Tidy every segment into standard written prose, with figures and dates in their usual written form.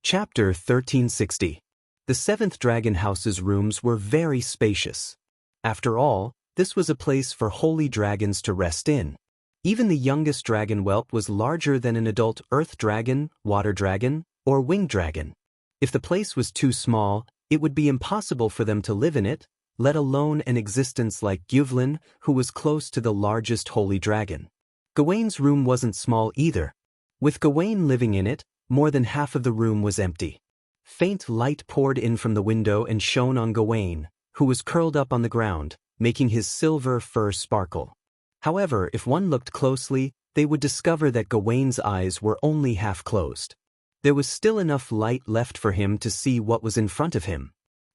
Chapter 1360. The seventh dragon house's rooms were very spacious. After all, this was a place for holy dragons to rest in. Even the youngest dragon whelp was larger than an adult earth dragon, water dragon, or winged dragon. If the place was too small, it would be impossible for them to live in it, let alone an existence like Gyvlin, who was close to the largest holy dragon. Gawain's room wasn't small either. With Gawain living in it, more than half of the room was empty. Faint light poured in from the window and shone on Gawain, who was curled up on the ground, making his silver fur sparkle. However, if one looked closely, they would discover that Gawain's eyes were only half closed. There was still enough light left for him to see what was in front of him.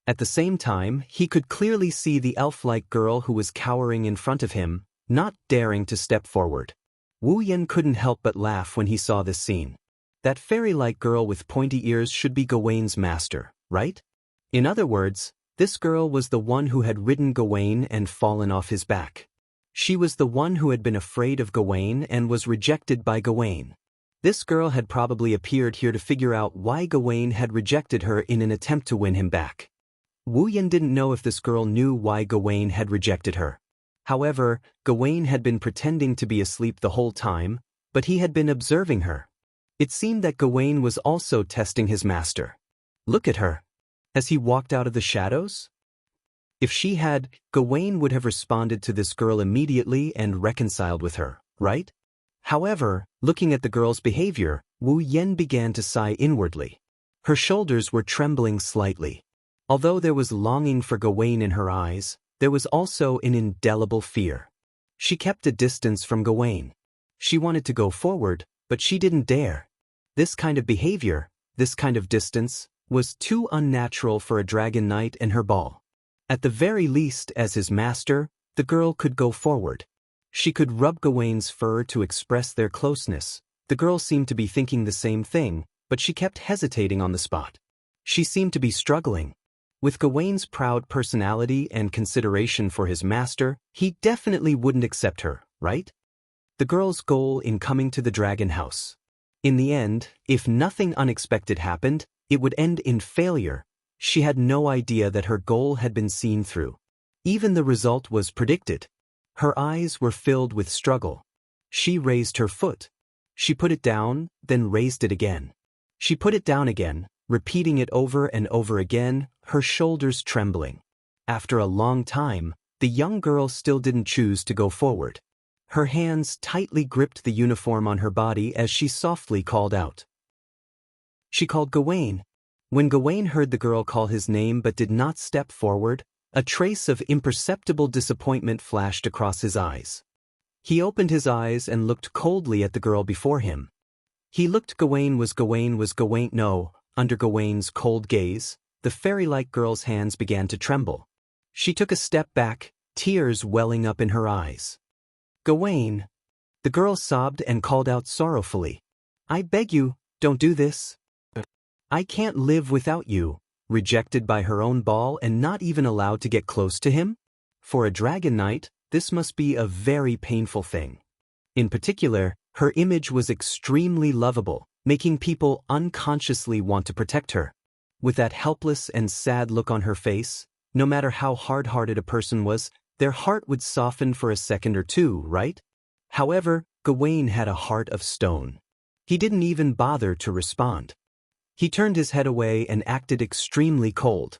At the same time, he could clearly see the elf-like girl who was cowering in front of him, not daring to step forward. Wu Yen couldn't help but laugh when he saw this scene. That fairy-like girl with pointy ears should be Gawain's master, right? In other words, this girl was the one who had ridden Gawain and fallen off his back. She was the one who had been afraid of Gawain and was rejected by Gawain. This girl had probably appeared here to figure out why Gawain had rejected her in an attempt to win him back. Wu Yen didn't know if this girl knew why Gawain had rejected her. However, Gawain had been pretending to be asleep the whole time, but he had been observing her. It seemed that Gawain was also testing his master. Look at her. Has he walked out of the shadows? If she had, Gawain would have responded to this girl immediately and reconciled with her, right? However, looking at the girl's behavior, Wu Yen began to sigh inwardly. Her shoulders were trembling slightly. Although there was longing for Gawain in her eyes, there was also an indelible fear. She kept a distance from Gawain. She wanted to go forward, but she didn't dare. This kind of behavior, this kind of distance, was too unnatural for a dragon knight and her ball. At the very least, as his master, the girl could go forward. She could rub Gawain's fur to express their closeness. The girl seemed to be thinking the same thing, but she kept hesitating on the spot. She seemed to be struggling. With Gawain's proud personality and consideration for his master, he definitely wouldn't accept her, right? The girl's goal in coming to the dragon house. In the end, if nothing unexpected happened, it would end in failure. She had no idea that her goal had been seen through. Even the result was predicted. Her eyes were filled with struggle. She raised her foot. She put it down, then raised it again. She put it down again, repeating it over and over again, her shoulders trembling. After a long time, the young girl still didn't choose to go forward. Her hands tightly gripped the uniform on her body as she softly called out. She called Gawain. When Gawain heard the girl call his name but did not step forward, a trace of imperceptible disappointment flashed across his eyes. He opened his eyes and looked coldly at the girl before him. He looked. Gawain was Gawain. No, under Gawain's cold gaze, the fairy-like girl's hands began to tremble. She took a step back, tears welling up in her eyes. Gawain. The girl sobbed and called out sorrowfully. I beg you, don't do this. I can't live without you. Rejected by her own ball and not even allowed to get close to him? For a dragon knight, this must be a very painful thing. In particular, her image was extremely lovable, making people unconsciously want to protect her. With that helpless and sad look on her face, no matter how hard-hearted a person was, their heart would soften for a second or two, right? However, Gawain had a heart of stone. He didn't even bother to respond. He turned his head away and acted extremely cold.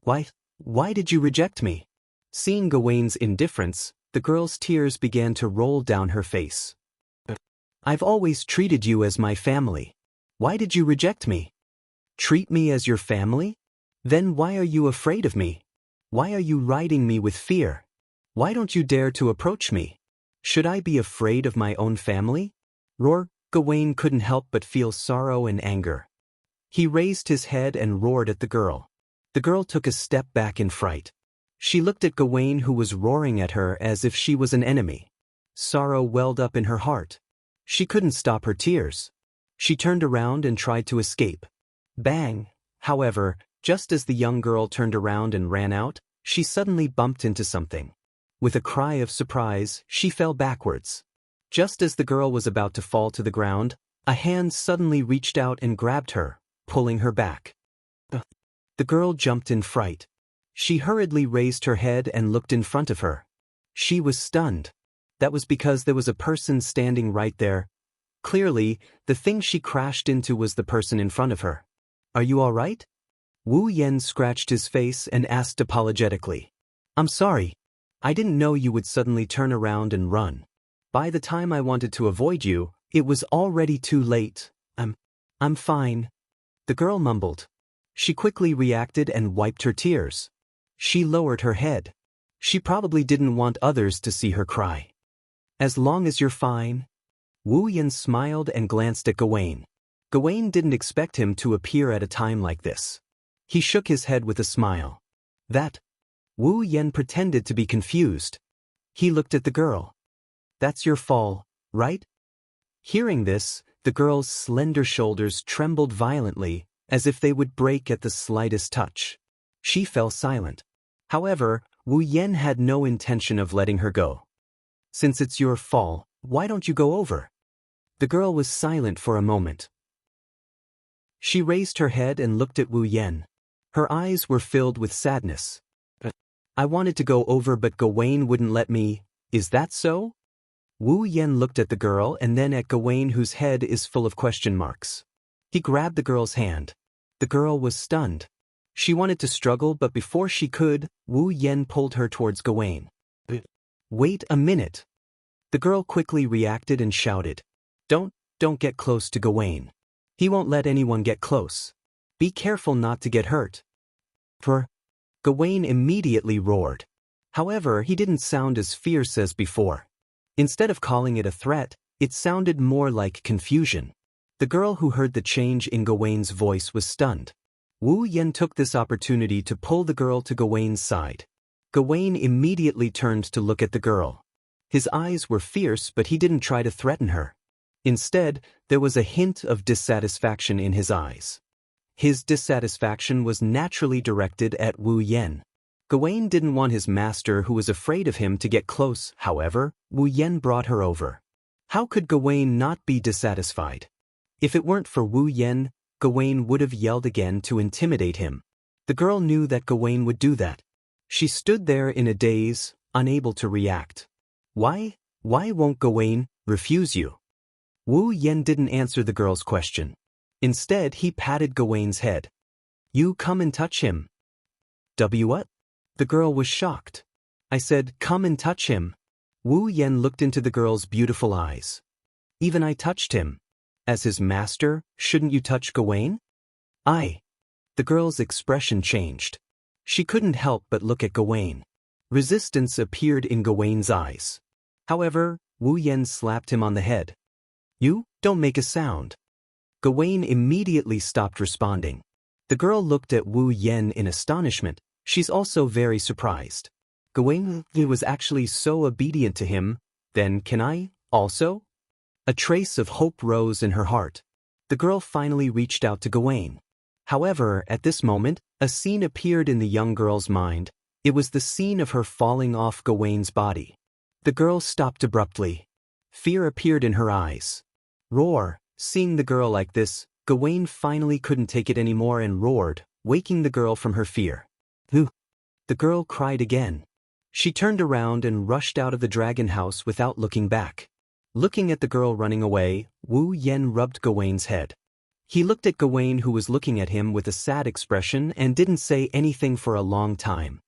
Why did you reject me? Seeing Gawain's indifference, the girl's tears began to roll down her face. I've always treated you as my family. Why did you reject me? Treat me as your family? Then why are you afraid of me? Why are you riding me with fear? Why don't you dare to approach me? Should I be afraid of my own family? Roar. Gawain couldn't help but feel sorrow and anger. He raised his head and roared at the girl. The girl took a step back in fright. She looked at Gawain, who was roaring at her as if she was an enemy. Sorrow welled up in her heart. She couldn't stop her tears. She turned around and tried to escape. Bang! However, just as the young girl turned around and ran out, she suddenly bumped into something. With a cry of surprise, she fell backwards. Just as the girl was about to fall to the ground, a hand suddenly reached out and grabbed her, pulling her back. The girl jumped in fright. She hurriedly raised her head and looked in front of her. She was stunned. That was because there was a person standing right there. Clearly, the thing she crashed into was the person in front of her. "Are you all right?" Wu Yen scratched his face and asked apologetically. "I'm sorry. I didn't know you would suddenly turn around and run. By the time I wanted to avoid you, it was already too late. I'm fine," the girl mumbled. She quickly reacted and wiped her tears. She lowered her head. She probably didn't want others to see her cry. "As long as you're fine." Wu Yen smiled and glanced at Gawain. Gawain didn't expect him to appear at a time like this. He shook his head with a smile. "That?" Wu Yen pretended to be confused. He looked at the girl. "That's your fall, right?" Hearing this, the girl's slender shoulders trembled violently, as if they would break at the slightest touch. She fell silent. However, Wu Yen had no intention of letting her go. "Since it's your fall, why don't you go over?" The girl was silent for a moment. She raised her head and looked at Wu Yen. Her eyes were filled with sadness. "I wanted to go over but Gawain wouldn't let me. Is that so?" Wu Yen looked at the girl and then at Gawain, whose head is full of question marks. He grabbed the girl's hand. The girl was stunned. She wanted to struggle, but before she could, Wu Yen pulled her towards Gawain. "Wait a minute." The girl quickly reacted and shouted. Don't get close to Gawain. He won't let anyone get close. Be careful not to get hurt." Gawain immediately roared. However, he didn't sound as fierce as before. Instead of calling it a threat, it sounded more like confusion. The girl who heard the change in Gawain's voice was stunned. Wu Yen took this opportunity to pull the girl to Gawain's side. Gawain immediately turned to look at the girl. His eyes were fierce, but he didn't try to threaten her. Instead, there was a hint of dissatisfaction in his eyes. His dissatisfaction was naturally directed at Wu Yen. Gawain didn't want his master, who was afraid of him, to get close. However, Wu Yen brought her over. How could Gawain not be dissatisfied? If it weren't for Wu Yen, Gawain would have yelled again to intimidate him. The girl knew that Gawain would do that. She stood there in a daze, unable to react. Why won't Gawain refuse you?" Wu Yen didn't answer the girl's question. Instead, he patted Gawain's head. "You come and touch him." What?" The girl was shocked. "I said, come and touch him." Wu Yen looked into the girl's beautiful eyes. "Even I touched him. As his master, shouldn't you touch Gawain?" The girl's expression changed. She couldn't help but look at Gawain. Resistance appeared in Gawain's eyes. However, Wu Yen slapped him on the head. "You, don't make a sound." Gawain immediately stopped responding. The girl looked at Wu Yen in astonishment. She's also very surprised. Gawain was actually so obedient to him. Then can I, also? A trace of hope rose in her heart. The girl finally reached out to Gawain. However, at this moment, a scene appeared in the young girl's mind. It was the scene of her falling off Gawain's body. The girl stopped abruptly. Fear appeared in her eyes. Roar! Seeing the girl like this, Gawain finally couldn't take it anymore and roared, waking the girl from her fear. "Ooh!" The girl cried again. She turned around and rushed out of the dragon house without looking back. Looking at the girl running away, Wu Yen rubbed Gawain's head. He looked at Gawain, who was looking at him with a sad expression, and didn't say anything for a long time.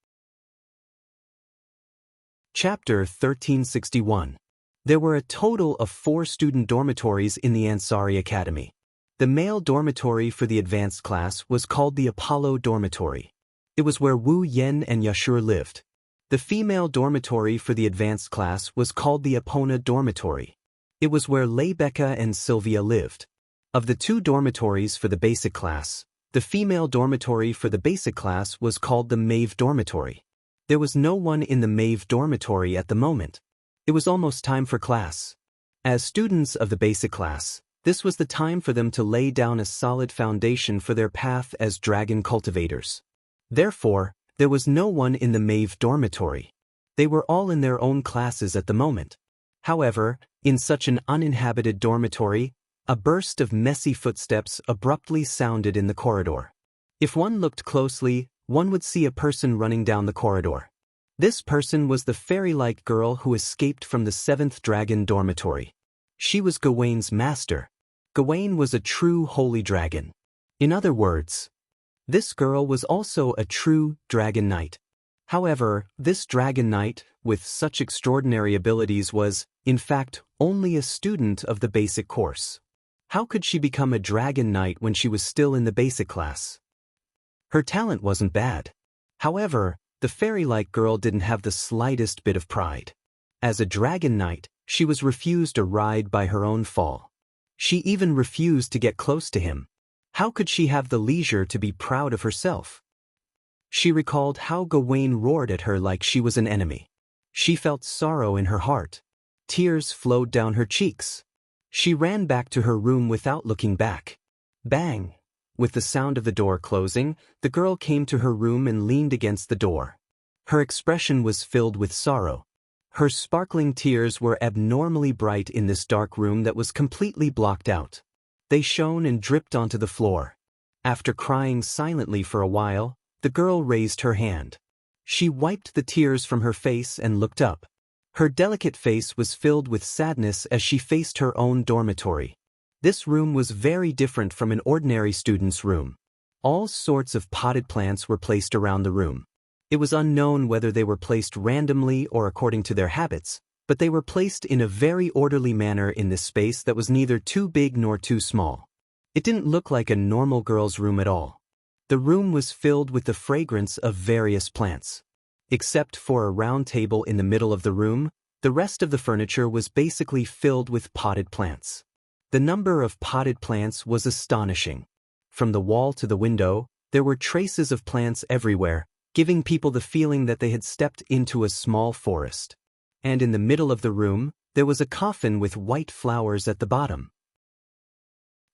Chapter 1361. There were a total of 4 student dormitories in the Ansari Academy. The male dormitory for the advanced class was called the Apollo Dormitory. It was where Wu Yen and Yashur lived. The female dormitory for the advanced class was called the Epona Dormitory. It was where Lebecca and Sylvia lived. Of the 2 dormitories for the basic class, the female dormitory for the basic class was called the Maeve Dormitory. There was no one in the Maeve Dormitory at the moment. It was almost time for class. As students of the basic class, this was the time for them to lay down a solid foundation for their path as dragon cultivators. Therefore, there was no one in the Maeve Dormitory. They were all in their own classes at the moment. However, in such an uninhabited dormitory, A burst of messy footsteps abruptly sounded in the corridor. If one looked closely, one would see a person running down the corridor. This person was the fairy-like girl who escaped from the 7th Dragon dormitory. She was Gawain's master. Gawain was a true holy dragon. In other words, this girl was also a true dragon knight. However, this dragon knight, with such extraordinary abilities was, in fact, only a student of the basic course. How could she become a dragon knight when she was still in the basic class? Her talent wasn't bad. However, the fairy-like girl didn't have the slightest bit of pride. As a dragon knight, she was refused a ride by her own fall. She even refused to get close to him. How could she have the leisure to be proud of herself? She recalled how Gawain roared at her like she was an enemy. She felt sorrow in her heart. Tears flowed down her cheeks. She ran back to her room without looking back. Bang! With the sound of the door closing, the girl came to her room and leaned against the door. Her expression was filled with sorrow. Her sparkling tears were abnormally bright in this dark room that was completely blocked out. They shone and dripped onto the floor. After crying silently for a while, the girl raised her hand. She wiped the tears from her face and looked up. Her delicate face was filled with sadness as she faced her own dormitory. This room was very different from an ordinary student's room. All sorts of potted plants were placed around the room. It was unknown whether they were placed randomly or according to their habits, but they were placed in a very orderly manner in this space that was neither too big nor too small. It didn't look like a normal girl's room at all. The room was filled with the fragrance of various plants. Except for a round table in the middle of the room, the rest of the furniture was basically filled with potted plants. The number of potted plants was astonishing. From the wall to the window, there were traces of plants everywhere, giving people the feeling that they had stepped into a small forest. And in the middle of the room, there was a coffin with white flowers at the bottom.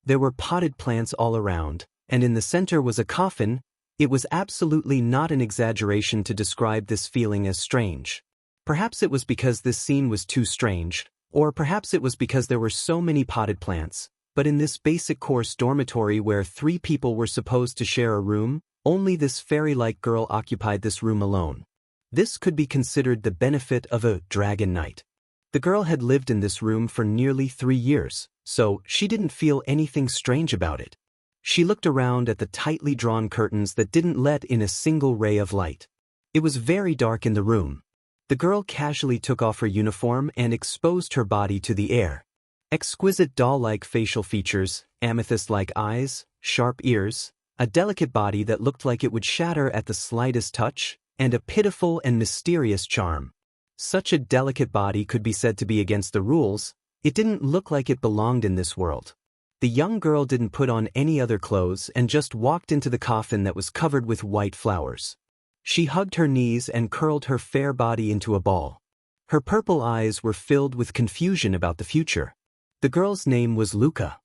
There were potted plants all around, and in the center was a coffin. It was absolutely not an exaggeration to describe this feeling as strange. Perhaps it was because this scene was too strange, or perhaps it was because there were so many potted plants, but in this basic course dormitory where 3 people were supposed to share a room, only this fairy-like girl occupied this room alone. This could be considered the benefit of a dragon knight. The girl had lived in this room for nearly 3 years, so she didn't feel anything strange about it. She looked around at the tightly drawn curtains that didn't let in a single ray of light. It was very dark in the room. The girl casually took off her uniform and exposed her body to the air. Exquisite doll-like facial features, amethyst-like eyes, sharp ears, a delicate body that looked like it would shatter at the slightest touch, and a pitiful and mysterious charm. Such a delicate body could be said to be against the rules. It didn't look like it belonged in this world. The young girl didn't put on any other clothes and just walked into the coffin that was covered with white flowers. She hugged her knees and curled her fair body into a ball. Her purple eyes were filled with confusion about the future. The girl's name was Luca.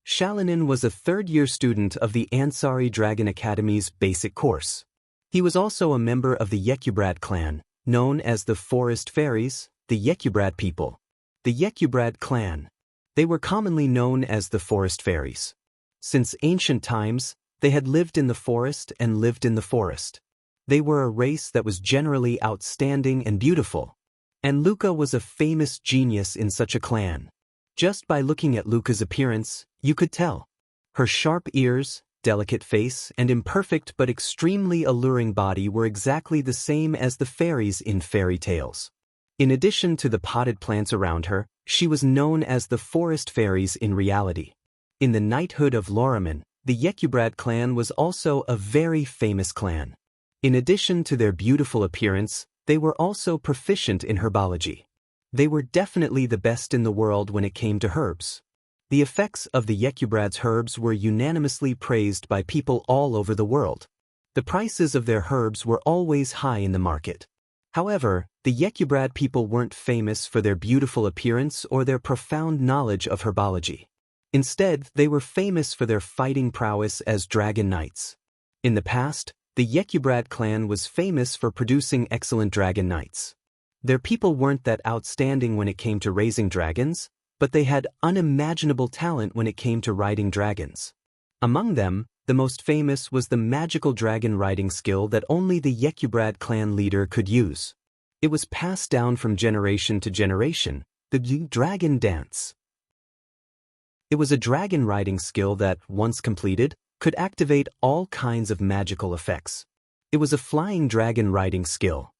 Shalinin was a third-year student of the Ansari Dragon Academy's basic course. He was also a member of the Yekubrad clan, known as the Forest Fairies, the Yekubrad people. The Yekubrad clan. They were commonly known as the Forest Fairies. Since ancient times, they had lived in the forest and lived in the forest. They were a race that was generally outstanding and beautiful. And Luca was a famous genius in such a clan. Just by looking at Luca's appearance, you could tell. Her sharp ears, delicate face, and imperfect but extremely alluring body were exactly the same as the fairies in fairy tales. In addition to the potted plants around her, she was known as the Forest Fairies in reality. In the knighthood of Loriman, the Yekubrad clan was also a very famous clan. In addition to their beautiful appearance, they were also proficient in herbology. They were definitely the best in the world when it came to herbs. The effects of the Yekubrad's herbs were unanimously praised by people all over the world. The prices of their herbs were always high in the market. However, the Yekubrad people weren't famous for their beautiful appearance or their profound knowledge of herbology. Instead, they were famous for their fighting prowess as dragon knights. In the past, the Yekubrad clan was famous for producing excellent dragon knights. Their people weren't that outstanding when it came to raising dragons, but they had unimaginable talent when it came to riding dragons. Among them, the most famous was the magical dragon riding skill that only the Yekybrad clan leader could use. It was passed down from generation to generation, the dragon dance. It was a dragon riding skill that, once completed, could activate all kinds of magical effects. It was a flying dragon riding skill.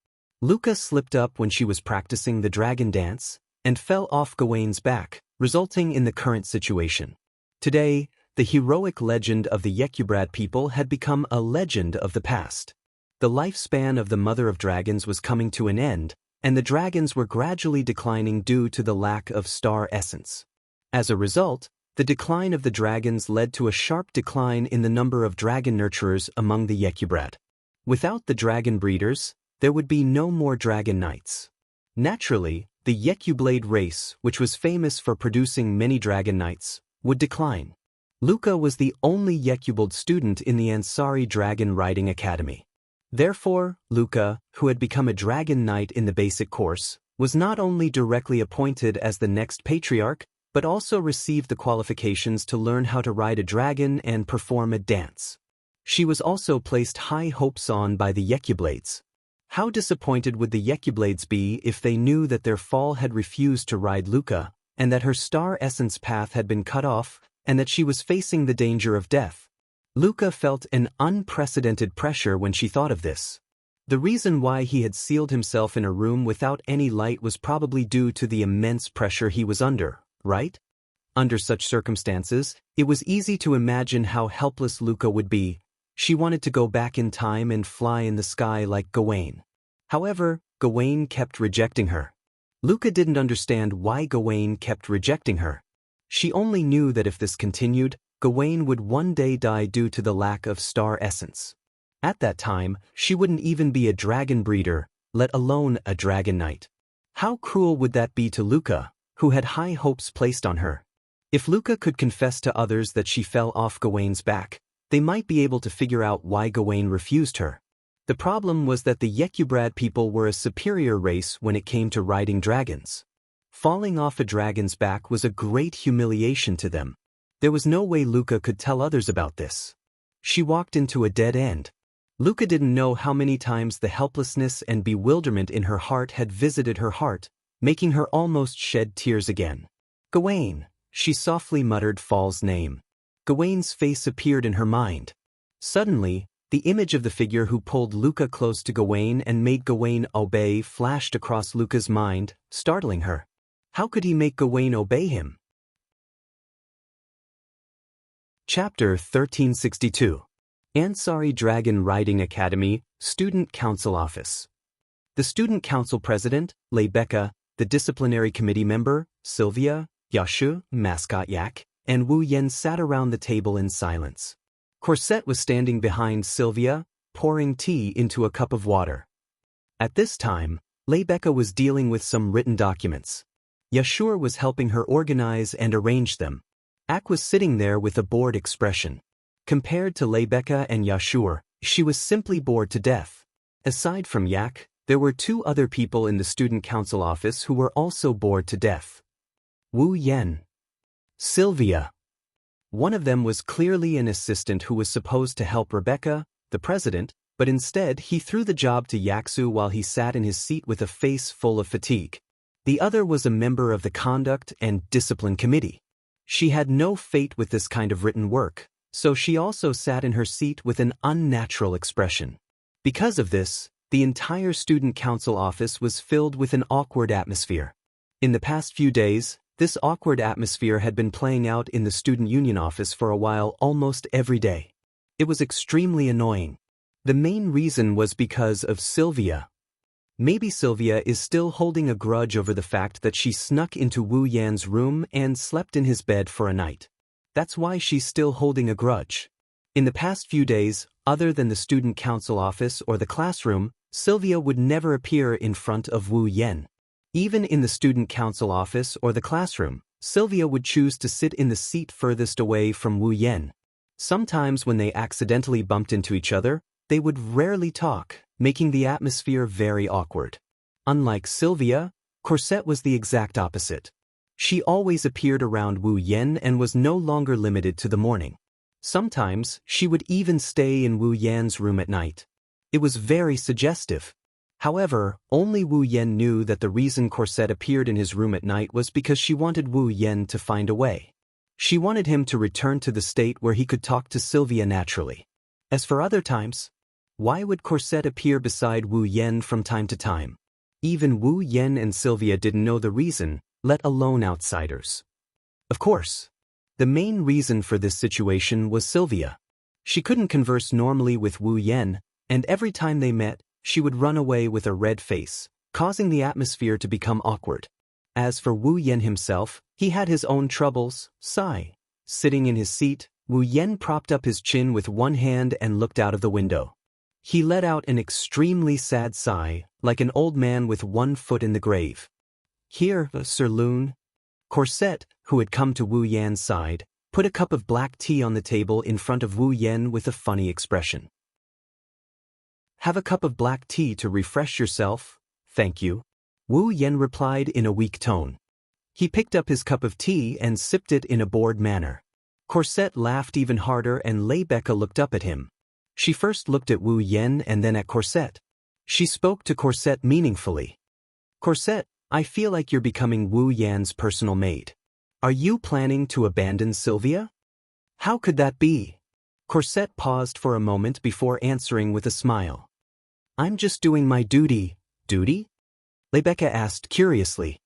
Luca slipped up when she was practicing the dragon dance and fell off Gawain's back, resulting in the current situation. Today, the heroic legend of the Yekybrad people had become a legend of the past. The lifespan of the mother of dragons was coming to an end, and the dragons were gradually declining due to the lack of star essence. As a result, the decline of the dragons led to a sharp decline in the number of dragon nurturers among the Yekybrad. Without the dragon breeders, there would be no more dragon knights. Naturally, the Yekyblade race, which was famous for producing many dragon knights, would decline. Luca was the only Yekyblade student in the Ansari Dragon Riding Academy. Therefore, Luca, who had become a dragon knight in the basic course, was not only directly appointed as the next patriarch, but also received the qualifications to learn how to ride a dragon and perform a dance. She was also placed high hopes on by the Yekyblades. How disappointed would the Yekyblades be if they knew that their fall had refused to ride Luca, and that her star essence path had been cut off, and that she was facing the danger of death? Luca felt an unprecedented pressure when she thought of this. The reason why he had sealed himself in a room without any light was probably due to the immense pressure he was under, right? Under such circumstances, it was easy to imagine how helpless Luca would be. She wanted to go back in time and fly in the sky like Gawain. However, Gawain kept rejecting her. Luca didn't understand why Gawain kept rejecting her. She only knew that if this continued, Gawain would one day die due to the lack of star essence. At that time, she wouldn't even be a dragon breeder, let alone a dragon knight. How cruel would that be to Luca, who had high hopes placed on her? If Luca could confess to others that she fell off Gawain's back, they might be able to figure out why Gawain refused her. The problem was that the Yekybrad people were a superior race when it came to riding dragons. Falling off a dragon's back was a great humiliation to them. There was no way Luca could tell others about this. She walked into a dead end. Luca didn't know how many times the helplessness and bewilderment in her heart had visited her heart, making her almost shed tears again. Gawain, she softly muttered Fall's name. Gawain's face appeared in her mind. Suddenly, the image of the figure who pulled Luca close to Gawain and made Gawain obey flashed across Luca's mind, startling her. How could he make Gawain obey him? Chapter 1362. Ansari Dragon Riding Academy, Student Council Office. The Student Council President, Lebecca, the Disciplinary Committee member, Sylvia, Yashu, Mascot Yak, and Wu Yen sat around the table in silence. Corset was standing behind Sylvia, pouring tea into a cup of water. At this time, Lebecca was dealing with some written documents. Yashur was helping her organize and arrange them. Ak was sitting there with a bored expression. Compared to Lebecca and Yashur, she was simply bored to death. Aside from Yak, there were two other people in the student council office who were also bored to death. Wu Yen. Sylvia. One of them was clearly an assistant who was supposed to help Rebecca, the president, but instead he threw the job to Yaksu while he sat in his seat with a face full of fatigue. The other was a member of the Conduct and Discipline Committee. She had no fate with this kind of written work, so she also sat in her seat with an unnatural expression. Because of this, the entire student council office was filled with an awkward atmosphere. In the past few days, this awkward atmosphere had been playing out in the student union office for a while almost every day. It was extremely annoying. The main reason was because of Sylvia. Maybe Sylvia is still holding a grudge over the fact that she snuck into Wu Yan's room and slept in his bed for a night. That's why she's still holding a grudge. In the past few days, other than the student council office or the classroom, Sylvia would never appear in front of Wu Yan. Even in the student council office or the classroom, Sylvia would choose to sit in the seat furthest away from Wu Yan. Sometimes when they accidentally bumped into each other, they would rarely talk, making the atmosphere very awkward. Unlike Sylvia, Corset was the exact opposite. She always appeared around Wu Yen and was no longer limited to the morning. Sometimes, she would even stay in Wu Yan's room at night. It was very suggestive. However, only Wu Yen knew that the reason Corset appeared in his room at night was because she wanted Wu Yen to find a way. She wanted him to return to the state where he could talk to Sylvia naturally. As for other times, why would Corset appear beside Wu Yen from time to time? Even Wu Yen and Sylvia didn't know the reason, let alone outsiders. Of course, the main reason for this situation was Sylvia. She couldn't converse normally with Wu Yen, and every time they met, she would run away with a red face, causing the atmosphere to become awkward. As for Wu Yen himself, he had his own troubles. Sigh. Sitting in his seat, Wu Yen propped up his chin with one hand and looked out of the window. He let out an extremely sad sigh, like an old man with one foot in the grave. Here, Sir Loon. Corset, who had come to Wu Yan's side, put a cup of black tea on the table in front of Wu Yen with a funny expression. Have a cup of black tea to refresh yourself, thank you. Wu Yen replied in a weak tone. He picked up his cup of tea and sipped it in a bored manner. Corset laughed even harder and Rebecca looked up at him. She first looked at Wu Yen and then at Corset. She spoke to Corset meaningfully. Corset, I feel like you're becoming Wu Yan's personal maid. Are you planning to abandon Sylvia? How could that be? Corset paused for a moment before answering with a smile. I'm just doing my duty. Duty? Rebecca asked curiously.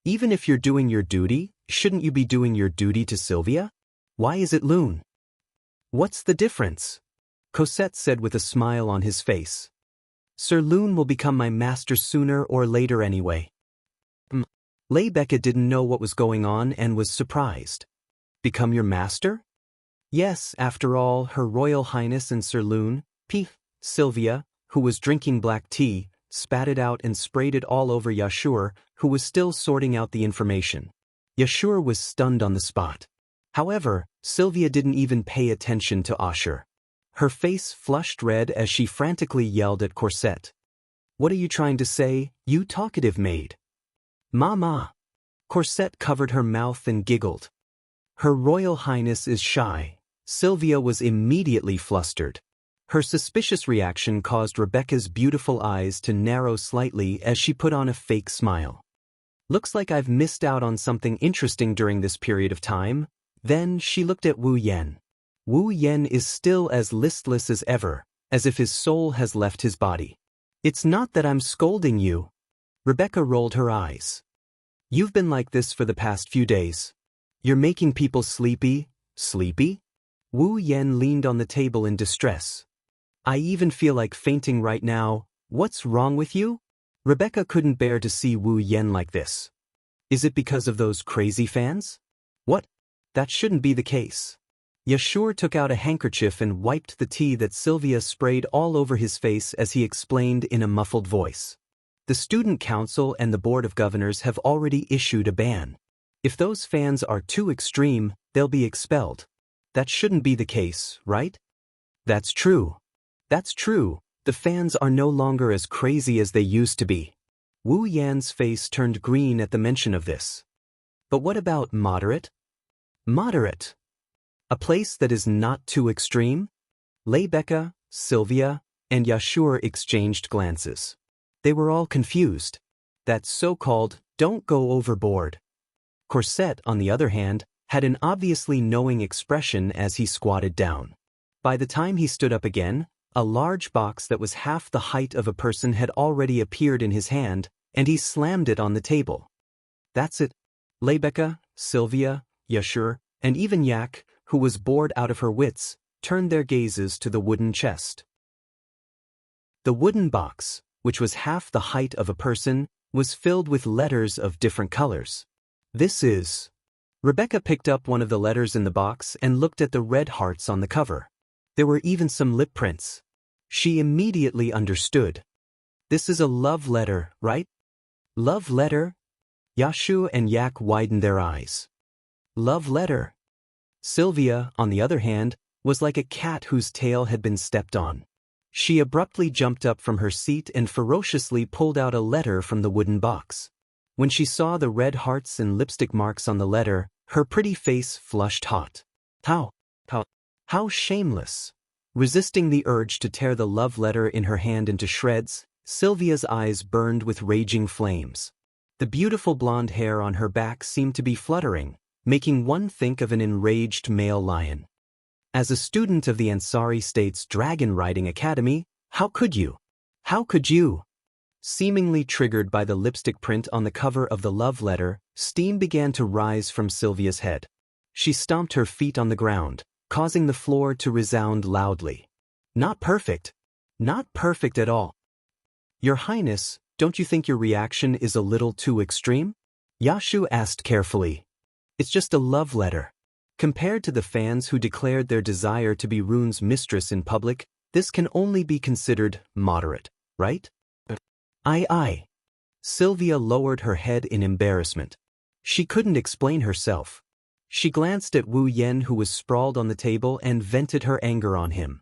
Even if you're doing your duty, shouldn't you be doing your duty to Sylvia? Why is it Loon? What's the difference? Corset said with a smile on his face. Sir Loon will become my master sooner or later anyway. Rebecca didn't know what was going on and was surprised. Become your master? Yes, after all, Her Royal Highness and Sir Loon, Sylvia, who was drinking black tea, spat it out and sprayed it all over Yashur, who was still sorting out the information. Yashur was stunned on the spot. However, Sylvia didn't even pay attention to Ashur. Her face flushed red as she frantically yelled at Corset. What are you trying to say, you talkative maid? Mama! Corset covered her mouth and giggled. Her Royal Highness is shy. Sylvia was immediately flustered. Her suspicious reaction caused Rebecca's beautiful eyes to narrow slightly as she put on a fake smile. Looks like I've missed out on something interesting during this period of time. Then she looked at Wu Yen. Wu Yen is still as listless as ever, as if his soul has left his body. It's not that I'm scolding you. Rebecca rolled her eyes. You've been like this for the past few days. You're making people sleepy. Sleepy? Wu Yen leaned on the table in distress. I even feel like fainting right now. What's wrong with you? Rebecca couldn't bear to see Wu Yen like this. Is it because of those crazy fans? What? That shouldn't be the case. Yashur took out a handkerchief and wiped the tea that Sylvia sprayed all over his face as he explained in a muffled voice. The Student Council and the Board of Governors have already issued a ban. If those fans are too extreme, they'll be expelled. That shouldn't be the case, right? That's true. That's true. The fans are no longer as crazy as they used to be. Wu Yan's face turned green at the mention of this. But what about moderate? Moderate. A place that is not too extreme? Rebecca, Sylvia, and Yashur exchanged glances. They were all confused. That so-called, don't go overboard. Corset, on the other hand, had an obviously knowing expression as he squatted down. By the time he stood up again, a large box that was half the height of a person had already appeared in his hand, and he slammed it on the table. That's it. Rebecca, Sylvia, Yashur, and even Yak, who was bored out of her wits, turned their gazes to the wooden chest. The wooden box, which was half the height of a person, was filled with letters of different colors. This is... Rebecca picked up one of the letters in the box and looked at the red hearts on the cover. There were even some lip prints. She immediately understood. This is a love letter, right? Love letter? Yashu and Yak widened their eyes. Love letter. Sylvia, on the other hand, was like a cat whose tail had been stepped on. She abruptly jumped up from her seat and ferociously pulled out a letter from the wooden box. When she saw the red hearts and lipstick marks on the letter, her pretty face flushed hot. How? How shameless! Resisting the urge to tear the love letter in her hand into shreds, Sylvia's eyes burned with raging flames. The beautiful blonde hair on her back seemed to be fluttering, making one think of an enraged male lion. As a student of the Ansari State's Dragon Riding Academy, how could you? How could you? Seemingly triggered by the lipstick print on the cover of the love letter, steam began to rise from Sylvia's head. She stomped her feet on the ground, causing the floor to resound loudly. Not perfect. Not perfect at all. Your Highness, don't you think your reaction is a little too extreme? Yashu asked carefully. It's just a love letter. Compared to the fans who declared their desire to be Rune's mistress in public, this can only be considered moderate, right? Aye. Sylvia lowered her head in embarrassment. She couldn't explain herself. She glanced at Wu Yen, who was sprawled on the table, and vented her anger on him.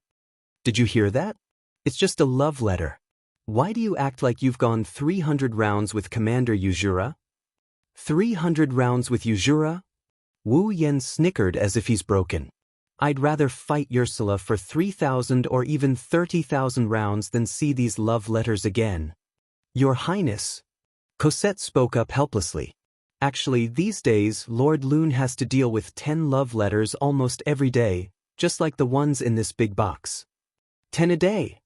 Did you hear that? It's just a love letter. Why do you act like you've gone 300 rounds with Commander Yuzura? 300 rounds with Yuzura? Wu Yen snickered as if he's broken. I'd rather fight Ursula for 3,000 or even 30,000 rounds than see these love letters again. Your Highness. Cosette spoke up helplessly. Actually, these days, Lord Lune has to deal with 10 love letters almost every day, just like the ones in this big box. 10 a day.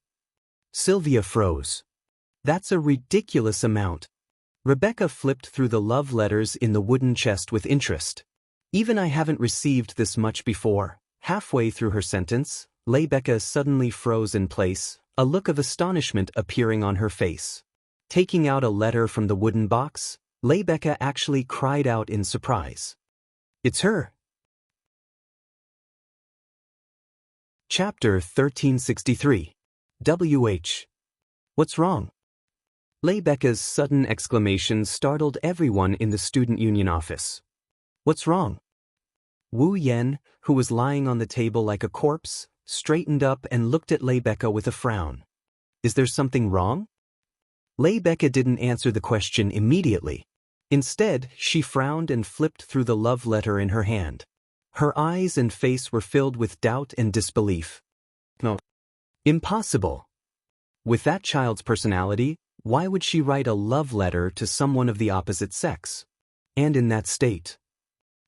Sylvia froze. That's a ridiculous amount. Rebecca flipped through the love letters in the wooden chest with interest. Even I haven't received this much before. Halfway through her sentence, Rebecca suddenly froze in place, a look of astonishment appearing on her face. Taking out a letter from the wooden box, Rebecca actually cried out in surprise. It's her. Chapter 1363. WH. What's wrong? Rebecca's sudden exclamation startled everyone in the student union office. What's wrong? Wu Yen, who was lying on the table like a corpse, straightened up and looked at Rebecca with a frown. Is there something wrong? Rebecca didn't answer the question immediately. Instead, she frowned and flipped through the love letter in her hand. Her eyes and face were filled with doubt and disbelief. No. Impossible. With that child's personality, why would she write a love letter to someone of the opposite sex? And in that state.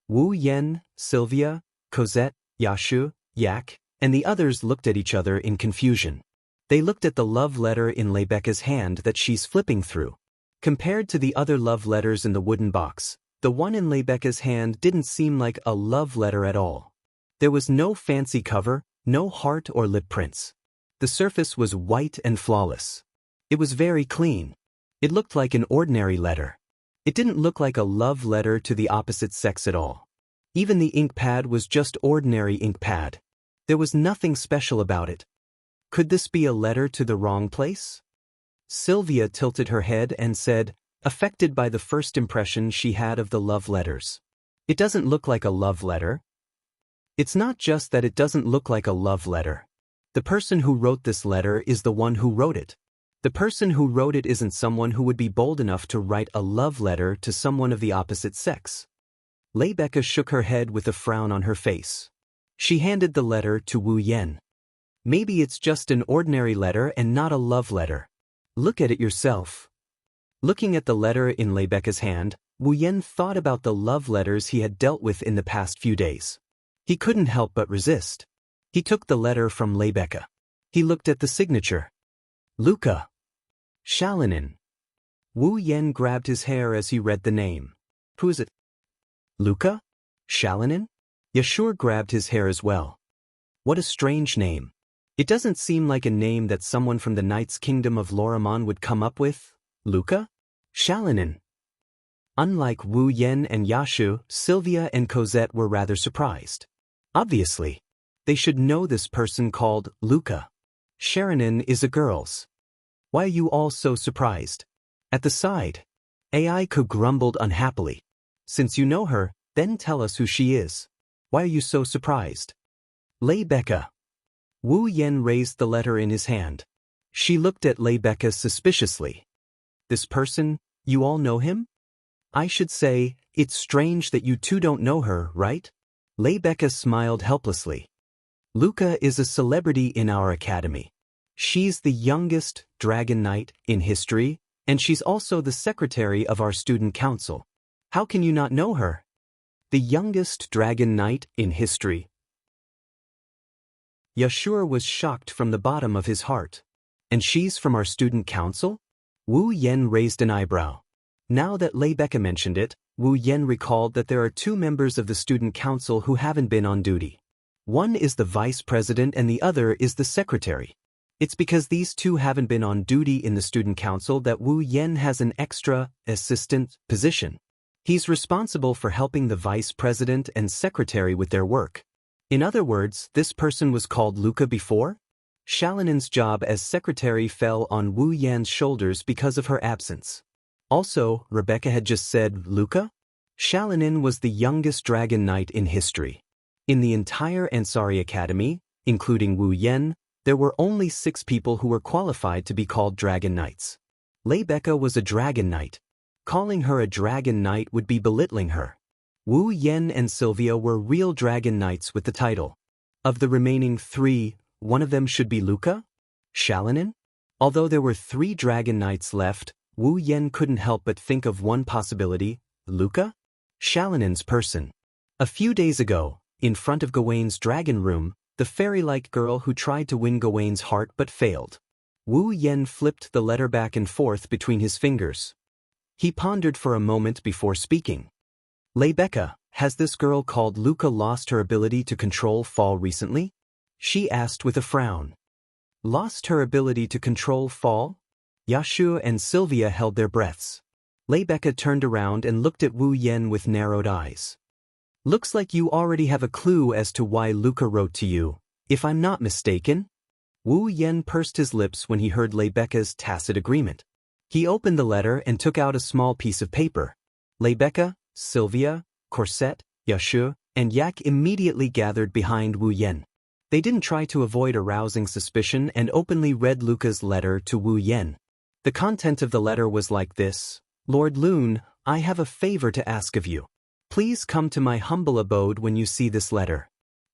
Wu Yen, Sylvia, Cosette, Yashu, Yak, and the others looked at each other in confusion. They looked at the love letter in Rebecca's hand that she's flipping through. Compared to the other love letters in the wooden box, the one in Rebecca's hand didn't seem like a love letter at all. There was no fancy cover, no heart or lip prints. The surface was white and flawless. It was very clean. It looked like an ordinary letter. It didn't look like a love letter to the opposite sex at all. Even the ink pad was just ordinary ink pad. There was nothing special about it. Could this be a letter to the wrong place? Sylvia tilted her head and said, affected by the first impression she had of the love letters. It doesn't look like a love letter. It's not just that it doesn't look like a love letter. The person who wrote this letter is the one who wrote it. The person who wrote it isn't someone who would be bold enough to write a love letter to someone of the opposite sex. Rebecca shook her head with a frown on her face. She handed the letter to Wu Yen. Maybe it's just an ordinary letter and not a love letter. Look at it yourself. Looking at the letter in Rebecca's hand, Wu Yen thought about the love letters he had dealt with in the past few days. He couldn't help but resist. He took the letter from Rebecca. He looked at the signature. Luca. Shalinin. Wu Yen grabbed his hair as he read the name. Who is it? Luca? Shalinin? Yashur grabbed his hair as well. What a strange name. It doesn't seem like a name that someone from the Knight's Kingdom of Loramon would come up with. Luca? Shalinin. Unlike Wu Yen and Yashu, Sylvia and Cosette were rather surprised. Obviously, they should know this person called Luca. Shalinin is a girl's. Why are you all so surprised? At the side, Aiko grumbled unhappily. Since you know her, then tell us who she is. Why are you so surprised? Rebecca. Wu Yen raised the letter in his hand. She looked at Rebecca suspiciously. This person, you all know him? I should say, it's strange that you two don't know her, right? Leibecca smiled helplessly. Luca is a celebrity in our academy. She's the youngest Dragon Knight in history, and she's also the secretary of our student council. How can you not know her? The youngest Dragon Knight in history. Yashur was shocked from the bottom of his heart. And she's from our student council? Wu Yen raised an eyebrow. Now that Leibecca mentioned it, Wu Yen recalled that there are two members of the student council who haven't been on duty. One is the vice president and the other is the secretary. It's because these two haven't been on duty in the student council that Wu Yen has an extra assistant position. He's responsible for helping the vice president and secretary with their work. In other words, this person was called Luca before? Shalanin's job as secretary fell on Wu Yan's shoulders because of her absence. Also, Rebecca had just said Luca? Shalanin was the youngest Dragon Knight in history. In the entire Ansari Academy, including Wu Yen, there were only 6 people who were qualified to be called Dragon Knights. Leibecca was a Dragon Knight. Calling her a Dragon Knight would be belittling her. Wu Yen and Sylvia were real Dragon Knights with the title. Of the remaining 3, one of them should be Luca? Shalanin? Although there were 3 Dragon Knights left, Wu Yen couldn't help but think of one possibility. Luca? Shalanin's person. A few days ago, in front of Gawain's dragon room, the fairy-like girl who tried to win Gawain's heart but failed. Wu Yen flipped the letter back and forth between his fingers. He pondered for a moment before speaking. Leibecca, has this girl called Luca lost her ability to control fall recently? She asked with a frown. Lost her ability to control fall? Yashu and Sylvia held their breaths. Leibecca turned around and looked at Wu Yen with narrowed eyes. Looks like you already have a clue as to why Luca wrote to you, if I'm not mistaken. Wu Yen pursed his lips when he heard Leibecca's tacit agreement. He opened the letter and took out a small piece of paper. Leibecca, Sylvia, Corset, Yashu, and Yak immediately gathered behind Wu Yen. They didn't try to avoid arousing suspicion and openly read Luca's letter to Wu Yen. The content of the letter was like this: Lord Lune, I have a favor to ask of you. Please come to my humble abode when you see this letter.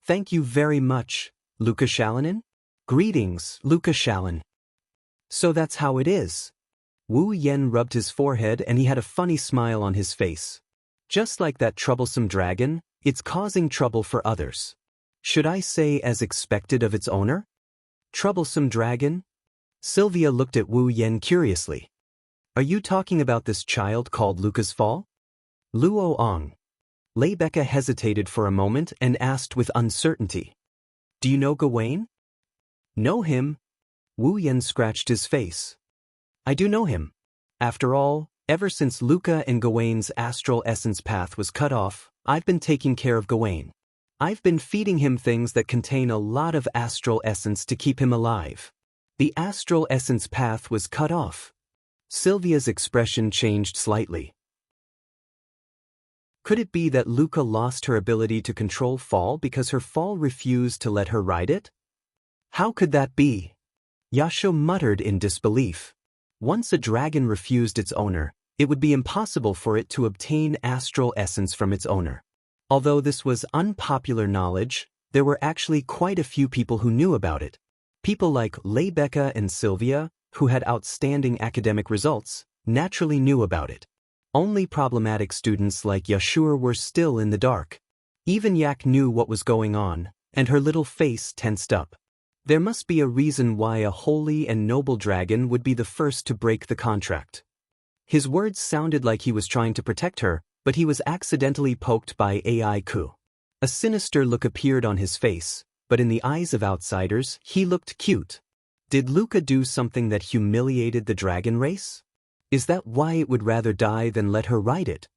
Thank you very much, Luca Shalanin. Greetings, Luca Shalin. So that's how it is. Wu Yen rubbed his forehead and he had a funny smile on his face. Just like that troublesome dragon, it's causing trouble for others. Should I say as expected of its owner? Troublesome dragon? Sylvia looked at Wu Yen curiously. Are you talking about this child called Luca's Fall? Luo Ong. Leibecca hesitated for a moment and asked with uncertainty. Do you know Gawain? Know him? Wu Yen scratched his face. I do know him. After all, ever since Luca and Gawain's astral essence path was cut off, I've been taking care of Gawain. I've been feeding him things that contain a lot of astral essence to keep him alive. The astral essence path was cut off. Sylvia's expression changed slightly. Could it be that Luca lost her ability to control fall because her fall refused to let her ride it? How could that be? Yasho muttered in disbelief. Once a dragon refused its owner, it would be impossible for it to obtain astral essence from its owner. Although this was unpopular knowledge, there were actually quite a few people who knew about it. People like Leibecca and Sylvia, who had outstanding academic results, naturally knew about it. Only problematic students like Yashur were still in the dark. Even Yak knew what was going on, and her little face tensed up. There must be a reason why a holy and noble dragon would be the first to break the contract. His words sounded like he was trying to protect her, but he was accidentally poked by Ai Ku. A sinister look appeared on his face, but in the eyes of outsiders, he looked cute. Did Luca do something that humiliated the dragon race? Is that why it would rather die than let her ride it?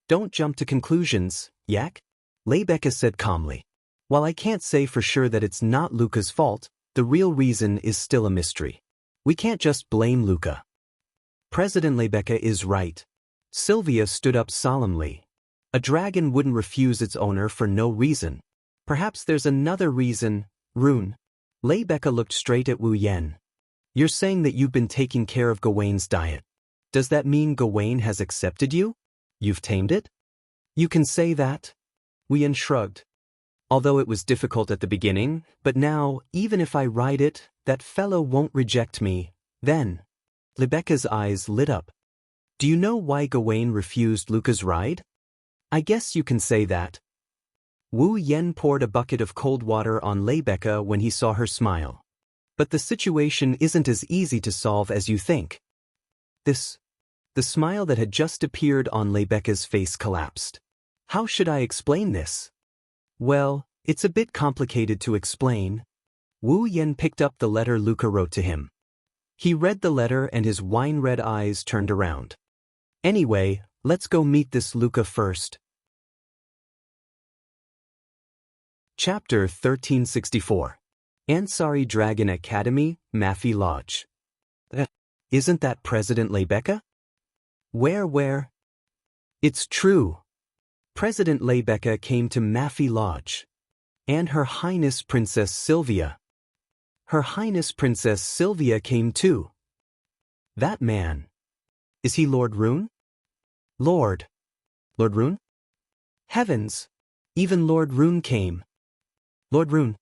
Don't jump to conclusions, Yak, Leibecca said calmly. While I can't say for sure that it's not Luca's fault, the real reason is still a mystery. We can't just blame Luca. President Leibecca is right. Sylvia stood up solemnly. A dragon wouldn't refuse its owner for no reason. Perhaps there's another reason. Rune. Leibecca looked straight at Wu Yen. You're saying that you've been taking care of Gawain's diet. Does that mean Gawain has accepted you? You've tamed it? You can say that? Wu Yen shrugged. Although it was difficult at the beginning, but now, even if I ride it, that fellow won't reject me. Then, Rebecca's eyes lit up. Do you know why Gawain refused Luca's ride? I guess you can say that. Wu Yen poured a bucket of cold water on Rebecca when he saw her smile. But the situation isn't as easy to solve as you think. The smile that had just appeared on Rebecca's face collapsed. How should I explain this? Well, it's a bit complicated to explain. Wu Yen picked up the letter Luca wrote to him. He read the letter and his wine-red eyes turned around. Anyway, let's go meet this Luca first. Chapter 1364. Ansari Dragon Academy, Mafi Lodge. Isn't that President Rebecca? Where? It's true. President Rebecca came to Mafi Lodge. And Her Highness Princess Sylvia. Her Highness Princess Sylvia came too. That man. Is he Lord Rune? Lord Rune? Heavens! Even Lord Rune came. Lord Rune.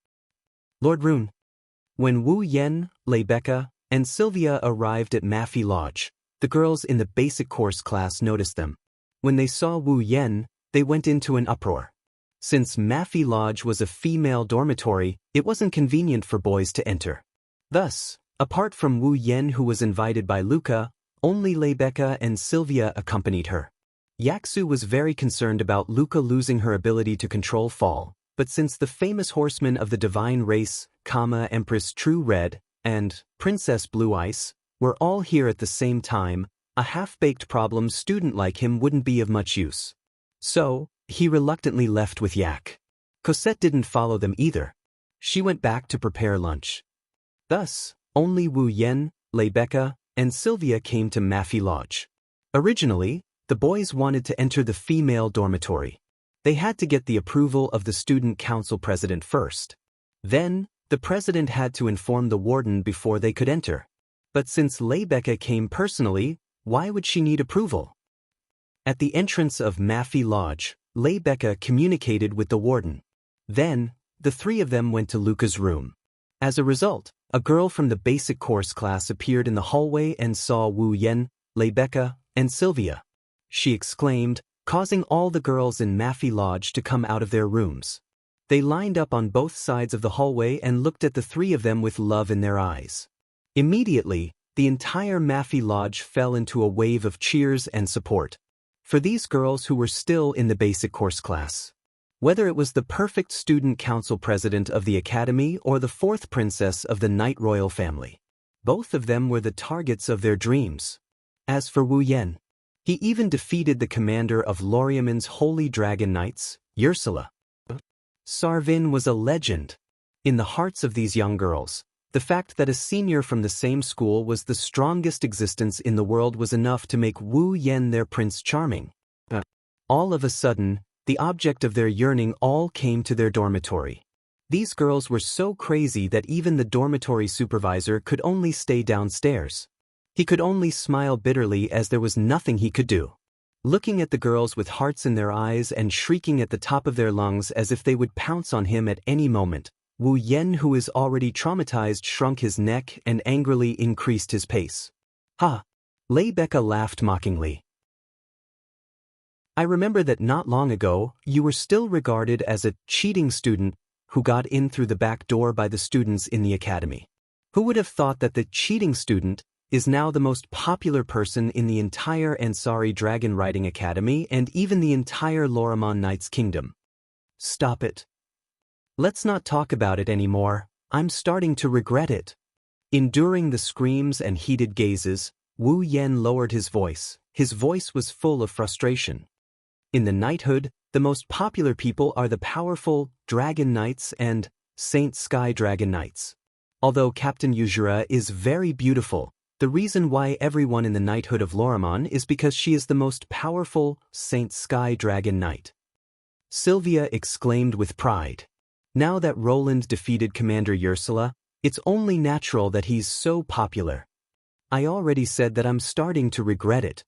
When Wu Yen, Rebecca, and Sylvia arrived at Mafi Lodge, the girls in the basic course class noticed them. When they saw Wu Yen, they went into an uproar. Since Mafi Lodge was a female dormitory, it wasn't convenient for boys to enter. Thus, apart from Wu Yen who was invited by Luca, only Rebecca and Sylvia accompanied her. Yaksu was very concerned about Luca losing her ability to control fall, but since the famous horsemen of the divine race, Empress True Red, and Princess Blue Ice, were all here at the same time, a half-baked problem student like him wouldn't be of much use. So, he reluctantly left with Yak. Cosette didn't follow them either. She went back to prepare lunch. Thus, only Wu Yen, Rebecca, and Sylvia came to Mafi Lodge. Originally, the boys wanted to enter the female dormitory. They had to get the approval of the student council president first. Then, the president had to inform the warden before they could enter. But since Rebecca came personally, why would she need approval? At the entrance of Mafi Lodge, Rebecca communicated with the warden. Then, the three of them went to Luca's room. As a result, a girl from the basic course class appeared in the hallway and saw Wu Yen, Rebecca, and Sylvia. She exclaimed, causing all the girls in Mafi Lodge to come out of their rooms. They lined up on both sides of the hallway and looked at the three of them with love in their eyes. Immediately, the entire Mafi Lodge fell into a wave of cheers and support for these girls who were still in the basic course class. Whether it was the perfect student council president of the academy or the fourth princess of the Knight royal family, both of them were the targets of their dreams. As for Wu Yen, he even defeated the commander of Loriamin's Holy Dragon Knights, Ursula. Sarvin was a legend. In the hearts of these young girls, the fact that a senior from the same school was the strongest existence in the world was enough to make Wu Yen their Prince Charming. All of a sudden, the object of their yearning all came to their dormitory. These girls were so crazy that even the dormitory supervisor could only stay downstairs. He could only smile bitterly as there was nothing he could do. Looking at the girls with hearts in their eyes and shrieking at the top of their lungs as if they would pounce on him at any moment, Wu Yen, who is already traumatized, shrunk his neck and angrily increased his pace. Ha! Rebecca laughed mockingly. I remember that not long ago, you were still regarded as a cheating student who got in through the back door by the students in the academy. Who would have thought that the cheating student is now the most popular person in the entire Ansari Dragon Riding Academy and even the entire Lorimon Knights Kingdom? Stop it. Let's not talk about it anymore. I'm starting to regret it. Enduring the screams and heated gazes, Wu Yen lowered his voice. His voice was full of frustration. In the knighthood, the most popular people are the powerful Dragon Knights and Saint Sky Dragon Knights. Although Captain Yujira is very beautiful, the reason why everyone in the knighthood of Lorimon is because she is the most powerful Saint Sky Dragon Knight. Sylvia exclaimed with pride. Now that Roland defeated Commander Ursula, it's only natural that he's so popular. I already said that I'm starting to regret it.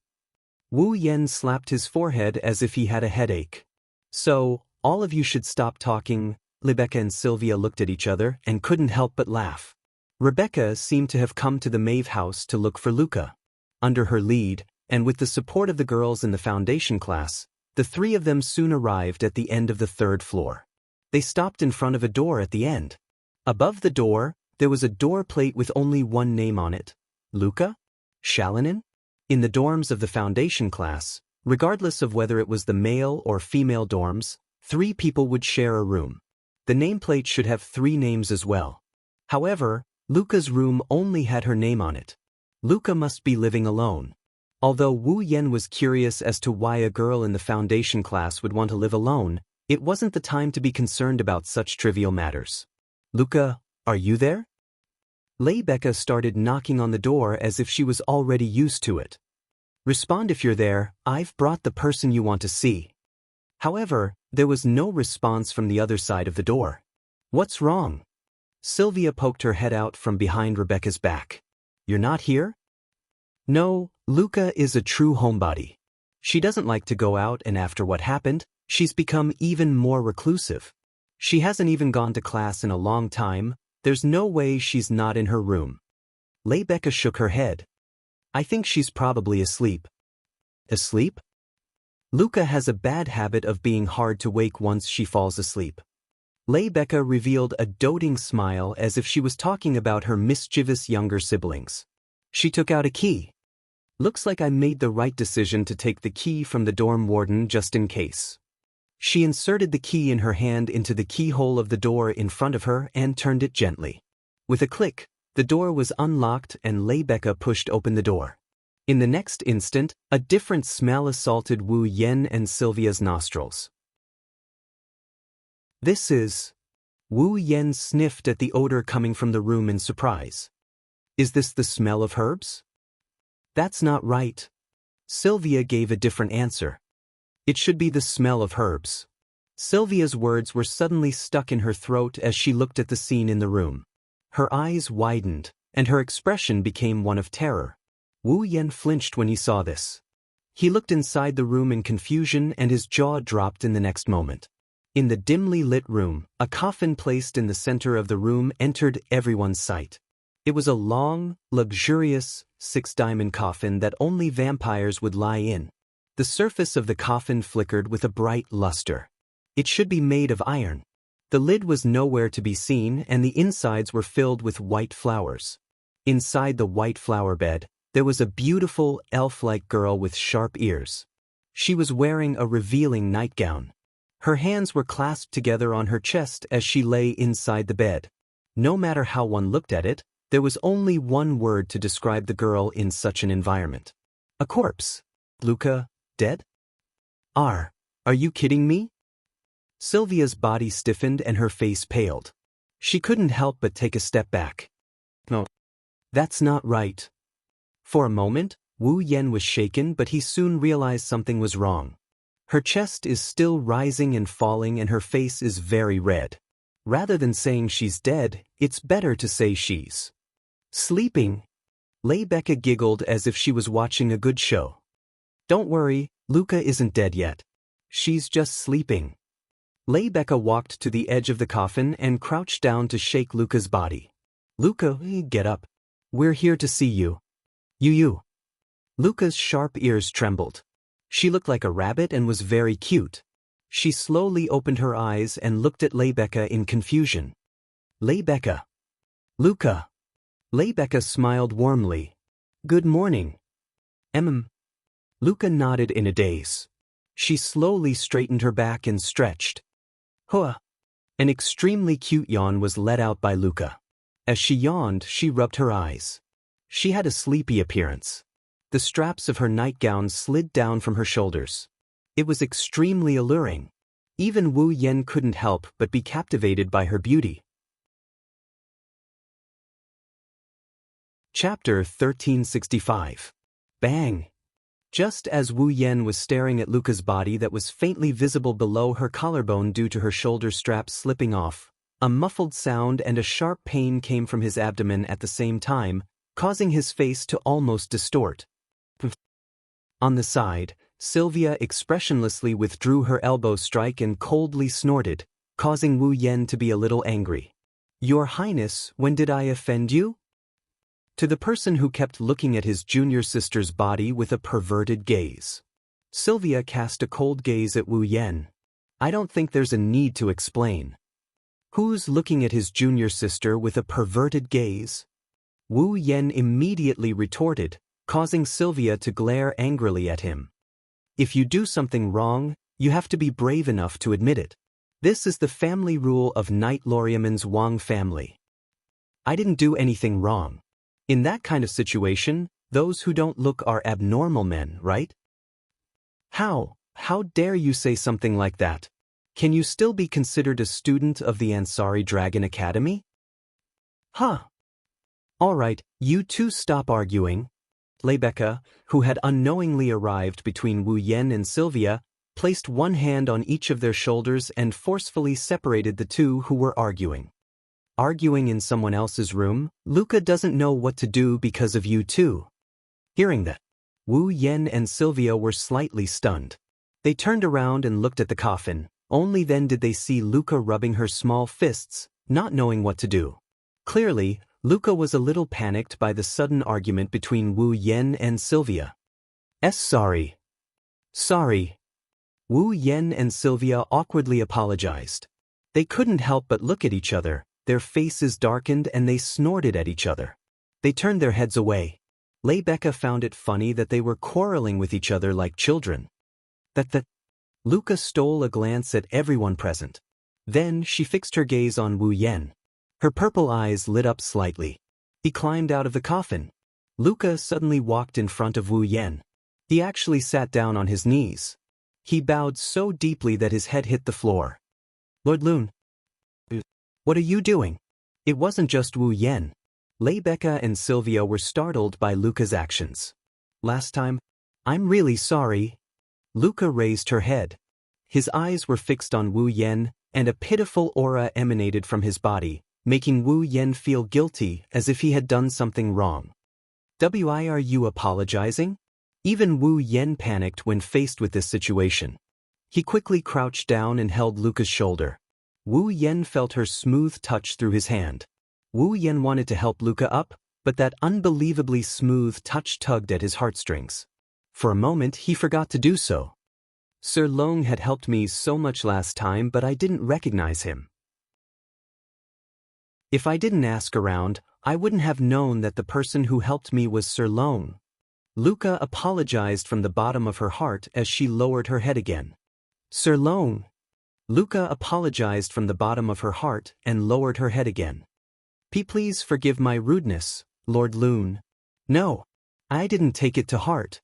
Wu Yen slapped his forehead as if he had a headache. So, all of you should stop talking. Rebecca and Sylvia looked at each other and couldn't help but laugh. Rebecca seemed to have come to the Maeve house to look for Luca. Under her lead, and with the support of the girls in the foundation class, the three of them soon arrived at the end of the 3rd floor. They stopped in front of a door at the end. Above the door, there was a door plate with only one name on it. Luca? Shalinin? In the dorms of the foundation class, regardless of whether it was the male or female dorms, 3 people would share a room. The nameplate should have 3 names as well. However, Luca's room only had her name on it. Luca must be living alone. Although Wu Yen was curious as to why a girl in the foundation class would want to live alone, it wasn't the time to be concerned about such trivial matters. Luca, are you there? Rebecca started knocking on the door as if she was already used to it. Respond if you're there, I've brought the person you want to see. However, there was no response from the other side of the door. What's wrong? Sylvia poked her head out from behind Rebecca's back. You're not here? No, Luca is a true homebody. She doesn't like to go out, and after what happened, she's become even more reclusive. She hasn't even gone to class in a long time. There's no way she's not in her room. Rebecca shook her head. I think she's probably asleep. Asleep? Luca has a bad habit of being hard to wake once she falls asleep. Rebecca revealed a doting smile as if she was talking about her mischievous younger siblings. She took out a key. Looks like I made the right decision to take the key from the dorm warden just in case. She inserted the key in her hand into the keyhole of the door in front of her and turned it gently. With a click, the door was unlocked and Rebecca pushed open the door. In the next instant, a different smell assaulted Wu Yen and Sylvia's nostrils. This is... Wu Yen sniffed at the odor coming from the room in surprise. Is this the smell of herbs? That's not right. Sylvia gave a different answer. It should be the smell of herbs. Sylvia's words were suddenly stuck in her throat as she looked at the scene in the room. Her eyes widened, and her expression became one of terror. Wu Yen flinched when he saw this. He looked inside the room in confusion and his jaw dropped in the next moment. In the dimly lit room, a coffin placed in the center of the room entered everyone's sight. It was a long, luxurious, 6-diamond coffin that only vampires would lie in. The surface of the coffin flickered with a bright luster. It should be made of iron. The lid was nowhere to be seen and the insides were filled with white flowers. Inside the white flower bed, there was a beautiful, elf-like girl with sharp ears. She was wearing a revealing nightgown. Her hands were clasped together on her chest as she lay inside the bed. No matter how one looked at it, there was only one word to describe the girl in such an environment. A corpse. Luca, dead? Are you kidding me? Sylvia's body stiffened and her face paled. She couldn't help but take a step back. No, that's not right. For a moment, Wu Yen was shaken, but he soon realized something was wrong. Her chest is still rising and falling and her face is very red. Rather than saying she's dead, it's better to say she's sleeping. Rebecca giggled as if she was watching a good show. Don't worry, Luca isn't dead yet. She's just sleeping. Rebecca walked to the edge of the coffin and crouched down to shake Luca's body. Luca, get up. We're here to see you. You. Luca's sharp ears trembled. She looked like a rabbit and was very cute. She slowly opened her eyes and looked at Rebecca in confusion. Rebecca. Luca. Rebecca smiled warmly. Good morning. Luca nodded in a daze. She slowly straightened her back and stretched. Huh. An extremely cute yawn was let out by Luca. As she yawned, she rubbed her eyes. She had a sleepy appearance. The straps of her nightgown slid down from her shoulders. It was extremely alluring. Even Wu Yen couldn't help but be captivated by her beauty. Chapter 1365. Bang! Just as Wu Yen was staring at Luca's body that was faintly visible below her collarbone due to her shoulder straps slipping off, a muffled sound and a sharp pain came from his abdomen at the same time, causing his face to almost distort. On the side, Sylvia expressionlessly withdrew her elbow strike and coldly snorted, causing Wu Yen to be a little angry. "Your Highness, when did I offend you?" To the person who kept looking at his junior sister's body with a perverted gaze. Sylvia cast a cold gaze at Wu Yen. "I don't think there's a need to explain. Who's looking at his junior sister with a perverted gaze?" Wu Yen immediately retorted, causing Sylvia to glare angrily at him. "If you do something wrong, you have to be brave enough to admit it. This is the family rule of Knight Loriaman's Wang family. I didn't do anything wrong. In that kind of situation, those who don't look are abnormal men, right?" How dare you say something like that? Can you still be considered a student of the Ansari Dragon Academy? Huh. All right, you two stop arguing. Rebecca, who had unknowingly arrived between Wu Yen and Sylvia, placed one hand on each of their shoulders and forcefully separated the two who were arguing. "Arguing in someone else's room? Luca doesn't know what to do because of you two." Hearing that, Wu Yen and Sylvia were slightly stunned. They turned around and looked at the coffin. Only then did they see Luca rubbing her small fists, not knowing what to do. Clearly, Luca was a little panicked by the sudden argument between Wu Yen and Sylvia. Sorry. Wu Yen and Sylvia awkwardly apologized. They couldn't help but look at each other, their faces darkened and they snorted at each other. They turned their heads away. Rebecca found it funny that they were quarreling with each other like children. Luca stole a glance at everyone present. Then she fixed her gaze on Wu Yen. Her purple eyes lit up slightly. He climbed out of the coffin. Luca suddenly walked in front of Wu Yen. He actually sat down on his knees. He bowed so deeply that his head hit the floor. "Lord Lun, what are you doing?" It wasn't just Wu Yen. Rebecca and Sylvia were startled by Luca's actions. "Last time, I'm really sorry." Luca raised her head. His eyes were fixed on Wu Yen, and a pitiful aura emanated from his body, making Wu Yen feel guilty as if he had done something wrong. "Why are you apologizing?" Even Wu Yen panicked when faced with this situation. He quickly crouched down and held Luca's shoulder. Wu Yen felt her smooth touch through his hand. Wu Yen wanted to help Luca up, but that unbelievably smooth touch tugged at his heartstrings. For a moment, he forgot to do so. "Sir Long had helped me so much last time, but I didn't recognize him. If I didn't ask around, I wouldn't have known that the person who helped me was Sir Long." Luca apologized from the bottom of her heart as she lowered her head again. "Sir Long." Luca apologized from the bottom of her heart and lowered her head again. Please forgive my rudeness, Lord Lun." "No, I didn't take it to heart."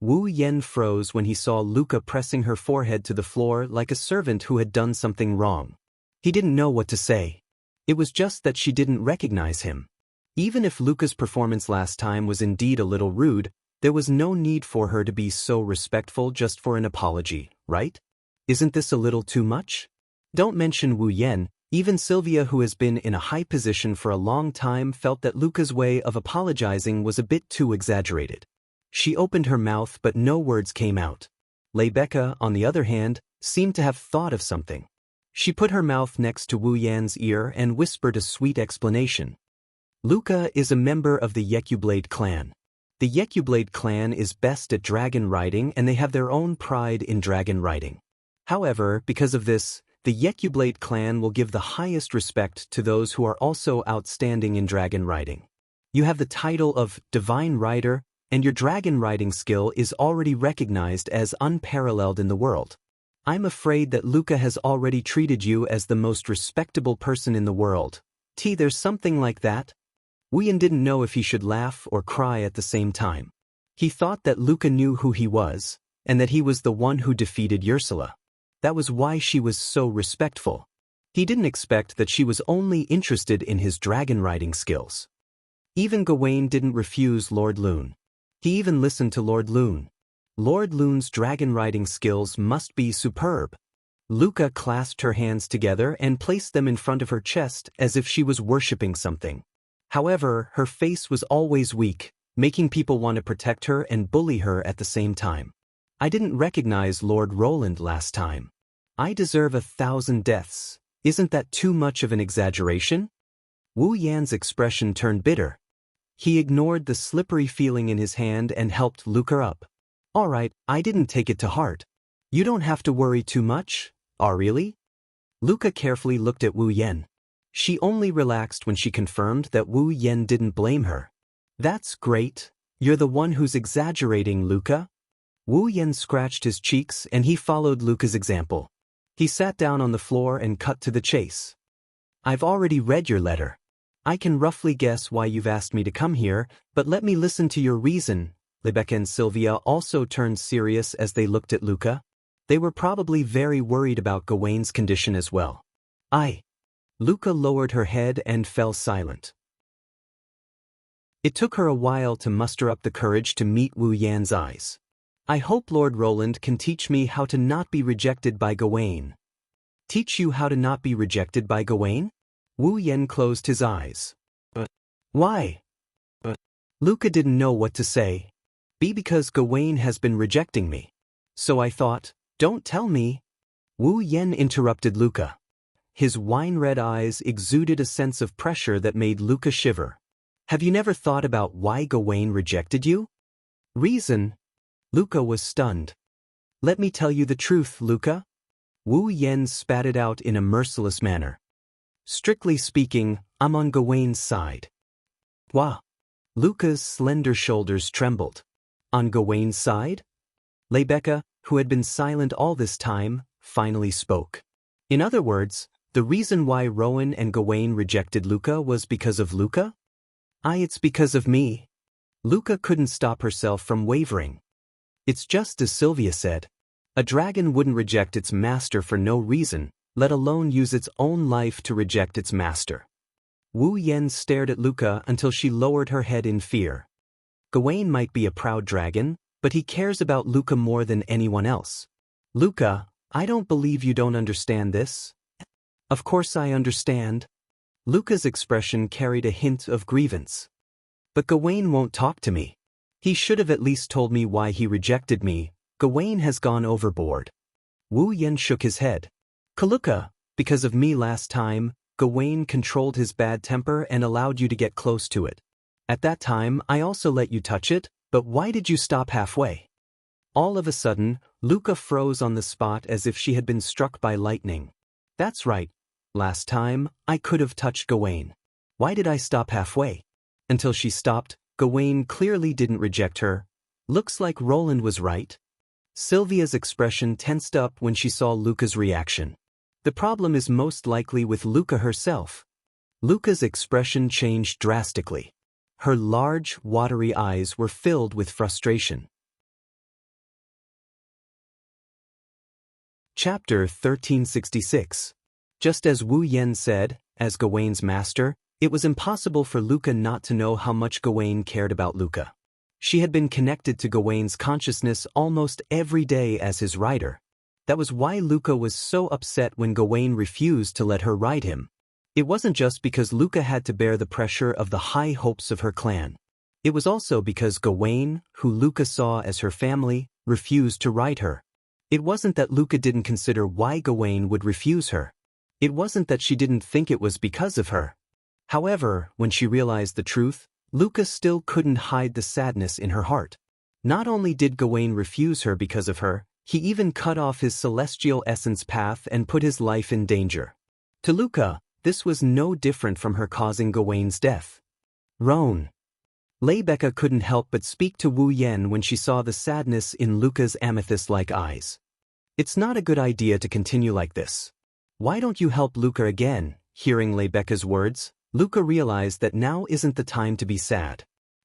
Wu Yen froze when he saw Luca pressing her forehead to the floor like a servant who had done something wrong. He didn't know what to say. It was just that she didn't recognize him. Even if Luca's performance last time was indeed a little rude, there was no need for her to be so respectful just for an apology, right? Isn't this a little too much? Don't mention Wu Yen, even Sylvia, who has been in a high position for a long time, felt that Luca's way of apologizing was a bit too exaggerated. She opened her mouth but no words came out. Rebecca, on the other hand, seemed to have thought of something. She put her mouth next to Wu Yan's ear and whispered a sweet explanation. "Luca is a member of the Yequblade clan. The Yequblade clan is best at dragon riding and they have their own pride in dragon riding. However, because of this, the Yequblade clan will give the highest respect to those who are also outstanding in dragon riding. You have the title of Divine Rider, and your dragon riding skill is already recognized as unparalleled in the world. I'm afraid that Luca has already treated you as the most respectable person in the world. There's something like that?" Wu Yan didn't know if he should laugh or cry at the same time. He thought that Luca knew who he was, and that he was the one who defeated Ursula. That was why she was so respectful. He didn't expect that she was only interested in his dragon riding skills. Even Gawain didn't refuse Lord Lun. He even listened to Lord Lun. Lord Lun's dragon riding skills must be superb. Luca clasped her hands together and placed them in front of her chest as if she was worshipping something. However, her face was always weak, making people want to protect her and bully her at the same time. I didn't recognize Lord Roland last time. I deserve 1,000 deaths. Isn't that too much of an exaggeration? Wu Yan's expression turned bitter. He ignored the slippery feeling in his hand and helped Luca up. All right, I didn't take it to heart. You don't have to worry too much. Oh, really? Luca carefully looked at Wu Yan. She only relaxed when she confirmed that Wu Yan didn't blame her. That's great. You're the one who's exaggerating, Luca. Wu Yan scratched his cheeks and he followed Luca's example. He sat down on the floor and cut to the chase. I've already read your letter. I can roughly guess why you've asked me to come here, but let me listen to your reason. Rebecca and Sylvia also turned serious as they looked at Luca. They were probably very worried about Gawain's condition as well. Luca lowered her head and fell silent. It took her a while to muster up the courage to meet Wu Yan's eyes. I hope Lord Roland can teach me how to not be rejected by Gawain. Teach you how to not be rejected by Gawain? Wu Yan closed his eyes. But why? Luca didn't know what to say. Because Gawain has been rejecting me. So I thought, don't tell me. Wu Yan interrupted Luca. His wine-red eyes exuded a sense of pressure that made Luca shiver. Have you never thought about why Gawain rejected you? Reason? Luca was stunned. Let me tell you the truth, Luca. Wu Yan spat it out in a merciless manner. Strictly speaking, I'm on Gawain's side. Wah! Luca's slender shoulders trembled. On Gawain's side? Rebecca, who had been silent all this time, finally spoke. In other words, the reason why Rowan and Gawain rejected Luca was because of Luca? It's because of me. Luca couldn't stop herself from wavering. It's just as Sylvia said. A dragon wouldn't reject its master for no reason, let alone use its own life to reject its master. Wu Yan stared at Luca until she lowered her head in fear. Gawain might be a proud dragon, but he cares about Luca more than anyone else. Luca, I don't believe you don't understand this. Of course I understand. Luca's expression carried a hint of grievance. But Gawain won't talk to me. He should have at least told me why he rejected me. Gawain has gone overboard. Wu Yan shook his head. Luca, because of me last time, Gawain controlled his bad temper and allowed you to get close to it. At that time, I also let you touch it, but why did you stop halfway? All of a sudden, Luca froze on the spot as if she had been struck by lightning. That's right. Last time, I could have touched Gawain. Why did I stop halfway? Until she stopped, Gawain clearly didn't reject her. Looks like Roland was right. Sylvia's expression tensed up when she saw Luca's reaction. The problem is most likely with Luca herself. Luca's expression changed drastically. Her large, watery eyes were filled with frustration. Chapter 1366. Just as Wu Yan said, as Gawain's master, it was impossible for Luca not to know how much Gawain cared about Luca. She had been connected to Gawain's consciousness almost every day as his rider. That was why Luca was so upset when Gawain refused to let her ride him. It wasn't just because Luca had to bear the pressure of the high hopes of her clan. It was also because Gawain, who Luca saw as her family, refused to ride her. It wasn't that Luca didn't consider why Gawain would refuse her. It wasn't that she didn't think it was because of her. However, when she realized the truth, Luca still couldn't hide the sadness in her heart. Not only did Gawain refuse her because of her, he even cut off his celestial essence path and put his life in danger. To Luca, this was no different from her causing Gawain's death. Roan. Rebecca couldn't help but speak to Wu Yan when she saw the sadness in Luca's amethyst-like eyes. It's not a good idea to continue like this. Why don't you help Luca again? Hearing Rebecca's words, Luca realized that now isn't the time to be sad.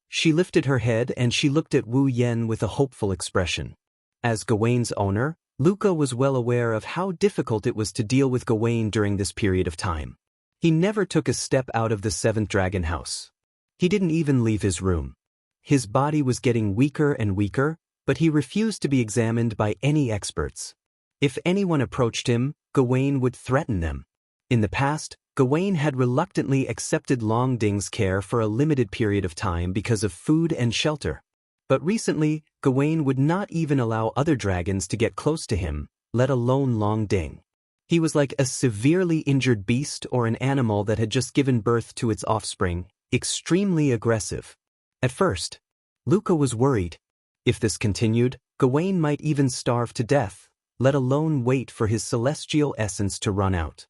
She lifted her head and she looked at Wu Yan with a hopeful expression. As Gawain's owner, Luca was well aware of how difficult it was to deal with Gawain during this period of time. He never took a step out of the seventh dragon house. He didn't even leave his room. His body was getting weaker and weaker, but he refused to be examined by any experts. If anyone approached him, Gawain would threaten them. In the past, Gawain had reluctantly accepted Long Ding's care for a limited period of time because of food and shelter. But recently, Gawain would not even allow other dragons to get close to him, let alone Long Ding. He was like a severely injured beast or an animal that had just given birth to its offspring, extremely aggressive. At first, Luca was worried. If this continued, Gawain might even starve to death, let alone wait for his celestial essence to run out.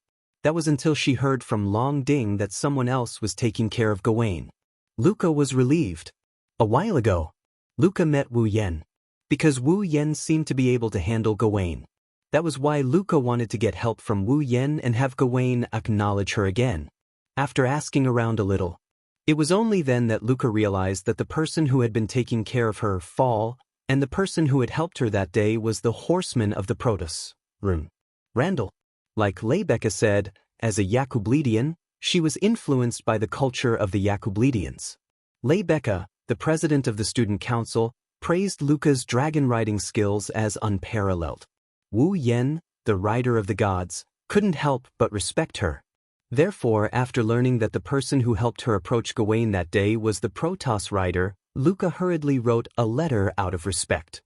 That was until she heard from Long Ding that someone else was taking care of Gawain. Luca was relieved. A while ago, Luca met Wu Yen. Because Wu Yen seemed to be able to handle Gawain. That was why Luca wanted to get help from Wu Yen and have Gawain acknowledge her again. After asking around a little, it was only then that Luca realized that the person who had been taking care of her fall, and the person who had helped her that day was the horseman of the Protoss, Randall. Like Leibecca said, as a Yakublidian, she was influenced by the culture of the Yakublidians. Leibecca, the president of the student council, praised Luca's dragon riding skills as unparalleled. Wu Yen, the rider of the gods, couldn't help but respect her. Therefore, after learning that the person who helped her approach Gawain that day was the Protoss rider, Luca hurriedly wrote a letter out of respect.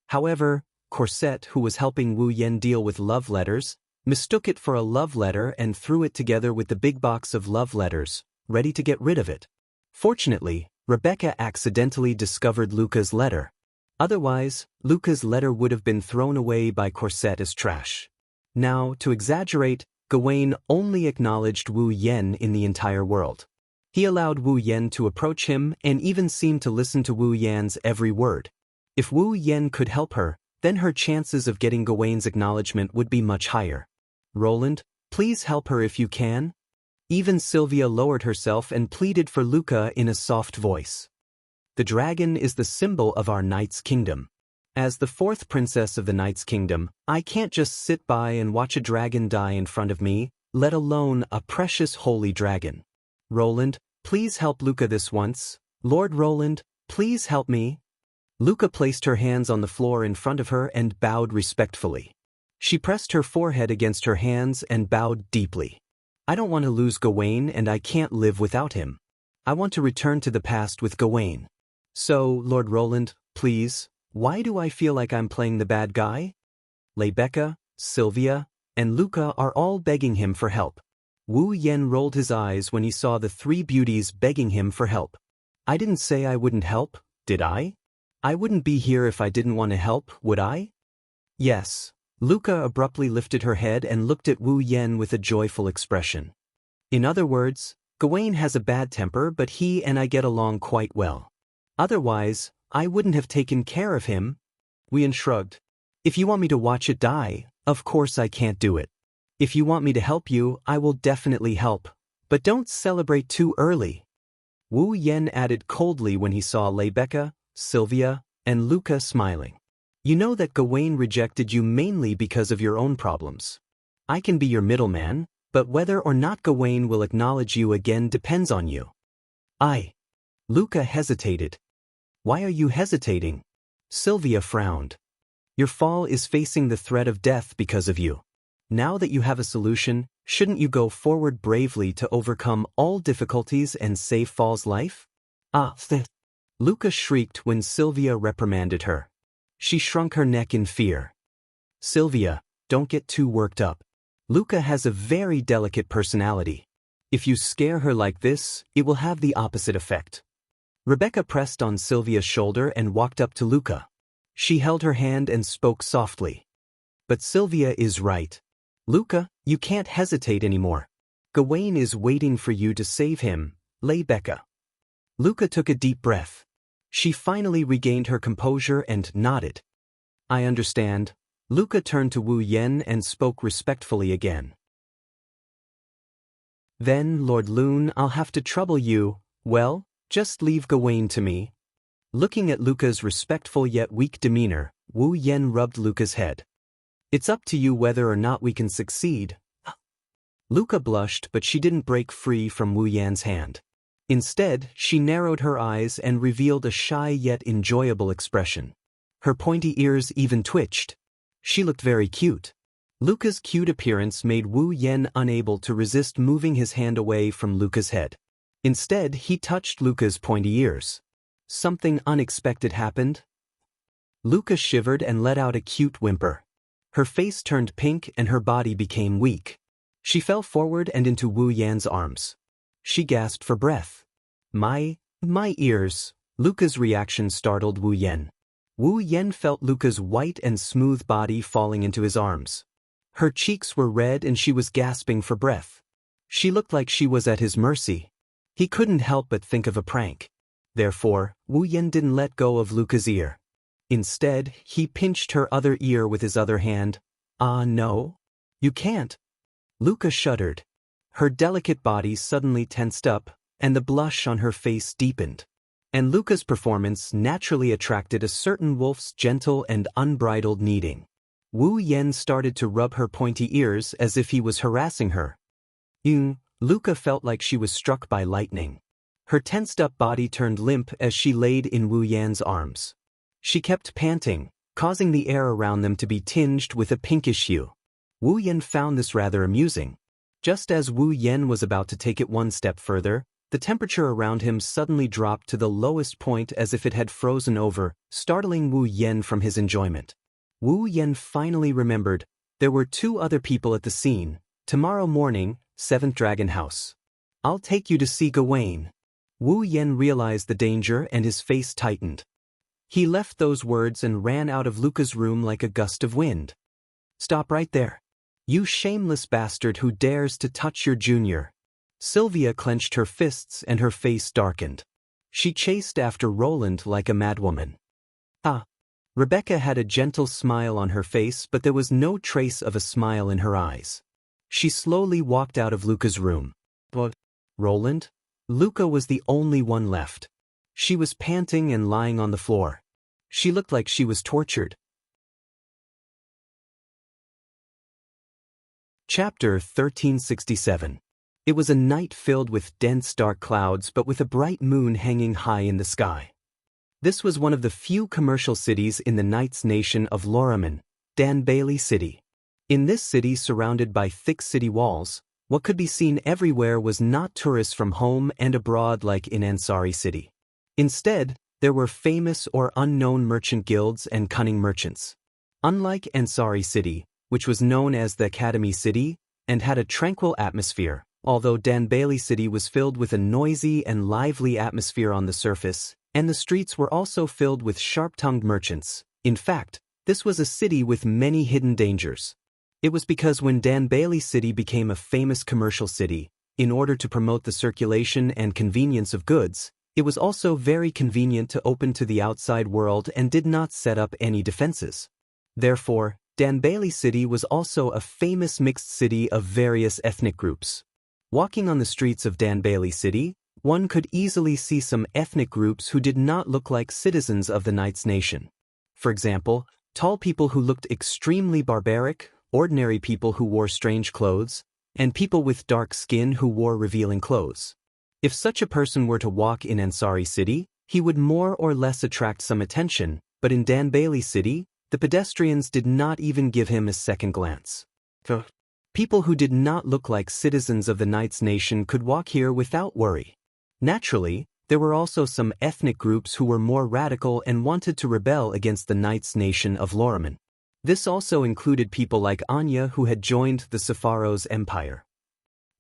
However, Corset, who was helping Wu Yen deal with love letters, mistook it for a love letter and threw it together with the big box of love letters, ready to get rid of it. Fortunately, Rebecca accidentally discovered Luca's letter. Otherwise, Luca's letter would have been thrown away by Corset as trash. Now, to exaggerate, Gawain only acknowledged Wu Yen in the entire world. He allowed Wu Yen to approach him and even seemed to listen to Wu Yan's every word. If Wu Yen could help her, then her chances of getting Gawain's acknowledgement would be much higher. Roland, please help her if you can. Even Sylvia lowered herself and pleaded for Luca in a soft voice. The dragon is the symbol of our knight's kingdom. As the fourth princess of the knight's kingdom, I can't just sit by and watch a dragon die in front of me, let alone a precious holy dragon. Roland, please help Luca this once. Lord Roland, please help me. Luca placed her hands on the floor in front of her and bowed respectfully. She pressed her forehead against her hands and bowed deeply. I don't want to lose Gawain and I can't live without him. I want to return to the past with Gawain. So, Lord Roland, please, why do I feel like I'm playing the bad guy? Leibecca, Sylvia, and Luca are all begging him for help. Wu Yen rolled his eyes when he saw the three beauties begging him for help. I didn't say I wouldn't help, did I? I wouldn't be here if I didn't want to help, would I? Yes. Luca abruptly lifted her head and looked at Wu Yen with a joyful expression. In other words, Gawain has a bad temper but he and I get along quite well. Otherwise, I wouldn't have taken care of him. Wu Yen shrugged. If you want me to watch it die, of course I can't do it. If you want me to help you, I will definitely help. But don't celebrate too early. Wu Yen added coldly when he saw Leibecca, Sylvia, and Luca smiling. You know that Gawain rejected you mainly because of your own problems. I can be your middleman, but whether or not Gawain will acknowledge you again depends on you. Luca hesitated. Why are you hesitating? Sylvia frowned. Your fall is facing the threat of death because of you. Now that you have a solution, shouldn't you go forward bravely to overcome all difficulties and save Fall's life? Luca shrieked when Sylvia reprimanded her. She shrunk her neck in fear. Sylvia, don't get too worked up. Luca has a very delicate personality. If you scare her like this, it will have the opposite effect. Rebecca pressed on Sylvia's shoulder and walked up to Luca. She held her hand and spoke softly. But Sylvia is right. Luca, you can't hesitate anymore. Gawain is waiting for you to save him, Leibecca. Luca took a deep breath. She finally regained her composure and nodded. I understand. Luca turned to Wu Yen and spoke respectfully again. Then, Lord Loon, I'll have to trouble you. Well, just leave Gawain to me. Looking at Luca's respectful yet weak demeanor, Wu Yen rubbed Luca's head. It's up to you whether or not we can succeed. Luca blushed, but she didn't break free from Wu Yan's hand. Instead, she narrowed her eyes and revealed a shy yet enjoyable expression. Her pointy ears even twitched. She looked very cute. Luca's cute appearance made Wu Yen unable to resist moving his hand away from Luca's head. Instead, he touched Luca's pointy ears. Something unexpected happened. Luca shivered and let out a cute whimper. Her face turned pink and her body became weak. She fell forward and into Wu Yan's arms. She gasped for breath. My ears. Luca's reaction startled Wu Yen. Wu Yen felt Luca's white and smooth body falling into his arms. Her cheeks were red and she was gasping for breath. She looked like she was at his mercy. He couldn't help but think of a prank. Therefore, Wu Yen didn't let go of Luca's ear. Instead, he pinched her other ear with his other hand. "Ah, no. You can't." Luca shuddered. Her delicate body suddenly tensed up, and the blush on her face deepened. And Luca's performance naturally attracted a certain wolf's gentle and unbridled kneading. Wu Yen started to rub her pointy ears as if he was harassing her. Luca felt like she was struck by lightning. Her tensed-up body turned limp as she laid in Wu Yan's arms. She kept panting, causing the air around them to be tinged with a pinkish hue. Wu Yen found this rather amusing. Just as Wu Yen was about to take it one step further, the temperature around him suddenly dropped to the lowest point as if it had frozen over, startling Wu Yen from his enjoyment. Wu Yen finally remembered there were two other people at the scene. Tomorrow morning, 7th Dragon House. I'll take you to see Gawain. Wu Yen realized the danger and his face tightened. He left those words and ran out of Luca's room like a gust of wind. "Stop right there. You shameless bastard who dares to touch your junior." Sylvia clenched her fists and her face darkened. She chased after Roland like a madwoman. Rebecca had a gentle smile on her face, but there was no trace of a smile in her eyes. She slowly walked out of Luca's room. But Roland? Luca was the only one left. She was panting and lying on the floor. She looked like she was tortured. Chapter 1367. It was a night filled with dense dark clouds but with a bright moon hanging high in the sky. This was one of the few commercial cities in the Knights Nation of Lorraine, Dan Bailey City. In this city surrounded by thick city walls, what could be seen everywhere was not tourists from home and abroad like in Ansari City. Instead, there were famous or unknown merchant guilds and cunning merchants. Unlike Ansari City, which was known as the Academy City and had a tranquil atmosphere, although Dan Bailey City was filled with a noisy and lively atmosphere on the surface, and the streets were also filled with sharp-tongued merchants. In fact, this was a city with many hidden dangers. It was because when Dan Bailey City became a famous commercial city, in order to promote the circulation and convenience of goods, it was also very convenient to open to the outside world and did not set up any defenses. Therefore, Dan Bailey City was also a famous mixed city of various ethnic groups. Walking on the streets of Dan Bailey City, one could easily see some ethnic groups who did not look like citizens of the Knights Nation. For example, tall people who looked extremely barbaric, ordinary people who wore strange clothes, and people with dark skin who wore revealing clothes. If such a person were to walk in Ansari City, he would more or less attract some attention, but in Dan Bailey City, the pedestrians did not even give him a second glance. People who did not look like citizens of the Knights Nation could walk here without worry. Naturally, there were also some ethnic groups who were more radical and wanted to rebel against the Knights Nation of Lorraine. This also included people like Anya who had joined the Sepharos Empire.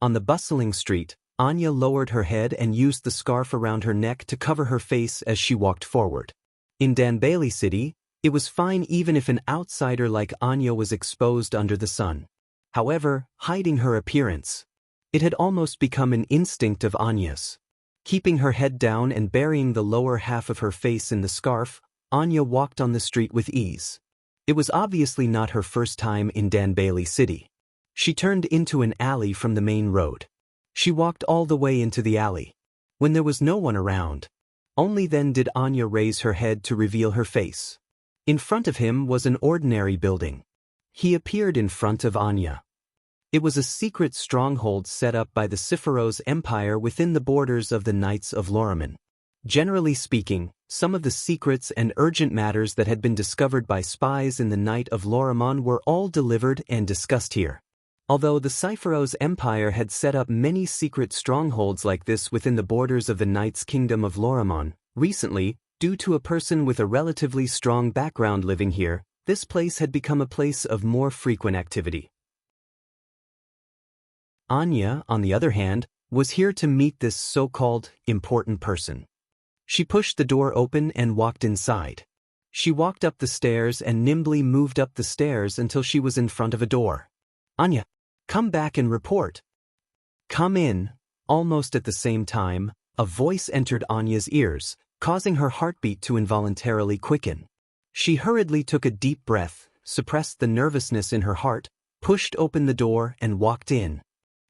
On the bustling street, Anya lowered her head and used the scarf around her neck to cover her face as she walked forward. In Dan Bailey City, it was fine even if an outsider like Anya was exposed under the sun. However, hiding her appearance, it had almost become an instinct of Anya's. Keeping her head down and burying the lower half of her face in the scarf, Anya walked on the street with ease. It was obviously not her first time in Dan Bailey City. She turned into an alley from the main road. She walked all the way into the alley. When there was no one around, only then did Anya raise her head to reveal her face. In front of him was an ordinary building. He appeared in front of Anya. It was a secret stronghold set up by the Sepharos Empire within the borders of the Knights of Lorraine. Generally speaking, some of the secrets and urgent matters that had been discovered by spies in the night of Lorimon were all delivered and discussed here. Although the Cypheros Empire had set up many secret strongholds like this within the borders of the Knight's Kingdom of Lorimon, recently, due to a person with a relatively strong background living here, this place had become a place of more frequent activity. Anya, on the other hand, was here to meet this so-called important person. She pushed the door open and walked inside. She walked up the stairs and nimbly moved up the stairs until she was in front of a door. Anya, come back and report. Come in. Almost at the same time, a voice entered Anya's ears, causing her heartbeat to involuntarily quicken. She hurriedly took a deep breath, suppressed the nervousness in her heart, pushed open the door and walked in.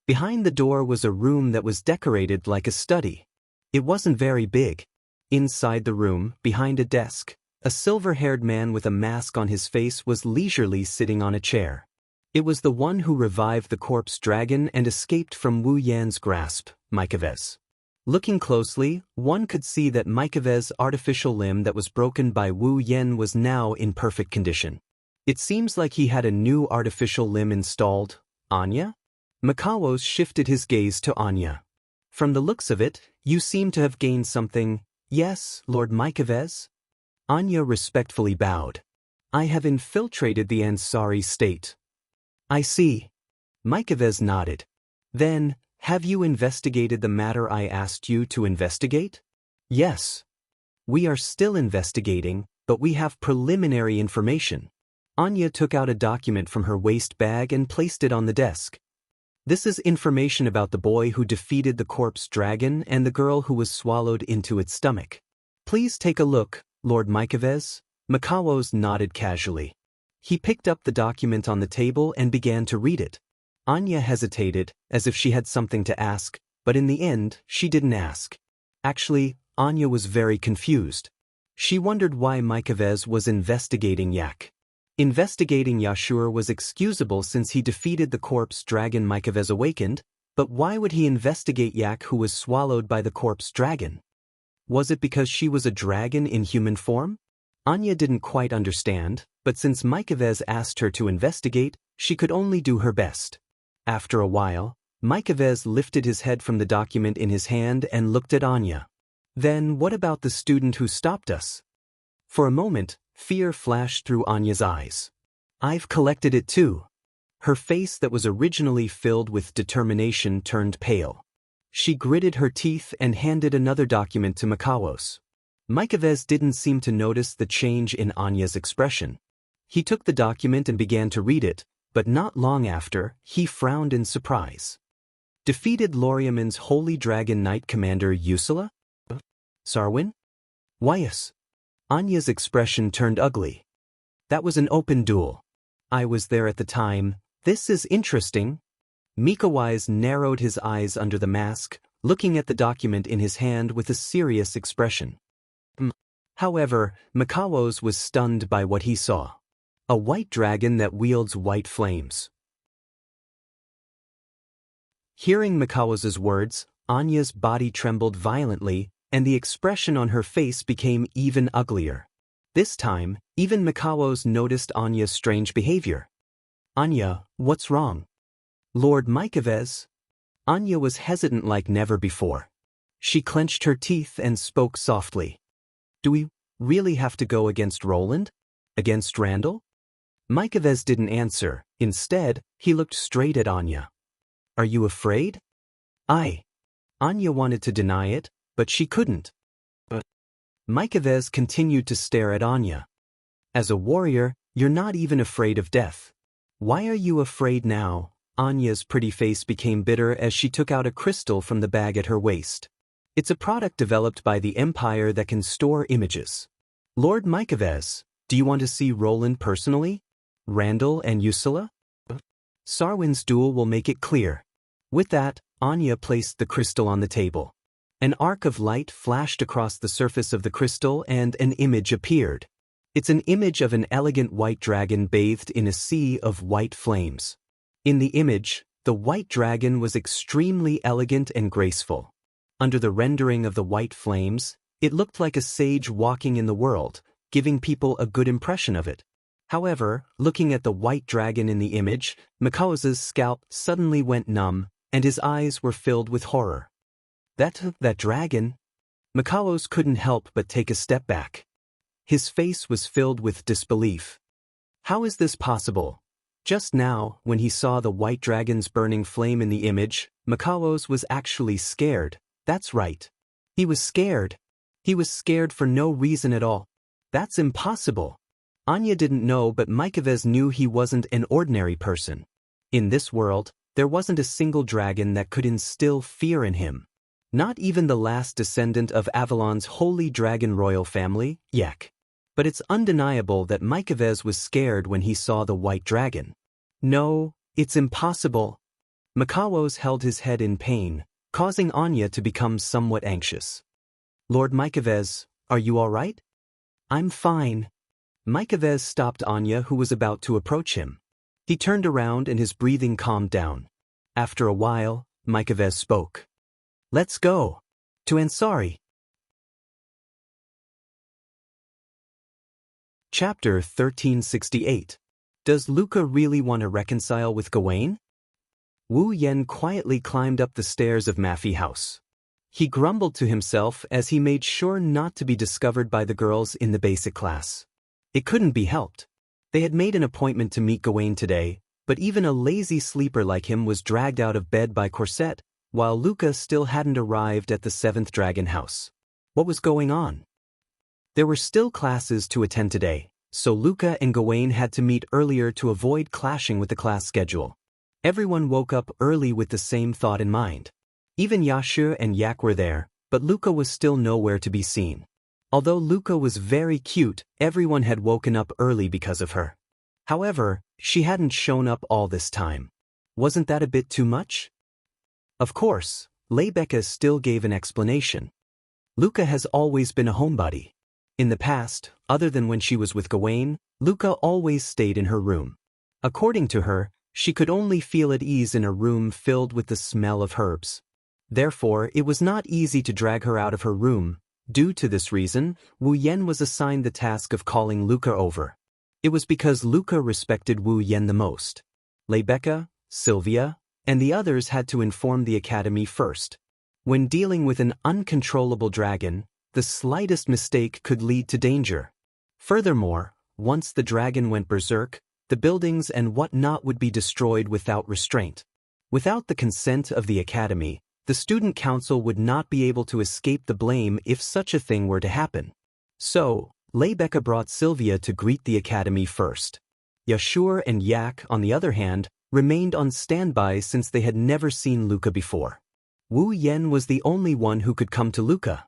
Behind the door was a room that was decorated like a study. It wasn't very big. Inside the room, behind a desk, a silver-haired man with a mask on his face was leisurely sitting on a chair. It was the one who revived the corpse dragon and escaped from Wu Yan's grasp, Maidens. Looking closely, one could see that Maidens' artificial limb that was broken by Wu Yan was now in perfect condition. It seems like he had a new artificial limb installed. Anya? Maidens shifted his gaze to Anya. From the looks of it, you seem to have gained something. Yes, Lord Maidens? Anya respectfully bowed. I have infiltrated the Ansari state. I see. Maidens nodded. Then, have you investigated the matter I asked you to investigate? Yes. We are still investigating, but we have preliminary information. Anya took out a document from her waist bag and placed it on the desk. This is information about the boy who defeated the corpse dragon and the girl who was swallowed into its stomach. Please take a look, Lord Maidens. Maidens nodded casually. He picked up the document on the table and began to read it. Anya hesitated, as if she had something to ask, but in the end, she didn't ask. Actually, Anya was very confused. She wondered why Maidens was investigating Yak. Investigating Yashur was excusable since he defeated the corpse dragon Maidens awakened, but why would he investigate Yak who was swallowed by the corpse dragon? Was it because she was a dragon in human form? Anya didn't quite understand, but since Maidens asked her to investigate, she could only do her best. After a while, Maidens lifted his head from the document in his hand and looked at Anya. Then what about the student who stopped us? For a moment, fear flashed through Anya's eyes. I've collected it too. Her face that was originally filled with determination turned pale. She gritted her teeth and handed another document to Maidens. Maidens didn't seem to notice the change in Anya's expression. He took the document and began to read it, but not long after, he frowned in surprise. Defeated Loriamon's Holy Dragon Knight Commander Usula? Sarwin? Why yes. Anya's expression turned ugly. That was an open duel. I was there at the time. This is interesting. Mikawise narrowed his eyes under the mask, looking at the document in his hand with a serious expression. However, Maidens was stunned by what he saw. A white dragon that wields white flames. Hearing Maidens' words, Anya's body trembled violently, and the expression on her face became even uglier. This time, even Maidens noticed Anya's strange behavior. Anya, what's wrong? Lord Maidens? Anya was hesitant like never before. She clenched her teeth and spoke softly. Do we really have to go against Roland? Against Randall? Maidens didn't answer. Instead, he looked straight at Anya. Are you afraid? Anya wanted to deny it, but she couldn't. But Maidens continued to stare at Anya. As a warrior, you're not even afraid of death. Why are you afraid now? Anya's pretty face became bitter as she took out a crystal from the bag at her waist. It's a product developed by the Empire that can store images. Lord Maidens, do you want to see Roland personally? Randall and Usula? Sarwin's duel will make it clear. With that, Anya placed the crystal on the table. An arc of light flashed across the surface of the crystal and an image appeared. It's an image of an elegant white dragon bathed in a sea of white flames. In the image, the white dragon was extremely elegant and graceful. Under the rendering of the white flames, It looked like a sage walking in the world, giving people a good impression of it. However, looking at the white dragon in the image, Mikao's scalp suddenly went numb, and his eyes were filled with horror. That dragon? Mikao's couldn't help but take a step back. His face was filled with disbelief. How is this possible? Just now, when he saw the white dragon's burning flame in the image, Mikao's was actually scared. That's right. He was scared. He was scared for no reason at all. That's impossible. Anya didn't know, but Mikaves knew he wasn't an ordinary person. In this world, there wasn't a single dragon that could instill fear in him. Not even the last descendant of Avalon's holy dragon royal family, Yak. But it's undeniable that Mikaves was scared when he saw the white dragon. No, it's impossible. Mikaos held his head in pain, causing Anya to become somewhat anxious. Lord Mikaves, are you all right? I'm fine. Mikaves stopped Anya, who was about to approach him. He turned around and his breathing calmed down. After a while, Mikaves spoke. Let's go. To Ansari. Chapter 1368. Does Luca really want to reconcile with Gawain? Wu Yen quietly climbed up the stairs of Maffei House. He grumbled to himself as he made sure not to be discovered by the girls in the basic class. It couldn't be helped. They had made an appointment to meet Gawain today, but even a lazy sleeper like him was dragged out of bed by Corset, while Luca still hadn't arrived at the 7th Dragon House. What was going on? There were still classes to attend today, so Luca and Gawain had to meet earlier to avoid clashing with the class schedule. Everyone woke up early with the same thought in mind. Even Yashu and Yak were there, but Luca was still nowhere to be seen. Although Luca was very cute, everyone had woken up early because of her. However, she hadn't shown up all this time. Wasn't that a bit too much? Of course, Leibeka still gave an explanation. Luca has always been a homebody. In the past, other than when she was with Gawain, Luca always stayed in her room. According to her, she could only feel at ease in a room filled with the smell of herbs. Therefore, it was not easy to drag her out of her room. Due to this reason, Wu Yen was assigned the task of calling Luca over. It was because Luca respected Wu Yen the most. Leibeka, Sylvia, and the others had to inform the academy first. When dealing with an uncontrollable dragon, the slightest mistake could lead to danger. Furthermore, once the dragon went berserk, the buildings and whatnot would be destroyed without restraint. Without the consent of the academy, the student council would not be able to escape the blame if such a thing were to happen. So, Leibeka brought Sylvia to greet the academy first. Yashur and Yak, on the other hand, remained on standby since they had never seen Luca before. Wu Yen was the only one who could come to Luca.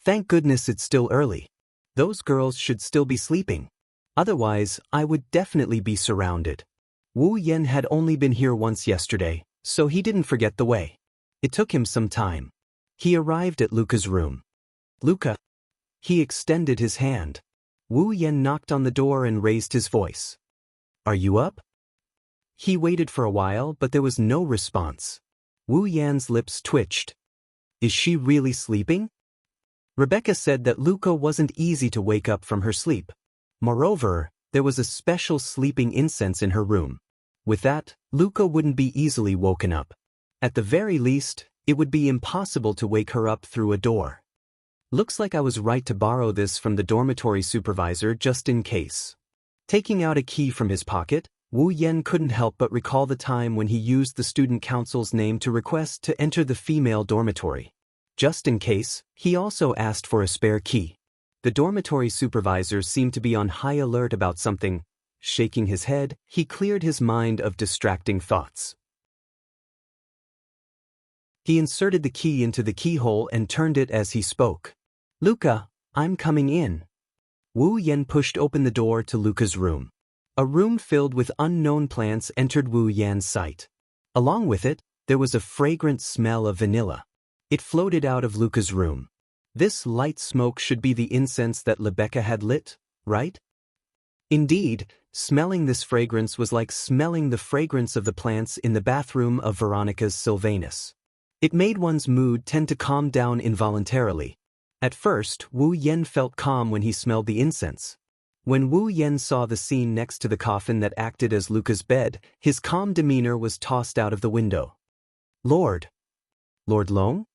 Thank goodness it's still early. Those girls should still be sleeping. Otherwise, I would definitely be surrounded. Wu Yen had only been here once yesterday, so he didn't forget the way. It took him some time. He arrived at Luca's room. Luca. He extended his hand. Wu Yen knocked on the door and raised his voice. Are you up? He waited for a while, but there was no response. Wu Yan's lips twitched. Is she really sleeping? Rebecca said that Luca wasn't easy to wake up from her sleep. Moreover, there was a special sleeping incense in her room. With that, Luca wouldn't be easily woken up. At the very least, it would be impossible to wake her up through a door. Looks like I was right to borrow this from the dormitory supervisor just in case. Taking out a key from his pocket, Wu Yen couldn't help but recall the time when he used the student council's name to request to enter the female dormitory. Just in case, he also asked for a spare key. The dormitory supervisor seemed to be on high alert about something. Shaking his head, he cleared his mind of distracting thoughts. He inserted the key into the keyhole and turned it as he spoke. Luca, I'm coming in. Wu Yen pushed open the door to Luca's room. A room filled with unknown plants entered Wu Yan's sight. Along with it, there was a fragrant smell of vanilla. It floated out of Luca's room. This light smoke should be the incense that Rebecca had lit, right? Indeed, smelling this fragrance was like smelling the fragrance of the plants in the bathroom of Veronica's Sylvanus. It made one's mood tend to calm down involuntarily. At first, Wu Yen felt calm when he smelled the incense. When Wu Yen saw the scene next to the coffin that acted as Luca's bed, his calm demeanor was tossed out of the window. Lord Long?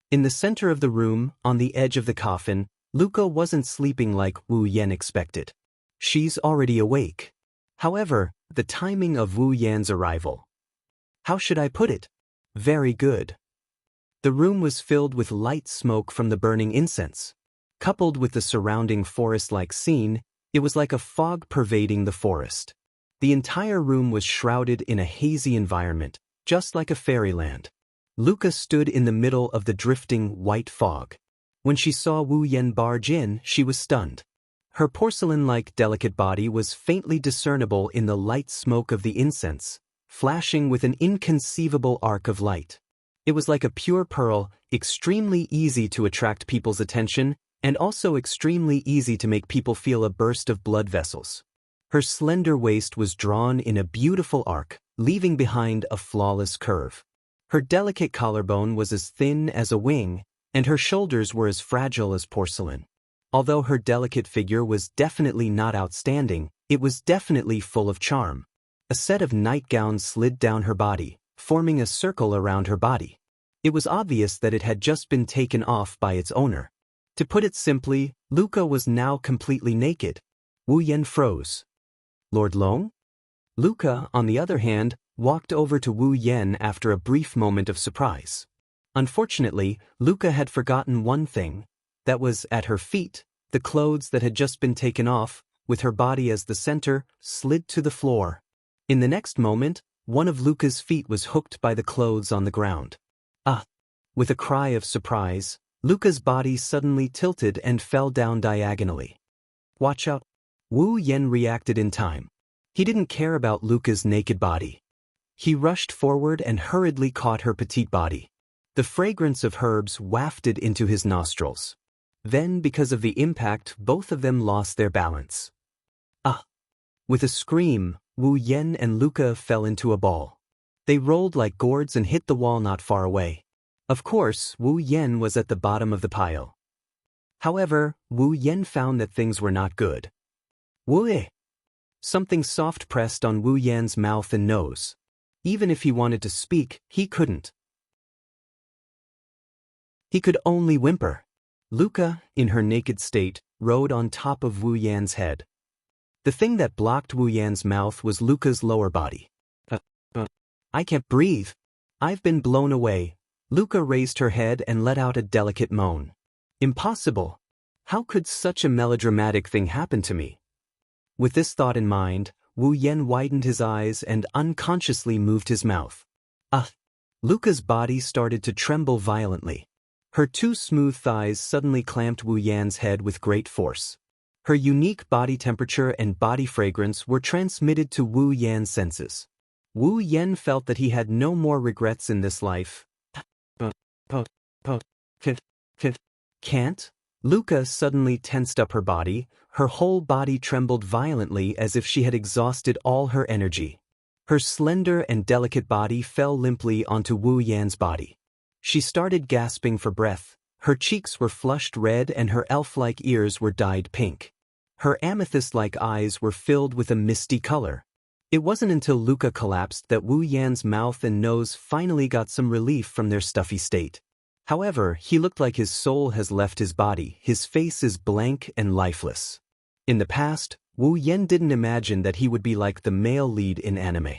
In the center of the room, on the edge of the coffin, Luca wasn't sleeping like Wu Yen expected. She's already awake. However, the timing of Wu Yan's arrival. How should I put it? Very good. The room was filled with light smoke from the burning incense. Coupled with the surrounding forest-like scene, it was like a fog pervading the forest. The entire room was shrouded in a hazy environment, just like a fairyland. Luca stood in the middle of the drifting white fog. When she saw Wu Yen barge in, she was stunned. Her porcelain-like delicate body was faintly discernible in the light smoke of the incense, flashing with an inconceivable arc of light. It was like a pure pearl, extremely easy to attract people's attention, and also extremely easy to make people feel a burst of blood vessels. Her slender waist was drawn in a beautiful arc, leaving behind a flawless curve. Her delicate collarbone was as thin as a wing, and her shoulders were as fragile as porcelain. Although her delicate figure was definitely not outstanding, it was definitely full of charm. A set of nightgowns slid down her body, forming a circle around her body. It was obvious that it had just been taken off by its owner. To put it simply, Luca was now completely naked. Wu Yen froze. Lord Long? Luca, on the other hand, walked over to Wu Yen after a brief moment of surprise. Unfortunately, Luca had forgotten one thing. That was, at her feet, the clothes that had just been taken off, with her body as the center, slid to the floor. In the next moment, one of Luca's feet was hooked by the clothes on the ground. Ah! With a cry of surprise, Luca's body suddenly tilted and fell down diagonally. Watch out! Wu Yen reacted in time. He didn't care about Luca's naked body. He rushed forward and hurriedly caught her petite body. The fragrance of herbs wafted into his nostrils. Then, because of the impact, both of them lost their balance. Ah! With a scream, Wu Yen and Luca fell into a ball. They rolled like gourds and hit the wall not far away. Of course, Wu Yen was at the bottom of the pile. However, Wu Yen found that things were not good. Wu! Something soft pressed on Wu Yan's mouth and nose. Even if he wanted to speak, he couldn't. He could only whimper. Luca, in her naked state, rode on top of Wu Yan's head. The thing that blocked Wu Yan's mouth was Luca's lower body. I can't breathe. I've been blown away. Luca raised her head and let out a delicate moan. Impossible. How could such a melodramatic thing happen to me? With this thought in mind, Wu Yen widened his eyes and unconsciously moved his mouth. Luca's body started to tremble violently. Her two smooth thighs suddenly clamped Wu Yan's head with great force. Her unique body temperature and body fragrance were transmitted to Wu Yan's senses. Wu Yen felt that he had no more regrets in this life. Can't? Luca suddenly tensed up her body. Her whole body trembled violently as if she had exhausted all her energy. Her slender and delicate body fell limply onto Wu Yan's body. She started gasping for breath. Her cheeks were flushed red and her elf-like ears were dyed pink. Her amethyst-like eyes were filled with a misty color. It wasn't until Luca collapsed that Wu Yan's mouth and nose finally got some relief from their stuffy state. However, he looked like his soul has left his body. His face is blank and lifeless. In the past, Wu Yen didn't imagine that he would be like the male lead in anime.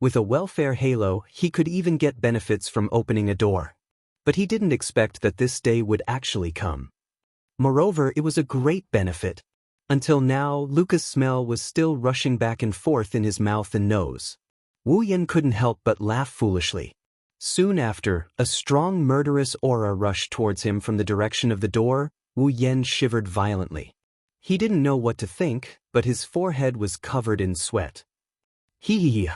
With a welfare halo, he could even get benefits from opening a door. But he didn't expect that this day would actually come. Moreover, it was a great benefit. Until now, Luca's smell was still rushing back and forth in his mouth and nose. Wu Yen couldn't help but laugh foolishly. Soon after, a strong murderous aura rushed towards him from the direction of the door. Wu Yen shivered violently. He didn't know what to think, but his forehead was covered in sweat. Hee.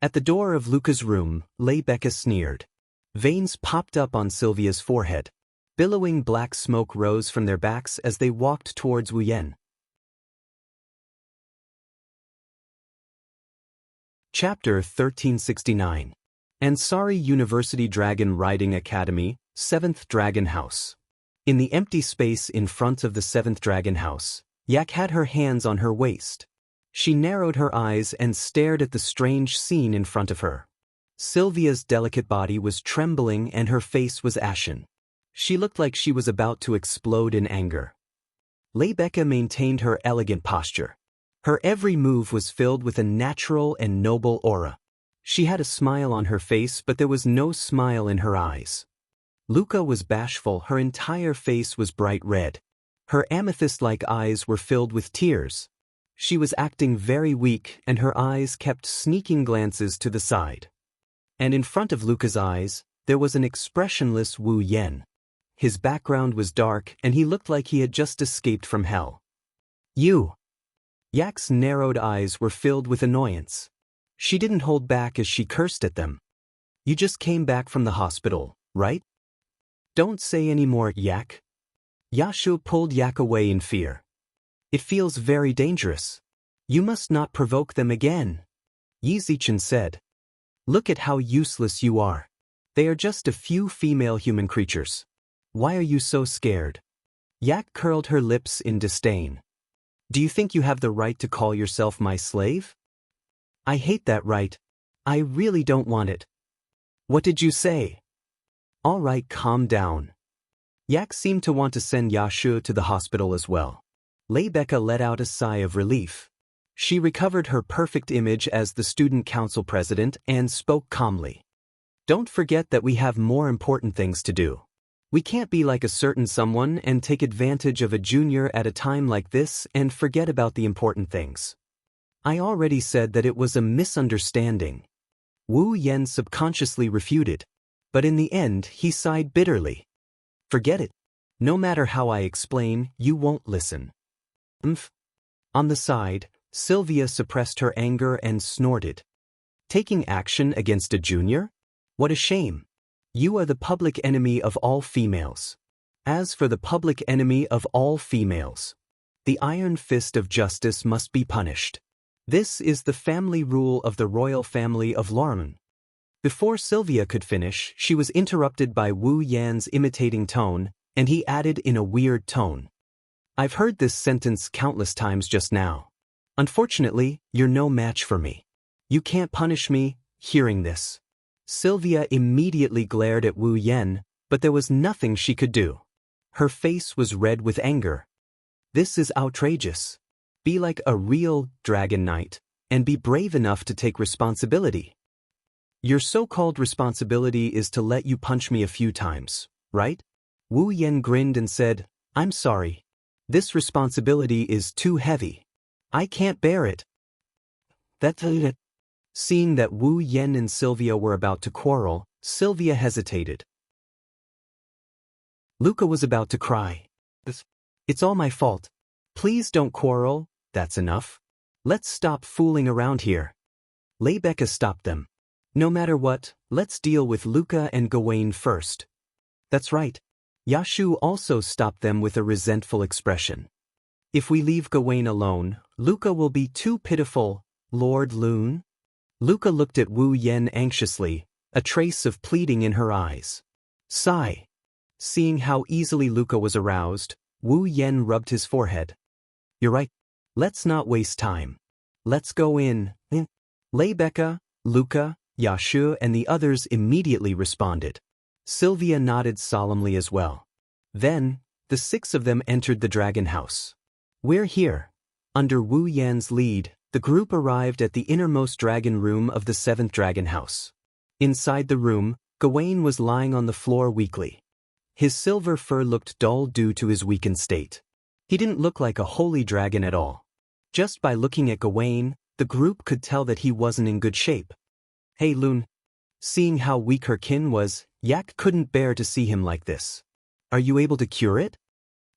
At the door of Luca's room, Becca sneered. Veins popped up on Sylvia's forehead. Billowing black smoke rose from their backs as they walked towards Wu Yen. Chapter 1369. Ansari University Dragon Riding Academy, 7th Dragon House. In the empty space in front of the seventh dragon house, Yak had her hands on her waist. She narrowed her eyes and stared at the strange scene in front of her. Sylvia's delicate body was trembling and her face was ashen. She looked like she was about to explode in anger. Rebecca maintained her elegant posture. Her every move was filled with a natural and noble aura. She had a smile on her face, but there was no smile in her eyes. Luca was bashful, her entire face was bright red. Her amethyst-like eyes were filled with tears. She was acting very weak and her eyes kept sneaking glances to the side. And in front of Luca's eyes, there was an expressionless Wu Yen. His background was dark and he looked like he had just escaped from hell. You! Yak's narrowed eyes were filled with annoyance. She didn't hold back as she cursed at them. You just came back from the hospital, right? Don't say any more, Yak. Yashu pulled Yak away in fear. It feels very dangerous. You must not provoke them again. Yi Zichen said. Look at how useless you are. They are just a few female human creatures. Why are you so scared? Yak curled her lips in disdain. Do you think you have the right to call yourself my slave? I hate that right. I really don't want it. What did you say? All right, calm down. Yak seemed to want to send Yashu to the hospital as well. Rebecca let out a sigh of relief. She recovered her perfect image as the student council president and spoke calmly. Don't forget that we have more important things to do. We can't be like a certain someone and take advantage of a junior at a time like this and forget about the important things. I already said that it was a misunderstanding. Wu Yen subconsciously refuted. But in the end, he sighed bitterly. Forget it. No matter how I explain, you won't listen. On the side, Sylvia suppressed her anger and snorted. Taking action against a junior? What a shame. You are the public enemy of all females. As for the public enemy of all females, the iron fist of justice must be punished. This is the family rule of the royal family of Lorman. Before Sylvia could finish, she was interrupted by Wu Yan's imitating tone, and he added in a weird tone. I've heard this sentence countless times just now. Unfortunately, you're no match for me. You can't punish me, hearing this. Sylvia immediately glared at Wu Yan, but there was nothing she could do. Her face was red with anger. This is outrageous. Be like a real dragon knight, and be brave enough to take responsibility. Your so-called responsibility is to let you punch me a few times, right? Wu Yan grinned and said, I'm sorry. This responsibility is too heavy. I can't bear it. That's it. Seeing that Wu Yan and Sylvia were about to quarrel, Sylvia hesitated. Luca was about to cry. It's all my fault. Please don't quarrel, that's enough. Let's stop fooling around here. Rebecca stopped them. No matter what, let's deal with Luca and Gawain first. That's right. Yashu also stopped them with a resentful expression. If we leave Gawain alone, Luca will be too pitiful, Lord Loon. Luca looked at Wu Yen anxiously, a trace of pleading in her eyes. Sigh. Seeing how easily Luca was aroused, Wu Yen rubbed his forehead. You're right. Let's not waste time. Let's go in. Rebecca, Luca, Yashu and the others immediately responded. Sylvia nodded solemnly as well. Then, the 6 of them entered the dragon house. We're here. Under Wu Yan's lead, the group arrived at the innermost dragon room of the 7th dragon house. Inside the room, Gawain was lying on the floor weakly. His silver fur looked dull due to his weakened state. He didn't look like a holy dragon at all. Just by looking at Gawain, the group could tell that he wasn't in good shape. Hey Loon. Seeing how weak her kin was, Yak couldn't bear to see him like this. Are you able to cure it?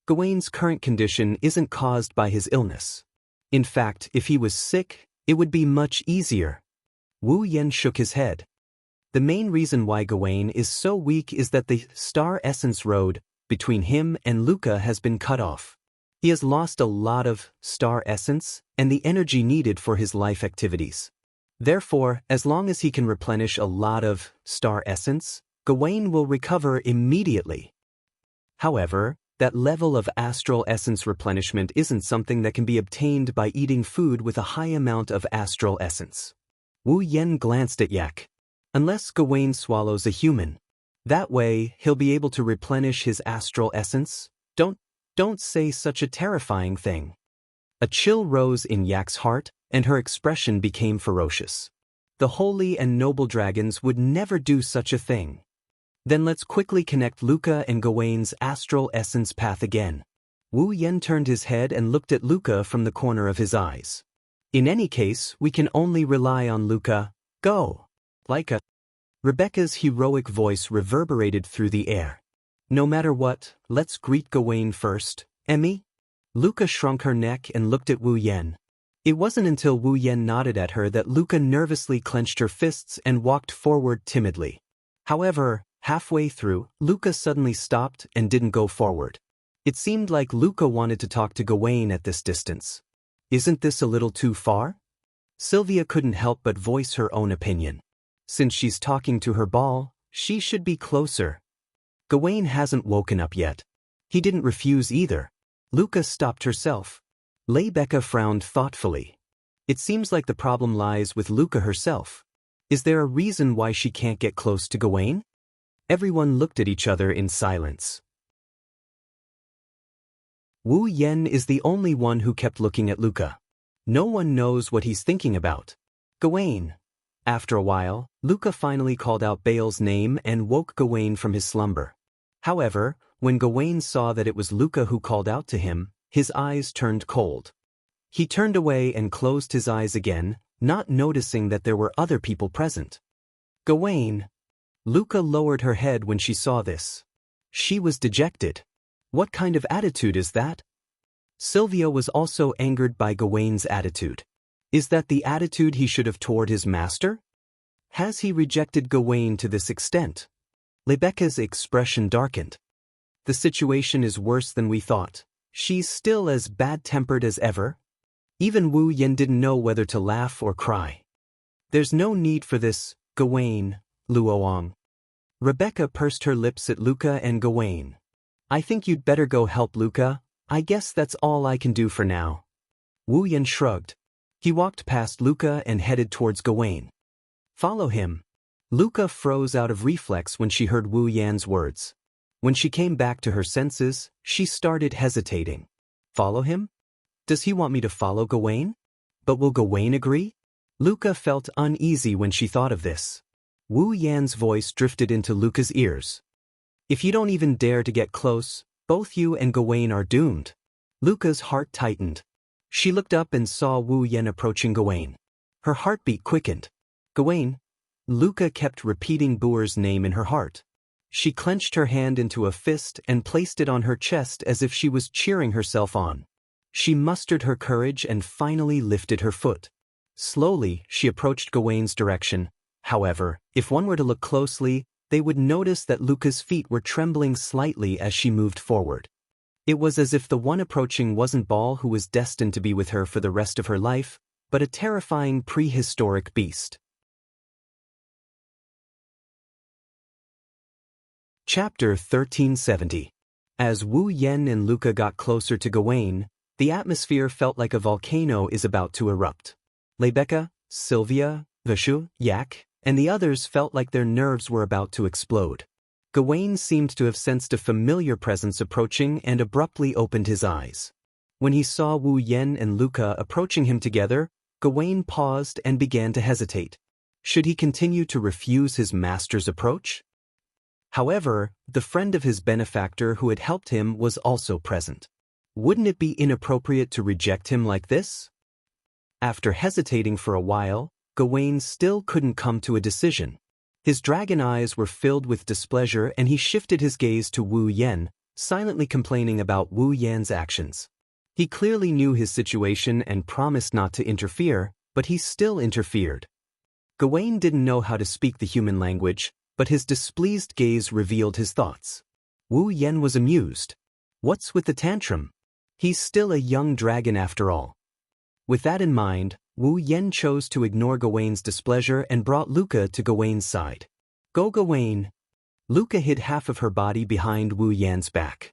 Gawain's current condition isn't caused by his illness. In fact, if he was sick, it would be much easier. Wu Yen shook his head. The main reason why Gawain is so weak is that the star essence road between him and Luca has been cut off. He has lost a lot of star essence and the energy needed for his life activities. Therefore, as long as he can replenish a lot of star essence, Gawain will recover immediately. However, that level of astral essence replenishment isn't something that can be obtained by eating food with a high amount of astral essence. Wu Yen glanced at Yak. Unless Gawain swallows a human. That way, he'll be able to replenish his astral essence? Don't say such a terrifying thing. A chill rose in Yak's heart, and her expression became ferocious. The holy and noble dragons would never do such a thing. Then let's quickly connect Luca and Gawain's astral essence path again. Wu Yen turned his head and looked at Luca from the corner of his eyes. In any case, we can only rely on Luca. Go! Like a... Rebecca's heroic voice reverberated through the air. No matter what, let's greet Gawain first, Emmy? Luca shrunk her neck and looked at Wu Yen. It wasn't until Wu Yen nodded at her that Luca nervously clenched her fists and walked forward timidly. However, halfway through, Luca suddenly stopped and didn't go forward. It seemed like Luca wanted to talk to Gawain at this distance. Isn't this a little too far? Sylvia couldn't help but voice her own opinion. Since she's talking to her ball, she should be closer. Gawain hasn't woken up yet. He didn't refuse either. Luca stopped herself. Rebecca frowned thoughtfully. It seems like the problem lies with Luca herself. Is there a reason why she can't get close to Gawain? Everyone looked at each other in silence. Wu Yen is the only one who kept looking at Luca. No one knows what he's thinking about. Gawain. After a while, Luca finally called out Bale's name and woke Gawain from his slumber. However, when Gawain saw that it was Luca who called out to him, his eyes turned cold. He turned away and closed his eyes again, not noticing that there were other people present. Gawain. Luca lowered her head when she saw this. She was dejected. What kind of attitude is that? Sylvia was also angered by Gawain's attitude. Is that the attitude he should have toward his master? Has he rejected Gawain to this extent? Rebecca's expression darkened. The situation is worse than we thought. She's still as bad-tempered as ever. Even Wu Yen didn't know whether to laugh or cry. There's no need for this, Gawain, Luoang. Rebecca pursed her lips at Luca and Gawain. I think you'd better go help Luca. I guess that's all I can do for now. Wu Yen shrugged. He walked past Luca and headed towards Gawain. Follow him. Luca froze out of reflex when she heard Wu Yan's words. When she came back to her senses, she started hesitating. Follow him? Does he want me to follow Gawain? But will Gawain agree? Luca felt uneasy when she thought of this. Wu Yan's voice drifted into Luca's ears. If you don't even dare to get close, both you and Gawain are doomed. Luca's heart tightened. She looked up and saw Wu Yen approaching Gawain. Her heartbeat quickened. Gawain. Luca kept repeating Boer's name in her heart. She clenched her hand into a fist and placed it on her chest as if she was cheering herself on. She mustered her courage and finally lifted her foot. Slowly, she approached Gawain's direction. However, if one were to look closely, they would notice that Luca's feet were trembling slightly as she moved forward. It was as if the one approaching wasn't Baal who was destined to be with her for the rest of her life, but a terrifying prehistoric beast. Chapter 1370. As Wu Yen and Luca got closer to Gawain, the atmosphere felt like a volcano is about to erupt. Rebecca, Sylvia, Vishu, Yak, and the others felt like their nerves were about to explode. Gawain seemed to have sensed a familiar presence approaching and abruptly opened his eyes. When he saw Wu Yen and Luca approaching him together, Gawain paused and began to hesitate. Should he continue to refuse his master's approach? However, the friend of his benefactor who had helped him was also present. Wouldn't it be inappropriate to reject him like this? After hesitating for a while, Gawain still couldn't come to a decision. His dragon eyes were filled with displeasure and he shifted his gaze to Wu Yen, silently complaining about Wu Yan's actions. He clearly knew his situation and promised not to interfere, but he still interfered. Gawain didn't know how to speak the human language, but his displeased gaze revealed his thoughts. Wu Yen was amused. What's with the tantrum? He's still a young dragon after all. With that in mind, Wu Yen chose to ignore Gawain's displeasure and brought Luca to Gawain's side. Go Gawain. Luca hid half of her body behind Wu Yan's back.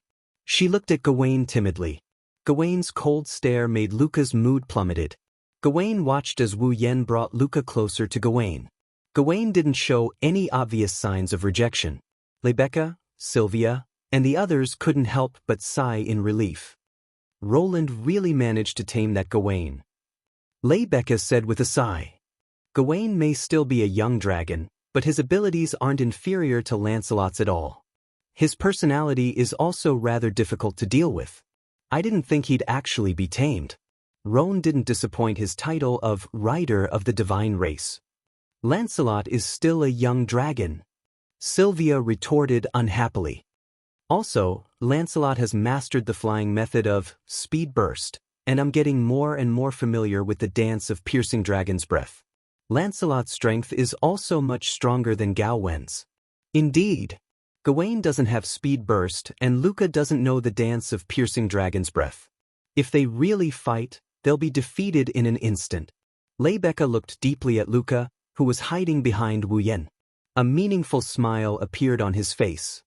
She looked at Gawain timidly. Gawain's cold stare made Luca's mood plummeted. Gawain watched as Wu Yen brought Luca closer to Gawain. Gawain didn't show any obvious signs of rejection. Rebecca, Sylvia, and the others couldn't help but sigh in relief. Roland really managed to tame that Gawain. Rebecca said with a sigh. Gawain may still be a young dragon, but his abilities aren't inferior to Lancelot's at all. His personality is also rather difficult to deal with. I didn't think he'd actually be tamed. Roan didn't disappoint his title of Rider of the Divine Race. Lancelot is still a young dragon. Sylvia retorted unhappily. Also, Lancelot has mastered the flying method of speed burst, and I'm getting more and more familiar with the dance of piercing dragon's breath. Lancelot's strength is also much stronger than Gawain's. Indeed, Gawain doesn't have speed burst and Luca doesn't know the dance of piercing dragon's breath. If they really fight, they'll be defeated in an instant. Rebecca looked deeply at Luca, who was hiding behind Wu Yen. A meaningful smile appeared on his face.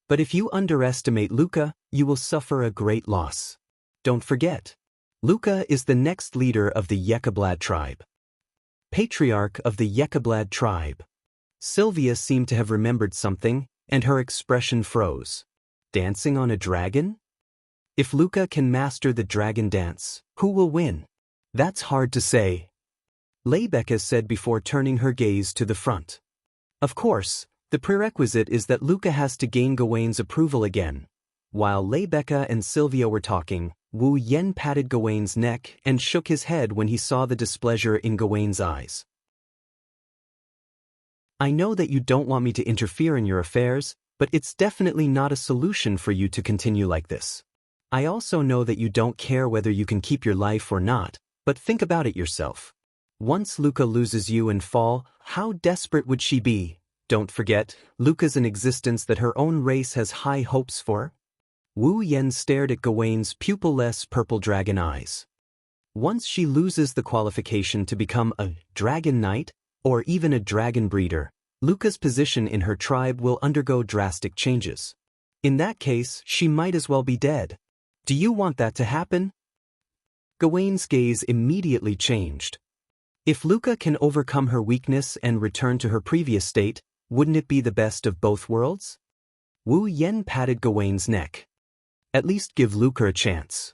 But if you underestimate Luca, you will suffer a great loss. Don't forget, Luca is the next leader of the Yekeblad tribe. Patriarch of the Yekeblad tribe. Sylvia seemed to have remembered something, and her expression froze. Dancing on a dragon? If Luca can master the dragon dance, who will win? That's hard to say. Rebecca said before turning her gaze to the front. Of course, the prerequisite is that Luca has to gain Gawain's approval again. While Rebecca and Sylvia were talking, Wu Yen patted Gawain's neck and shook his head when he saw the displeasure in Gawain's eyes. I know that you don't want me to interfere in your affairs, but it's definitely not a solution for you to continue like this. I also know that you don't care whether you can keep your life or not, but think about it yourself. Once Luca loses you and fall, how desperate would she be? Don't forget, Luca's an existence that her own race has high hopes for. Wu Yen stared at Gawain's pupil-less purple dragon eyes. Once she loses the qualification to become a dragon knight, or even a dragon breeder, Luca's position in her tribe will undergo drastic changes. In that case, she might as well be dead. Do you want that to happen? Gawain's gaze immediately changed. If Luca can overcome her weakness and return to her previous state, wouldn't it be the best of both worlds? Wu Yen patted Gawain's neck. At least give Luca a chance.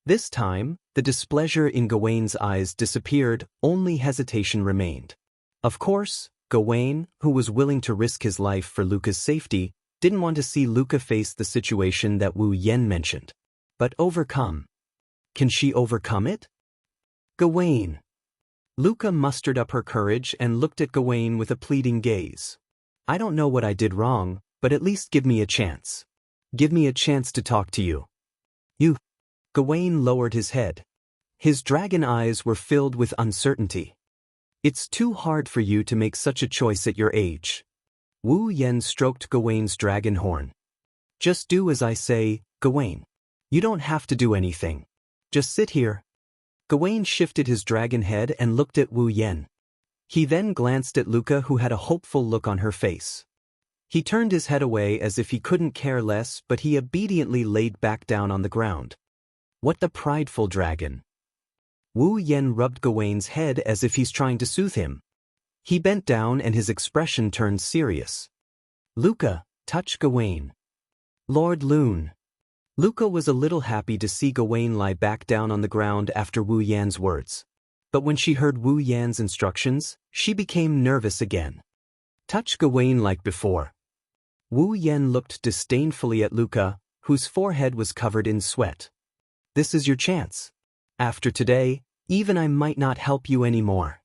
This time, the displeasure in Gawain's eyes disappeared, only hesitation remained. Of course, Gawain, who was willing to risk his life for Luca's safety, didn't want to see Luca face the situation that Wu Yen mentioned. But overcome. Can she overcome it? Gawain. Luca mustered up her courage and looked at Gawain with a pleading gaze. I don't know what I did wrong, but at least give me a chance. Give me a chance to talk to you. You. Gawain lowered his head. His dragon eyes were filled with uncertainty. It's too hard for you to make such a choice at your age. Wu Yen stroked Gawain's dragon horn. Just do as I say, Gawain. You don't have to do anything. Just sit here. Gawain shifted his dragon head and looked at Wu Yen. He then glanced at Luca, who had a hopeful look on her face. He turned his head away as if he couldn't care less, but he obediently laid back down on the ground. What the prideful dragon! Wu Yen rubbed Gawain's head as if he's trying to soothe him. He bent down and his expression turned serious. Luca, touch Gawain. Lord Loon. Luca was a little happy to see Gawain lie back down on the ground after Wu Yan's words. But when she heard Wu Yan's instructions, she became nervous again. Touch Gawain like before. Wu Yan looked disdainfully at Luca, whose forehead was covered in sweat. This is your chance. After today, even I might not help you anymore.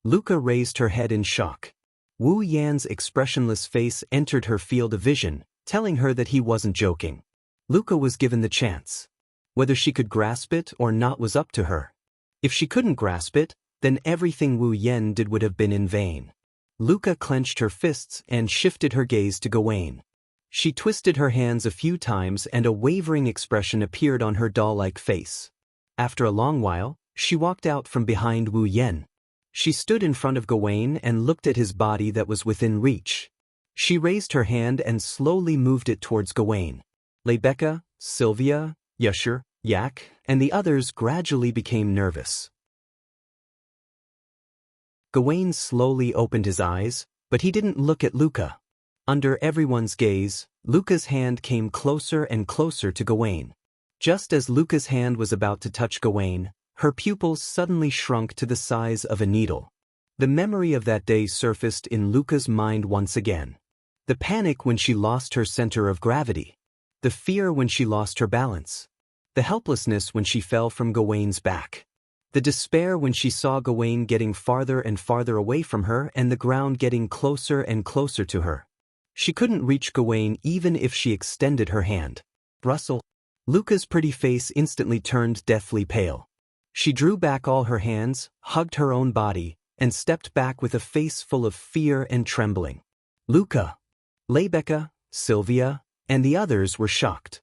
Luca raised her head in shock. Wu Yan's expressionless face entered her field of vision, telling her that he wasn't joking. Luca was given the chance. Whether she could grasp it or not was up to her. If she couldn't grasp it, then everything Wu Yen did would have been in vain. Luca clenched her fists and shifted her gaze to Gawain. She twisted her hands a few times and a wavering expression appeared on her doll-like face. After a long while, she walked out from behind Wu Yen. She stood in front of Gawain and looked at his body that was within reach. She raised her hand and slowly moved it towards Gawain. Rebecca, Sylvia, Yasher, Yak, and the others gradually became nervous. Gawain slowly opened his eyes, but he didn't look at Luca. Under everyone's gaze, Luca's hand came closer and closer to Gawain. Just as Luca's hand was about to touch Gawain, her pupils suddenly shrunk to the size of a needle. The memory of that day surfaced in Luca's mind once again. The panic when she lost her center of gravity. The fear when she lost her balance. The helplessness when she fell from Gawain's back. The despair when she saw Gawain getting farther and farther away from her and the ground getting closer and closer to her. She couldn't reach Gawain even if she extended her hand. Russell. Luca's pretty face instantly turned deathly pale. She drew back all her hands, hugged her own body, and stepped back with a face full of fear and trembling. Luca, Lebecca, Sylvia, and the others were shocked.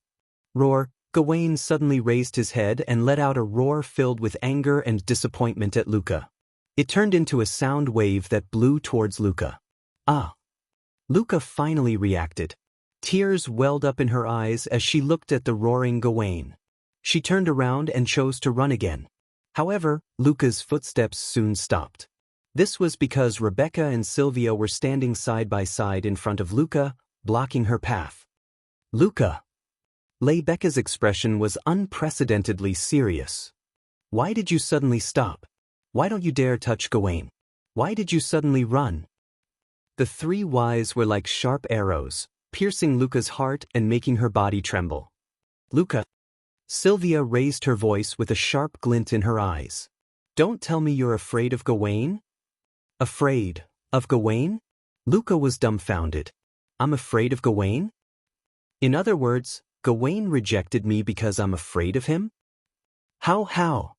Roar. Gawain suddenly raised his head and let out a roar filled with anger and disappointment at Luca. It turned into a sound wave that blew towards Luca. Ah! Luca finally reacted. Tears welled up in her eyes as she looked at the roaring Gawain. She turned around and chose to run again. However, Luca's footsteps soon stopped. This was because Rebecca and Sylvia were standing side by side in front of Luca, blocking her path. Luca! Lebecca's expression was unprecedentedly serious. Why did you suddenly stop? Why don't you dare touch Gawain? Why did you suddenly run? The three whys were like sharp arrows, piercing Luca's heart and making her body tremble. Luca. Sylvia raised her voice with a sharp glint in her eyes. Don't tell me you're afraid of Gawain? Afraid of Gawain? Luca was dumbfounded. I'm afraid of Gawain? In other words, Gawain rejected me because I'm afraid of him? How?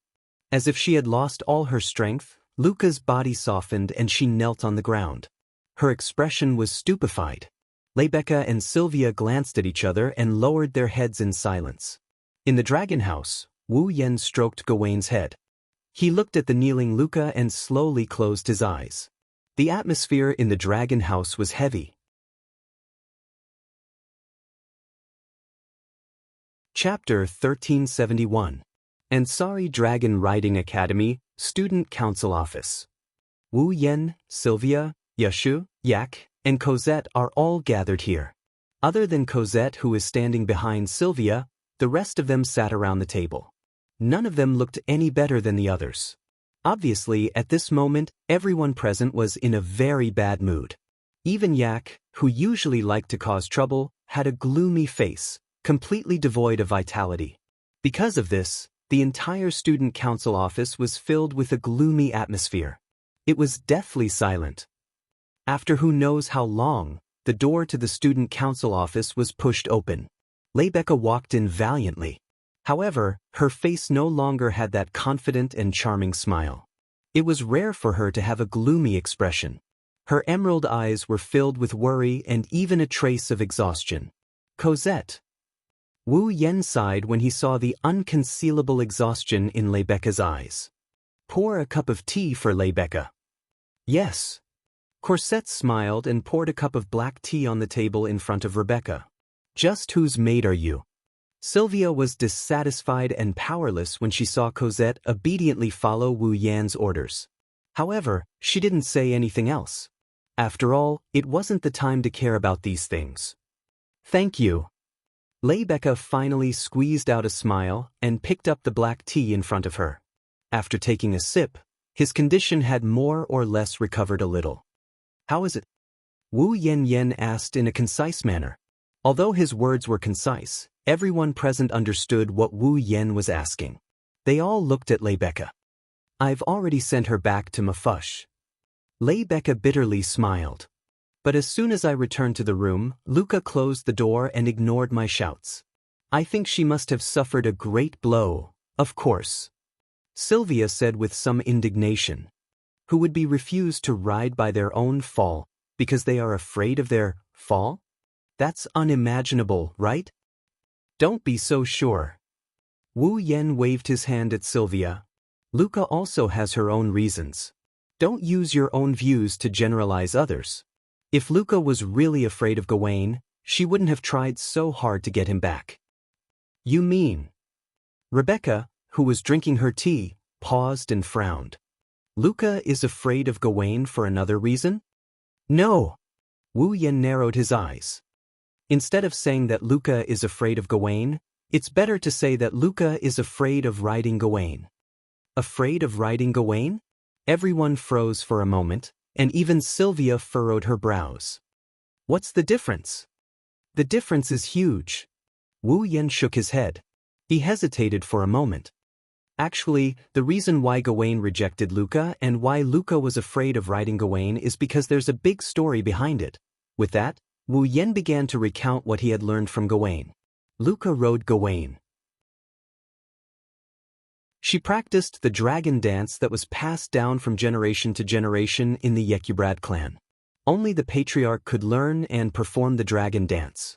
As if she had lost all her strength, Luca's body softened and she knelt on the ground. Her expression was stupefied. Lebecca and Sylvia glanced at each other and lowered their heads in silence. In the dragon house, Wu Yen stroked Gawain's head. He looked at the kneeling Luca and slowly closed his eyes. The atmosphere in the dragon house was heavy. Chapter 1371. Ansari Dragon Riding Academy, Student Council Office. Wu Yen, Sylvia, Yashu, Yak, and Cosette are all gathered here. Other than Cosette, who is standing behind Sylvia, the rest of them sat around the table. None of them looked any better than the others. Obviously, at this moment, everyone present was in a very bad mood. Even Yak, who usually liked to cause trouble, had a gloomy face, completely devoid of vitality. Because of this, the entire student council office was filled with a gloomy atmosphere. It was deathly silent. After who knows how long, the door to the student council office was pushed open. Lebecca walked in valiantly. However, her face no longer had that confident and charming smile. It was rare for her to have a gloomy expression. Her emerald eyes were filled with worry and even a trace of exhaustion. Cosette. Wu Yen sighed when he saw the unconcealable exhaustion in Lebecca's eyes. Pour a cup of tea for Lebecca. Yes. Cosette smiled and poured a cup of black tea on the table in front of Rebecca. Just whose maid are you? Sylvia was dissatisfied and powerless when she saw Cosette obediently follow Wu Yan's orders. However, she didn't say anything else. After all, it wasn't the time to care about these things. Thank you. Lebecca finally squeezed out a smile and picked up the black tea in front of her. After taking a sip, his condition had more or less recovered a little. How is it? Wu Yen asked in a concise manner. Although his words were concise, everyone present understood what Wu Yen was asking. They all looked at Lebecca. I've already sent her back to Mafush. Lebecca bitterly smiled. But as soon as I returned to the room, Luca closed the door and ignored my shouts. I think she must have suffered a great blow, of course. Sylvia said with some indignation. Who would be refused to ride by their own fall because they are afraid of their fall? That's unimaginable, right? Don't be so sure. Wu Yen waved his hand at Sylvia. Luca also has her own reasons. Don't use your own views to generalize others. If Luca was really afraid of Gawain, she wouldn't have tried so hard to get him back. You mean? Rebecca, who was drinking her tea, paused and frowned. Luca is afraid of Gawain for another reason? No. Wu Yen narrowed his eyes. Instead of saying that Luca is afraid of Gawain, it's better to say that Luca is afraid of riding Gawain. Afraid of riding Gawain? Everyone froze for a moment, and even Sylvia furrowed her brows. What's the difference? The difference is huge. Wu Yen shook his head. He hesitated for a moment. Actually, the reason why Gawain rejected Luca and why Luca was afraid of riding Gawain is because there's a big story behind it. With that, Wu Yen began to recount what he had learned from Gawain. Luca rode Gawain. She practiced the dragon dance that was passed down from generation to generation in the Yekybrad clan. Only the patriarch could learn and perform the dragon dance.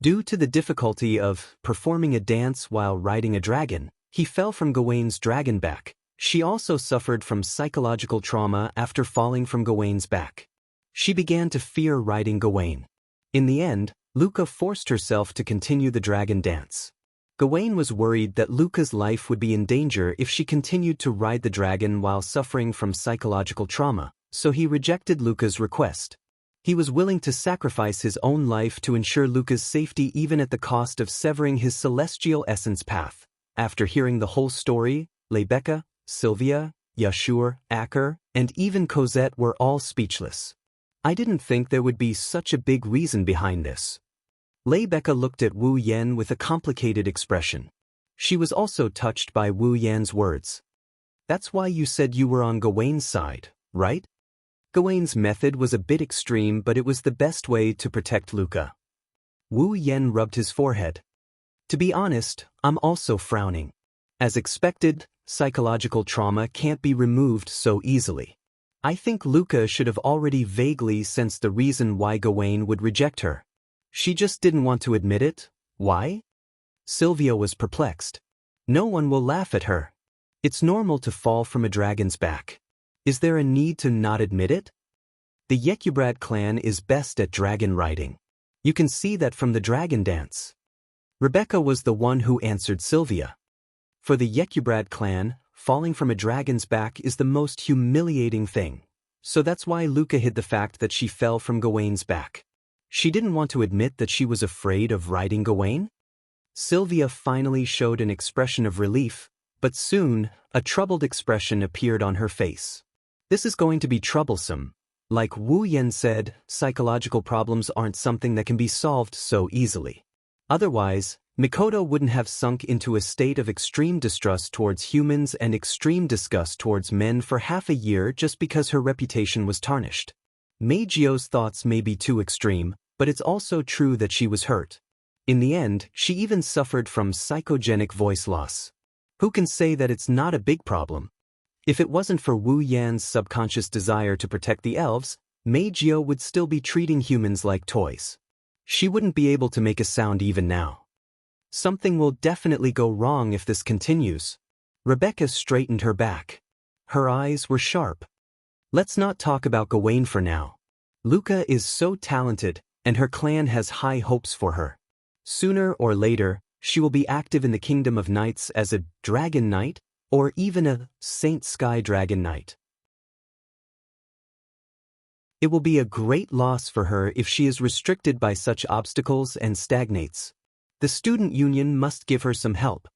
Due to the difficulty of performing a dance while riding a dragon, he fell from Gawain's dragon back. She also suffered from psychological trauma after falling from Gawain's back. She began to fear riding Gawain. In the end, Luca forced herself to continue the dragon dance. Gawain was worried that Luca's life would be in danger if she continued to ride the dragon while suffering from psychological trauma, so he rejected Luca's request. He was willing to sacrifice his own life to ensure Luca's safety even at the cost of severing his celestial essence path. After hearing the whole story, Rebecca, Sylvia, Yashur, Acker, and even Cosette were all speechless. I didn't think there would be such a big reason behind this. Rebecca looked at Wu Yen with a complicated expression. She was also touched by Wu Yen's words. That's why you said you were on Gawain's side, right? Gawain's method was a bit extreme, but it was the best way to protect Luca. Wu Yen rubbed his forehead. To be honest, I'm also frowning. As expected, psychological trauma can't be removed so easily. I think Luca should have already vaguely sensed the reason why Gawain would reject her. She just didn't want to admit it. Why? Sylvia was perplexed. No one will laugh at her. It's normal to fall from a dragon's back. Is there a need to not admit it? The Yekybrad clan is best at dragon riding. You can see that from the dragon dance. Rebecca was the one who answered Sylvia. For the Yekybrad clan, falling from a dragon's back is the most humiliating thing. So that's why Luca hid the fact that she fell from Gawain's back. She didn't want to admit that she was afraid of riding Gawain? Sylvia finally showed an expression of relief, but soon, a troubled expression appeared on her face. This is going to be troublesome. Like Wu Yen said, psychological problems aren't something that can be solved so easily. Otherwise, Mikoto wouldn't have sunk into a state of extreme distrust towards humans and extreme disgust towards men for half a year just because her reputation was tarnished. Meijio's thoughts may be too extreme, but it's also true that she was hurt. In the end, she even suffered from psychogenic voice loss. Who can say that it's not a big problem? If it wasn't for Wu Yan's subconscious desire to protect the elves, Meijio would still be treating humans like toys. She wouldn't be able to make a sound even now. Something will definitely go wrong if this continues. Rebecca straightened her back. Her eyes were sharp. Let's not talk about Gawain for now. Luca is so talented, and her clan has high hopes for her. Sooner or later, she will be active in the Kingdom of Knights as a Dragon Knight, or even a Saint Sky Dragon Knight. It will be a great loss for her if she is restricted by such obstacles and stagnates. The student union must give her some help.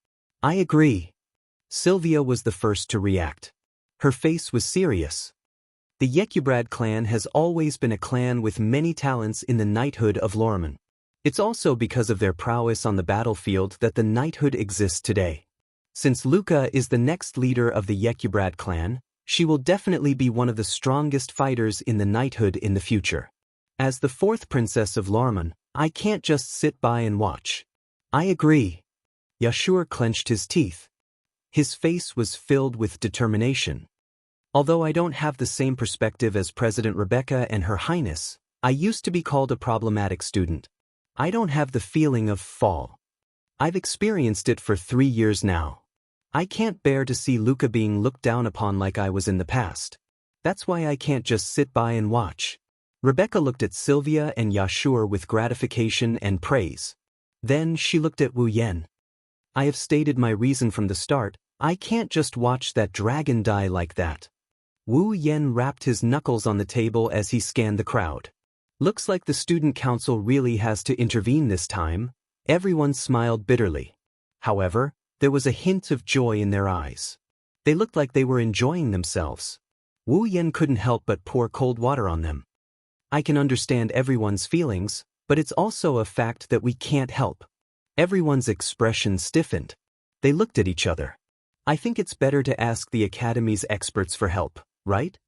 I agree. Sylvia was the first to react. Her face was serious. The Yekybrad clan has always been a clan with many talents in the knighthood of Lorman. It's also because of their prowess on the battlefield that the knighthood exists today. Since Luca is the next leader of the Yekybrad clan, she will definitely be one of the strongest fighters in the knighthood in the future. As the fourth princess of Lorman, I can't just sit by and watch. I agree. Yashur clenched his teeth. His face was filled with determination. Although I don't have the same perspective as President Rebecca and Her Highness, I used to be called a problematic student. I don't have the feeling of fall. I've experienced it for 3 years now. I can't bear to see Luca being looked down upon like I was in the past. That's why I can't just sit by and watch. Rebecca looked at Sylvia and Yashur with gratification and praise. Then she looked at Wu Yen. I have stated my reason from the start. I can't just watch that dragon die like that. Wu Yen rapped his knuckles on the table as he scanned the crowd. Looks like the student council really has to intervene this time. Everyone smiled bitterly. However, there was a hint of joy in their eyes. They looked like they were enjoying themselves. Wu Yen couldn't help but pour cold water on them. I can understand everyone's feelings, but it's also a fact that we can't help. Everyone's expression stiffened. They looked at each other. I think it's better to ask the Academy's experts for help, right?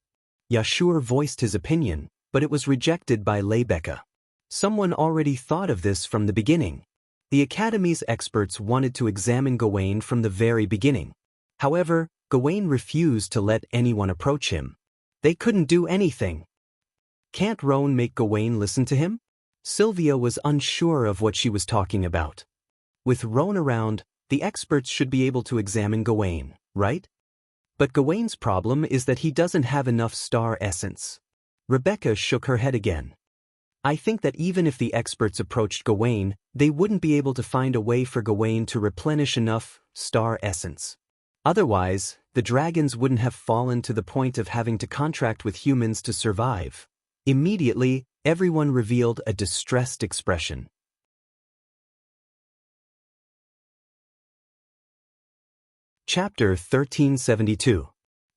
Yashur voiced his opinion, but it was rejected by Leibeka. Someone already thought of this from the beginning. The Academy's experts wanted to examine Gawain from the very beginning. However, Gawain refused to let anyone approach him. They couldn't do anything. Can't Roan make Gawain listen to him? Sylvia was unsure of what she was talking about. With Roan around, the experts should be able to examine Gawain, right? But Gawain's problem is that he doesn't have enough star essence. Rebecca shook her head again. I think that even if the experts approached Gawain, they wouldn't be able to find a way for Gawain to replenish enough star essence. Otherwise, the dragons wouldn't have fallen to the point of having to contract with humans to survive. Immediately, everyone revealed a distressed expression. Chapter 1372.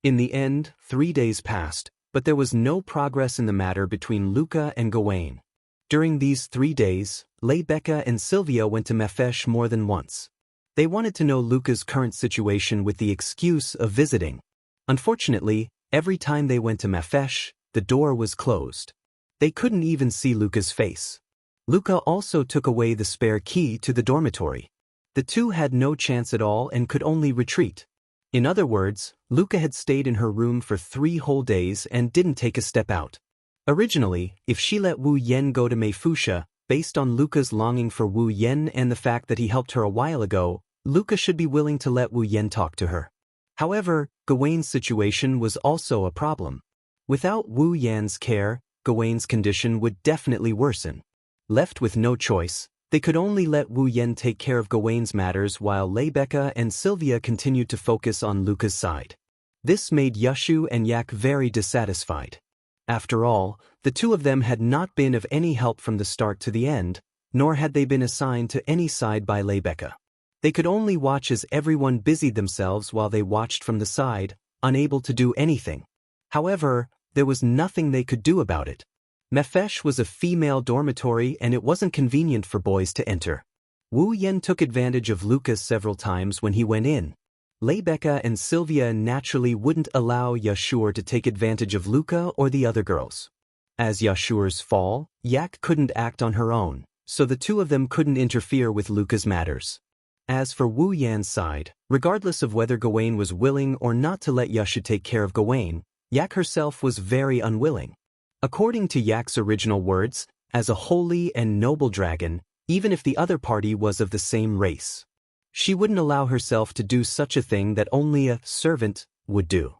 In the end, 3 days passed, but there was no progress in the matter between Luca and Gawain. During these 3 days, Leibeka and Sylvia went to Mefesh more than once. They wanted to know Luca's current situation with the excuse of visiting. Unfortunately, every time they went to Mefesh, the door was closed. They couldn't even see Luca's face. Luca also took away the spare key to the dormitory. The two had no chance at all and could only retreat. In other words, Luca had stayed in her room for 3 whole days and didn't take a step out. Originally, if she let Wu Yen go to Meifusha, based on Luca's longing for Wu Yen and the fact that he helped her a while ago, Luca should be willing to let Wu Yen talk to her. However, Gawain's situation was also a problem. Without Wu Yan's care, Gawain's condition would definitely worsen. Left with no choice, they could only let Wu Yen take care of Gawain's matters while Leibeka and Sylvia continued to focus on Luca's side. This made Yashu and Yak very dissatisfied. After all, the two of them had not been of any help from the start to the end, nor had they been assigned to any side by Leibeka. They could only watch as everyone busied themselves while they watched from the side, unable to do anything. However, there was nothing they could do about it. Mefesh was a female dormitory and it wasn't convenient for boys to enter. Wu Yen took advantage of Lucas several times when he went in. Leibeka and Sylvia naturally wouldn't allow Yashur to take advantage of Luca or the other girls. As Yashur's fall, Yak couldn't act on her own, so the two of them couldn't interfere with Luca's matters. As for Wu Yan's side, regardless of whether Gawain was willing or not to let Yashu take care of Gawain, Yak herself was very unwilling. According to Yak's original words, as a holy and noble dragon, even if the other party was of the same race, she wouldn't allow herself to do such a thing that only a servant would do.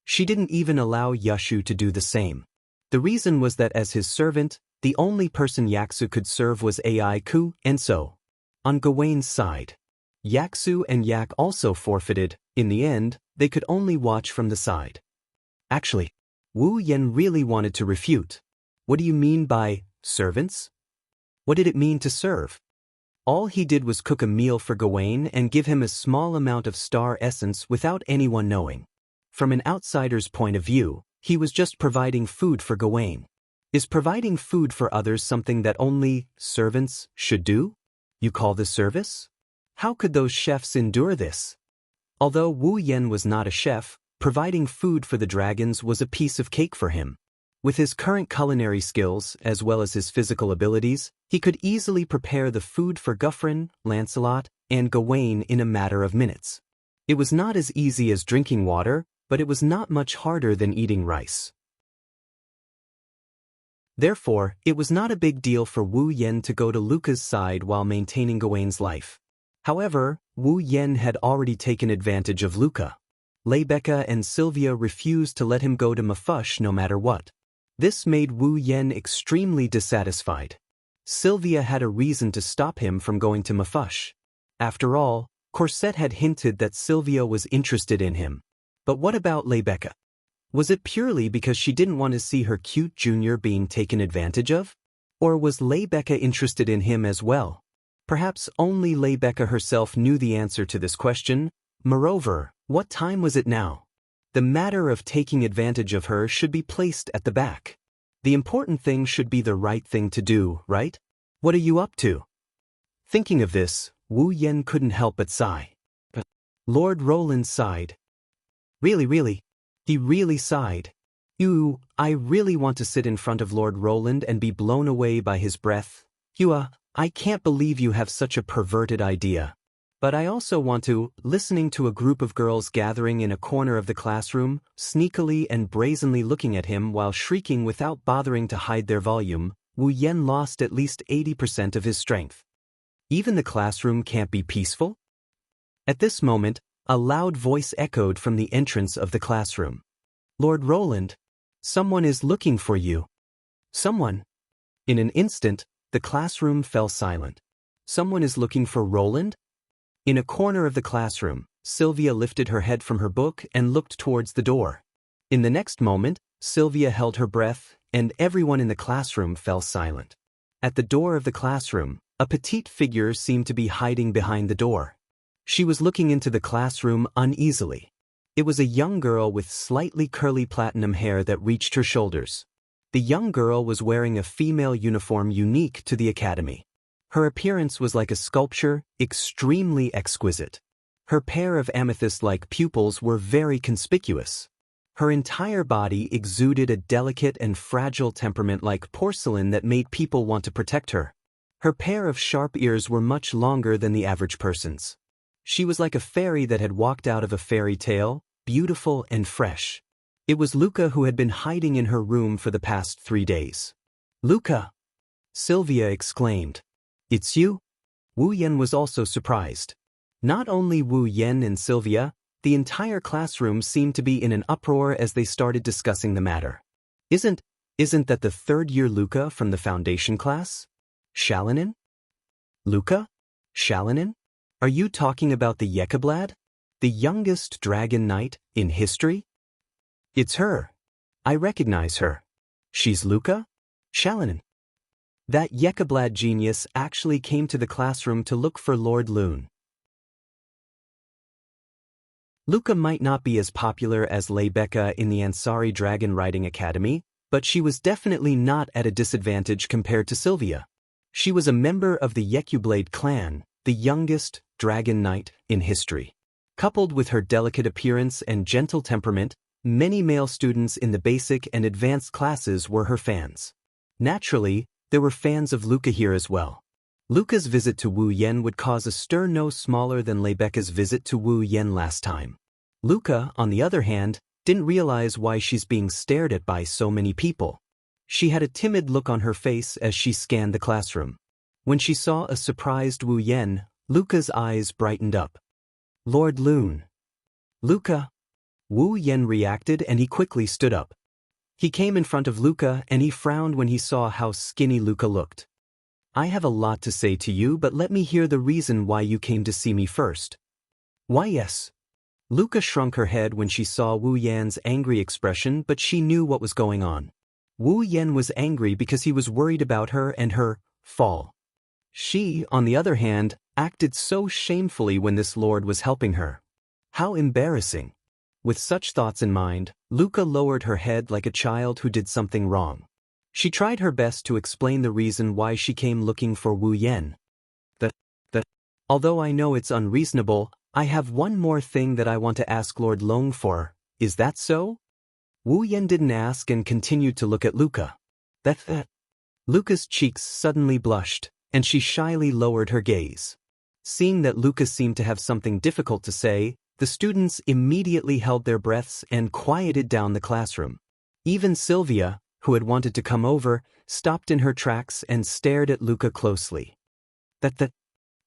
She didn't even allow Yashu to do the same. The reason was that as his servant, the only person Yaksu could serve was Aiku, and so, on Gawain's side, Yaksu and Yak also forfeited. In the end, they could only watch from the side. Actually, Wu Yen really wanted to refute. What do you mean by servants? What did it mean to serve? All he did was cook a meal for Gawain and give him a small amount of star essence without anyone knowing. From an outsider's point of view, he was just providing food for Gawain. Is providing food for others something that only servants should do? You call this service? How could those chefs endure this? Although Wu Yen was not a chef, providing food for the dragons was a piece of cake for him. With his current culinary skills, as well as his physical abilities, he could easily prepare the food for Guthrum, Lancelot, and Gawain in a matter of minutes. It was not as easy as drinking water, but it was not much harder than eating rice. Therefore, it was not a big deal for Wu Yen to go to Luca's side while maintaining Gawain's life. However, Wu Yen had already taken advantage of Luca. Leibeka and Sylvia refused to let him go to Mefesh no matter what. This made Wu Yen extremely dissatisfied. Sylvia had a reason to stop him from going to Mefesh. After all, Corset had hinted that Sylvia was interested in him. But what about Rebecca? Was it purely because she didn't want to see her cute junior being taken advantage of? Or was Rebecca interested in him as well? Perhaps only Rebecca herself knew the answer to this question. Moreover, what time was it now? The matter of taking advantage of her should be placed at the back. The important thing should be the right thing to do, right? What are you up to? Thinking of this, Wu Yen couldn't help but sigh. Lord Roland sighed. Really? He really sighed. I really want to sit in front of Lord Roland and be blown away by his breath. I can't believe you have such a perverted idea. But I also want to, listening to a group of girls gathering in a corner of the classroom, sneakily and brazenly looking at him while shrieking without bothering to hide their volume, Wu Yen lost at least 80% of his strength. Even the classroom can't be peaceful? At this moment, a loud voice echoed from the entrance of the classroom. Lord Roland, someone is looking for you. Someone. In an instant, the classroom fell silent. Someone is looking for Roland? In a corner of the classroom, Sylvia lifted her head from her book and looked towards the door. In the next moment, Sylvia held her breath, and everyone in the classroom fell silent. At the door of the classroom, a petite figure seemed to be hiding behind the door. She was looking into the classroom uneasily. It was a young girl with slightly curly platinum hair that reached her shoulders. The young girl was wearing a female uniform unique to the academy. Her appearance was like a sculpture, extremely exquisite. Her pair of amethyst-like pupils were very conspicuous. Her entire body exuded a delicate and fragile temperament like porcelain that made people want to protect her. Her pair of sharp ears were much longer than the average person's. She was like a fairy that had walked out of a fairy tale, beautiful and fresh. It was Luca who had been hiding in her room for the past 3 days. Luca! Sylvia exclaimed. It's you? Wu Yen was also surprised. Not only Wu Yen and Sylvia, the entire classroom seemed to be in an uproar as they started discussing the matter. Isn't that the third-year Luca from the foundation class? Shalinin? Luca? Shalinin? Are you talking about the Yekeblad? The youngest dragon knight in history? It's her. I recognize her. She's Luca? Shalinin. That Yekeblad genius actually came to the classroom to look for Lord Loon. Luca might not be as popular as Rebecca in the Ansari Dragon Riding Academy, but she was definitely not at a disadvantage compared to Sylvia. She was a member of the Yekeblade clan, the youngest dragon knight in history. Coupled with her delicate appearance and gentle temperament, many male students in the basic and advanced classes were her fans. Naturally, there were fans of Luca here as well. Luca's visit to Wu Yen would cause a stir no smaller than Rebecca's visit to Wu Yen last time. Luca, on the other hand, didn't realize why she's being stared at by so many people. She had a timid look on her face as she scanned the classroom. When she saw a surprised Wu Yen, Luca's eyes brightened up. Lord Loon. Luca. Wu Yen reacted and he quickly stood up. He came in front of Luca and he frowned when he saw how skinny Luca looked. I have a lot to say to you, but let me hear the reason why you came to see me first. Why yes. Luca shrunk her head when she saw Wu Yan's angry expression, but she knew what was going on. Wu Yen was angry because he was worried about her and her fall. She, on the other hand, acted so shamefully when this lord was helping her. How embarrassing. With such thoughts in mind, Luca lowered her head like a child who did something wrong. She tried her best to explain the reason why she came looking for Wu Yen. Although I know it's unreasonable, I have one more thing that I want to ask Lord Long for. Is that so? Wu Yen didn't ask and continued to look at Luca. Luca's cheeks suddenly blushed, and she shyly lowered her gaze. Seeing that Luca seemed to have something difficult to say, the students immediately held their breaths and quieted down the classroom. Even Sylvia, who had wanted to come over, stopped in her tracks and stared at Luca closely.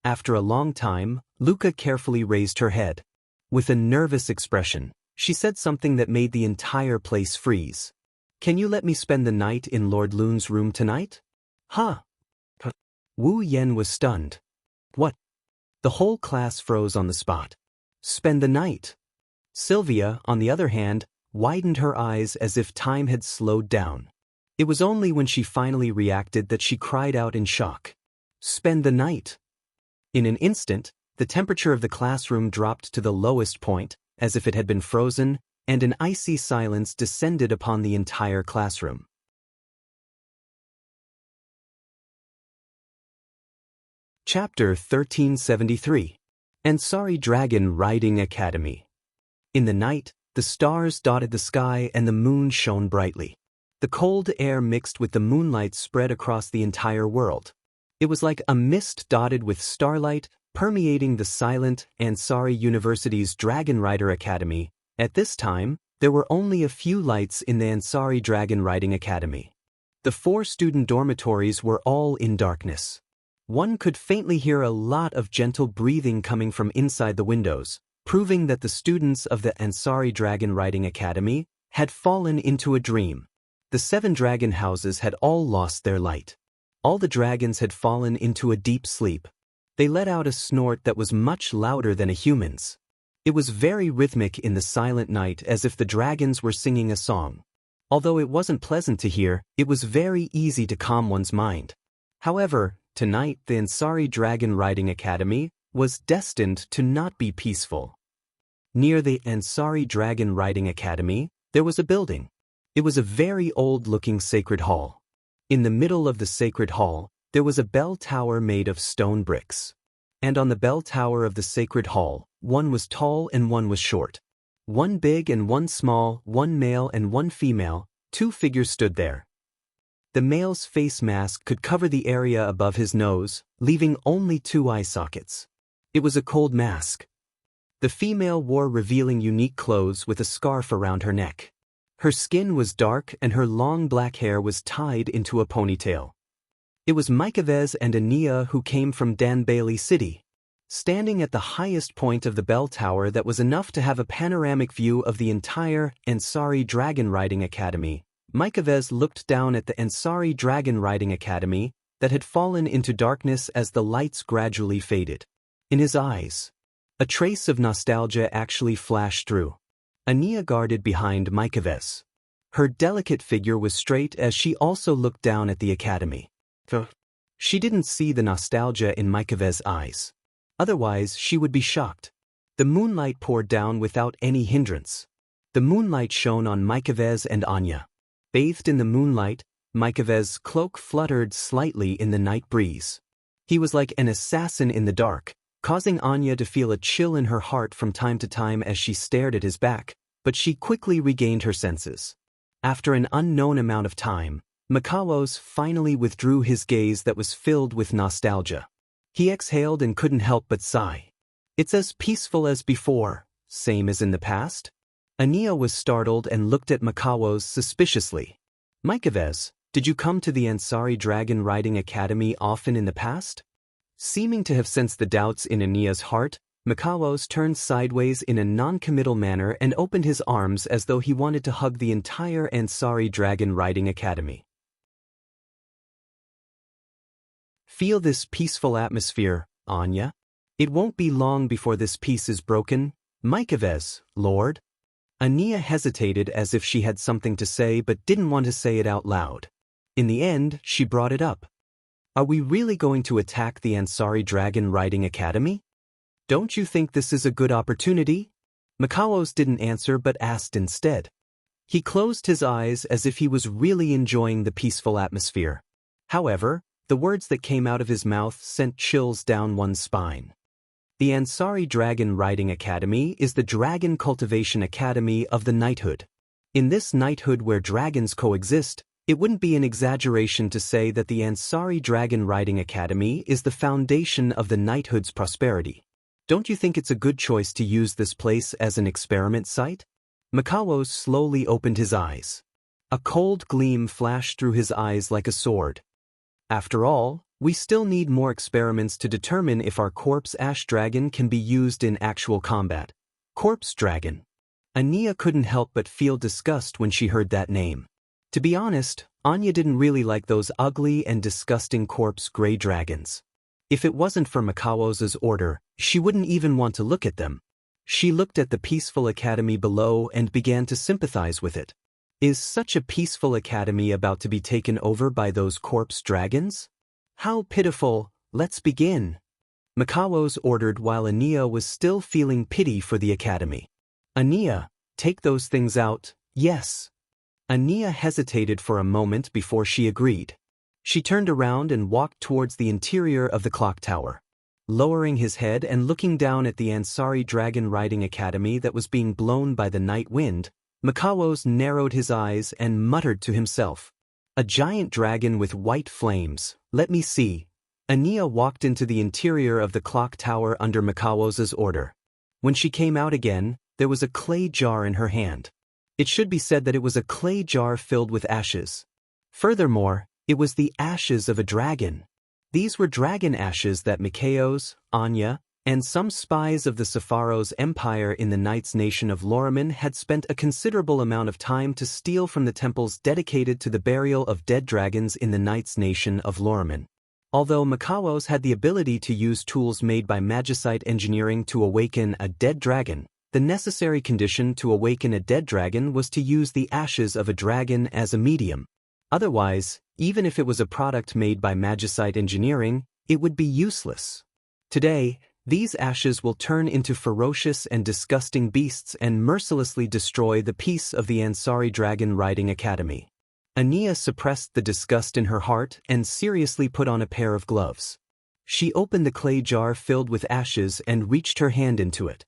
After a long time, Luca carefully raised her head. With a nervous expression, she said something that made the entire place freeze. Can you let me spend the night in Lord Loon's room tonight? Huh? Wu Yen was stunned. What? The whole class froze on the spot. Spend the night. Sylvia, on the other hand, widened her eyes as if time had slowed down. It was only when she finally reacted that she cried out in shock. Spend the night. In an instant, the temperature of the classroom dropped to the lowest point, as if it had been frozen, and an icy silence descended upon the entire classroom. Chapter 1373. Ansari Dragon Riding Academy. In the night, the stars dotted the sky and the moon shone brightly. The cold air mixed with the moonlight spread across the entire world. It was like a mist dotted with starlight, permeating the silent Ansari University's Dragon Rider Academy. At this time, there were only a few lights in the Ansari Dragon Riding Academy. The 4 student dormitories were all in darkness. One could faintly hear a lot of gentle breathing coming from inside the windows, proving that the students of the Ansari Dragon Riding Academy had fallen into a dream. The 7 dragon houses had all lost their light. All the dragons had fallen into a deep sleep. They let out a snort that was much louder than a human's. It was very rhythmic in the silent night, as if the dragons were singing a song. Although it wasn't pleasant to hear, it was very easy to calm one's mind. However, tonight the Ansari Dragon Riding Academy was destined to not be peaceful. Near the Ansari Dragon Riding Academy, there was a building. It was a very old-looking sacred hall. In the middle of the sacred hall, there was a bell tower made of stone bricks. And on the bell tower of the sacred hall, one was tall and one was short. One big and one small, one male and one female, 2 figures stood there. The male's face mask could cover the area above his nose, leaving only 2 eye sockets. It was a cold mask. The female wore revealing unique clothes with a scarf around her neck. Her skin was dark and her long black hair was tied into a ponytail. It was Maidens and Ania who came from Dan Bailey City. Standing at the highest point of the bell tower that was enough to have a panoramic view of the entire Ansari Dragon Riding Academy, Maidens looked down at the Ansari Dragon Riding Academy that had fallen into darkness as the lights gradually faded. In his eyes, a trace of nostalgia actually flashed through. Ania guarded behind Maidens. Her delicate figure was straight as she also looked down at the academy. She didn't see the nostalgia in Maidens' eyes. Otherwise, she would be shocked. The moonlight poured down without any hindrance. The moonlight shone on Maidens and Anya. Bathed in the moonlight, Maidens' cloak fluttered slightly in the night breeze. He was like an assassin in the dark, causing Anya to feel a chill in her heart from time to time as she stared at his back, but she quickly regained her senses. After an unknown amount of time, Maidens finally withdrew his gaze that was filled with nostalgia. He exhaled and couldn't help but sigh. It's as peaceful as before, same as in the past? Ania was startled and looked at Maidens suspiciously. Maidens, did you come to the Ansari Dragon Riding Academy often in the past? Seeming to have sensed the doubts in Ania's heart, Maidens turned sideways in a non-committal manner and opened his arms as though he wanted to hug the entire Ansari Dragon Riding Academy. Feel this peaceful atmosphere, Anya. It won't be long before this peace is broken. Maidens, Lord. Ania hesitated as if she had something to say but didn't want to say it out loud. In the end, she brought it up. Are we really going to attack the Ansari Dragon Riding Academy? Don't you think this is a good opportunity? Maidens didn't answer but asked instead. He closed his eyes as if he was really enjoying the peaceful atmosphere. However, the words that came out of his mouth sent chills down one's spine. The Ansari Dragon Riding Academy is the Dragon Cultivation Academy of the Knighthood. In this knighthood where dragons coexist, it wouldn't be an exaggeration to say that the Ansari Dragon Riding Academy is the foundation of the knighthood's prosperity. Don't you think it's a good choice to use this place as an experiment site? Maidens slowly opened his eyes. A cold gleam flashed through his eyes like a sword. After all, we still need more experiments to determine if our corpse ash dragon can be used in actual combat. Corpse dragon. Ania couldn't help but feel disgust when she heard that name. To be honest, Anya didn't really like those ugly and disgusting corpse gray dragons. If it wasn't for Makawo's order, she wouldn't even want to look at them. She looked at the peaceful academy below and began to sympathize with it. Is such a peaceful academy about to be taken over by those corpse dragons? How pitiful. Let's begin. Makawo's ordered while Ania was still feeling pity for the academy. Ania, take those things out. Yes. Ania hesitated for a moment before she agreed. She turned around and walked towards the interior of the clock tower. Lowering his head and looking down at the Ansari Dragon Riding Academy that was being blown by the night wind, Makawos narrowed his eyes and muttered to himself. A giant dragon with white flames, let me see. Ania walked into the interior of the clock tower under Makawos' order. When she came out again, there was a clay jar in her hand. It should be said that it was a clay jar filled with ashes. Furthermore, it was the ashes of a dragon. These were dragon ashes that Mikaos, Anya, and some spies of the Sepharos Empire in the Knights Nation of Loriman had spent a considerable amount of time to steal from the temples dedicated to the burial of dead dragons in the Knights Nation of Loriman. Although Makaos had the ability to use tools made by magicite engineering to awaken a dead dragon, the necessary condition to awaken a dead dragon was to use the ashes of a dragon as a medium. Otherwise, even if it was a product made by magicite engineering, it would be useless. Today, these ashes will turn into ferocious and disgusting beasts and mercilessly destroy the peace of the Ansari Dragon Riding Academy. Ania suppressed the disgust in her heart and seriously put on a pair of gloves. She opened the clay jar filled with ashes and reached her hand into it.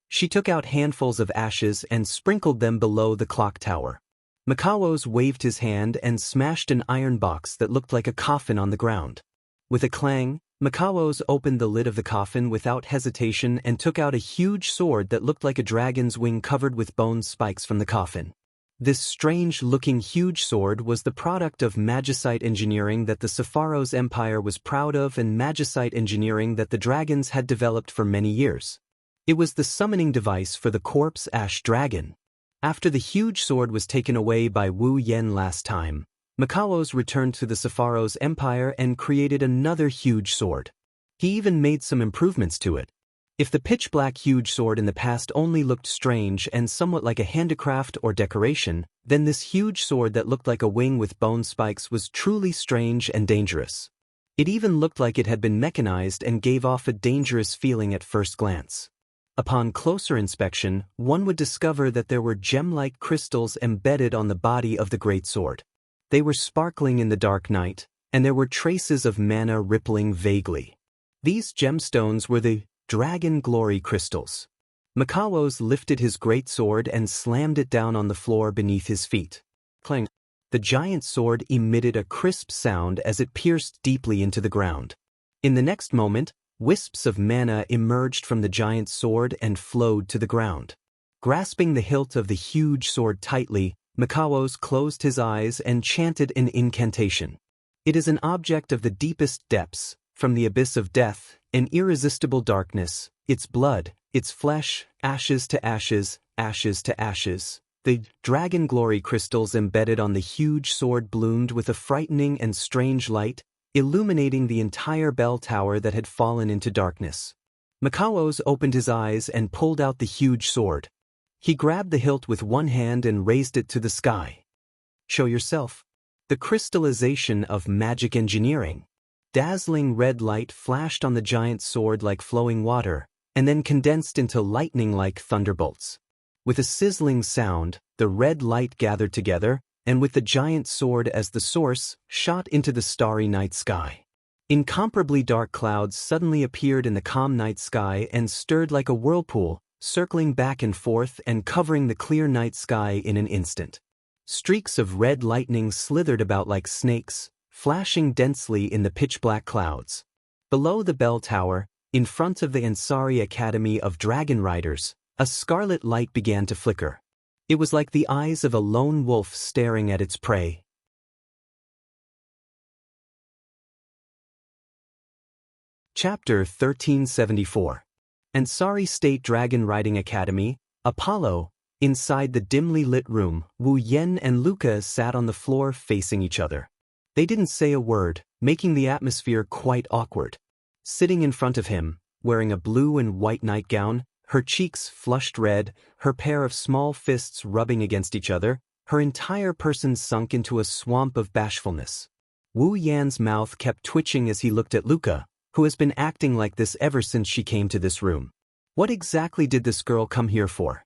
She took out handfuls of ashes and sprinkled them below the clock tower. Makawos waved his hand and smashed an iron box that looked like a coffin on the ground. With a clang, Makawos opened the lid of the coffin without hesitation and took out a huge sword that looked like a dragon's wing covered with bone spikes from the coffin. This strange-looking huge sword was the product of magicite engineering that the Sepharos Empire was proud of and magicite engineering that the dragons had developed for many years. It was the summoning device for the corpse ash dragon. After the huge sword was taken away by Wu Yen last time, Makawos returned to the Sepharos Empire and created another huge sword. He even made some improvements to it. If the pitch-black huge sword in the past only looked strange and somewhat like a handicraft or decoration, then this huge sword that looked like a wing with bone spikes was truly strange and dangerous. It even looked like it had been mechanized and gave off a dangerous feeling at first glance. Upon closer inspection, one would discover that there were gem-like crystals embedded on the body of the great sword. They were sparkling in the dark night, and there were traces of mana rippling vaguely. These gemstones were the Dragon Glory crystals. Makawos lifted his great sword and slammed it down on the floor beneath his feet. Clang! The giant sword emitted a crisp sound as it pierced deeply into the ground. In the next moment, wisps of mana emerged from the giant sword and flowed to the ground. Grasping the hilt of the huge sword tightly, Makawos closed his eyes and chanted an incantation. It is an object of the deepest depths, from the abyss of death, an irresistible darkness, its blood, its flesh, ashes to ashes, ashes to ashes. The Dragon Glory crystals embedded on the huge sword bloomed with a frightening and strange light, illuminating the entire bell tower that had fallen into darkness. Makawos opened his eyes and pulled out the huge sword. He grabbed the hilt with one hand and raised it to the sky. Show yourself. The crystallization of magic engineering. Dazzling red light flashed on the giant sword like flowing water, and then condensed into lightning like thunderbolts. With a sizzling sound, the red light gathered together, and with the giant sword as the source, shot into the starry night sky. Incomparably dark clouds suddenly appeared in the calm night sky and stirred like a whirlpool, circling back and forth and covering the clear night sky in an instant. Streaks of red lightning slithered about like snakes, flashing densely in the pitch-black clouds. Below the bell tower, in front of the Ansari Academy of Dragon Riders, a scarlet light began to flicker. It was like the eyes of a lone wolf staring at its prey. Chapter 1374. Ansari State Dragon Riding Academy, Apollo. Inside the dimly lit room, Wu Yen and Luca sat on the floor facing each other. They didn't say a word, making the atmosphere quite awkward. Sitting in front of him, wearing a blue and white nightgown, her cheeks flushed red, her pair of small fists rubbing against each other, her entire person sunk into a swamp of bashfulness. Wu Yan's mouth kept twitching as he looked at Luca, who has been acting like this ever since she came to this room. What exactly did this girl come here for?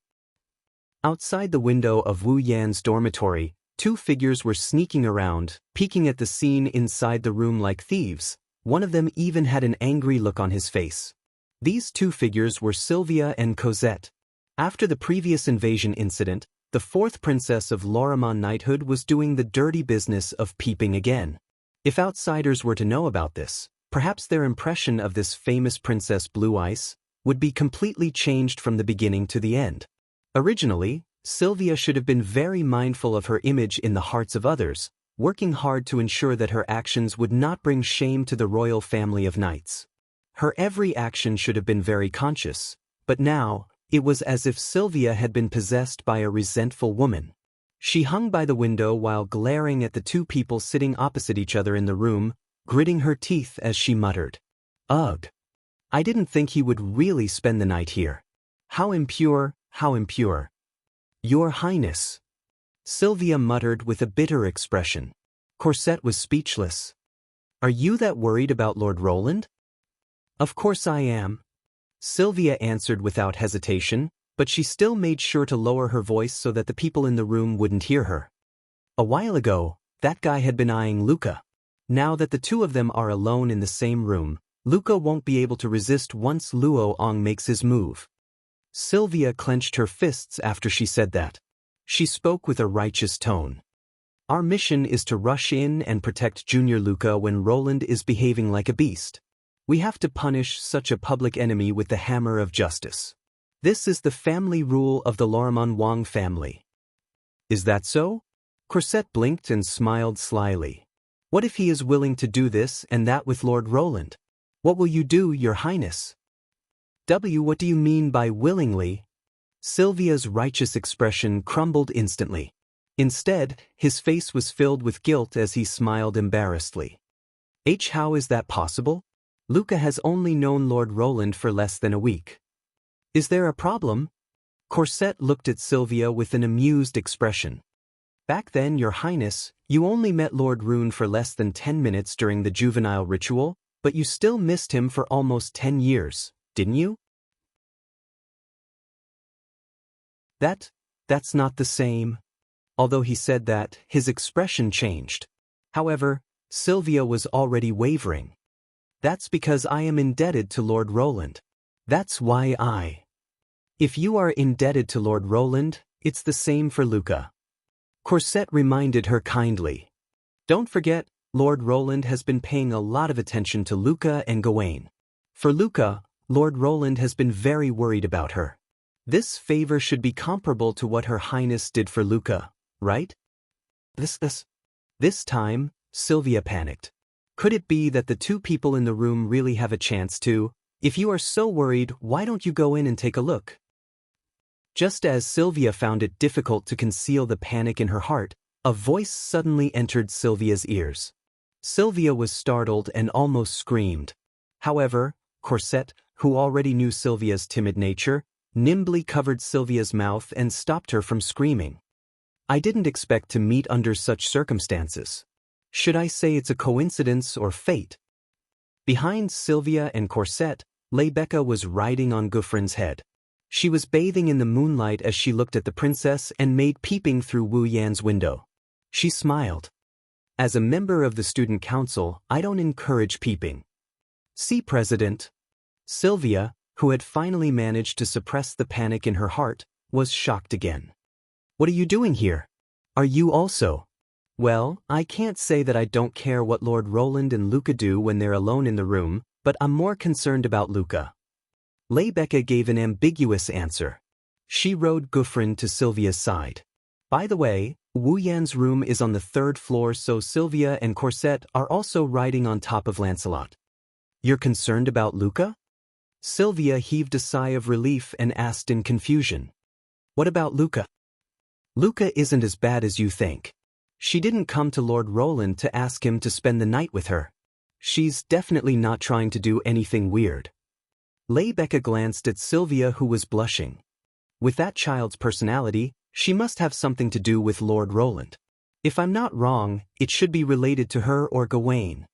Outside the window of Wu Yan's dormitory, two figures were sneaking around, peeking at the scene inside the room like thieves. One of them even had an angry look on his face. These two figures were Sylvia and Cosette. After the previous invasion incident, the fourth princess of Lorimond knighthood was doing the dirty business of peeping again. If outsiders were to know about this, perhaps their impression of this famous Princess Blue Ice would be completely changed from the beginning to the end. Originally, Sylvia should have been very mindful of her image in the hearts of others, working hard to ensure that her actions would not bring shame to the royal family of knights. Her every action should have been very conscious, but now, it was as if Sylvia had been possessed by a resentful woman. She hung by the window while glaring at the two people sitting opposite each other in the room, gritting her teeth as she muttered, "Ugh! I didn't think he would really spend the night here. How impure, how impure. Your Highness." Sylvia muttered with a bitter expression. Cosette was speechless. "Are you that worried about Lord Roland?" "Of course I am," Sylvia answered without hesitation, but she still made sure to lower her voice so that the people in the room wouldn't hear her. A while ago, that guy had been eyeing Luca. Now that the two of them are alone in the same room, Luca won't be able to resist once Luo Ong makes his move. Sylvia clenched her fists after she said that. She spoke with a righteous tone. "Our mission is to rush in and protect Junior Luca when Roland is behaving like a beast. We have to punish such a public enemy with the hammer of justice. This is the family rule of the Lorimond Wang family." "Is that so?" Cosette blinked and smiled slyly. "What if he is willing to do this and that with Lord Roland? What will you do, Your Highness?" What do you mean by willingly?" Sylvia's righteous expression crumbled instantly. Instead, his face was filled with guilt as he smiled embarrassedly. How is that possible? Luca has only known Lord Roland for less than a week. Is there a problem? Cosette looked at Sylvia with an amused expression. "Back then, Your Highness, you only met Lord Rune for less than 10 minutes during the juvenile ritual, but you still missed him for almost 10 years, didn't you?" That's not the same." Although he said that, his expression changed. However, Sylvia was already wavering. "That's because I am indebted to Lord Roland. That's why If you are indebted to Lord Roland, it's the same for Luca." Cosette reminded her kindly. "Don't forget, Lord Roland has been paying a lot of attention to Luca and Gawain. For Luca, Lord Roland has been very worried about her. This favor should be comparable to what Her Highness did for Luca, right?" This time, Sylvia panicked. Could it be that the two people in the room really have a chance to? If you are so worried, why don't you go in and take a look? Just as Sylvia found it difficult to conceal the panic in her heart, a voice suddenly entered Sylvia's ears. Sylvia was startled and almost screamed. However, Cosette, who already knew Sylvia's timid nature, nimbly covered Sylvia's mouth and stopped her from screaming. "I didn't expect to meet under such circumstances. Should I say it's a coincidence or fate?" Behind Sylvia and Cosette, Rebecca was riding on Gouffrin's head. She was bathing in the moonlight as she looked at the princess and made peeping through Wu Yan's window. She smiled. "As a member of the student council, I don't encourage peeping." "See, President." Sylvia, who had finally managed to suppress the panic in her heart, was shocked again. "What are you doing here? Are you also?" "Well, I can't say that I don't care what Lord Roland and Luca do when they're alone in the room, but I'm more concerned about Luca." Rebecca gave an ambiguous answer. She rode Gouffrin to Sylvia's side. "By the way, Wu Yan's room is on the 3rd floor, so Sylvia and Cosette are also riding on top of Lancelot." "You're concerned about Luca?" Sylvia heaved a sigh of relief and asked in confusion. "What about Luca?" "Luca isn't as bad as you think. She didn't come to Lord Roland to ask him to spend the night with her. She's definitely not trying to do anything weird. Rebecca glanced at Sylvia, who was blushing. With that child's personality, she must have something to do with Lord Roland. If I'm not wrong, it should be related to her or Gawain.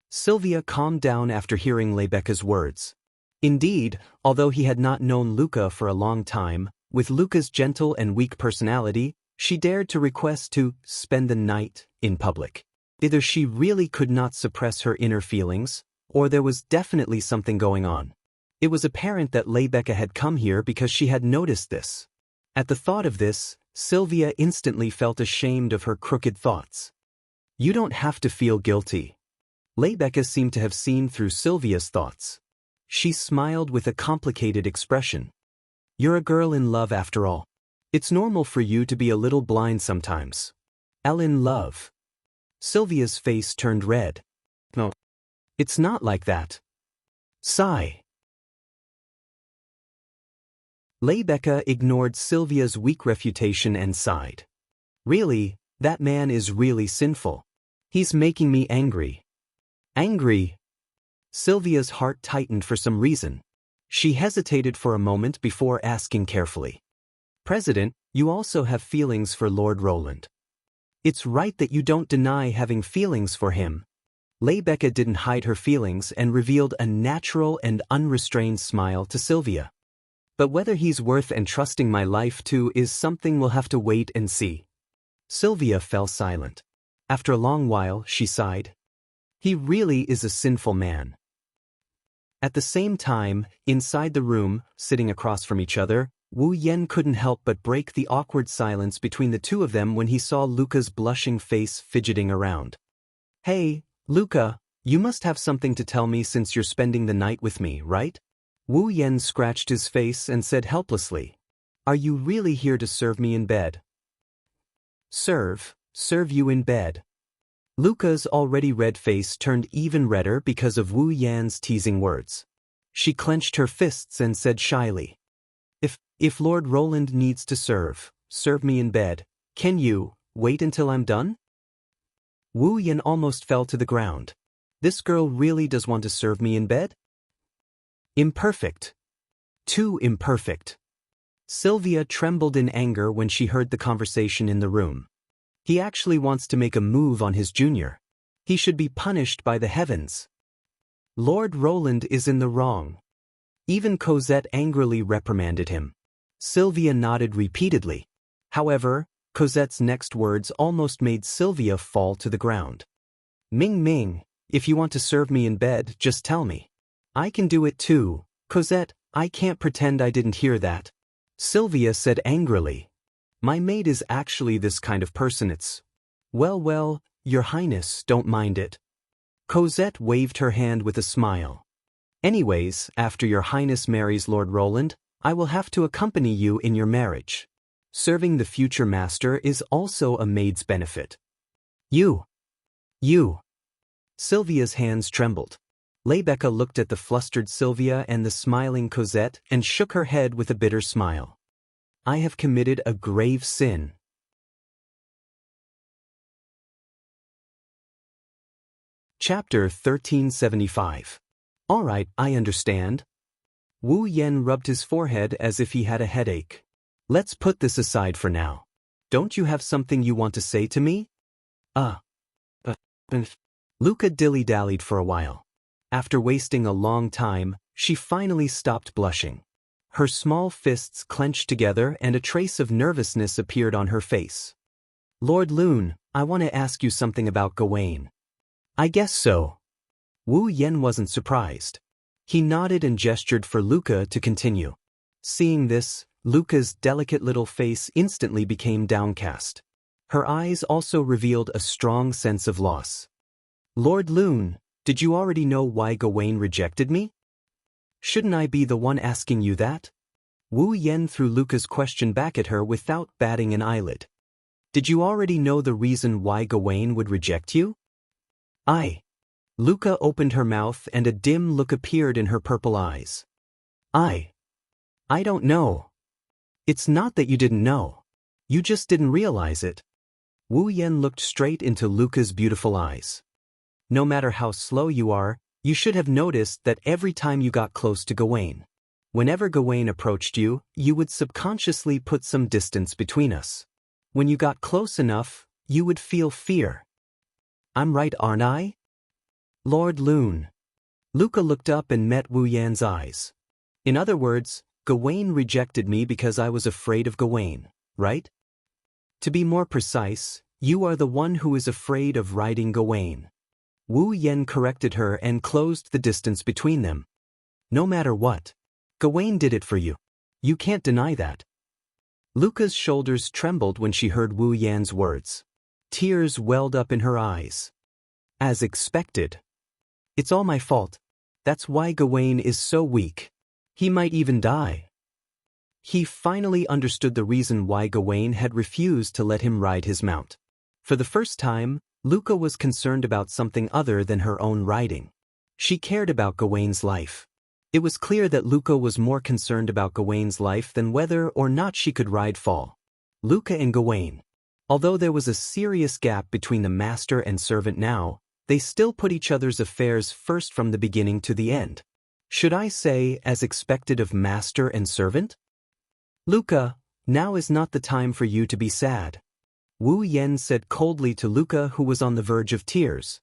Sylvia calmed down after hearing Rebecca's words. Indeed, although he had not known Luca for a long time, with Luca's gentle and weak personality, she dared to request to spend the night in public. Either she really could not suppress her inner feelings, or there was definitely something going on. It was apparent that Rebecca had come here because she had noticed this. At the thought of this, Sylvia instantly felt ashamed of her crooked thoughts. You don't have to feel guilty. Rebecca seemed to have seen through Sylvia's thoughts. She smiled with a complicated expression. You're a girl in love after all. It's normal for you to be a little blind sometimes. In love. Sylvia's face turned red. No. It's not like that. Sigh. Rebecca ignored Sylvia's weak refutation and sighed. Really, that man is really sinful. He's making me angry. Angry? Sylvia's heart tightened for some reason. She hesitated for a moment before asking carefully. President, you also have feelings for Lord Roland. It's right that you don't deny having feelings for him. Rebecca didn't hide her feelings and revealed a natural and unrestrained smile to Sylvia. But whether he's worth entrusting my life to is something we'll have to wait and see. Sylvia fell silent. After a long while, she sighed. He really is a sinful man. At the same time, inside the room, sitting across from each other, Wu Yen couldn't help but break the awkward silence between the two of them when he saw Luca's blushing face fidgeting around. Hey, Luca, you must have something to tell me since you're spending the night with me, right? Wu Yen scratched his face and said helplessly, Are you really here to serve me in bed? Serve you in bed. Luca's already red face turned even redder because of Wu Yan's teasing words. She clenched her fists and said shyly, If Lord Roland needs to serve me in bed, can you wait until I'm done? Wu Yan almost fell to the ground. This girl really does want to serve me in bed? Imperfect. Too imperfect. Sylvia trembled in anger when she heard the conversation in the room. He actually wants to make a move on his junior. He should be punished by the heavens. Lord Roland is in the wrong. Even Cosette angrily reprimanded him. Sylvia nodded repeatedly. However, Cosette's next words almost made Sylvia fall to the ground. Ming Ming, if you want to serve me in bed, just tell me. I can do it too. Cosette, I can't pretend I didn't hear that. Sylvia said angrily. My maid is actually this kind of person. It's... Well, your highness, don't mind it. Cosette waved her hand with a smile. Anyways, after your highness marries Lord Roland, I will have to accompany you in your marriage. Serving the future master is also a maid's benefit. You. Sylvia's hands trembled. Rebecca looked at the flustered Sylvia and the smiling Cosette and shook her head with a bitter smile. I have committed a grave sin. Chapter 1375. All right, I understand. Wu Yen rubbed his forehead as if he had a headache. Let's put this aside for now. Don't you have something you want to say to me? Luca dilly-dallied for a while. After wasting a long time, she finally stopped blushing. Her small fists clenched together and a trace of nervousness appeared on her face. Lord Loon, I want to ask you something about Gawain. I guess so. Wu Yen wasn't surprised. He nodded and gestured for Luca to continue. Seeing this, Luca's delicate little face instantly became downcast. Her eyes also revealed a strong sense of loss. Lord Loon, did you already know why Gawain rejected me? Shouldn't I be the one asking you that? Wu Yen threw Luca's question back at her without batting an eyelid. Did you already know the reason why Gawain would reject you? Luca opened her mouth and a dim look appeared in her purple eyes. I don't know. It's not that you didn't know. You just didn't realize it. Wu Yen looked straight into Luca's beautiful eyes. No matter how slow you are, you should have noticed that every time you got close to Gawain. Whenever Gawain approached you, you would subconsciously put some distance between us. When you got close enough, you would feel fear. I'm right, aren't I? Lord Loon. Luca looked up and met Wu Yan's eyes. In other words, Gawain rejected me because I was afraid of Gawain, right? To be more precise, you are the one who is afraid of riding Gawain. Wu Yan corrected her and closed the distance between them. No matter what, Gawain did it for you. You can't deny that. Luca's shoulders trembled when she heard Wu Yan's words. Tears welled up in her eyes. As expected. It's all my fault. That's why Gawain is so weak. He might even die. He finally understood the reason why Gawain had refused to let him ride his mount. For the first time, Luca was concerned about something other than her own riding. She cared about Gawain's life. It was clear that Luca was more concerned about Gawain's life than whether or not she could ride fall. Luca and Gawain. Although there was a serious gap between the master and servant now, they still put each other's affairs first from the beginning to the end. Should I say, as expected of master and servant? Luca, now is not the time for you to be sad. Wu Yan said coldly to Luca, who was on the verge of tears.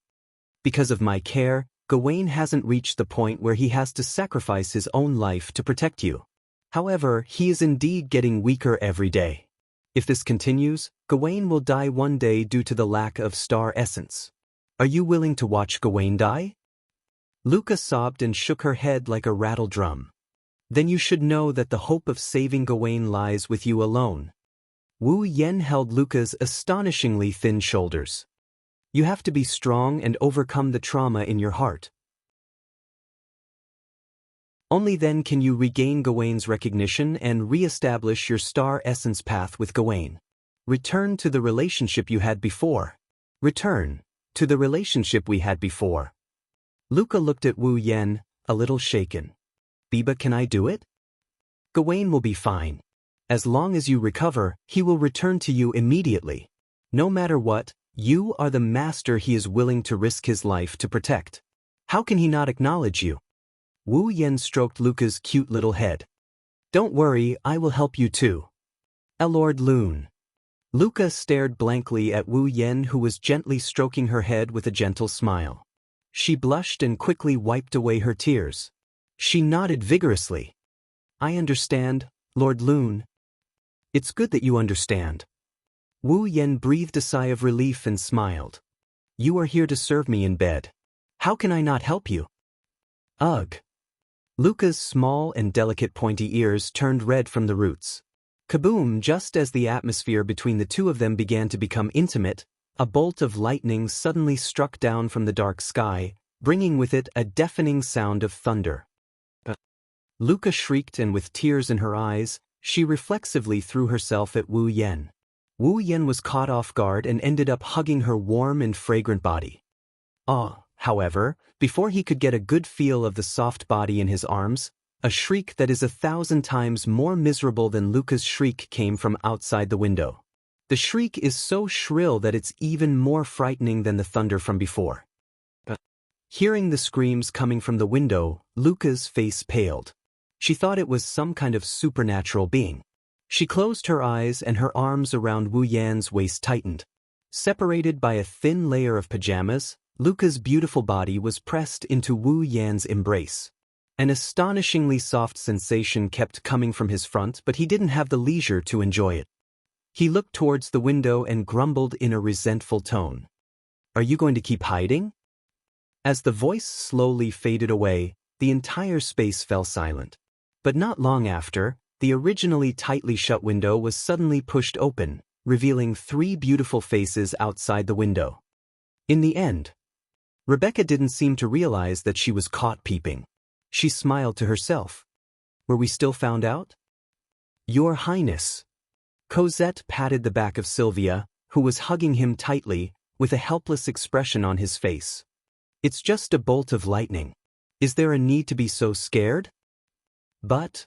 Because of my care, Gawain hasn't reached the point where he has to sacrifice his own life to protect you. However, he is indeed getting weaker every day. If this continues, Gawain will die one day due to the lack of star essence. Are you willing to watch Gawain die? Luca sobbed and shook her head like a rattle drum. Then you should know that the hope of saving Gawain lies with you alone. Wu Yan held Luca's astonishingly thin shoulders. You have to be strong and overcome the trauma in your heart. Only then can you regain Gawain's recognition and re-establish your star essence path with Gawain. Return to the relationship you had before. Return to the relationship we had before. Luca looked at Wu Yan, a little shaken. Biba, can I do it? Gawain will be fine. As long as you recover, he will return to you immediately. No matter what, you are the master he is willing to risk his life to protect. How can he not acknowledge you? Wu Yan stroked Luca's cute little head. Don't worry, I will help you too. Lord Loon. Luca stared blankly at Wu Yan, who was gently stroking her head with a gentle smile. She blushed and quickly wiped away her tears. She nodded vigorously. I understand, Lord Loon. It's good that you understand. Wu Yan breathed a sigh of relief and smiled. You are here to serve me in bed. How can I not help you? Ugh. Luca's small and delicate pointy ears turned red from the roots. Kaboom! Just as the atmosphere between the two of them began to become intimate, a bolt of lightning suddenly struck down from the dark sky, bringing with it a deafening sound of thunder. Luca shrieked, and with tears in her eyes, she reflexively threw herself at Wu Yan. Wu Yan was caught off guard and ended up hugging her warm and fragrant body. However, before he could get a good feel of the soft body in his arms, a shriek that is 1,000 times more miserable than Luca's shriek came from outside the window. The shriek is so shrill that it's even more frightening than the thunder from before. Hearing the screams coming from the window, Luca's face paled. She thought it was some kind of supernatural being. She closed her eyes and her arms around Wu Yan's waist tightened. Separated by a thin layer of pajamas, Luca's beautiful body was pressed into Wu Yan's embrace. An astonishingly soft sensation kept coming from his front, but he didn't have the leisure to enjoy it. He looked towards the window and grumbled in a resentful tone. Are you going to keep hiding? As the voice slowly faded away, the entire space fell silent. But not long after, the originally tightly shut window was suddenly pushed open, revealing 3 beautiful faces outside the window. In the end, Rebecca didn't seem to realize that she was caught peeping. She smiled to herself. Were we still found out? Your Highness. Cosette patted the back of Sylvia, who was hugging him tightly, with a helpless expression on his face. It's just a bolt of lightning. Is there a need to be so scared? But.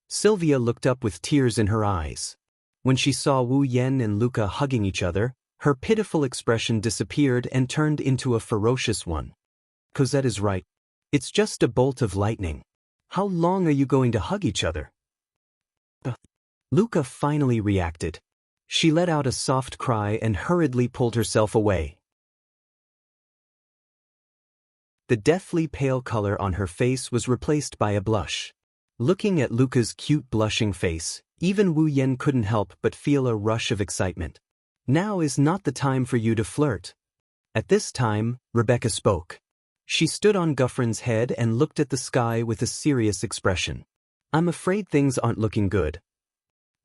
Sylvia looked up with tears in her eyes. When she saw Wu Yen and Luca hugging each other, her pitiful expression disappeared and turned into a ferocious one. Cosette is right. It's just a bolt of lightning. How long are you going to hug each other? Luca finally reacted. She let out a soft cry and hurriedly pulled herself away. The deathly pale color on her face was replaced by a blush. Looking at Luca's cute blushing face, even Wu Yen couldn't help but feel a rush of excitement. Now is not the time for you to flirt. At this time, Rebecca spoke. She stood on Guffrin's head and looked at the sky with a serious expression. I'm afraid things aren't looking good.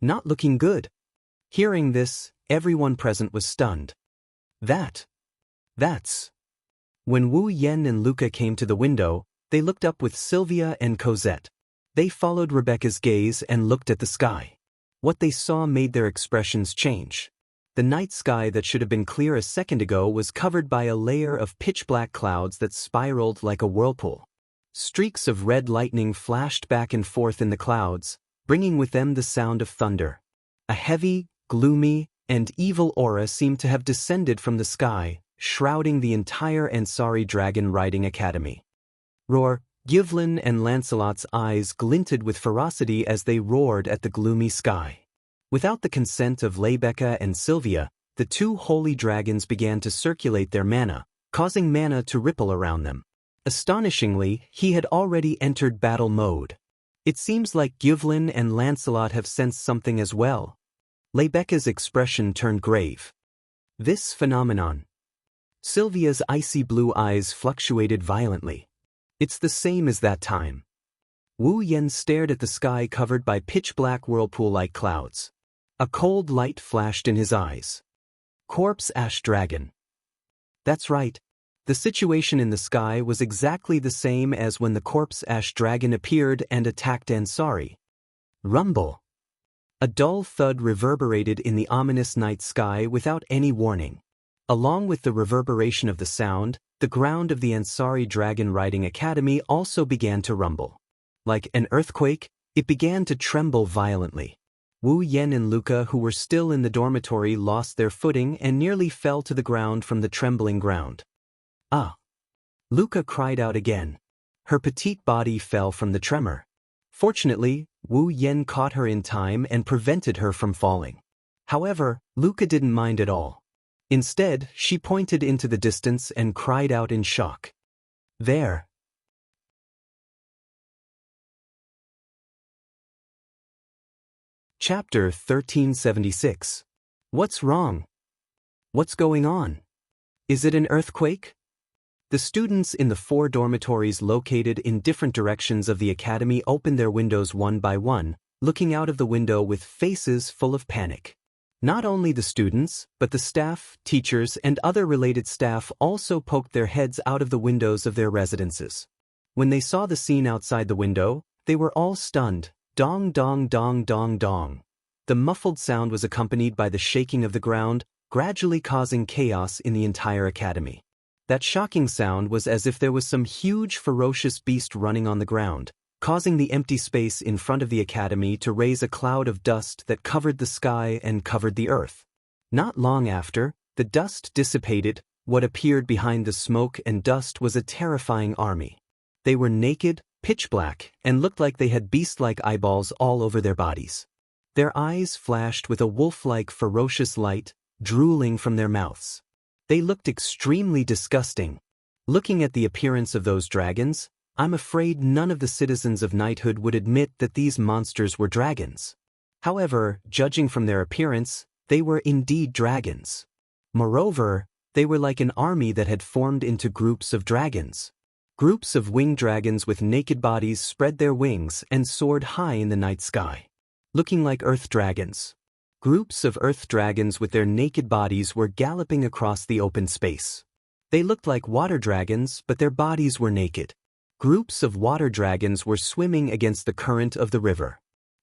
Not looking good. Hearing this, everyone present was stunned. That's. When Wu Yen and Luca came to the window, they looked up with Sylvia and Cosette. They followed Rebecca's gaze and looked at the sky. What they saw made their expressions change. The night sky that should have been clear a second ago was covered by a layer of pitch-black clouds that spiraled like a whirlpool. Streaks of red lightning flashed back and forth in the clouds, bringing with them the sound of thunder. A heavy, gloomy, and evil aura seemed to have descended from the sky, shrouding the entire Ansari Dragon Riding Academy. Roar! Gyvlin and Lancelot's eyes glinted with ferocity as they roared at the gloomy sky. Without the consent of Rebecca and Sylvia, the two holy dragons began to circulate their mana, causing mana to ripple around them. Astonishingly, he had already entered battle mode. It seems like Gyvlin and Lancelot have sensed something as well. Rebecca's expression turned grave. This phenomenon. Sylvia's icy blue eyes fluctuated violently. It's the same as that time. Wu Yen stared at the sky covered by pitch-black whirlpool-like clouds. A cold light flashed in his eyes. Corpse Ash Dragon. That's right. The situation in the sky was exactly the same as when the Corpse Ash Dragon appeared and attacked Ansari. Rumble. A dull thud reverberated in the ominous night sky without any warning. Along with the reverberation of the sound, the ground of the Ansari Dragon Riding Academy also began to rumble. Like an earthquake, it began to tremble violently. Wu Yen and Luca, who were still in the dormitory, lost their footing and nearly fell to the ground from the trembling ground. Ah! Luca cried out again. Her petite body fell from the tremor. Fortunately, Wu Yen caught her in time and prevented her from falling. However, Luca didn't mind at all. Instead, she pointed into the distance and cried out in shock. There! Chapter 1376. What's wrong? What's going on? Is it an earthquake? The students in the 4 dormitories located in different directions of the academy opened their windows one by one, looking out of the window with faces full of panic. Not only the students, but the staff, teachers, and other related staff also poked their heads out of the windows of their residences. When they saw the scene outside the window, they were all stunned. Dong dong dong dong dong. The muffled sound was accompanied by the shaking of the ground, gradually causing chaos in the entire academy. That shocking sound was as if there was some huge ferocious beast running on the ground, causing the empty space in front of the academy to raise a cloud of dust that covered the sky and covered the earth. Not long after, the dust dissipated. What appeared behind the smoke and dust was a terrifying army. They were naked, pitch black, and looked like they had beast-like eyeballs all over their bodies. Their eyes flashed with a wolf-like ferocious light, drooling from their mouths. They looked extremely disgusting. Looking at the appearance of those dragons, I'm afraid none of the citizens of knighthood would admit that these monsters were dragons. However, judging from their appearance, they were indeed dragons. Moreover, they were like an army that had formed into groups of dragons. Groups of winged dragons with naked bodies spread their wings and soared high in the night sky, looking like earth dragons. Groups of earth dragons with their naked bodies were galloping across the open space. They looked like water dragons, but their bodies were naked. Groups of water dragons were swimming against the current of the river.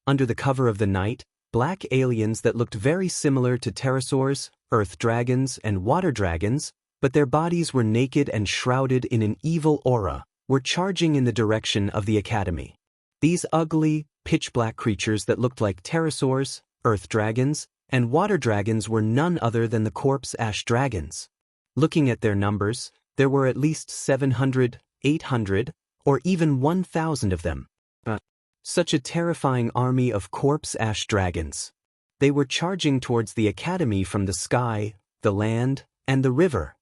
Under the cover of the night, black aliens that looked very similar to pterosaurs, earth dragons, and water dragons, but their bodies were naked and shrouded in an evil aura, were charging in the direction of the academy. These ugly, pitch-black creatures that looked like pterosaurs, earth dragons, and water dragons were none other than the corpse ash dragons. Looking at their numbers, there were at least 700, 800, or even 1,000 of them. Such a terrifying army of corpse ash dragons. They were charging towards the academy from the sky, the land, and the river.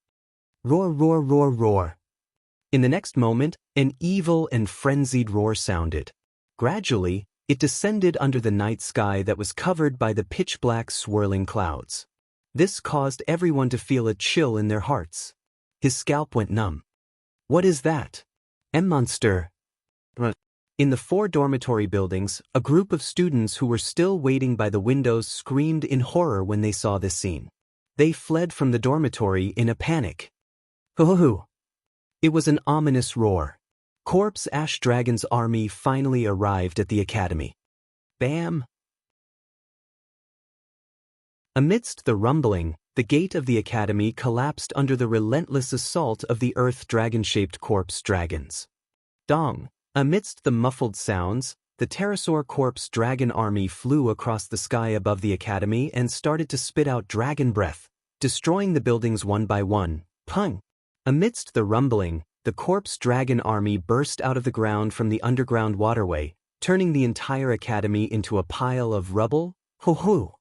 Roar, roar, roar, roar. In the next moment, an evil and frenzied roar sounded. Gradually, it descended under the night sky that was covered by the pitch-black swirling clouds. This caused everyone to feel a chill in their hearts. His scalp went numb. What is that? Monster. In the 4 dormitory buildings, a group of students who were still waiting by the windows screamed in horror when they saw this scene. They fled from the dormitory in a panic. Hoo-hoo-hoo. It was an ominous roar. Corpse Ash Dragon's army finally arrived at the academy. Bam! Amidst the rumbling, the gate of the academy collapsed under the relentless assault of the earth dragon-shaped corpse dragons. Dong! Amidst the muffled sounds, the pterosaur corpse dragon army flew across the sky above the academy and started to spit out dragon breath, destroying the buildings one by one. Pung! Amidst the rumbling, the corpse dragon army burst out of the ground from the underground waterway, turning the entire academy into a pile of rubble. Hoo-hoo!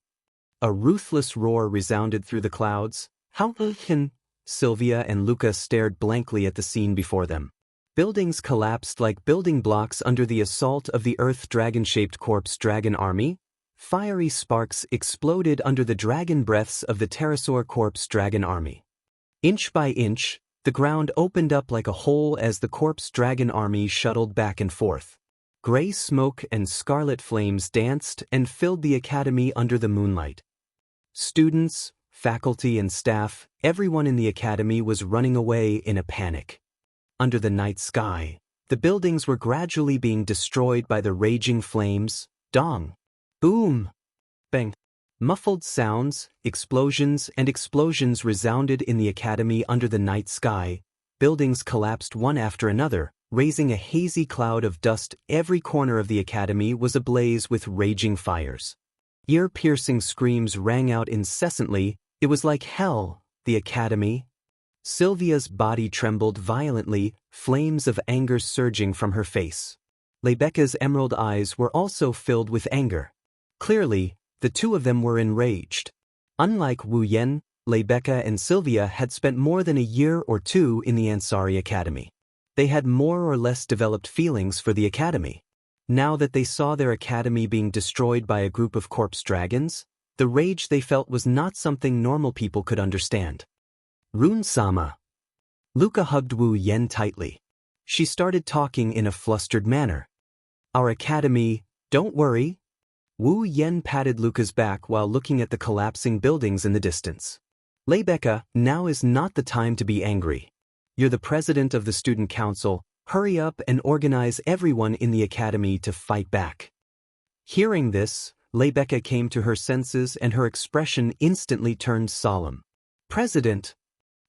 A ruthless roar resounded through the clouds. How can... Sylvia and Luca stared blankly at the scene before them. Buildings collapsed like building blocks under the assault of the earth dragon-shaped corpse dragon army. Fiery sparks exploded under the dragon breaths of the pterosaur corpse dragon army. Inch by inch, the ground opened up like a hole as the corpse dragon army shuttled back and forth. Gray smoke and scarlet flames danced and filled the academy under the moonlight. Students, faculty and staff, everyone in the academy was running away in a panic. Under the night sky, the buildings were gradually being destroyed by the raging flames. Dong! Boom! Bang! Muffled sounds, explosions resounded in the academy under the night sky. Buildings collapsed one after another, raising a hazy cloud of dust. Every corner of the academy was ablaze with raging fires. Ear-piercing screams rang out incessantly. It was like hell, the academy. Sylvia's body trembled violently, flames of anger surging from her face. Rebecca's emerald eyes were also filled with anger. Clearly, the two of them were enraged. Unlike Wu Yen, Rebecca and Sylvia had spent more than a year or two in the Ansari Academy. They had more or less developed feelings for the academy. Now that they saw their academy being destroyed by a group of corpse dragons, the rage they felt was not something normal people could understand. Rune-sama. Luca hugged Wu Yen tightly. She started talking in a flustered manner. Our academy, don't worry. Wu Yen patted Luca's back while looking at the collapsing buildings in the distance. Rebecca, now is not the time to be angry. You're the president of the student council. Hurry up and organize everyone in the academy to fight back. Hearing this, Rebecca came to her senses and her expression instantly turned solemn. President.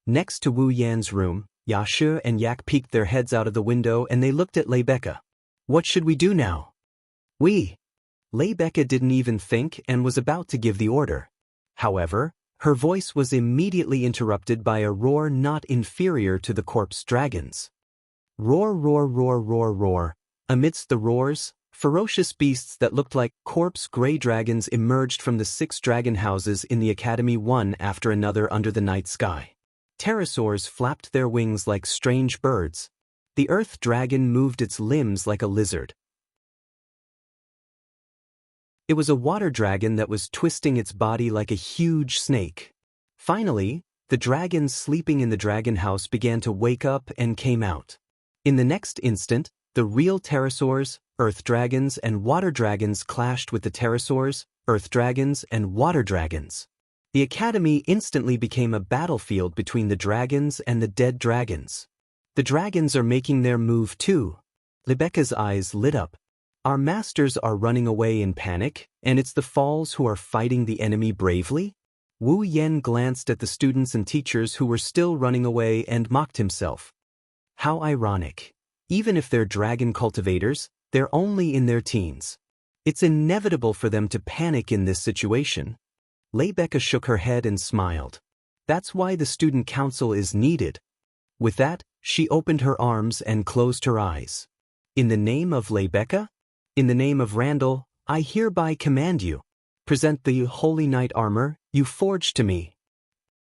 Next to Wu Yan's room, Yashu and Yak peeked their heads out of the window and they looked at Rebecca. What should we do now? Rebecca didn't even think and was about to give the order. However, her voice was immediately interrupted by a roar not inferior to the corpse dragons. Roar, roar, roar, roar, roar. Amidst the roars, ferocious beasts that looked like corpse gray dragons emerged from the 6 dragon houses in the academy one after another under the night sky. Pterosaurs flapped their wings like strange birds. The earth dragon moved its limbs like a lizard. It was a water dragon that was twisting its body like a huge snake. Finally, the dragons sleeping in the dragon house began to wake up and came out. In the next instant, the real pterosaurs, earth dragons and water dragons clashed with the pterosaurs, earth dragons and water dragons. The academy instantly became a battlefield between the dragons and the dead dragons. The dragons are making their move too. Rebecca's eyes lit up. Our masters are running away in panic, and it's the Falls who are fighting the enemy bravely? Wu Yen glanced at the students and teachers who were still running away and mocked himself. How ironic. Even if they're dragon cultivators, they're only in their teens. It's inevitable for them to panic in this situation. Leibecca shook her head and smiled. That's why the student council is needed. With that, she opened her arms and closed her eyes. In the name of Leibecca? In the name of Randall, I hereby command you. Present the holy knight armor you forged to me.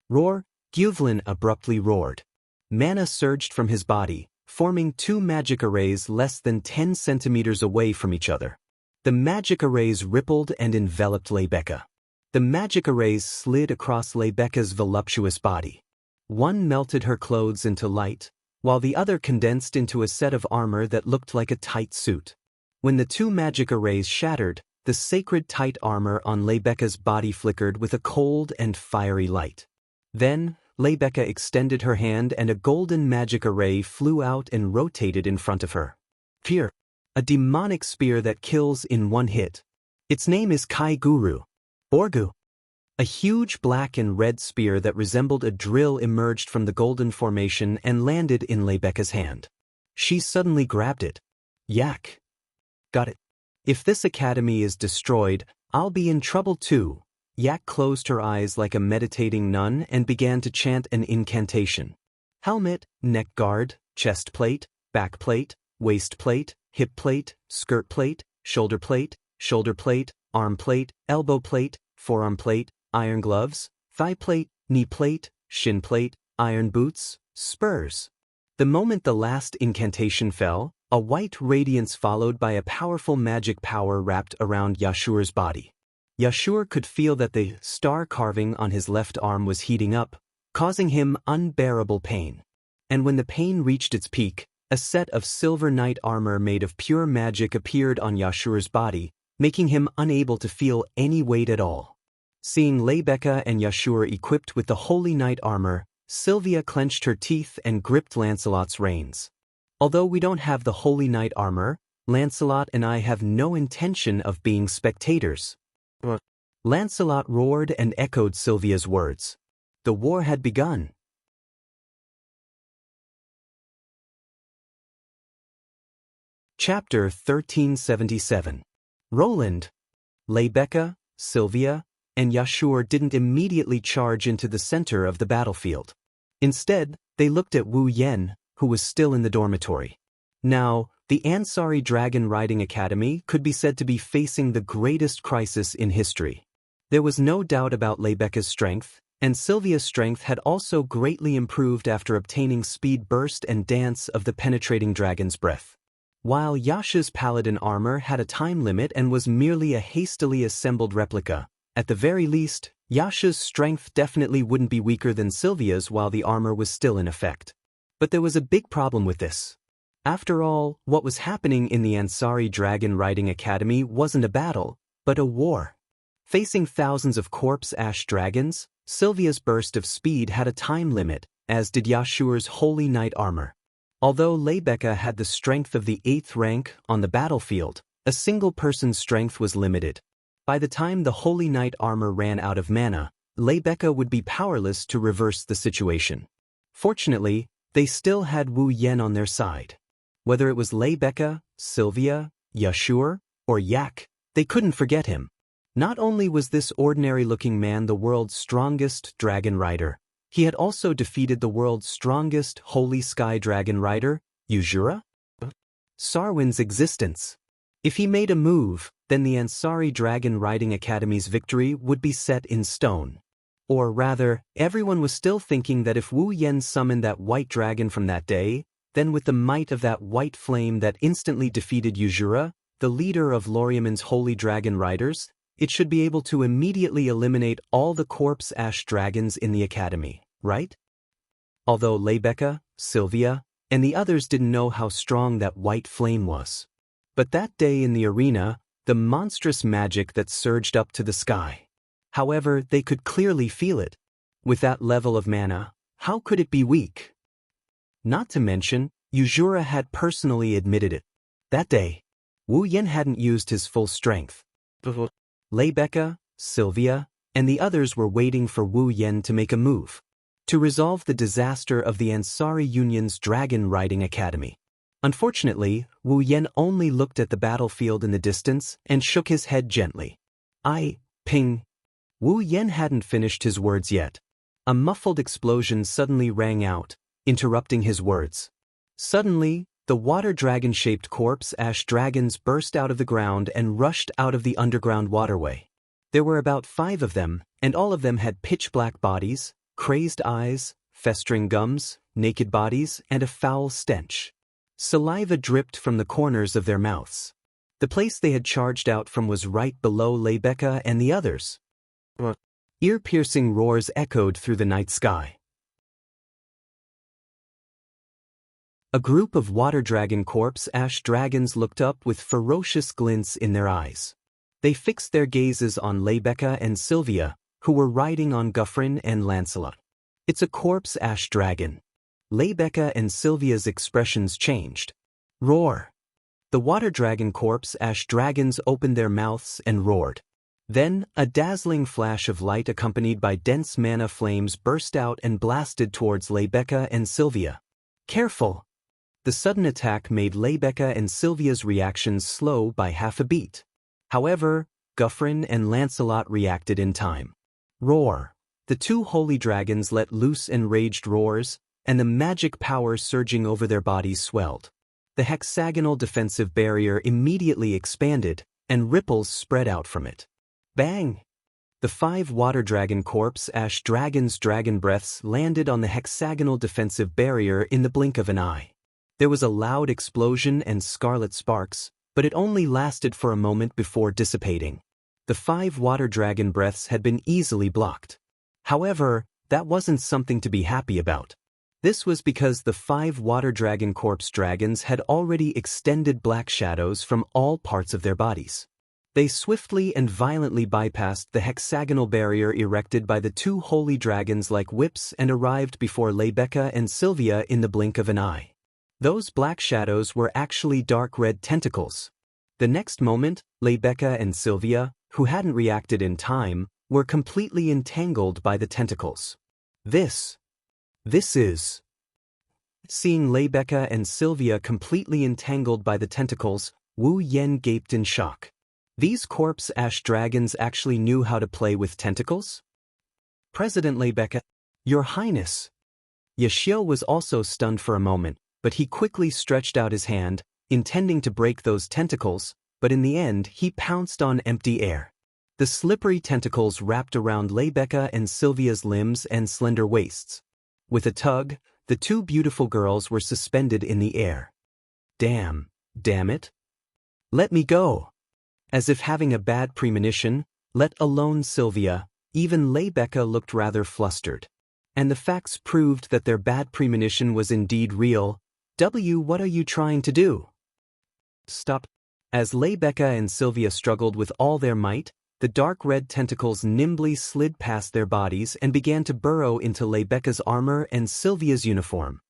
Roar, Guvlin abruptly roared. Mana surged from his body, forming two magic arrays less than 10 centimeters away from each other. The magic arrays rippled and enveloped Leibecca. The magic arrays slid across Leibecca's voluptuous body. One melted her clothes into light, while the other condensed into a set of armor that looked like a tight suit. When the two magic arrays shattered, the sacred tight armor on Leibecca's body flickered with a cold and fiery light. Then, Leibecca extended her hand and a golden magic array flew out and rotated in front of her. Fear. A demonic spear that kills in one hit. Its name is Kai Guru. Borgu. A huge black and red spear that resembled a drill emerged from the golden formation and landed in Leibecca's hand. She suddenly grabbed it. Yak. Got it. If this academy is destroyed, I'll be in trouble too. Yak closed her eyes like a meditating nun and began to chant an incantation. Helmet, neck guard, chest plate, back plate, waist plate, hip plate, skirt plate, shoulder plate, arm plate, elbow plate, forearm plate, iron gloves, thigh plate, knee plate, shin plate, iron boots, spurs. The moment the last incantation fell, a white radiance followed by a powerful magic power wrapped around Yashur's body. Yashur could feel that the star carving on his left arm was heating up, causing him unbearable pain. And when the pain reached its peak, a set of silver knight armor made of pure magic appeared on Yashur's body, making him unable to feel any weight at all. Seeing Leibecca and Yashur equipped with the holy knight armor, Sylvia clenched her teeth and gripped Lancelot's reins. Although we don't have the holy knight armor, Lancelot and I have no intention of being spectators. What? Lancelot roared and echoed Sylvia's words. The war had begun. Chapter 1377. Roland, Leibecca, Sylvia, and Yashur didn't immediately charge into the center of the battlefield. Instead, they looked at Wu Yen, who was still in the dormitory. Now, the Ansari Dragon Riding Academy could be said to be facing the greatest crisis in history. There was no doubt about Leibecca's strength, and Sylvia's strength had also greatly improved after obtaining speed burst and dance of the penetrating dragon's breath. While Yasha's paladin armor had a time limit and was merely a hastily assembled replica, at the very least, Yasha's strength definitely wouldn't be weaker than Sylvia's while the armor was still in effect. But there was a big problem with this. After all, what was happening in the Ansari Dragon Riding Academy wasn't a battle, but a war. Facing thousands of corpse ash dragons, Sylvia's burst of speed had a time limit, as did Yashur's holy knight armor. Although Leibecca had the strength of the 8th rank on the battlefield, a single person's strength was limited. By the time the holy knight armor ran out of mana, Leibecca would be powerless to reverse the situation. Fortunately, they still had Wu Yen on their side. Whether it was Leibecca, Sylvia, Yashur, or Yak, they couldn't forget him. Not only was this ordinary-looking man the world's strongest dragon rider, he had also defeated the world's strongest holy sky dragon rider, Yuzura? Sarwin's existence. If he made a move, then the Ansari Dragon Riding Academy's victory would be set in stone. Or rather, everyone was still thinking that if Wu Yen summoned that white dragon from that day, then with the might of that white flame that instantly defeated Yuzura, the leader of Loriamin's holy dragon riders, it should be able to immediately eliminate all the corpse ash dragons in the academy, right? Although Leibecca, Sylvia, and the others didn't know how strong that white flame was. But that day in the arena, the monstrous magic that surged up to the sky. However, they could clearly feel it. With that level of mana, how could it be weak? Not to mention, Yuzura had personally admitted it. That day, Wu Yen hadn't used his full strength. Leibecca, Sylvia, and the others were waiting for Wu Yen to make a move to resolve the disaster of the Ansari Union's Dragon Riding Academy. Unfortunately, Wu Yan only looked at the battlefield in the distance and shook his head gently. Ping. Wu Yan hadn't finished his words yet. A muffled explosion suddenly rang out, interrupting his words. Suddenly, the water dragon-shaped corpse ash dragons burst out of the ground and rushed out of the underground waterway. There were about 5 of them, and all of them had pitch-black bodies, crazed eyes, festering gums, naked bodies, and a foul stench. Saliva dripped from the corners of their mouths. The place they had charged out from was right below Lebecca and the others. Ear-piercing roars echoed through the night sky. A group of water dragon corpse ash dragons looked up with ferocious glints in their eyes. They fixed their gazes on Lebecca and Sylvia, who were riding on Guffrin and Lancelot. It's a corpse ash dragon. Lebecca and Sylvia's expressions changed. Roar! The water dragon corpse ash dragons opened their mouths and roared. Then, a dazzling flash of light accompanied by dense mana flames burst out and blasted towards Lebecca and Sylvia. Careful! The sudden attack made Lebecca and Sylvia's reactions slow by half a beat. However, Guffrin and Lancelot reacted in time. Roar! The 2 holy dragons let loose enraged roars, and the magic power surging over their bodies swelled. The hexagonal defensive barrier immediately expanded, and ripples spread out from it. Bang! The 5 water dragon corpse ash dragons' dragon breaths landed on the hexagonal defensive barrier in the blink of an eye. There was a loud explosion and scarlet sparks, but it only lasted for a moment before dissipating. The 5 water dragon breaths had been easily blocked. However, that wasn't something to be happy about. This was because the 5 water dragon corpse dragons had already extended black shadows from all parts of their bodies. They swiftly and violently bypassed the hexagonal barrier erected by the 2 holy dragons like whips and arrived before Lebecca and Sylvia in the blink of an eye. Those black shadows were actually dark red tentacles. The next moment, Lebecca and Sylvia, who hadn't reacted in time, were completely entangled by the tentacles. This is... Seeing Lebecca and Sylvia completely entangled by the tentacles, Wu Yan gaped in shock. These corpse ash dragons actually knew how to play with tentacles? President Lebecca, Your Highness. Yashiel was also stunned for a moment, but he quickly stretched out his hand, intending to break those tentacles, but in the end he pounced on empty air. The slippery tentacles wrapped around Lebecca and Sylvia's limbs and slender waists. With a tug, the 2 beautiful girls were suspended in the air. Damn it. Let me go. As if having a bad premonition, let alone Sylvia, even Lebecca looked rather flustered. And the facts proved that their bad premonition was indeed real. What are you trying to do? Stop. As Lebecca and Sylvia struggled with all their might, the dark red tentacles nimbly slid past their bodies and began to burrow into Lebecca's armor and Sylvia's uniform.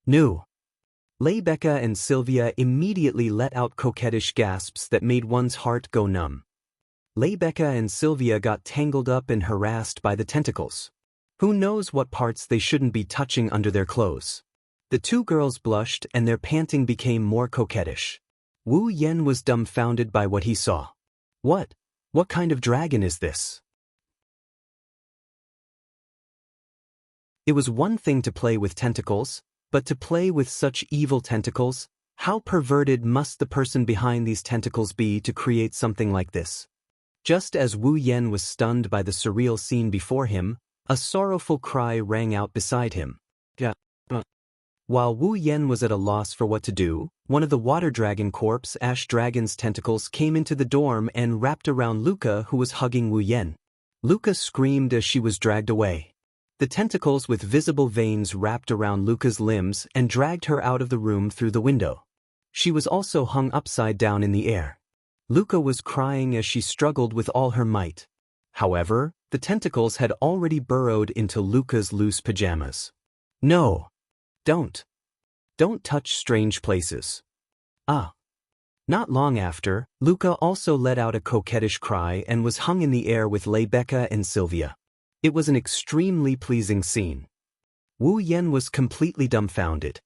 No. Lebecca and Sylvia immediately let out coquettish gasps that made one's heart go numb. Lebecca and Sylvia got tangled up and harassed by the tentacles. Who knows what parts they shouldn't be touching under their clothes. The 2 girls blushed and their panting became more coquettish. Wu Yan was dumbfounded by what he saw. What kind of dragon is this? It was one thing to play with tentacles, but to play with such evil tentacles, how perverted must the person behind these tentacles be to create something like this? Just as Wu Yan was stunned by the surreal scene before him, a sorrowful cry rang out beside him. While Wu Yan was at a loss for what to do, one of the water dragon corpse ash dragon's tentacles came into the dorm and wrapped around Luca, who was hugging Wu Yan. Luca screamed as she was dragged away. The tentacles with visible veins wrapped around Luca's limbs and dragged her out of the room through the window. She was also hung upside down in the air. Luca was crying as she struggled with all her might. However, the tentacles had already burrowed into Luca's loose pajamas. No. Don't touch strange places. Not long after, Luca also let out a coquettish cry and was hung in the air with Lebecca and Sylvia. It was an extremely pleasing scene. Wu Yan was completely dumbfounded.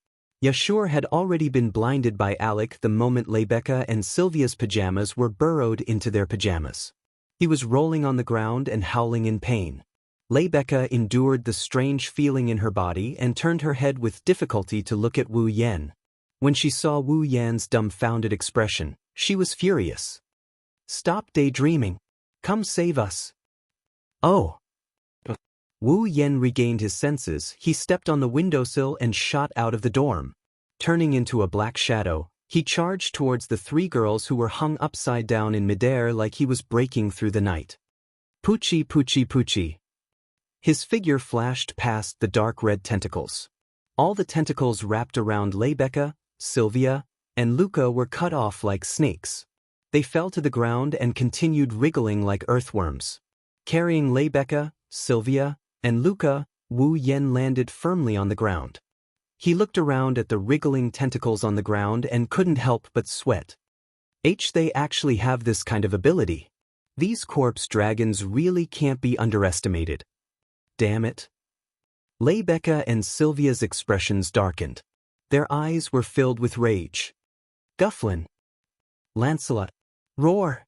Yashur had already been blinded by Alec the moment Lebecca and Sylvia's pajamas were burrowed into their pajamas. He was rolling on the ground and howling in pain. Lebecca endured the strange feeling in her body and turned her head with difficulty to look at Wu Yan. When she saw Wu Yan's dumbfounded expression, she was furious. "Stop daydreaming. Come save us." "Oh." Wu Yan regained his senses. He stepped on the windowsill and shot out of the dorm. Turning into a black shadow, he charged towards the three girls who were hung upside down in midair like he was breaking through the night. Poochie, poochie, poochie. His figure flashed past the dark red tentacles. All the tentacles wrapped around Lebecca, Sylvia, and Luca were cut off like snakes. They fell to the ground and continued wriggling like earthworms. Carrying Lebecca, Sylvia, and Luca, Wu Yan landed firmly on the ground. He looked around at the wriggling tentacles on the ground and couldn't help but sweat. They actually have this kind of ability. These corpse dragons really can't be underestimated. Damn it. Lebecca and Sylvia's expressions darkened. Their eyes were filled with rage. Gufflin. Lancelot. Roar.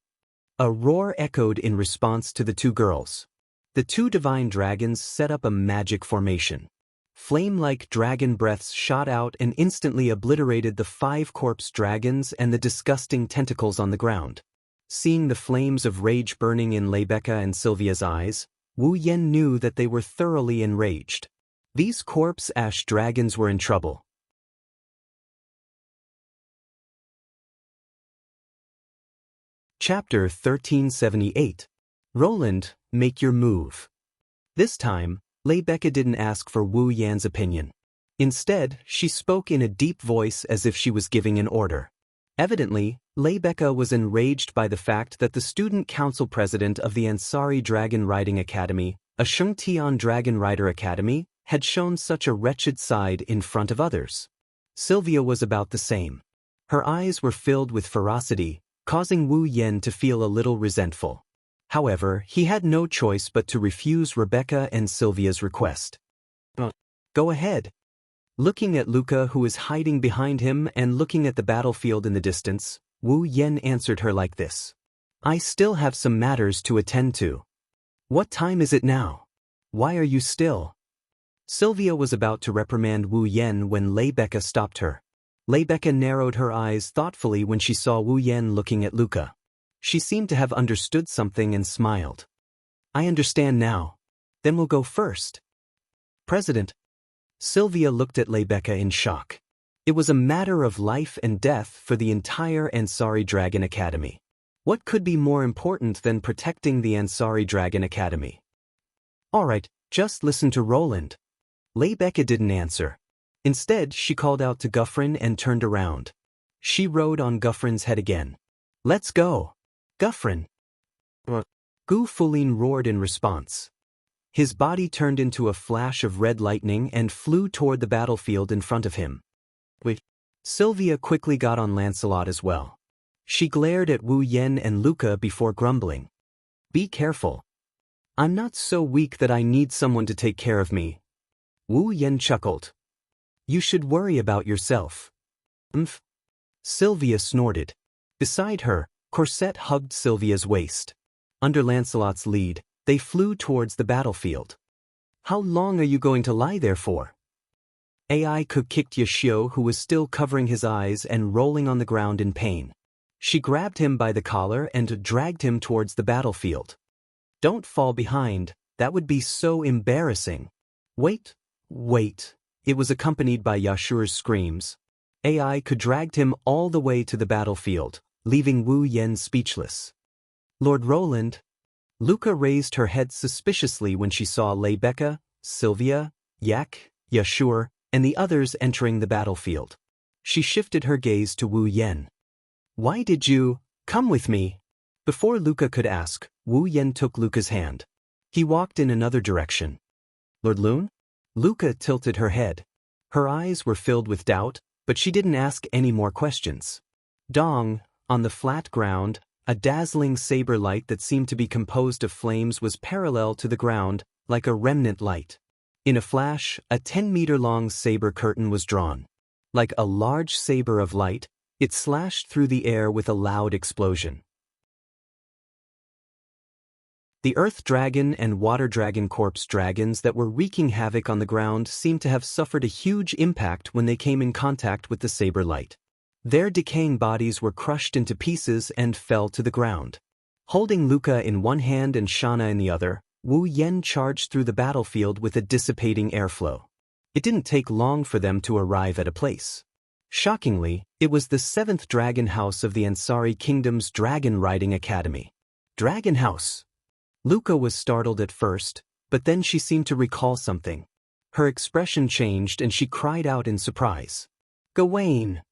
A roar echoed in response to the two girls. The two divine dragons set up a magic formation. Flame-like dragon breaths shot out and instantly obliterated the 5 corpse dragons and the disgusting tentacles on the ground. Seeing the flames of rage burning in Lebecca and Sylvia's eyes, Wu Yan knew that they were thoroughly enraged. These corpse ash dragons were in trouble. Chapter 1378. Roland, make your move. This time, Lebecca didn't ask for Wu Yan's opinion. Instead, she spoke in a deep voice as if she was giving an order. Evidently, Lebecca was enraged by the fact that the student council president of the Ansari Dragon Riding Academy, a Shengtian Dragon Rider Academy, had shown such a wretched side in front of others. Sylvia was about the same. Her eyes were filled with ferocity, causing Wu Yan to feel a little resentful. However, he had no choice but to refuse Rebecca and Sylvia's request. Go ahead. Looking at Luca, who was hiding behind him, and looking at the battlefield in the distance, Wu Yan answered her like this. I still have some matters to attend to. What time is it now? Why are you still? Sylvia was about to reprimand Wu Yan when Lebecca stopped her. Lebecca narrowed her eyes thoughtfully when she saw Wu Yan looking at Luca. She seemed to have understood something and smiled. I understand now. Then we'll go first. President. Sylvia looked at Lebecca in shock. It was a matter of life and death for the entire Ansari Dragon Academy. What could be more important than protecting the Ansari Dragon Academy? All right, just listen to Roland. Lebecca didn't answer. Instead, she called out to Guffrin and turned around. She rode on Guffrin's head again. Let's go. Guffrin. Gu Fulin roared in response. His body turned into a flash of red lightning and flew toward the battlefield in front of him. Sylvia quickly got on Lancelot as well. She glared at Wu Yan and Luca before grumbling. Be careful. I'm not so weak that I need someone to take care of me. Wu Yan chuckled. You should worry about yourself. Umph. Sylvia snorted. Beside her, Corset hugged Sylvia's waist. Under Lancelot's lead, they flew towards the battlefield. How long are you going to lie there for? Ai kicked Yashio, who was still covering his eyes and rolling on the ground in pain. She grabbed him by the collar and dragged him towards the battlefield. Don't fall behind, that would be so embarrassing. Wait. It was accompanied by Yashur's screams. Ai dragged him all the way to the battlefield, leaving Wu Yan speechless. Lord Roland. Luca raised her head suspiciously when she saw Lebecca, Sylvia, Yak, Yashur, and the others entering the battlefield. She shifted her gaze to Wu Yan. Why did you come with me? Before Luca could ask, Wu Yan took Luca's hand. He walked in another direction. Lord Lune? Luca tilted her head. Her eyes were filled with doubt, but she didn't ask any more questions. Dong, on the flat ground, a dazzling saber light that seemed to be composed of flames was parallel to the ground, like a remnant light. In a flash, a 10-meter-long saber curtain was drawn. Like a large saber of light, it slashed through the air with a loud explosion. The Earth Dragon and Water Dragon corpse dragons that were wreaking havoc on the ground seemed to have suffered a huge impact when they came in contact with the saber light. Their decaying bodies were crushed into pieces and fell to the ground. Holding Luca in one hand and Shauna in the other, Wu Yen charged through the battlefield with a dissipating airflow. It didn't take long for them to arrive at a place. Shockingly, it was the 7th Dragon House of the Ansari Kingdom's Dragon Riding Academy. Dragon House! Luca was startled at first, but then she seemed to recall something. Her expression changed and she cried out in surprise. "Gawain!"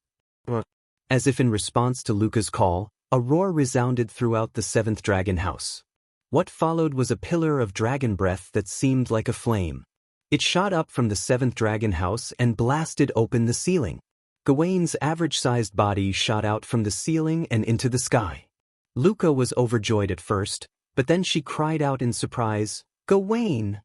As if in response to Luca's call, a roar resounded throughout the 7th Dragon House. What followed was a pillar of dragon breath that seemed like a flame. It shot up from the 7th Dragon House and blasted open the ceiling. Gawain's average-sized body shot out from the ceiling and into the sky. Luca was overjoyed at first, but then she cried out in surprise, "Gawain!"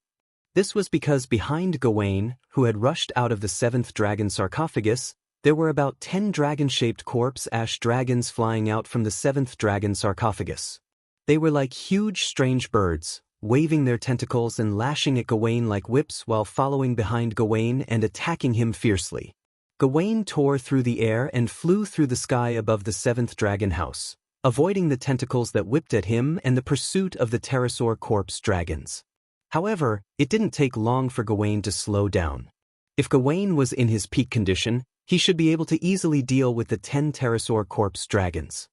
This was because behind Gawain, who had rushed out of the 7th dragon sarcophagus, there were about 10 dragon-shaped corpse ash dragons flying out from the 7th dragon sarcophagus. They were like huge strange birds, waving their tentacles and lashing at Gawain like whips while following behind Gawain and attacking him fiercely. Gawain tore through the air and flew through the sky above the 7th dragon house, avoiding the tentacles that whipped at him and the pursuit of the pterosaur corpse dragons. However, it didn't take long for Gawain to slow down. If Gawain was in his peak condition, he should be able to easily deal with the 10 pterosaur corpse dragons.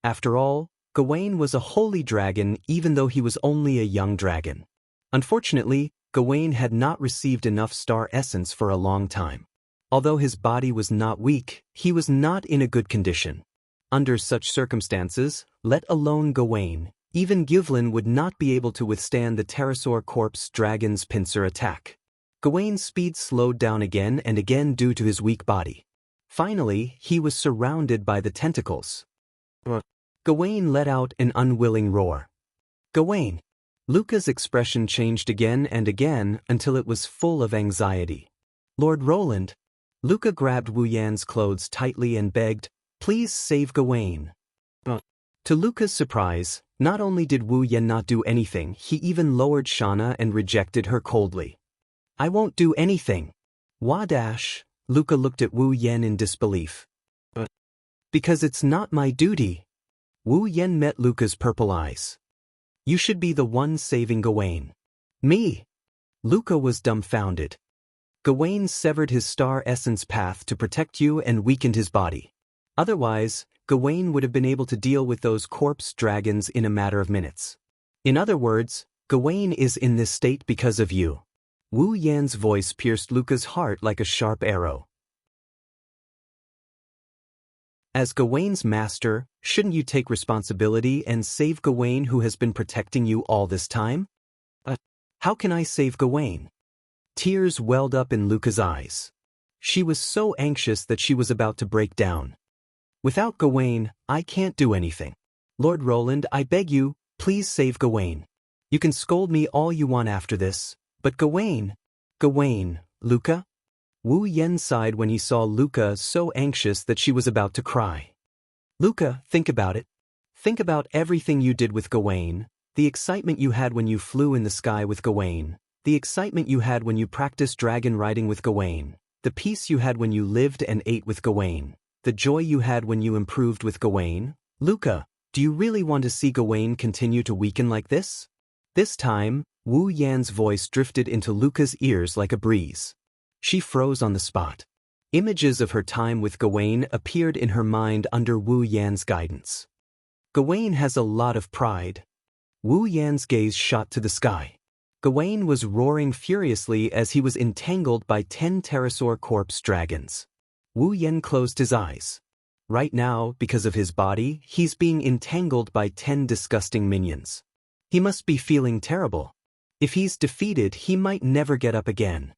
After all, Gawain was a holy dragon even though he was only a young dragon. Unfortunately, Gawain had not received enough star essence for a long time. Although his body was not weak, he was not in a good condition. Under such circumstances, let alone Gawain, even Gyvlin would not be able to withstand the pterosaur corpse dragon's pincer attack. Gawain's speed slowed down again and again due to his weak body. Finally, he was surrounded by the tentacles. Gawain let out an unwilling roar. "Gawain!" Luca's expression changed again and again until it was full of anxiety. "Lord Roland!" Luca grabbed Wu Yan's clothes tightly and begged, "Please save Gawain." To Luca's surprise, not only did Wu Yan not do anything, he even lowered Shauna and rejected her coldly. "I won't do anything." "Wadash?" Luca looked at Wu Yan in disbelief. "Because it's not my duty." Wu Yan met Luca's purple eyes. "You should be the one saving Gawain." "Me?" Luca was dumbfounded. "Gawain severed his star essence path to protect you and weakened his body. Otherwise, Gawain would have been able to deal with those corpse dragons in a matter of minutes. In other words, Gawain is in this state because of you." Wu Yan's voice pierced Luca's heart like a sharp arrow. "As Gawain's master, shouldn't you take responsibility and save Gawain who has been protecting you all this time?" "How can I save Gawain?" Tears welled up in Luca's eyes. She was so anxious that she was about to break down. "Without Gawain, I can't do anything. Lord Roland, I beg you, please save Gawain. You can scold me all you want after this, but Gawain..." "Gawain, Luca?" Wu Yan sighed when he saw Luca so anxious that she was about to cry. "Luca, think about it. Think about everything you did with Gawain, the excitement you had when you flew in the sky with Gawain, the excitement you had when you practiced dragon riding with Gawain, the peace you had when you lived and ate with Gawain, the joy you had when you improved with Gawain. Luca, do you really want to see Gawain continue to weaken like this?" This time, Wu Yan's voice drifted into Luca's ears like a breeze. She froze on the spot. Images of her time with Gawain appeared in her mind under Wu Yan's guidance. "Gawain has a lot of pride." Wu Yan's gaze shot to the sky. Gawain was roaring furiously as he was entangled by 10 pterosaur corpse dragons. Wu Yan closed his eyes. Right now, because of his body, he's being entangled by 10 disgusting minions. He must be feeling terrible. If he's defeated, he might never get up again.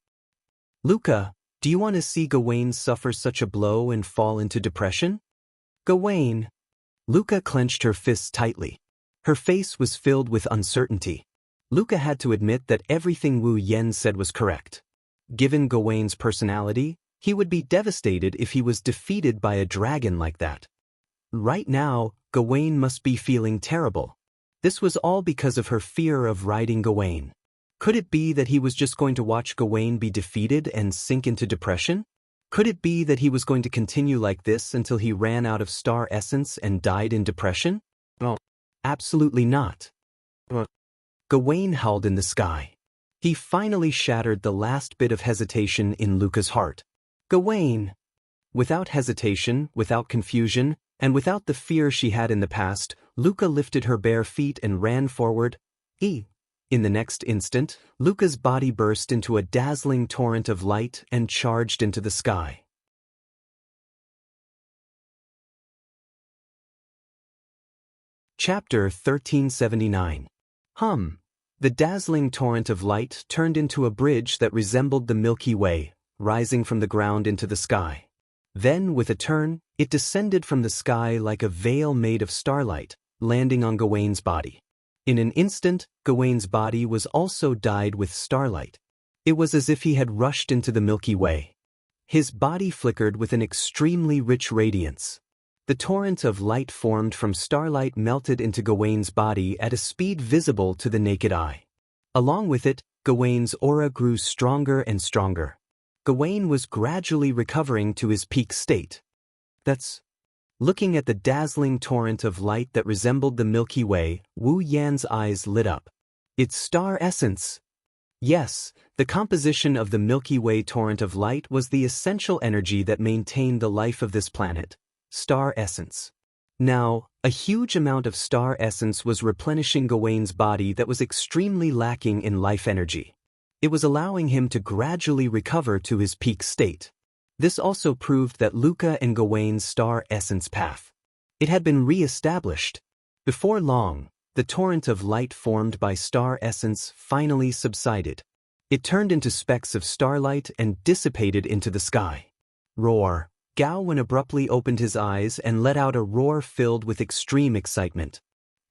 "Luca, do you want to see Gawain suffer such a blow and fall into depression?" "Gawain." Luca clenched her fists tightly. Her face was filled with uncertainty. Luca had to admit that everything Wu Yan said was correct. Given Gawain's personality, He would be devastated if he was defeated by a dragon like that. Right now, Gawain must be feeling terrible. This was all because of her fear of riding Gawain. Could it be that he was just going to watch Gawain be defeated and sink into depression? Could it be that he was going to continue like this until he ran out of star essence and died in depression? No, absolutely not. Gawain howled in the sky. He finally shattered the last bit of hesitation in Luca's heart. Gawain! Without hesitation, without confusion, and without the fear she had in the past, Luca lifted her bare feet and ran forward. In the next instant, Luca's body burst into a dazzling torrent of light and charged into the sky. Chapter 1379. The dazzling torrent of light turned into a bridge that resembled the Milky Way, rising from the ground into the sky. Then, with a turn, it descended from the sky like a veil made of starlight, landing on Gawain's body. In an instant, Gawain's body was also dyed with starlight. It was as if he had rushed into the Milky Way. His body flickered with an extremely rich radiance. The torrent of light formed from starlight melted into Gawain's body at a speed visible to the naked eye. Along with it, Gawain's aura grew stronger and stronger. Gawain was gradually recovering to his peak state. Looking at the dazzling torrent of light that resembled the Milky Way, Wu Yan's eyes lit up. It's star essence. Yes, the composition of the Milky Way torrent of light was the essential energy that maintained the life of this planet. Star essence. Now, a huge amount of star essence was replenishing Gawain's body that was extremely lacking in life energy. It was allowing him to gradually recover to his peak state. This also proved that Luca and Gawain's star essence path. It had been re-established. Before long, the torrent of light formed by star essence finally subsided. It turned into specks of starlight and dissipated into the sky. Roar. Gawain abruptly opened his eyes and let out a roar filled with extreme excitement.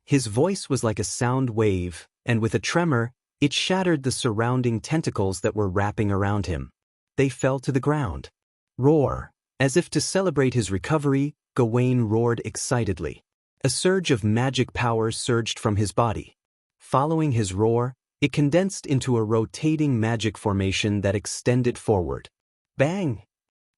His voice was like a sound wave, and with a tremor, it shattered the surrounding tentacles that were wrapping around him. They fell to the ground. Roar. As if to celebrate his recovery, Gawain roared excitedly. A surge of magic power surged from his body. Following his roar, it condensed into a rotating magic formation that extended forward. Bang!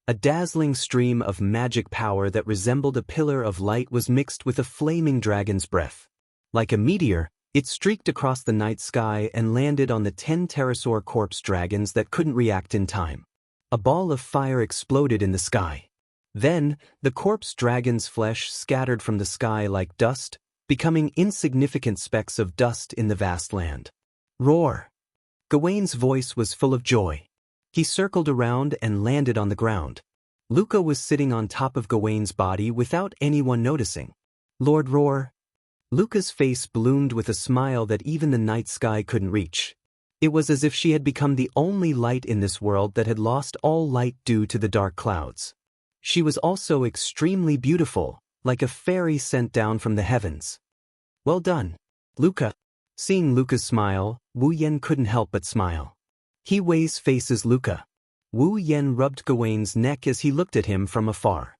A dazzling stream of magic power that resembled a pillar of light was mixed with a flaming dragon's breath. Like a meteor, it streaked across the night sky and landed on the 10 pterosaur corpse dragons that couldn't react in time. A ball of fire exploded in the sky. Then, the corpse dragon's flesh scattered from the sky like dust, becoming insignificant specks of dust in the vast land. Roar! Gawain's voice was full of joy. He circled around and landed on the ground. Luca was sitting on top of Gawain's body without anyone noticing. Lord Roar! Luca's face bloomed with a smile that even the night sky couldn't reach. It was as if she had become the only light in this world that had lost all light due to the dark clouds. She was also extremely beautiful, like a fairy sent down from the heavens. Well done, Luca. Seeing Luca's smile, Wu Yan couldn't help but smile. He faces Luca. Wu Yan rubbed Gawain's neck as he looked at him from afar.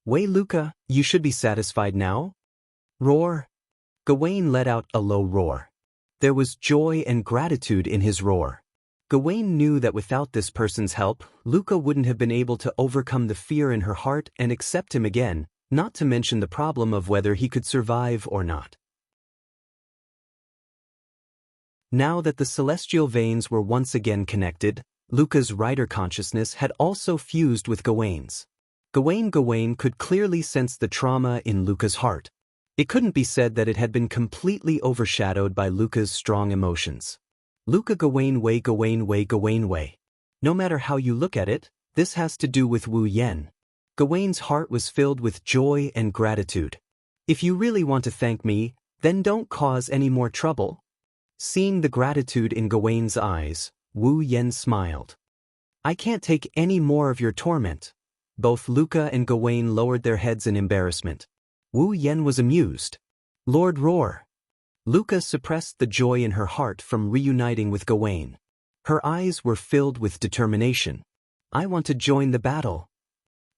Wei Luca, you should be satisfied now? Roar. Gawain let out a low roar. There was joy and gratitude in his roar. Gawain knew that without this person's help, Luca wouldn't have been able to overcome the fear in her heart and accept him again, not to mention the problem of whether he could survive or not. Now that the celestial veins were once again connected, Luca's rider consciousness had also fused with Gawain's. Gawain could clearly sense the trauma in Luca's heart. It couldn't be said that it had been completely overshadowed by Luca's strong emotions. Luca Gawain way. No matter how you look at it, this has to do with Wu Yan. Gawain's heart was filled with joy and gratitude. If you really want to thank me, then don't cause any more trouble. Seeing the gratitude in Gawain's eyes, Wu Yan smiled. I can't take any more of your torment. Both Luca and Gawain lowered their heads in embarrassment. Wu Yan was amused. Lord Roar. Luca suppressed the joy in her heart from reuniting with Gawain. Her eyes were filled with determination. I want to join the battle.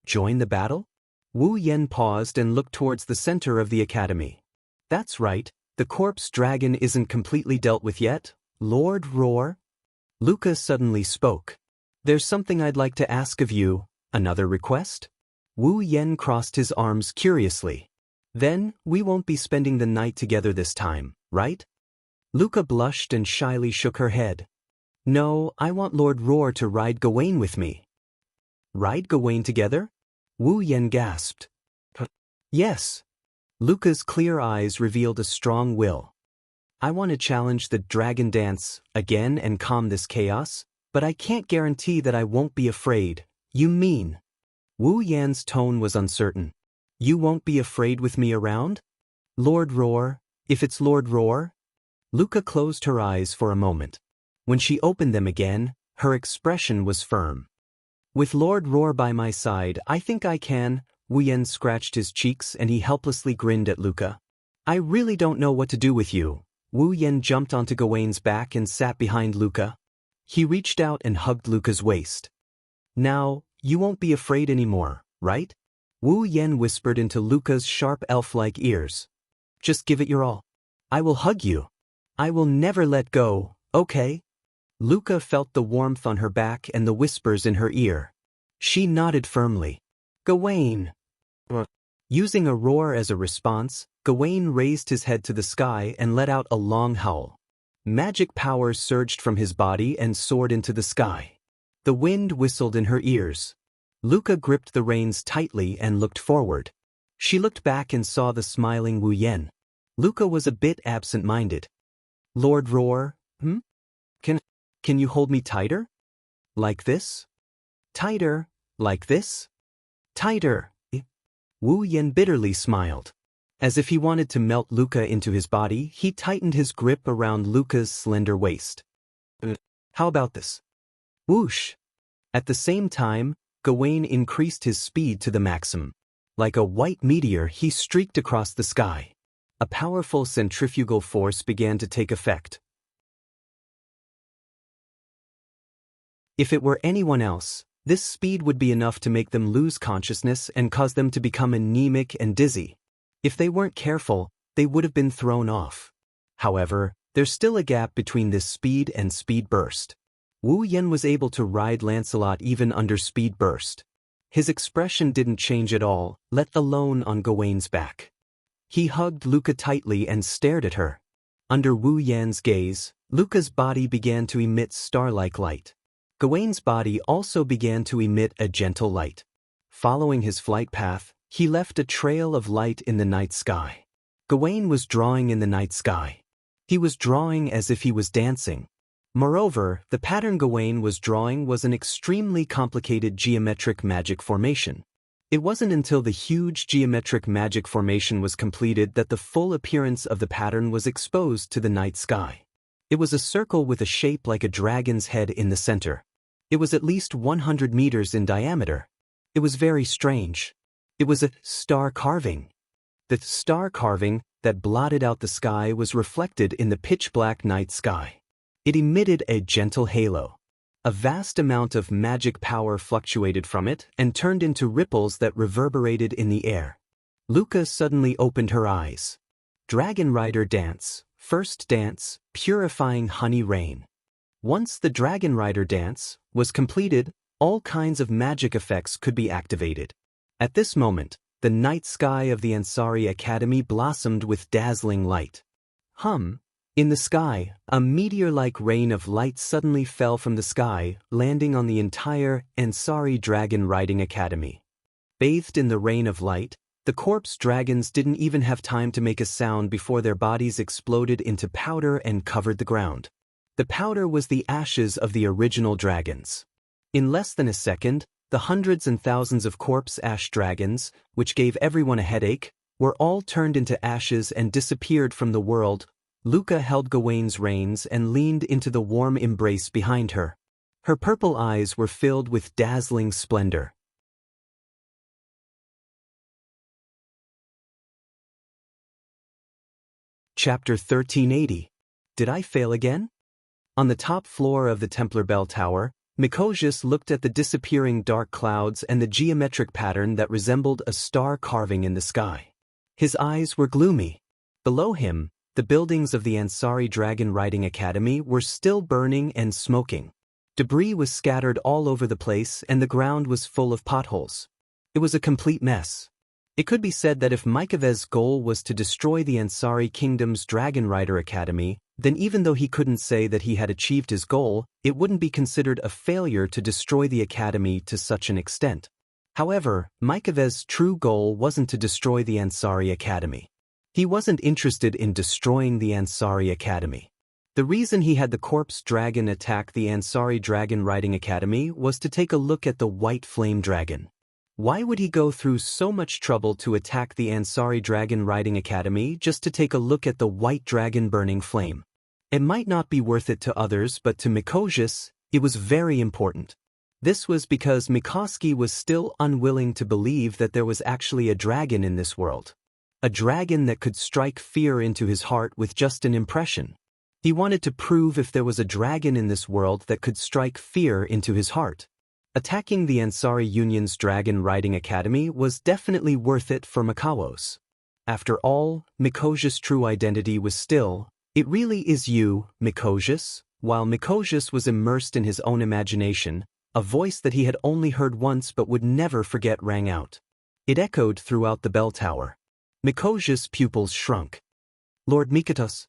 Join the battle? Wu Yen paused and looked towards the center of the academy. That's right, the corpse dragon isn't completely dealt with yet, Lord Roar. Luca suddenly spoke. There's something I'd like to ask of you, another request? Wu Yen crossed his arms curiously. Then, we won't be spending the night together this time, right? Luca blushed and shyly shook her head. No, I want Lord Roar to ride Gawain with me. Ride Gawain together? Wu Yen gasped. Yes. Luca's clear eyes revealed a strong will. I want to challenge the dragon dance again and calm this chaos, but I can't guarantee that I won't be afraid. You mean? Wu Yan's tone was uncertain. You won't be afraid with me around? Lord Roar, if it's Lord Roar? Luca closed her eyes for a moment. When she opened them again, her expression was firm. With Lord Roar by my side, I think I can. Wu Yan scratched his cheeks and he helplessly grinned at Luca. I really don't know what to do with you. Wu Yan jumped onto Gawain's back and sat behind Luca. He reached out and hugged Luca's waist. Now, you won't be afraid anymore, right? Wu Yan whispered into Luca's sharp elf-like ears. Just give it your all. I will hug you. I will never let go, okay? Luca felt the warmth on her back and the whispers in her ear. She nodded firmly. Gawain. Using a roar as a response, Gawain raised his head to the sky and let out a long howl. Magic power surged from his body and soared into the sky. The wind whistled in her ears. Luca gripped the reins tightly and looked forward. She looked back and saw the smiling Wu Yen. Luca was a bit absent-minded. Lord Roar, Can you hold me tighter? Like this? Tighter, like this? Tighter. Wu Yen bitterly smiled. As if he wanted to melt Luca into his body, he tightened his grip around Luca's slender waist. How about this? Whoosh! At the same time, Gawain increased his speed to the maximum. Like a white meteor, he streaked across the sky. A powerful centrifugal force began to take effect. If it were anyone else, this speed would be enough to make them lose consciousness and cause them to become anemic and dizzy. If they weren't careful, they would have been thrown off. However, there's still a gap between this speed and speed burst. Wu Yen was able to ride Lancelot even under speed burst. His expression didn't change at all, let alone on Gawain's back. He hugged Luca tightly and stared at her. Under Wu Yan's gaze, Luca's body began to emit star-like light. Gawain's body also began to emit a gentle light. Following his flight path, he left a trail of light in the night sky. Gawain was drawing in the night sky. He was drawing as if he was dancing. Moreover, the pattern Gawain was drawing was an extremely complicated geometric magic formation. It wasn't until the huge geometric magic formation was completed that the full appearance of the pattern was exposed to the night sky. It was a circle with a shape like a dragon's head in the center. It was at least 100 meters in diameter. It was very strange. It was a star carving. The star carving that blotted out the sky was reflected in the pitch-black night sky. It emitted a gentle halo. A vast amount of magic power fluctuated from it and turned into ripples that reverberated in the air. Luca suddenly opened her eyes. Dragon Rider Dance. First dance, purifying honey rain. Once the Dragon Rider dance was completed, all kinds of magic effects could be activated. At this moment, the night sky of the Ansari Academy blossomed with dazzling light. In the sky, a meteor-like rain of light suddenly fell from the sky, landing on the entire Ansari Dragon Riding Academy. Bathed in the rain of light, the corpse dragons didn't even have time to make a sound before their bodies exploded into powder and covered the ground. The powder was the ashes of the original dragons. In less than a second, the hundreds and thousands of corpse ash dragons, which gave everyone a headache, were all turned into ashes and disappeared from the world. Luca held Gawain's reins and leaned into the warm embrace behind her. Her purple eyes were filled with dazzling splendor. Chapter 1380. Did I fail again? On the top floor of the Templar Bell Tower, Mikojas looked at the disappearing dark clouds and the geometric pattern that resembled a star carving in the sky. His eyes were gloomy. Below him, the buildings of the Ansari Dragon Riding Academy were still burning and smoking. Debris was scattered all over the place and the ground was full of potholes. It was a complete mess. It could be said that if Maikavez's goal was to destroy the Ansari Kingdom's Dragon Rider Academy, then even though he couldn't say that he had achieved his goal, it wouldn't be considered a failure to destroy the academy to such an extent. However, Maikavez's true goal wasn't to destroy the Ansari Academy. He wasn't interested in destroying the Ansari Academy. The reason he had the corpse dragon attack the Ansari Dragon Riding Academy was to take a look at the white flame dragon. Why would he go through so much trouble to attack the Ansari Dragon Riding Academy just to take a look at the white dragon burning flame? It might not be worth it to others, but to Mikojas, it was very important. This was because Mikoski was still unwilling to believe that there was actually a dragon in this world. A dragon that could strike fear into his heart with just an impression. He wanted to prove if there was a dragon in this world that could strike fear into his heart. Attacking the Ansari Union's Dragon Riding Academy was definitely worth it for Makaos. After all, Mikojas' true identity was still, "It really is you, Mikojas." While Mikojas was immersed in his own imagination, a voice that he had only heard once but would never forget rang out. It echoed throughout the bell tower. Mikojas' pupils shrunk. "Lord Mikotas."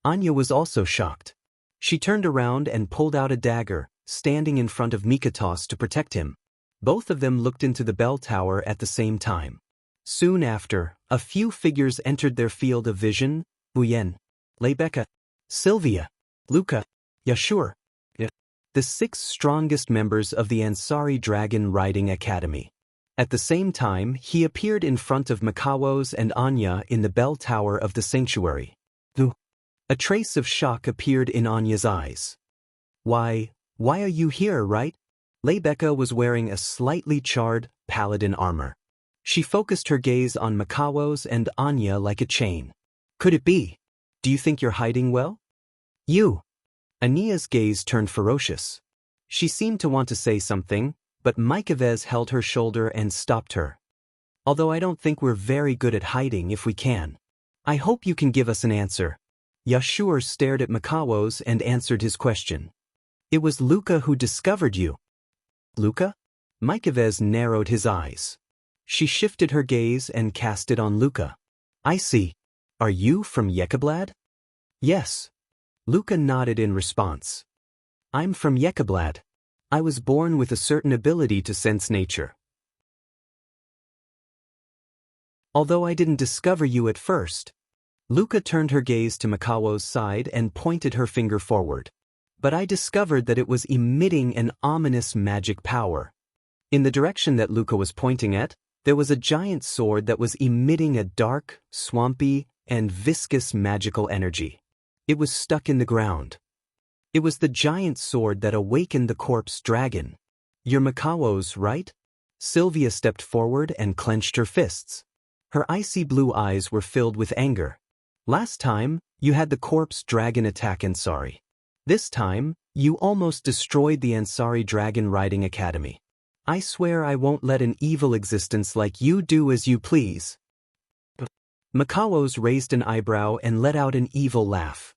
Anya was also shocked. She turned around and pulled out a dagger, standing in front of Mikotas to protect him. Both of them looked into the bell tower at the same time. Soon after, a few figures entered their field of vision: Buyen, Lebeka, Sylvia, Luca, Yashur. The 6 strongest members of the Ansari Dragon Riding Academy. At the same time, he appeared in front of Makaos and Anya in the bell tower of the sanctuary. A trace of shock appeared in Anya's eyes. Why are you here, right? Lebeka was wearing a slightly charred, paladin armor. She focused her gaze on Makaos and Anya like a chain. "Could it be? Do you think you're hiding well?" "You." Anya's gaze turned ferocious. She seemed to want to say something, but Maikavez held her shoulder and stopped her. "Although I don't think we're very good at hiding if we can. I hope you can give us an answer." Yashur stared at Makaos and answered his question. "It was Luca who discovered you." "Luca?" Maikavez narrowed his eyes. She shifted her gaze and cast it on Luca. "I see. Are you from Yekablad?" "Yes." Luca nodded in response. "I'm from Yekablad. I was born with a certain ability to sense nature. Although I didn't discover you at first." Luca turned her gaze to Makao's side and pointed her finger forward. "But I discovered that it was emitting an ominous magic power." In the direction that Luca was pointing at, there was a giant sword that was emitting a dark, swampy, and viscous magical energy. It was stuck in the ground. It was the giant sword that awakened the corpse dragon. "You're Makao's, right?" Sylvia stepped forward and clenched her fists. Her icy blue eyes were filled with anger. "Last time, you had the corpse dragon attack Ansari. This time, you almost destroyed the Ansari Dragon Riding Academy. I swear I won't let an evil existence like you do as you please." Makaos raised an eyebrow and let out an evil laugh.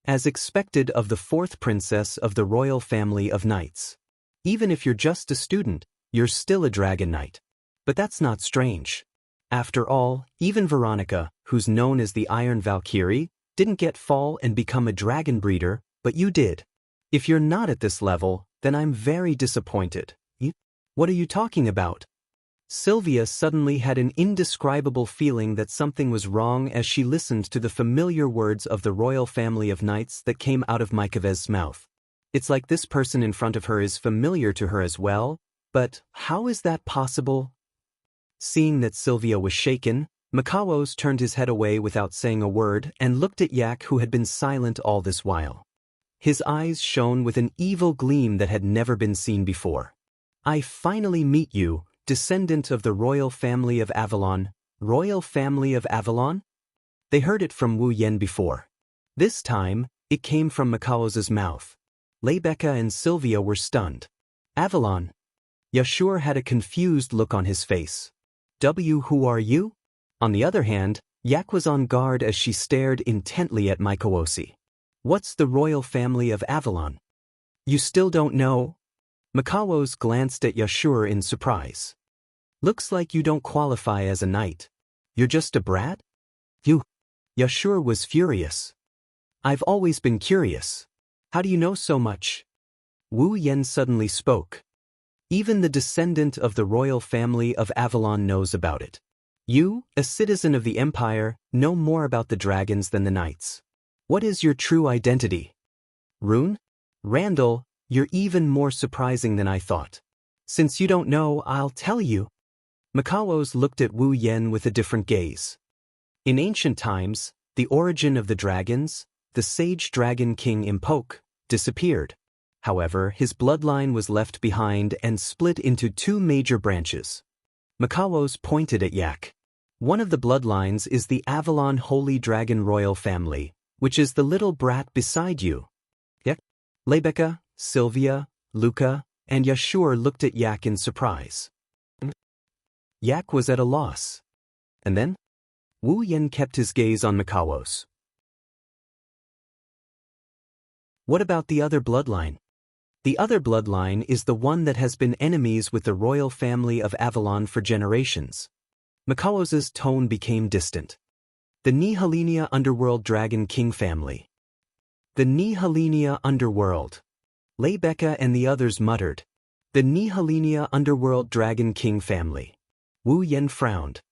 As expected of the 4th princess of the royal family of knights. Even if you're just a student, you're still a dragon knight. But that's not strange. After all, even Veronica, who's known as the Iron Valkyrie, didn't get fall and become a dragon breeder, but you did. If you're not at this level, then I'm very disappointed. What are you talking about? Sylvia suddenly had an indescribable feeling that something was wrong as she listened to the familiar words of the royal family of knights that came out of Maikavez's mouth. It's like this person in front of her is familiar to her as well, but how is that possible? Seeing that Sylvia was shaken, Makaos turned his head away without saying a word and looked at Yak, who had been silent all this while. His eyes shone with an evil gleam that had never been seen before. "I finally meet you, descendant of the royal family of Avalon." Royal family of Avalon? They heard it from Wu Yen before. This time, it came from Makaos's mouth. Rebecca and Sylvia were stunned. Avalon. Yashur had a confused look on his face. Who are you? On the other hand, Yak was on guard as she stared intently at Mikawosi. What's the royal family of Avalon? You still don't know? Mikawos glanced at Yashur in surprise. Looks like you don't qualify as a knight. You're just a brat? You. Yashur was furious. I've always been curious. How do you know so much? Wu Yen suddenly spoke. Even the descendant of the royal family of Avalon knows about it. You, a citizen of the Empire, know more about the dragons than the knights. What is your true identity? Rune? Randall, you're even more surprising than I thought. Since you don't know, I'll tell you. Mikawos looked at Wu Yen with a different gaze. In ancient times, the origin of the dragons, the sage dragon king Embark, disappeared. However, his bloodline was left behind and split into two major branches. Mikawos pointed at Yak. One of the bloodlines is the Avalon Holy Dragon royal family, which is the little brat beside you. Yak? Rebecca, Sylvia, Luca, and Yashur looked at Yak in surprise. Yak was at a loss. And then? Wu Yen kept his gaze on Mikawos. What about the other bloodline? The other bloodline is the one that has been enemies with the royal family of Avalon for generations. Mikawos's tone became distant. The Nihilinia Underworld Dragon King family. The Nihilinia Underworld. Rebecca and the others muttered. The Nihilinia Underworld Dragon King family. Wu Yen frowned.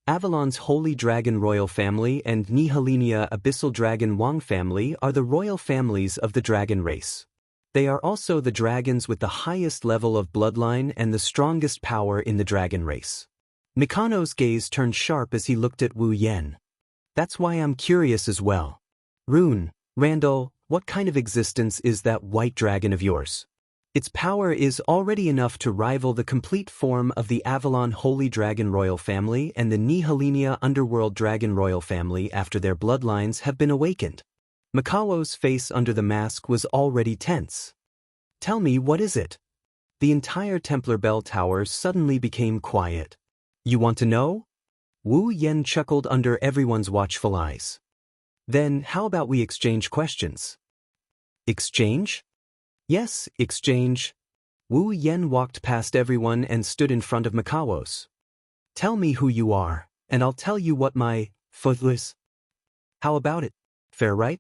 Avalon's Holy Dragon royal family and Nihilinia Abyssal Dragon Wang family are the royal families of the dragon race. They are also the dragons with the highest level of bloodline and the strongest power in the dragon race. Mikano's gaze turned sharp as he looked at Wu Yen. That's why I'm curious as well. Rune, Randall, what kind of existence is that white dragon of yours? Its power is already enough to rival the complete form of the Avalon Holy Dragon royal family and the Nihilinia Underworld Dragon royal family after their bloodlines have been awakened. Mikawos' face under the mask was already tense. Tell me, what is it? The entire Templar Bell Tower suddenly became quiet. You want to know? Wu Yen chuckled under everyone's watchful eyes. Then how about we exchange questions? Exchange? Yes, exchange. Wu Yen walked past everyone and stood in front of Mikawos. Tell me who you are, and I'll tell you what my foot is. How about it? Fair, right?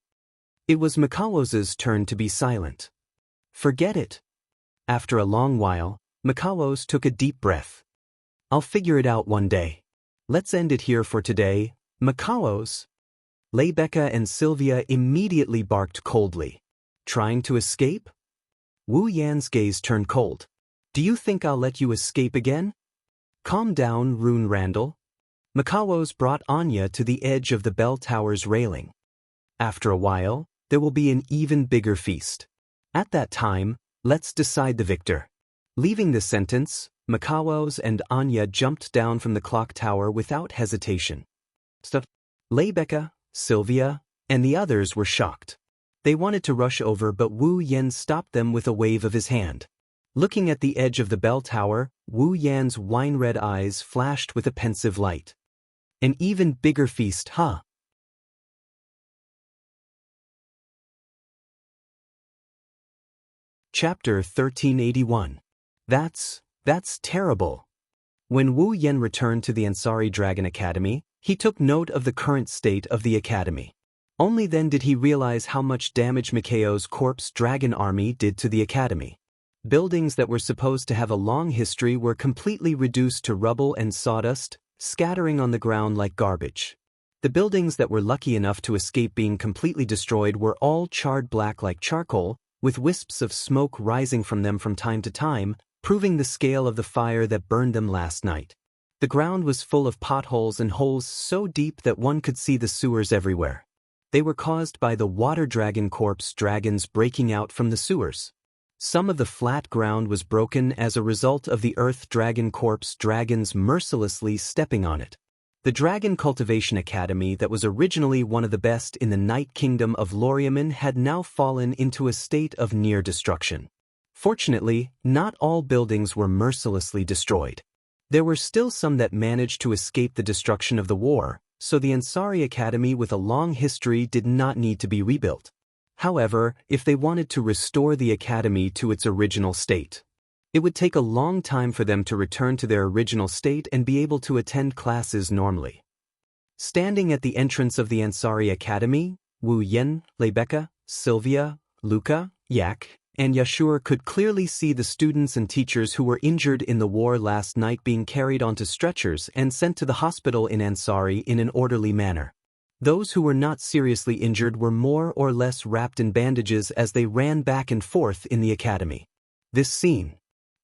It was Mikawos's turn to be silent. Forget it. After a long while, Mikawos took a deep breath. I'll figure it out one day. Let's end it here for today, Mikawos. Rebecca and Sylvia immediately barked coldly. Trying to escape? Wu Yan's gaze turned cold. Do you think I'll let you escape again? Calm down, Rune Randall. Mikawos brought Anya to the edge of the bell tower's railing. After a while, there will be an even bigger feast. At that time, let's decide the victor. Leaving the sentence, Mikawos and Anya jumped down from the clock tower without hesitation. Rebecca, Sylvia, and the others were shocked. They wanted to rush over, but Wu Yen stopped them with a wave of his hand. Looking at the edge of the bell tower, Wu Yan's wine-red eyes flashed with a pensive light. An even bigger feast, huh? Chapter 1381. That's terrible. When Wu Yen returned to the Ansari Dragon Academy, he took note of the current state of the academy. Only then did he realize how much damage Mikao's corpse dragon army did to the academy. Buildings that were supposed to have a long history were completely reduced to rubble and sawdust, scattering on the ground like garbage. The buildings that were lucky enough to escape being completely destroyed were all charred black like charcoal, with wisps of smoke rising from them from time to time, proving the scale of the fire that burned them last night. The ground was full of potholes and holes so deep that one could see the sewers everywhere. They were caused by the water dragon corpse dragons breaking out from the sewers. Some of the flat ground was broken as a result of the earth dragon corpse dragons mercilessly stepping on it. The Dragon Cultivation Academy that was originally one of the best in the Night Kingdom of Loriaman had now fallen into a state of near destruction. Fortunately, not all buildings were mercilessly destroyed. There were still some that managed to escape the destruction of the war, so the Ansari Academy with a long history did not need to be rebuilt. However, if they wanted to restore the academy to its original state, it would take a long time for them to return to their original state and be able to attend classes normally. Standing at the entrance of the Ansari Academy, Wu Yen, Lebecca, Sylvia, Luca, Yak, and Yashur could clearly see the students and teachers who were injured in the war last night being carried onto stretchers and sent to the hospital in Ansari in an orderly manner. Those who were not seriously injured were more or less wrapped in bandages as they ran back and forth in the academy. This scene,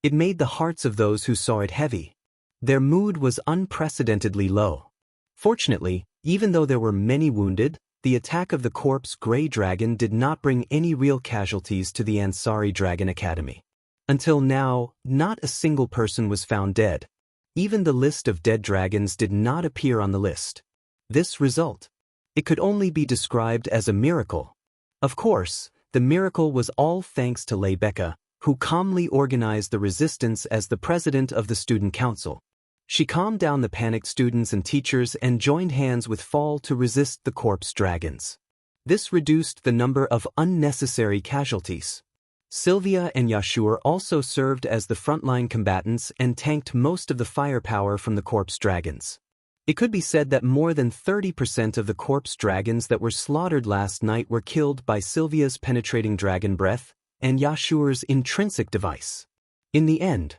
it made the hearts of those who saw it heavy. Their mood was unprecedentedly low. Fortunately, even though there were many wounded, the attack of the corpse Grey Dragon did not bring any real casualties to the Ansari Dragon Academy. Until now, not a single person was found dead. Even the list of dead dragons did not appear on the list. This result, it could only be described as a miracle. Of course, the miracle was all thanks to Lebecca, who calmly organized the resistance as the president of the student council. She calmed down the panicked students and teachers and joined hands with Fall to resist the corpse dragons. This reduced the number of unnecessary casualties. Sylvia and Yashur also served as the frontline combatants and tanked most of the firepower from the corpse dragons. It could be said that more than 30% of the corpse dragons that were slaughtered last night were killed by Sylvia's penetrating dragon breath and Yashur's intrinsic device. In the end,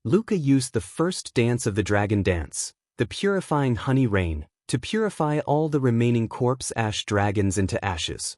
Luca used the first dance of the dragon dance, the purifying honey rain, to purify all the remaining corpse ash dragons into ashes.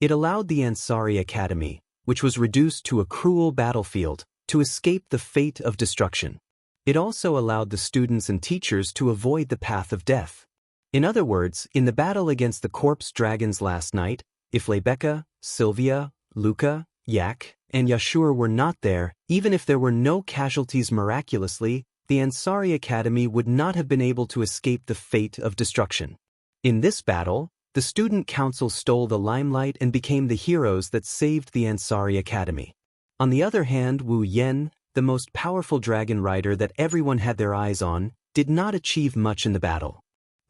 It allowed the Ansari Academy, which was reduced to a cruel battlefield, to escape the fate of destruction. It also allowed the students and teachers to avoid the path of death. In other words, in the battle against the corpse dragons last night, if Lebecca, Sylvia, Luca, Yak, and Yashur were not there, even if there were no casualties miraculously, the Ansari Academy would not have been able to escape the fate of destruction. In this battle, the student council stole the limelight and became the heroes that saved the Ansari Academy. On the other hand, Wu Yen, the most powerful dragon rider that everyone had their eyes on, did not achieve much in the battle.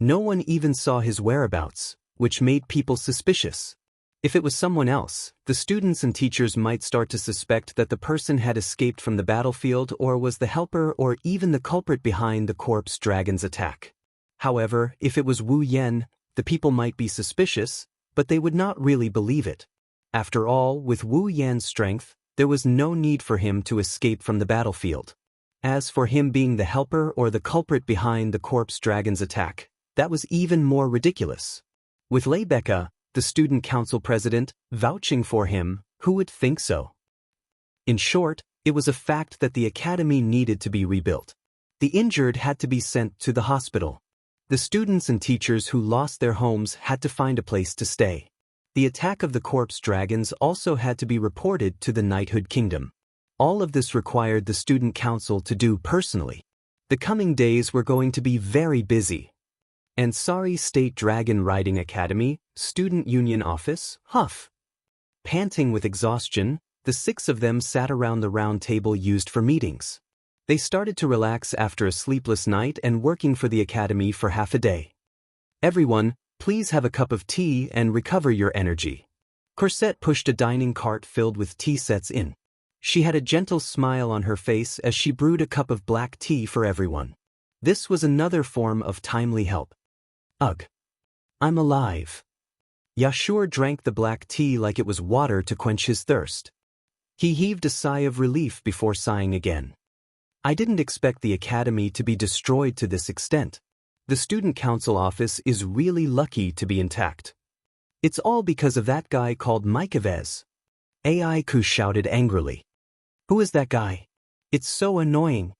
No one even saw his whereabouts, which made people suspicious. If it was someone else, the students and teachers might start to suspect that the person had escaped from the battlefield or was the helper or even the culprit behind the corpse dragon's attack. However, if it was Wu Yen, the people might be suspicious, but they would not really believe it. After all, with Wu Yan's strength, there was no need for him to escape from the battlefield. As for him being the helper or the culprit behind the corpse dragon's attack, that was even more ridiculous. With Lebecca, the student council president, vouching for him, who would think so? In short, it was a fact that the academy needed to be rebuilt. The injured had to be sent to the hospital. The students and teachers who lost their homes had to find a place to stay. The attack of the corpse dragons also had to be reported to the Knighthood Kingdom. All of this required the student council to do personally. The coming days were going to be very busy. Ansari State Dragon Riding Academy, Student Union Office, Huff. Panting with exhaustion, the 6 of them sat around the round table used for meetings. They started to relax after a sleepless night and working for the academy for half a day. Everyone, please have a cup of tea and recover your energy. Corsette pushed a dining cart filled with tea sets in. She had a gentle smile on her face as she brewed a cup of black tea for everyone. This was another form of timely help. Ugh. I'm alive. Yashur drank the black tea like it was water to quench his thirst. He heaved a sigh of relief before sighing again. I didn't expect the academy to be destroyed to this extent. The student council office is really lucky to be intact. It's all because of that guy called Maidens. Aiku shouted angrily. Who is that guy? It's so annoying.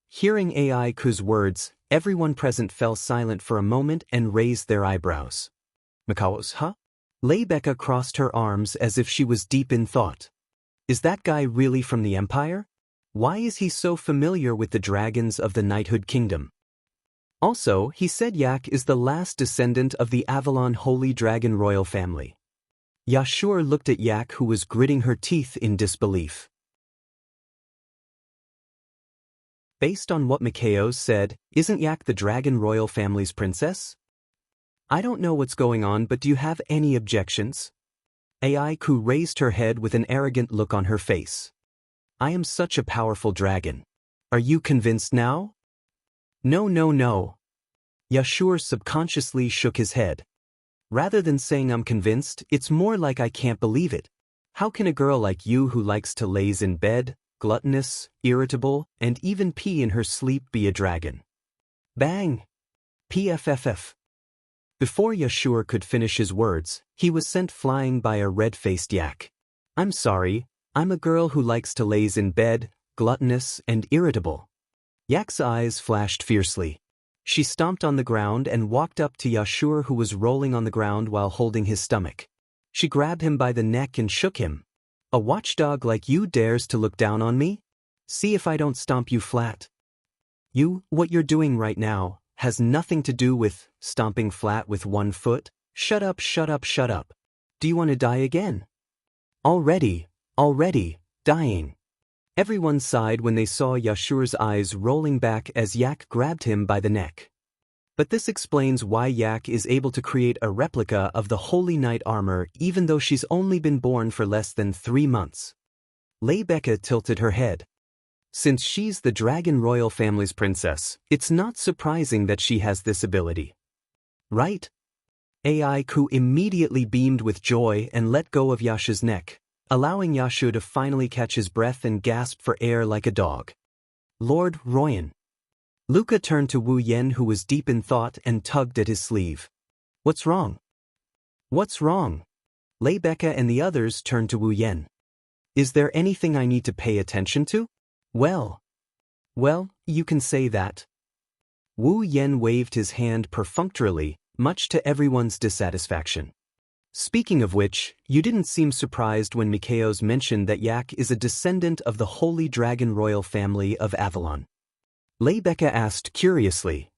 Hearing Aiku's words, everyone present fell silent for a moment and raised their eyebrows. Makaos, huh? Lebecca crossed her arms as if she was deep in thought. Is that guy really from the Empire? Why is he so familiar with the dragons of the knighthood kingdom? Also, he said Yak is the last descendant of the Avalon Holy Dragon royal family. Yashur looked at Yak, who was gritting her teeth in disbelief. Based on what Mikhail said, isn't Yak the dragon royal family's princess? I don't know what's going on, but do you have any objections? Aiku raised her head with an arrogant look on her face. I am such a powerful dragon. Are you convinced now? No, no, no. Yashur subconsciously shook his head. Rather than saying I'm convinced, it's more like I can't believe it. How can a girl like you who likes to laze in bed, gluttonous, irritable, and even pee in her sleep be a dragon? Bang! PFFF. Before Yashur could finish his words, he was sent flying by a red-faced Yak. I'm sorry, I'm a girl who likes to laze in bed, gluttonous, and irritable. Yak's eyes flashed fiercely. She stomped on the ground and walked up to Yashur, who was rolling on the ground while holding his stomach. She grabbed him by the neck and shook him. A watchdog like you dares to look down on me? See if I don't stomp you flat. What you're doing right now has nothing to do with stomping flat with one foot. Shut up, shut up, shut up. Do you want to die again? Already, dying. Everyone sighed when they saw Yashur's eyes rolling back as Yak grabbed him by the neck. But this explains why Yak is able to create a replica of the Holy Knight armor even though she's only been born for less than 3 months. Leibecca tilted her head. Since she's the Dragon Royal family's princess, it's not surprising that she has this ability. Right? Aiku immediately beamed with joy and let go of Yasha's neck, allowing Yashu to finally catch his breath and gasp for air like a dog. Lord Royan. Luca turned to Wu Yen, who was deep in thought, and tugged at his sleeve. What's wrong? What's wrong? Leibecca and the others turned to Wu Yen. Is there anything I need to pay attention to? Well, you can say that. Wu Yen waved his hand perfunctorily, much to everyone's dissatisfaction. Speaking of which, you didn't seem surprised when Mikhails mentioned that Yak is a descendant of the Holy Dragon Royal family of Avalon. Leibecca asked curiously,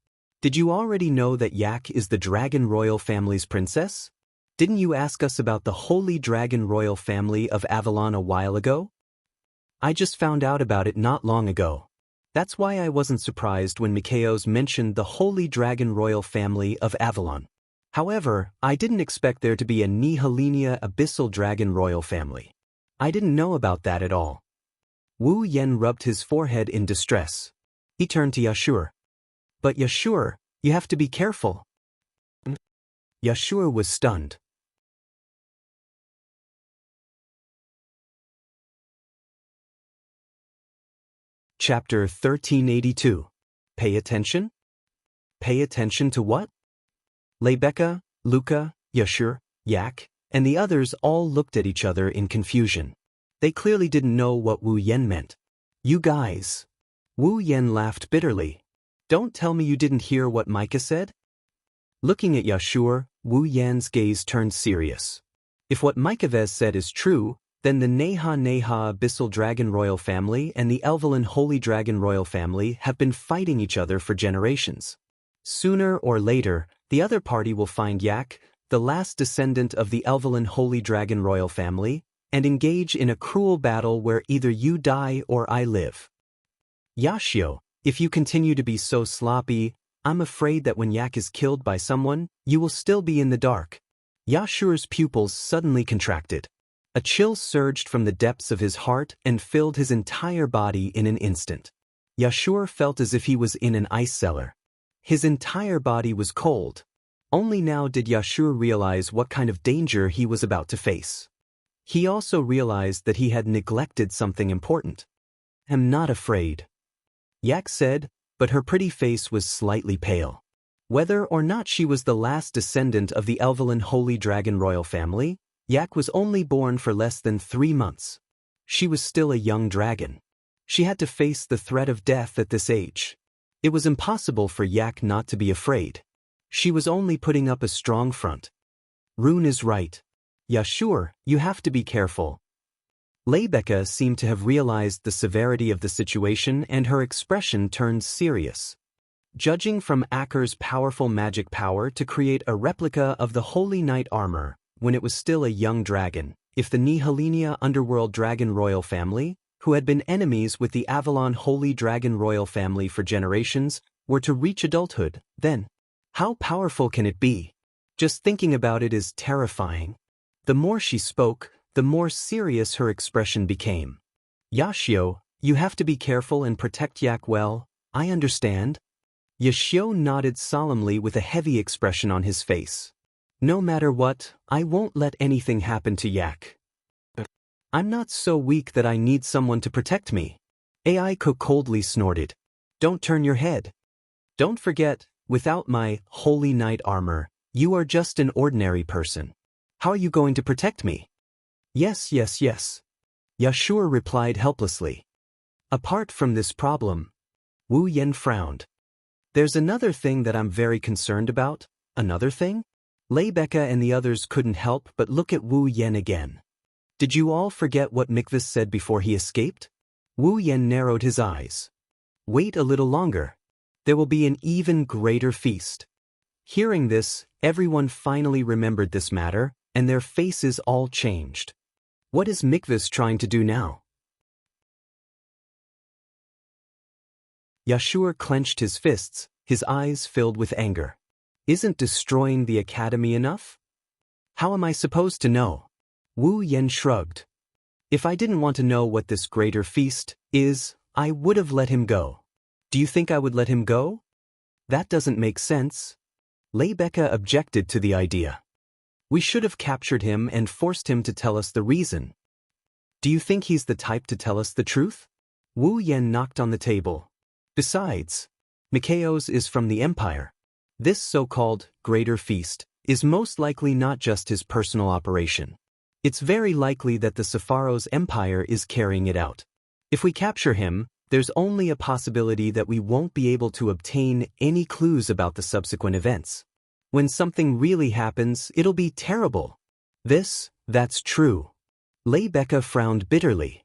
did you already know that Yak is the Dragon Royal family's princess? Didn't you ask us about the Holy Dragon Royal family of Avalon a while ago? I just found out about it not long ago. That's why I wasn't surprised when Mikhails mentioned the Holy Dragon Royal family of Avalon. However, I didn't expect there to be a Nihilenia Abyssal Dragon Royal family. I didn't know about that at all. Wu Yen rubbed his forehead in distress. He turned to Yashur. But Yashur, you have to be careful. Yashur was stunned. Chapter 1382. Pay attention? Pay attention to what? Leibecca, Luca, Yashur, Yak, and the others all looked at each other in confusion. They clearly didn't know what Wu Yen meant. You guys. Wu Yen laughed bitterly. Don't tell me you didn't hear what Micah said? Looking at Yashur, Wu Yan's gaze turned serious. If what Micah said is true, then the Neha Abyssal Dragon Royal family and the Elvelyn Holy Dragon Royal family have been fighting each other for generations. Sooner or later, the other party will find Yak, the last descendant of the Elvelyn Holy Dragon Royal family, and engage in a cruel battle where either you die or I live. Yashio, if you continue to be so sloppy, I'm afraid that when Yak is killed by someone, you will still be in the dark. Yashur's pupils suddenly contracted. A chill surged from the depths of his heart and filled his entire body in an instant. Yashur felt as if he was in an ice cellar. His entire body was cold. Only now did Yashur realize what kind of danger he was about to face. He also realized that he had neglected something important. I'm not afraid, Yak said, but her pretty face was slightly pale. Whether or not she was the last descendant of the Elvelyn Holy Dragon Royal family, Yak was only born for less than 3 months. She was still a young dragon. She had to face the threat of death at this age. It was impossible for Yak not to be afraid. She was only putting up a strong front. Rune is right. Yashur, you have to be careful. Leibeke seemed to have realized the severity of the situation and her expression turned serious. Judging from Acker's powerful magic power to create a replica of the Holy Knight armor when it was still a young dragon, if the Nihilenia underworld dragon royal family, who had been enemies with the Avalon Holy Dragon royal family for generations, were to reach adulthood, then how powerful can it be? Just thinking about it is terrifying. The more she spoke, the more serious her expression became. Yashio, you have to be careful and protect Yak well, I understand. Yashio nodded solemnly with a heavy expression on his face. No matter what, I won't let anything happen to Yak. I'm not so weak that I need someone to protect me. Aiko coldly snorted. Don't turn your head. Don't forget, without my Holy Knight armor, you are just an ordinary person. How are you going to protect me? Yes. Yashur replied helplessly. Apart from this problem, Wu Yen frowned. There's another thing that I'm very concerned about. Another thing? Leibeke and the others couldn't help but look at Wu Yen again. Did you all forget what Mikvis said before he escaped? Wu Yen narrowed his eyes. Wait a little longer. There will be an even greater feast. Hearing this, everyone finally remembered this matter, and their faces all changed. What is Mikvis trying to do now? Yashur clenched his fists, his eyes filled with anger. Isn't destroying the academy enough? How am I supposed to know? Wu Yen shrugged. If I didn't want to know what this greater feast is, I would have let him go. Do you think I would let him go? That doesn't make sense. Leibeke objected to the idea. We should have captured him and forced him to tell us the reason. Do you think he's the type to tell us the truth? Wu Yen knocked on the table. Besides, Mikao's is from the Empire. This so-called greater feast is most likely not just his personal operation. It's very likely that the Sepharo's Empire is carrying it out. If we capture him, there's only a possibility that we won't be able to obtain any clues about the subsequent events. When something really happens, it'll be terrible. That's true. Leibeke frowned bitterly.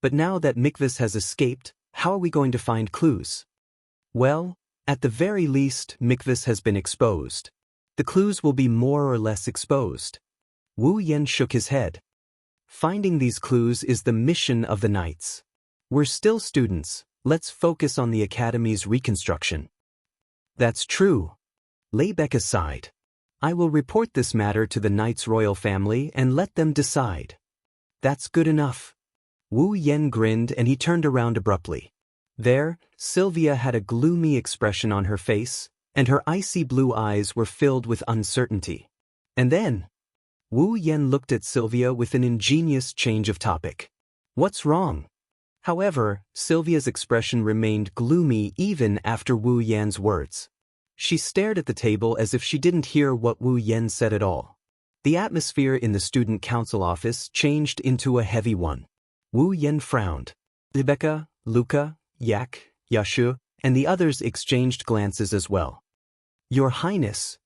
But now that Mikvis has escaped, how are we going to find clues? Well, at the very least, Mikvis has been exposed. The clues will be more or less exposed. Wu Yen shook his head. Finding these clues is the mission of the Knights. We're still students, let's focus on the Academy's reconstruction. That's true. Leibeke sighed. I will report this matter to the Knights' royal family and let them decide. That's good enough. Wu Yen grinned and he turned around abruptly. There, Sylvia had a gloomy expression on her face, and her icy blue eyes were filled with uncertainty. And then, Wu Yen looked at Sylvia with an ingenious change of topic. What's wrong? However, Sylvia's expression remained gloomy even after Wu Yan's words. She stared at the table as if she didn't hear what Wu Yen said at all. The atmosphere in the student council office changed into a heavy one. Wu Yen frowned. Rebecca, Luca, Yak, Yashu, and the others exchanged glances as well. Your Highness.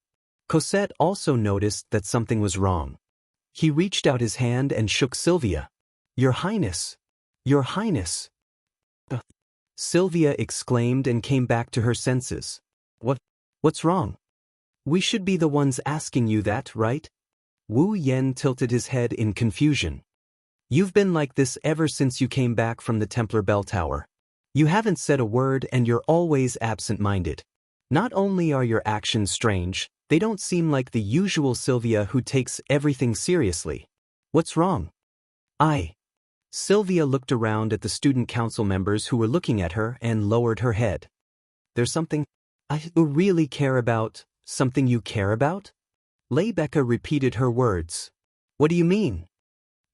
Cosette also noticed that something was wrong. He reached out his hand and shook Sylvia. Your Highness. Your Highness. Sylvia exclaimed and came back to her senses. What's wrong? We should be the ones asking you that, right? Wu Yen tilted his head in confusion. You've been like this ever since you came back from the Templar Bell Tower. You haven't said a word and you're always absent-minded. Not only are your actions strange, they don't seem like the usual Sylvia who takes everything seriously. What's wrong? Sylvia looked around at the student council members who were looking at her and lowered her head. There's something I really care about. Something you care about? Leibeke repeated her words. What do you mean?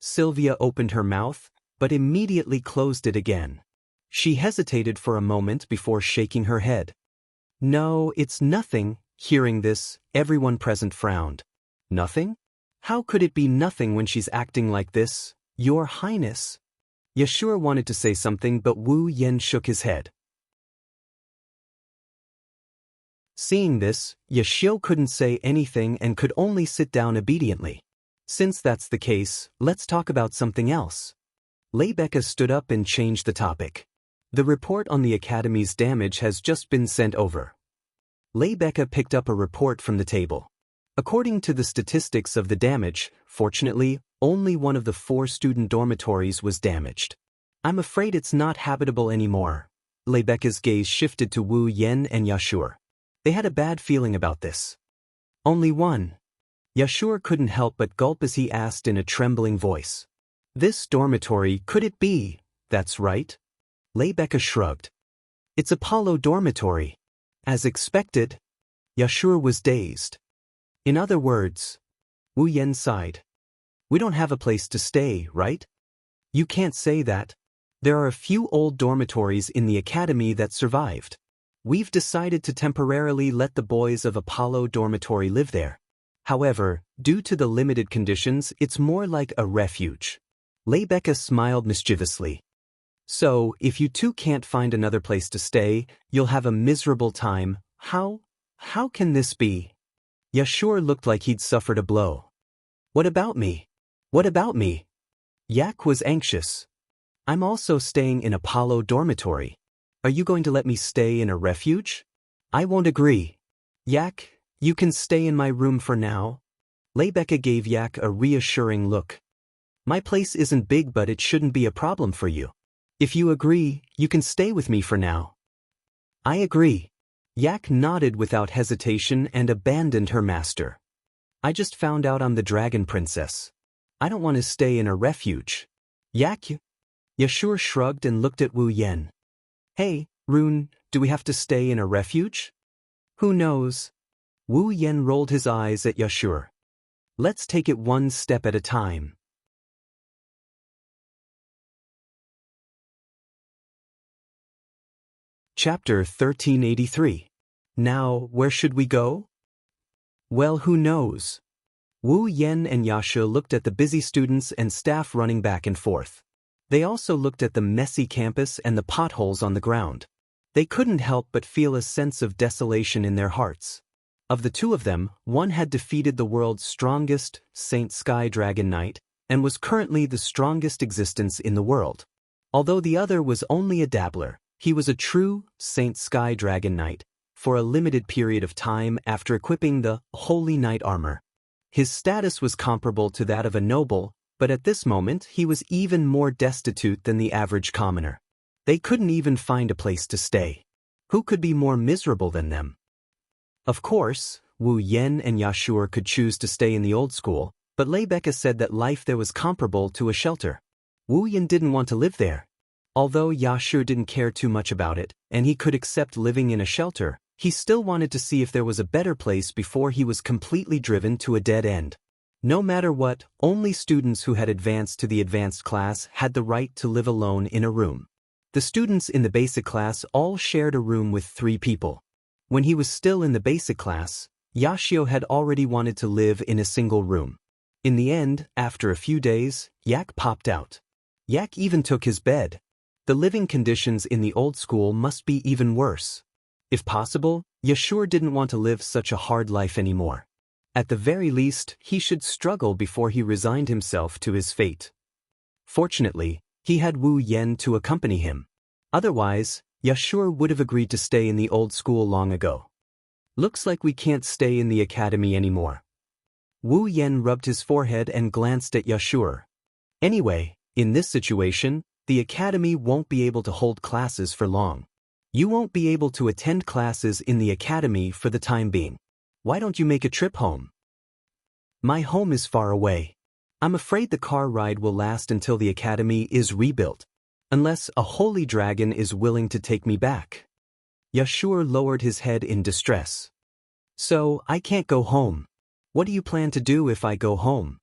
Sylvia opened her mouth, but immediately closed it again. She hesitated for a moment before shaking her head. No, it's nothing. Hearing this, everyone present frowned. Nothing? How could it be nothing when she's acting like this? Your Highness. Yashur wanted to say something, but Wu Yen shook his head. Seeing this, Yashio couldn't say anything and could only sit down obediently. Since that's the case, let's talk about something else. Lebecca stood up and changed the topic. The report on the Academy's damage has just been sent over. Lebecca picked up a report from the table. According to the statistics of the damage, fortunately, only one of the 4 student dormitories was damaged. I'm afraid it's not habitable anymore. Lebecca's gaze shifted to Wu Yen and Yashur. They had a bad feeling about this. Only one. Yashur couldn't help but gulp as he asked in a trembling voice. This dormitory, could it be? That's right. Lebecca shrugged. It's Apollo dormitory. As expected. Yashur was dazed. In other words, Wu Yen sighed. We don't have a place to stay, right? You can't say that. There are a few old dormitories in the academy that survived. We've decided to temporarily let the boys of Apollo dormitory live there. However, due to the limited conditions, it's more like a refuge. Lebecca smiled mischievously. So, if you two can't find another place to stay, you'll have a miserable time. How can this be? Yashur looked like he'd suffered a blow. What about me? What about me? Yak was anxious. I'm also staying in Apollo dormitory. Are you going to let me stay in a refuge? I won't agree. Yak, you can stay in my room for now. Lebecca gave Yak a reassuring look. My place isn't big, but it shouldn't be a problem for you. If you agree, you can stay with me for now. I agree. Yak nodded without hesitation and abandoned her master. I just found out I'm the dragon princess. I don't want to stay in a refuge. Yak? Yashur shrugged and looked at Wu Yen. Hey, Rune, do we have to stay in a refuge? Who knows? Wu Yen rolled his eyes at Yashur. Let's take it one step at a time. Chapter 1383. Now, where should we go? Well, who knows? Wu Yen and Yasha looked at the busy students and staff running back and forth. They also looked at the messy campus and the potholes on the ground. They couldn't help but feel a sense of desolation in their hearts. Of the two of them, one had defeated the world's strongest Saint Sky Dragon Knight and was currently the strongest existence in the world. Although the other was only a dabbler, he was a true Saint Sky Dragon Knight for a limited period of time after equipping the Holy Knight armor. His status was comparable to that of a noble, but at this moment he was even more destitute than the average commoner. They couldn't even find a place to stay. Who could be more miserable than them? Of course, Wu Yen and Yashur could choose to stay in the old school, but Lebecca said that life there was comparable to a shelter. Wu Yen didn't want to live there. Although Yashur didn't care too much about it, and he could accept living in a shelter, he still wanted to see if there was a better place before he was completely driven to a dead end. No matter what, only students who had advanced to the advanced class had the right to live alone in a room. The students in the basic class all shared a room with 3 people. When he was still in the basic class, Yashio had already wanted to live in a single room. In the end, after a few days, Yak popped out. Yak even took his bed. The living conditions in the old school must be even worse. If possible, Yashur didn't want to live such a hard life anymore. At the very least, he should struggle before he resigned himself to his fate. Fortunately, he had Wu Yen to accompany him. Otherwise, Yashur would have agreed to stay in the old school long ago. Looks like we can't stay in the academy anymore. Wu Yen rubbed his forehead and glanced at Yashur. Anyway, in this situation, the academy won't be able to hold classes for long. You won't be able to attend classes in the academy for the time being. Why don't you make a trip home? My home is far away. I'm afraid the car ride will last until the academy is rebuilt, unless a holy dragon is willing to take me back. Yashur lowered his head in distress. So, I can't go home. What do you plan to do if I go home?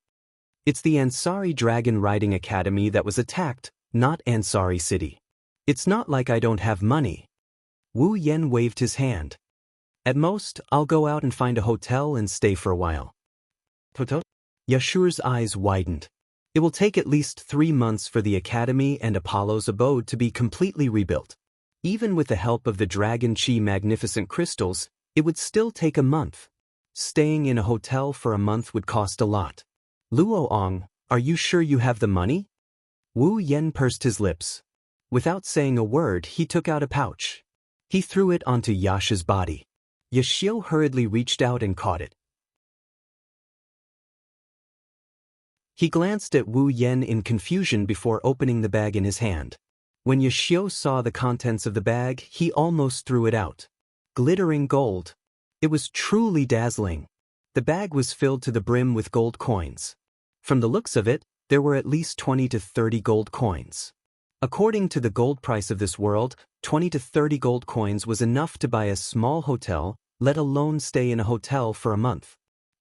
It's the Ansari Dragon Riding Academy that was attacked, not Ansari City. It's not like I don't have money. Wu Yen waved his hand. At most, I'll go out and find a hotel and stay for a while. Hotel? Yashur's eyes widened. It will take at least 3 months for the academy and Apollo's abode to be completely rebuilt. Even with the help of the Dragon Chi magnificent crystals, it would still take a month. Staying in a hotel for a month would cost a lot. Luoong, are you sure you have the money? Wu Yen pursed his lips. Without saying a word, he took out a pouch. He threw it onto Yasha's body. Yashio hurriedly reached out and caught it. He glanced at Wu Yen in confusion before opening the bag in his hand. When Yashio saw the contents of the bag, he almost threw it out. Glittering gold. It was truly dazzling. The bag was filled to the brim with gold coins. From the looks of it, there were at least 20 to 30 gold coins. According to the gold price of this world, 20 to 30 gold coins was enough to buy a small hotel, let alone stay in a hotel for a month.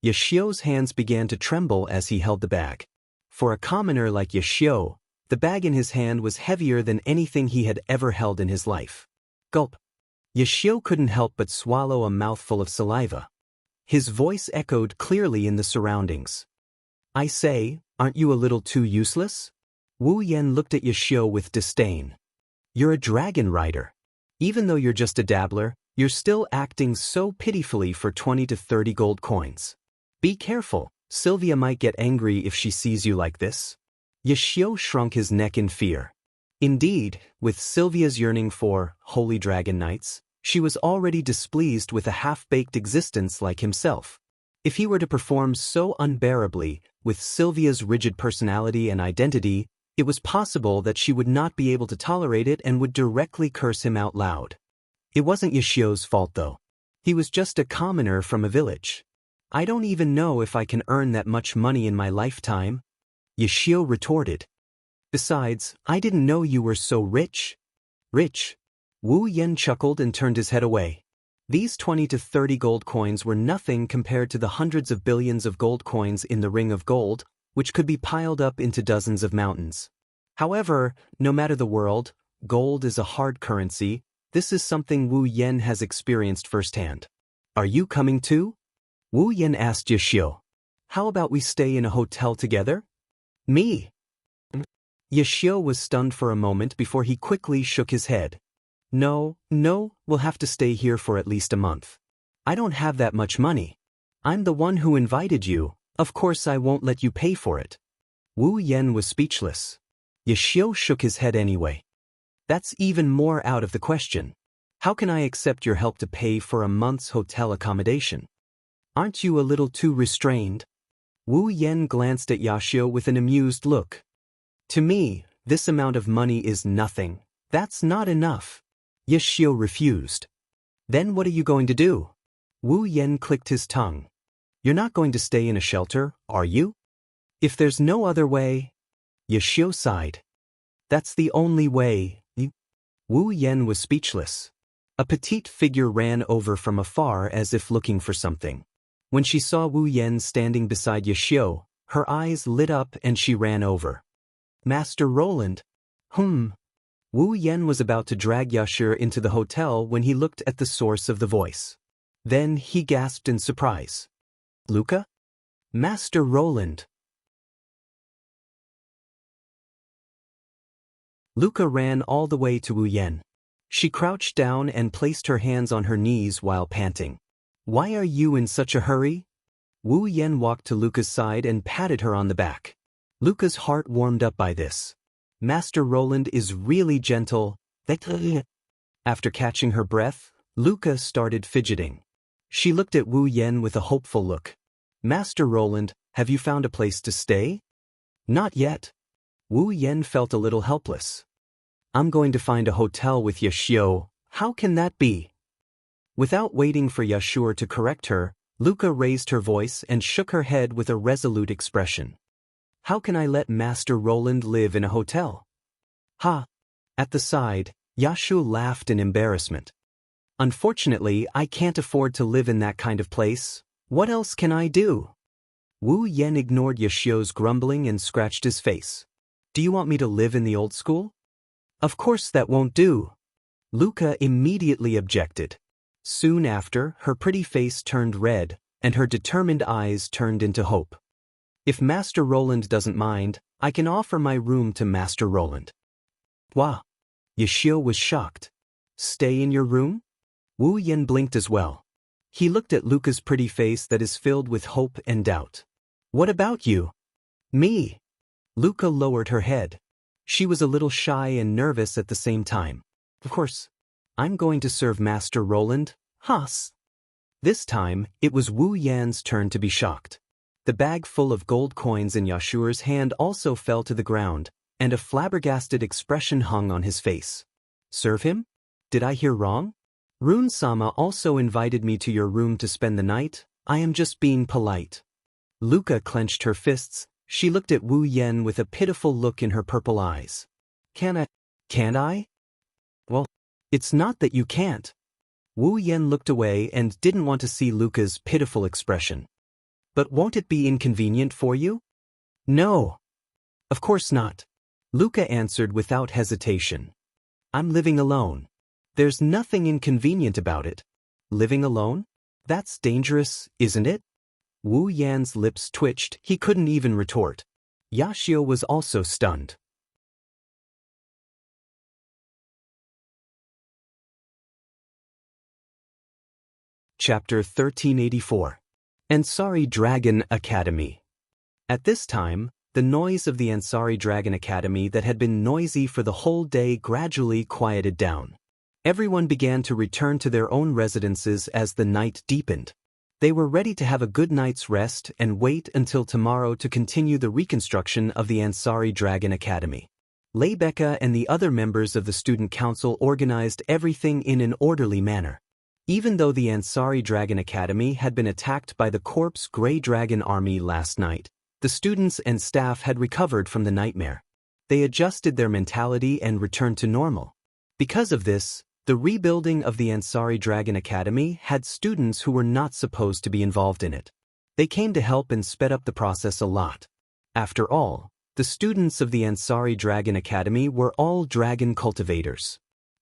Yashio's hands began to tremble as he held the bag. For a commoner like Yashio, the bag in his hand was heavier than anything he had ever held in his life. Gulp. Yashio couldn't help but swallow a mouthful of saliva. His voice echoed clearly in the surroundings. I say, aren't you a little too useless? Wu Yen looked at Yashio with disdain. You're a dragon rider. Even though you're just a dabbler, you're still acting so pitifully for 20 to 30 gold coins. Be careful, Sylvia might get angry if she sees you like this. Yashio shrunk his neck in fear. Indeed, with Sylvia's yearning for holy dragon knights, she was already displeased with a half-baked existence like himself. If he were to perform so unbearably, with Sylvia's rigid personality and identity, it was possible that she would not be able to tolerate it and would directly curse him out loud. It wasn't Yashio's fault though. He was just a commoner from a village. I don't even know if I can earn that much money in my lifetime, Yashio retorted. Besides, I didn't know you were so rich. Rich? Wu Yen chuckled and turned his head away. These 20 to 30 gold coins were nothing compared to the hundreds of billions of gold coins in the Ring of Gold, which could be piled up into dozens of mountains. However, no matter the world, gold is a hard currency. This is something Wu Yen has experienced firsthand. Are you coming too? Wu Yen asked Yashio. How about we stay in a hotel together? Me? Yashio was stunned for a moment before he quickly shook his head. No, we'll have to stay here for at least a month. I don't have that much money. I'm the one who invited you, of course I won't let you pay for it. Wu Yen was speechless. Yashio shook his head anyway. That's even more out of the question. How can I accept your help to pay for a month's hotel accommodation? Aren't you a little too restrained? Wu Yen glanced at Yashio with an amused look. To me, this amount of money is nothing. That's not enough. Yashio refused. Then what are you going to do? Wu Yen clicked his tongue. You're not going to stay in a shelter, are you? If there's no other way... Yashio sighed. That's the only way. Wu Yen was speechless. A petite figure ran over from afar as if looking for something. When she saw Wu Yen standing beside Yashio, her eyes lit up and she ran over. Master Roland. Wu Yen was about to drag Yashio into the hotel when he looked at the source of the voice. Then he gasped in surprise. Luca? Master Roland. Luca ran all the way to Wu Yen. She crouched down and placed her hands on her knees while panting. Why are you in such a hurry? Wu Yen walked to Luca's side and patted her on the back. Luca's heart warmed up by this. Master Roland is really gentle. After catching her breath, Luca started fidgeting. She looked at Wu Yen with a hopeful look. Master Roland, have you found a place to stay? Not yet. Wu Yen felt a little helpless. I'm going to find a hotel with Yashio. How can that be? Without waiting for Yashio to correct her, Luca raised her voice and shook her head with a resolute expression. How can I let Master Roland live in a hotel? Ha! At the side, Yashio laughed in embarrassment. Unfortunately, I can't afford to live in that kind of place. What else can I do? Wu Yen ignored Yashio's grumbling and scratched his face. Do you want me to live in the old school? Of course that won't do. Luca immediately objected. Soon after, her pretty face turned red, and her determined eyes turned into hope. If Master Roland doesn't mind, I can offer my room to Master Roland. Wah! Yashio was shocked. Stay in your room? Wu Yen blinked as well. He looked at Luca's pretty face that is filled with hope and doubt. What about you? Me? Luca lowered her head. She was a little shy and nervous at the same time. Of course, I'm going to serve Master Roland, Haas. This time, it was Wu Yan's turn to be shocked. The bag full of gold coins in Yashu's hand also fell to the ground, and a flabbergasted expression hung on his face. Serve him? Did I hear wrong? Rune-sama also invited me to your room to spend the night. I am just being polite. Luca clenched her fists. She looked at Wu Yan with a pitiful look in her purple eyes. Can't I? Well, it's not that you can't. Wu Yan looked away and didn't want to see Luca's pitiful expression. But won't it be inconvenient for you? No. Of course not. Luca answered without hesitation. I'm living alone. There's nothing inconvenient about it. Living alone? That's dangerous, isn't it? Wu Yan's lips twitched. He couldn't even retort. Yashio was also stunned. Chapter 1384. Ansari Dragon Academy. At this time, the noise of the Ansari Dragon Academy that had been noisy for the whole day gradually quieted down. Everyone began to return to their own residences as the night deepened. They were ready to have a good night's rest and wait until tomorrow to continue the reconstruction of the Ansari Dragon Academy. Leibeka and the other members of the student council organized everything in an orderly manner. Even though the Ansari Dragon Academy had been attacked by the Corpse Grey Dragon Army last night, the students and staff had recovered from the nightmare. They adjusted their mentality and returned to normal. Because of this, the rebuilding of the Ansari Dragon Academy had students who were not supposed to be involved in it. They came to help and sped up the process a lot. After all, the students of the Ansari Dragon Academy were all dragon cultivators.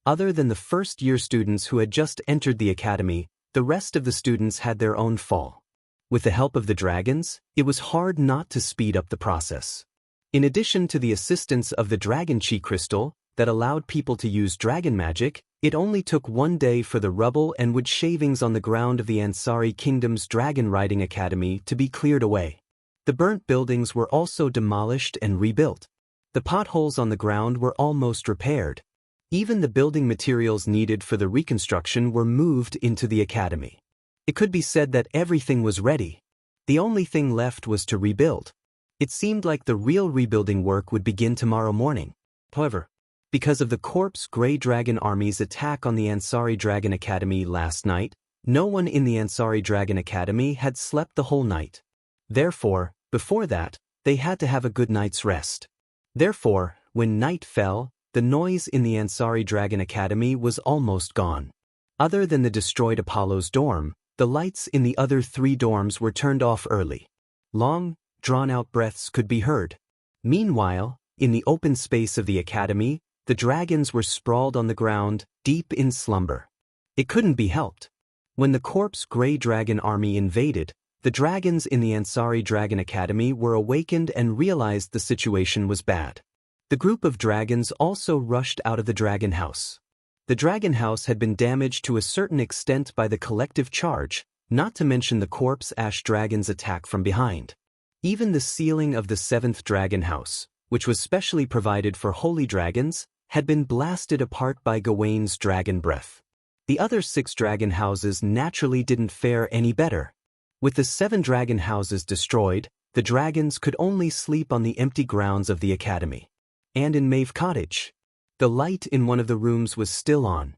Other than the first-year students who had just entered the academy, the rest of the students had their own fall. With the help of the dragons, it was hard not to speed up the process. In addition to the assistance of the Dragon Chi Crystal that allowed people to use dragon magic, it only took one day for the rubble and wood shavings on the ground of the Ansari Kingdom's Dragon Riding Academy to be cleared away. The burnt buildings were also demolished and rebuilt. The potholes on the ground were almost repaired. Even the building materials needed for the reconstruction were moved into the academy. It could be said that everything was ready. The only thing left was to rebuild. It seemed like the real rebuilding work would begin tomorrow morning. However, because of the Corpse Grey Dragon Army's attack on the Ansari Dragon Academy last night, no one in the Ansari Dragon Academy had slept the whole night. Therefore, before that, they had to have a good night's rest. Therefore, when night fell, the noise in the Ansari Dragon Academy was almost gone. Other than the destroyed Apollo's dorm, the lights in the other 3 dorms were turned off early. Long, drawn-out breaths could be heard. Meanwhile, in the open space of the academy, the dragons were sprawled on the ground, deep in slumber. It couldn't be helped. When the Corpse Grey Dragon Army invaded, the dragons in the Ansari Dragon Academy were awakened and realized the situation was bad. The group of dragons also rushed out of the dragon house. The dragon house had been damaged to a certain extent by the collective charge, not to mention the Corpse Ash Dragon's attack from behind. Even the ceiling of the 7th dragon house, which was specially provided for holy dragons, had been blasted apart by Gawain's dragon breath. The other 6 dragon houses naturally didn't fare any better. With the 7 dragon houses destroyed, the dragons could only sleep on the empty grounds of the academy. And in Maeve Cottage, the light in one of the rooms was still on.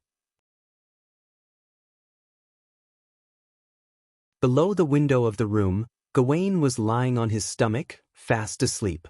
Below the window of the room, Gawain was lying on his stomach, fast asleep.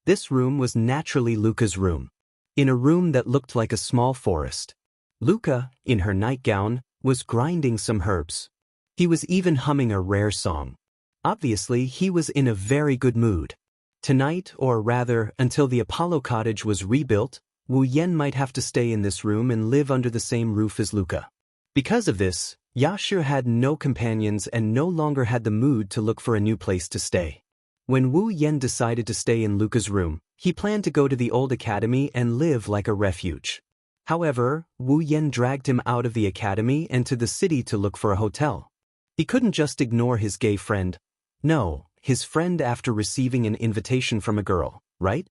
This room was naturally Luca's room. In a room that looked like a small forest. Luca, in her nightgown, was grinding some herbs. He was even humming a rare song. Obviously, he was in a very good mood. Tonight, or rather, until the Apollo cottage was rebuilt, Wu Yan might have to stay in this room and live under the same roof as Luca. Because of this, Yashir had no companions and no longer had the mood to look for a new place to stay. When Wu Yan decided to stay in Luca's room, he planned to go to the old academy and live like a refuge. However, Wu Yan dragged him out of the academy and to the city to look for a hotel. He couldn't just ignore his gay friend. No, his friend after receiving an invitation from a girl, right?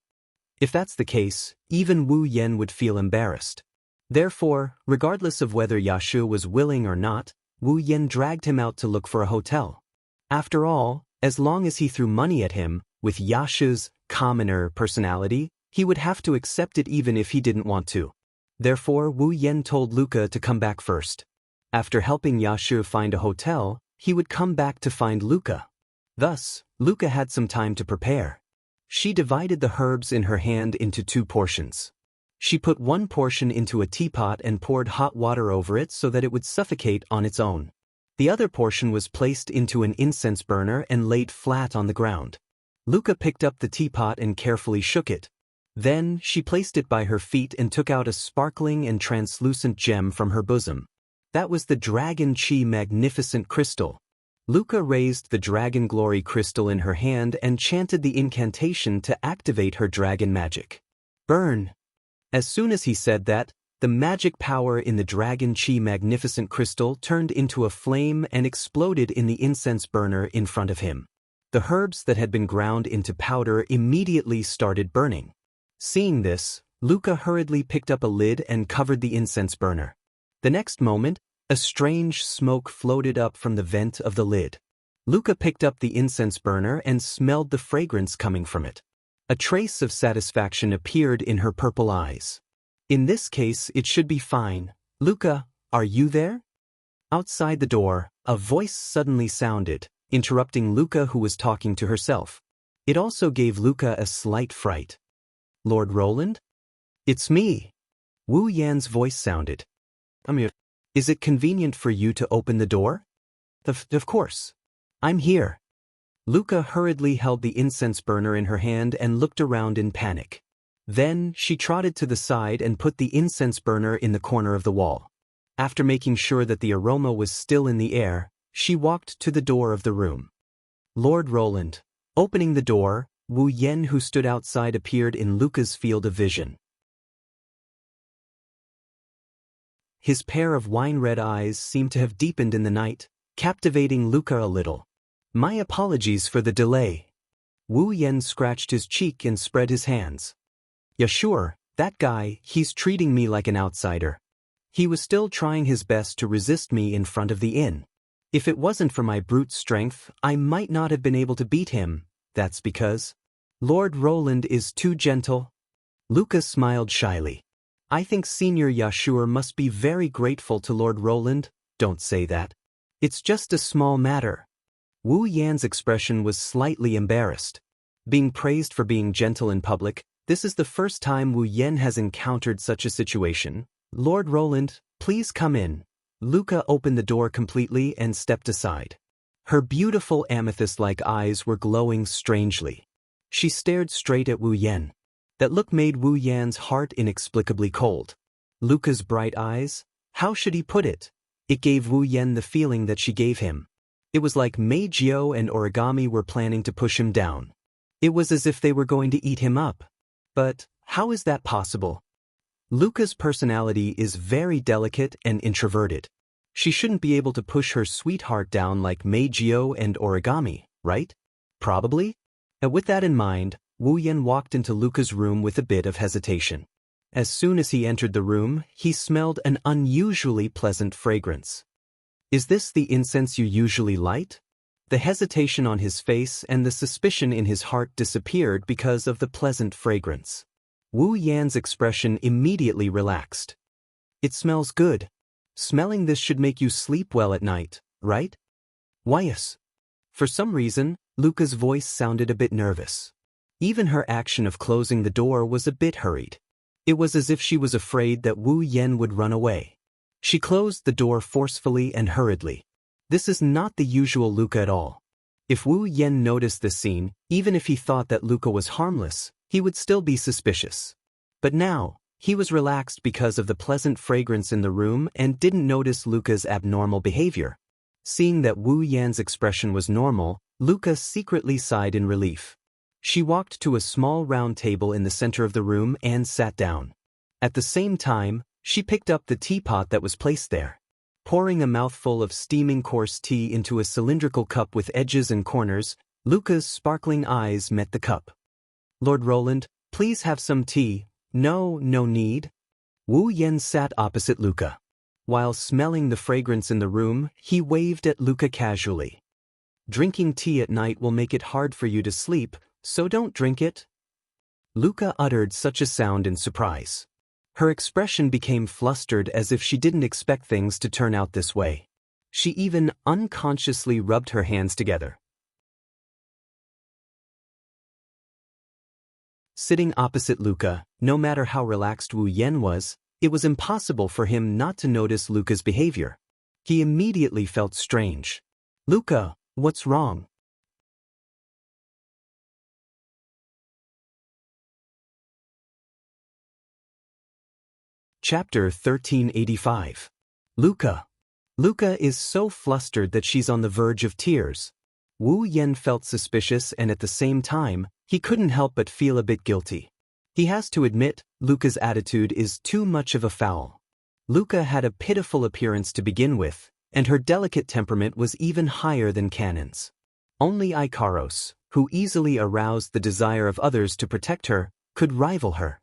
If that's the case, even Wu Yan would feel embarrassed. Therefore, regardless of whether Yashu was willing or not, Wu Yan dragged him out to look for a hotel. After all, as long as he threw money at him, with Yashu's commoner personality, he would have to accept it even if he didn't want to. Therefore, Wu Yan told Luca to come back first. After helping Yashu find a hotel, he would come back to find Luca. Thus, Luca had some time to prepare. She divided the herbs in her hand into 2 portions. She put one portion into a teapot and poured hot water over it so that it would suffocate on its own. The other portion was placed into an incense burner and laid flat on the ground. Luca picked up the teapot and carefully shook it. Then, she placed it by her feet and took out a sparkling and translucent gem from her bosom. That was the Dragon Chi Magnificent Crystal. Luca raised the Dragon Glory Crystal in her hand and chanted the incantation to activate her dragon magic. Burn! As soon as he said that, the magic power in the Dragon Chi Magnificent Crystal turned into a flame and exploded in the incense burner in front of him. The herbs that had been ground into powder immediately started burning. Seeing this, Luca hurriedly picked up a lid and covered the incense burner. The next moment, a strange smoke floated up from the vent of the lid. Luca picked up the incense burner and smelled the fragrance coming from it. A trace of satisfaction appeared in her purple eyes. In this case, it should be fine. Luca, are you there? Outside the door, a voice suddenly sounded, interrupting Luca, who was talking to herself. It also gave Luca a slight fright. Lord Roland? It's me. Wu Yan's voice sounded. I'm here. Is it convenient for you to open the door? Of course. I'm here. Luca hurriedly held the incense burner in her hand and looked around in panic. Then, she trotted to the side and put the incense burner in the corner of the wall. After making sure that the aroma was still in the air, she walked to the door of the room. Lord Roland. Opening the door, Wu Yan, who stood outside, appeared in Luca's field of vision. His pair of wine-red eyes seemed to have deepened in the night, captivating Luca a little. My apologies for the delay. Wu Yan scratched his cheek and spread his hands. Yeah, sure, that guy, he's treating me like an outsider. He was still trying his best to resist me in front of the inn. If it wasn't for my brute strength, I might not have been able to beat him. That's because Lord Roland is too gentle. Luca smiled shyly. I think Senior Yashur must be very grateful to Lord Roland. Don't say that. It's just a small matter. Wu Yan's expression was slightly embarrassed. Being praised for being gentle in public, this is the first time Wu Yan has encountered such a situation. Lord Roland, please come in. Luca opened the door completely and stepped aside. Her beautiful amethyst-like eyes were glowing strangely. She stared straight at Wu Yan. That look made Wu Yan's heart inexplicably cold. Luca's bright eyes? How should he put it? It gave Wu Yan the feeling that she gave him. It was like Meijio and Origami were planning to push him down. It was as if they were going to eat him up. But how is that possible? Luca's personality is very delicate and introverted. She shouldn't be able to push her sweetheart down like Meijio and Origami, right? Probably. And with that in mind, Wu Yan walked into Luca's room with a bit of hesitation. As soon as he entered the room, he smelled an unusually pleasant fragrance. Is this the incense you usually light? The hesitation on his face and the suspicion in his heart disappeared because of the pleasant fragrance. Wu Yan's expression immediately relaxed. It smells good. Smelling this should make you sleep well at night, right? Why yes. For some reason, Luca's voice sounded a bit nervous. Even her action of closing the door was a bit hurried. It was as if she was afraid that Wu Yan would run away. She closed the door forcefully and hurriedly. This is not the usual Luca at all. If Wu Yan noticed this scene, even if he thought that Luca was harmless, he would still be suspicious. But now, he was relaxed because of the pleasant fragrance in the room and didn't notice Luca's abnormal behavior. Seeing that Wu Yan's expression was normal, Luca secretly sighed in relief. She walked to a small round table in the center of the room and sat down. At the same time, she picked up the teapot that was placed there. Pouring a mouthful of steaming coarse tea into a cylindrical cup with edges and corners, Luca's sparkling eyes met the cup. Lord Roland, Please have some tea. No, no need. Wu Yen sat opposite Luca. While smelling the fragrance in the room, he waved at Luca casually. Drinking tea at night will make it hard for you to sleep, so don't drink it. Luca uttered such a sound in surprise. Her expression became flustered as if she didn't expect things to turn out this way. She even unconsciously rubbed her hands together. Sitting opposite Luca, no matter how relaxed Wu Yen was, it was impossible for him not to notice Luca's behavior. He immediately felt strange. Luca, what's wrong? Chapter 1385. Luca. Luca is so flustered that she's on the verge of tears. Wu Yen felt suspicious and at the same time, he couldn't help but feel a bit guilty. He has to admit, Luca's attitude is too much of a foul. Luca had a pitiful appearance to begin with, and her delicate temperament was even higher than Cannon's. Only Ikaros, who easily aroused the desire of others to protect her, could rival her.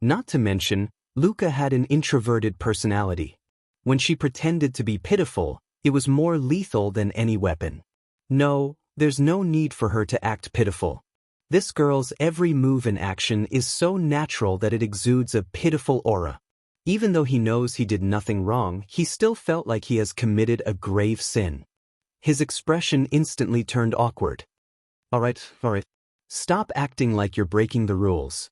Not to mention, Luca had an introverted personality. When she pretended to be pitiful, it was more lethal than any weapon. No, there's no need for her to act pitiful. This girl's every move and action is so natural that it exudes a pitiful aura. Even though he knows he did nothing wrong, he still felt like he has committed a grave sin. His expression instantly turned awkward. All right. Stop acting like you're breaking the rules.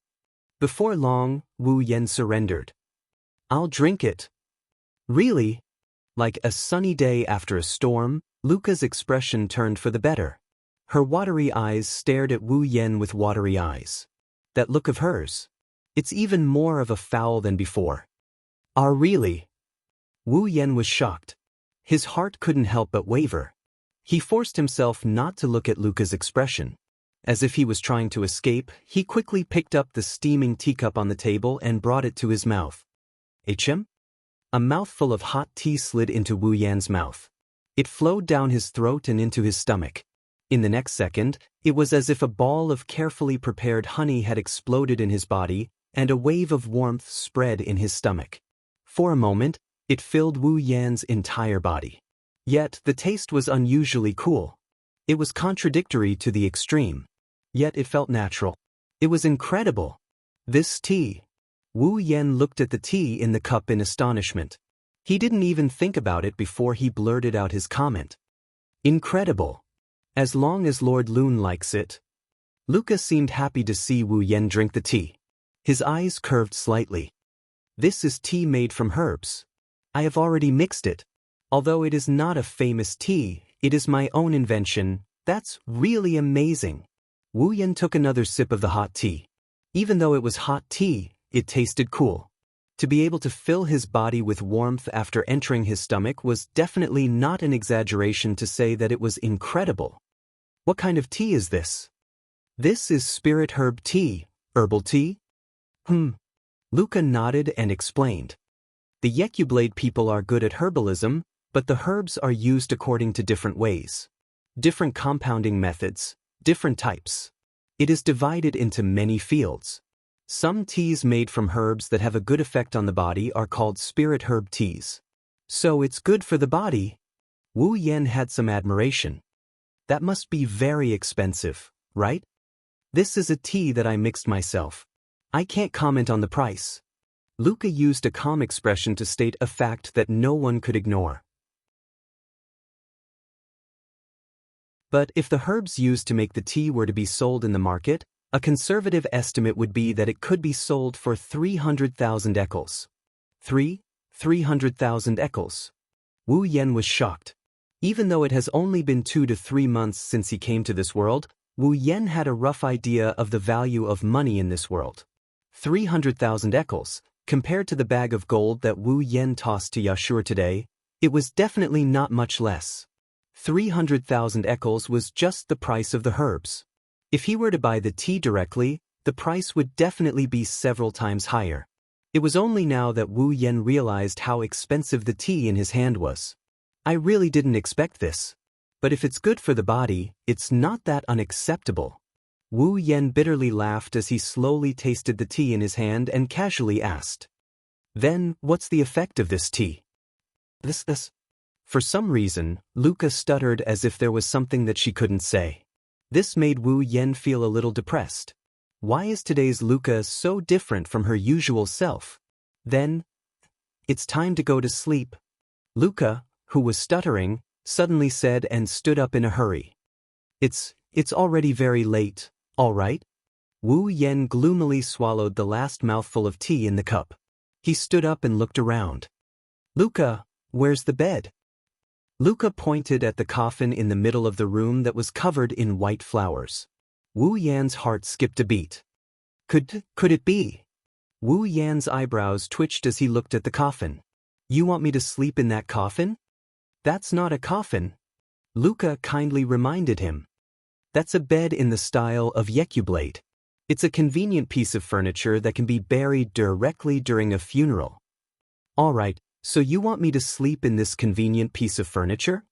Before long, Wu Yen surrendered. I'll drink it. Really? Like a sunny day after a storm, Luca's expression turned for the better. Her watery eyes stared at Wu Yen with watery eyes. That look of hers. It's even more of a foul than before. Really? Wu Yen was shocked. His heart couldn't help but waver. He forced himself not to look at Luca's expression. As if he was trying to escape, he quickly picked up the steaming teacup on the table and brought it to his mouth. Achem? A mouthful of hot tea slid into Wu Yan's mouth. It flowed down his throat and into his stomach. In the next second, it was as if a ball of carefully prepared honey had exploded in his body, and a wave of warmth spread in his stomach. For a moment, it filled Wu Yan's entire body. Yet the taste was unusually cool. It was contradictory to the extreme. Yet it felt natural. It was incredible. This tea. Wu Yen looked at the tea in the cup in astonishment. He didn't even think about it before he blurted out his comment. Incredible. As long as Lord Lun likes it. Luca seemed happy to see Wu Yen drink the tea. His eyes curved slightly. This is tea made from herbs. I have already mixed it. Although it is not a famous tea, it is my own invention. That's really amazing. Wu Yen took another sip of the hot tea. Even though it was hot tea, it tasted cool. To be able to fill his body with warmth after entering his stomach was definitely not an exaggeration to say that it was incredible. What kind of tea is this? This is spirit herb tea. Herbal tea? Luca nodded and explained. The Yekyublade people are good at herbalism, but the herbs are used according to different ways. Different compounding methods, different types. It is divided into many fields. Some teas made from herbs that have a good effect on the body are called spirit herb teas. So it's good for the body. Wu Yen had some admiration. That must be very expensive, right? This is a tea that I mixed myself. I can't comment on the price. Luca used a calm expression to state a fact that no one could ignore. But if the herbs used to make the tea were to be sold in the market, a conservative estimate would be that it could be sold for 300,000 ekels. 300,000 ekels. Wu Yen was shocked. Even though it has only been 2 to 3 months since he came to this world, Wu Yen had a rough idea of the value of money in this world. 300,000 ekels, compared to the bag of gold that Wu Yen tossed to Yashur today, it was definitely not much less. 300,000 ekels was just the price of the herbs. If he were to buy the tea directly, the price would definitely be several times higher. It was only now that Wu Yen realized how expensive the tea in his hand was. I really didn't expect this. But if it's good for the body, it's not that unacceptable. Wu Yen bitterly laughed as he slowly tasted the tea in his hand and casually asked. Then, what's the effect of this tea? This. For some reason, Luca stuttered as if there was something that she couldn't say. This made Wu Yen feel a little depressed. Why is today's Luca so different from her usual self? Then, it's time to go to sleep. Luca, who was stuttering, suddenly said and stood up in a hurry. It's already very late, all right? Wu Yen gloomily swallowed the last mouthful of tea in the cup. He stood up and looked around. Luca, where's the bed? Luca pointed at the coffin in the middle of the room that was covered in white flowers. Wu Yan's heart skipped a beat. Could it be? Wu Yan's eyebrows twitched as he looked at the coffin. You want me to sleep in that coffin? That's not a coffin. Luca kindly reminded him. That's a bed in the style of Yecublade. It's a convenient piece of furniture that can be buried directly during a funeral. All right, so you want me to sleep in this convenient piece of furniture?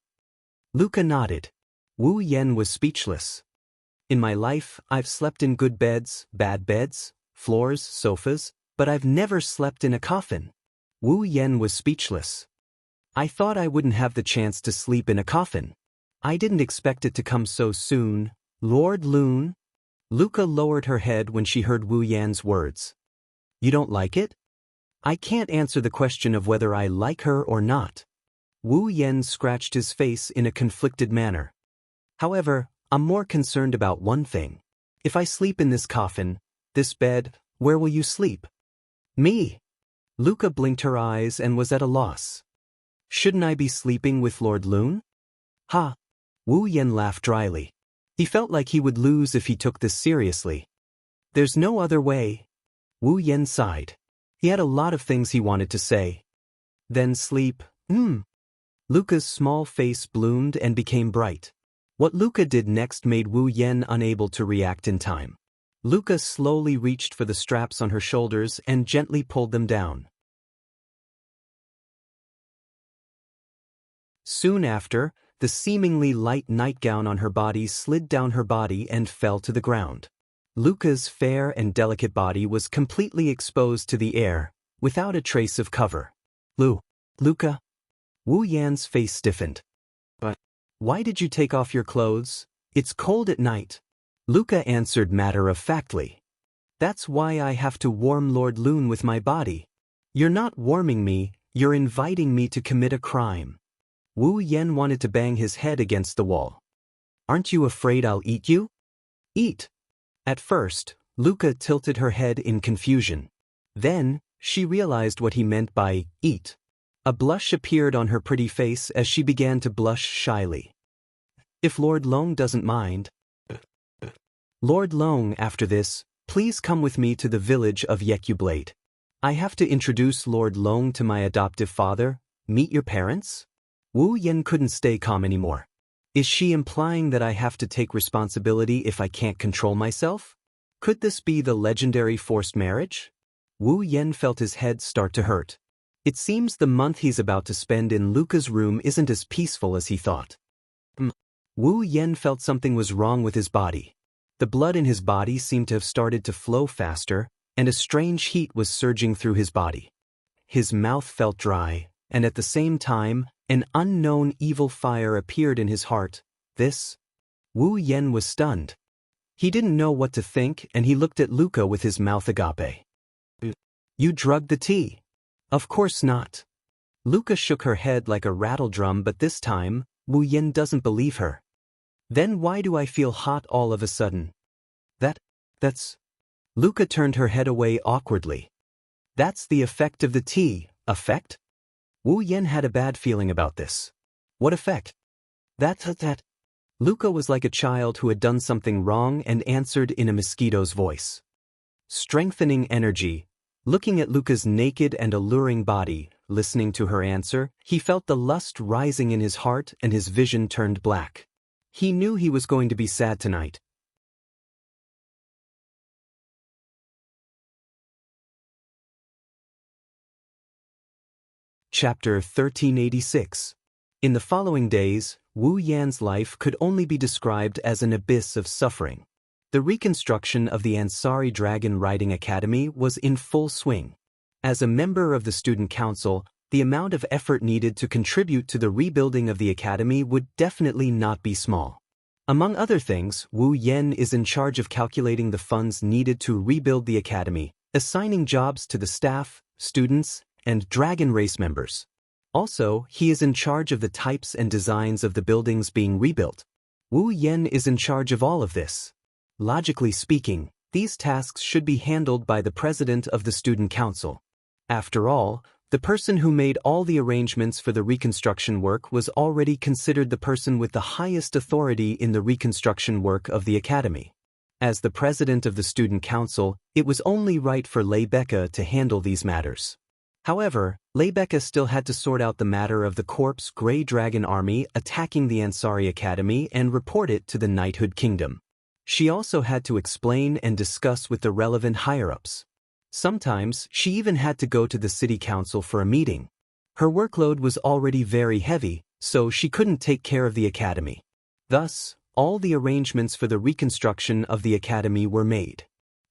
Luca nodded. Wu Yen was speechless. In my life, I've slept in good beds, bad beds, floors, sofas, but I've never slept in a coffin. Wu Yen was speechless. I thought I wouldn't have the chance to sleep in a coffin. I didn't expect it to come so soon. Lord Loon? Luca lowered her head when she heard Wu Yan's words. You don't like it? I can't answer the question of whether I like her or not. Wu Yen scratched his face in a conflicted manner. However, I'm more concerned about one thing. If I sleep in this coffin, this bed, where will you sleep? Me. Luca blinked her eyes and was at a loss. Shouldn't I be sleeping with Lord Loon? Ha! Wu Yen laughed dryly. He felt like he would lose if he took this seriously. There's no other way. Wu Yen sighed. He had a lot of things he wanted to say. Then sleep, Luca's small face bloomed and became bright. What Luca did next made Wu Yen unable to react in time. Luca slowly reached for the straps on her shoulders and gently pulled them down. Soon after, the seemingly light nightgown on her body slid down her body and fell to the ground. Luca's fair and delicate body was completely exposed to the air, without a trace of cover. Luca? Wu Yan's face stiffened. But why did you take off your clothes? It's cold at night. Luca answered matter-of-factly. That's why I have to warm Lord Loon with my body. You're not warming me, you're inviting me to commit a crime. Wu Yen wanted to bang his head against the wall. Aren't you afraid I'll eat you? Eat. At first, Luca tilted her head in confusion. Then, she realized what he meant by eat. A blush appeared on her pretty face as she began to blush shyly. If Lord Long doesn't mind. Lord Long, after this, please come with me to the village of Yecublade. I have to introduce Lord Long to my adoptive father. Meet your parents? Wu Yen couldn't stay calm anymore. Is she implying that I have to take responsibility if I can't control myself? Could this be the legendary forced marriage? Wu Yen felt his head start to hurt. It seems the month he's about to spend in Luca's room isn't as peaceful as he thought. Wu Yen felt something was wrong with his body. The blood in his body seemed to have started to flow faster, and a strange heat was surging through his body. His mouth felt dry, and at the same time, an unknown evil fire appeared in his heart. Wu Yen was stunned. He didn't know what to think, and he looked at Luca with his mouth agape. You drugged the tea? Of course not. Luca shook her head like a rattledrum, but this time, Wu Yen doesn't believe her. Then why do I feel hot all of a sudden? That's... Luca turned her head away awkwardly. That's the effect of the tea. Effect? Wu Yen had a bad feeling about this. What effect? That. Luca was like a child who had done something wrong and answered in a mosquito's voice. Strengthening energy. Looking at Luca's naked and alluring body, listening to her answer, he felt the lust rising in his heart and his vision turned black. He knew he was going to be sad tonight. Chapter 1386. In the following days, Wu Yan's life could only be described as an abyss of suffering. The reconstruction of the Ansari Dragon Riding Academy was in full swing. As a member of the student council, the amount of effort needed to contribute to the rebuilding of the academy would definitely not be small. Among other things, Wu Yan is in charge of calculating the funds needed to rebuild the academy, assigning jobs to the staff, students, and dragon race members. Also, he is in charge of the types and designs of the buildings being rebuilt. Wu Yan is in charge of all of this. Logically speaking, these tasks should be handled by the president of the student council. After all, the person who made all the arrangements for the reconstruction work was already considered the person with the highest authority in the reconstruction work of the academy. As the president of the student council, it was only right for Leibeka to handle these matters. However, Leibeka still had to sort out the matter of the Corpse Grey Dragon Army attacking the Ansari Academy and report it to the Knighthood Kingdom. She also had to explain and discuss with the relevant higher-ups. Sometimes, she even had to go to the city council for a meeting. Her workload was already very heavy, so she couldn't take care of the academy. Thus, all the arrangements for the reconstruction of the academy were made.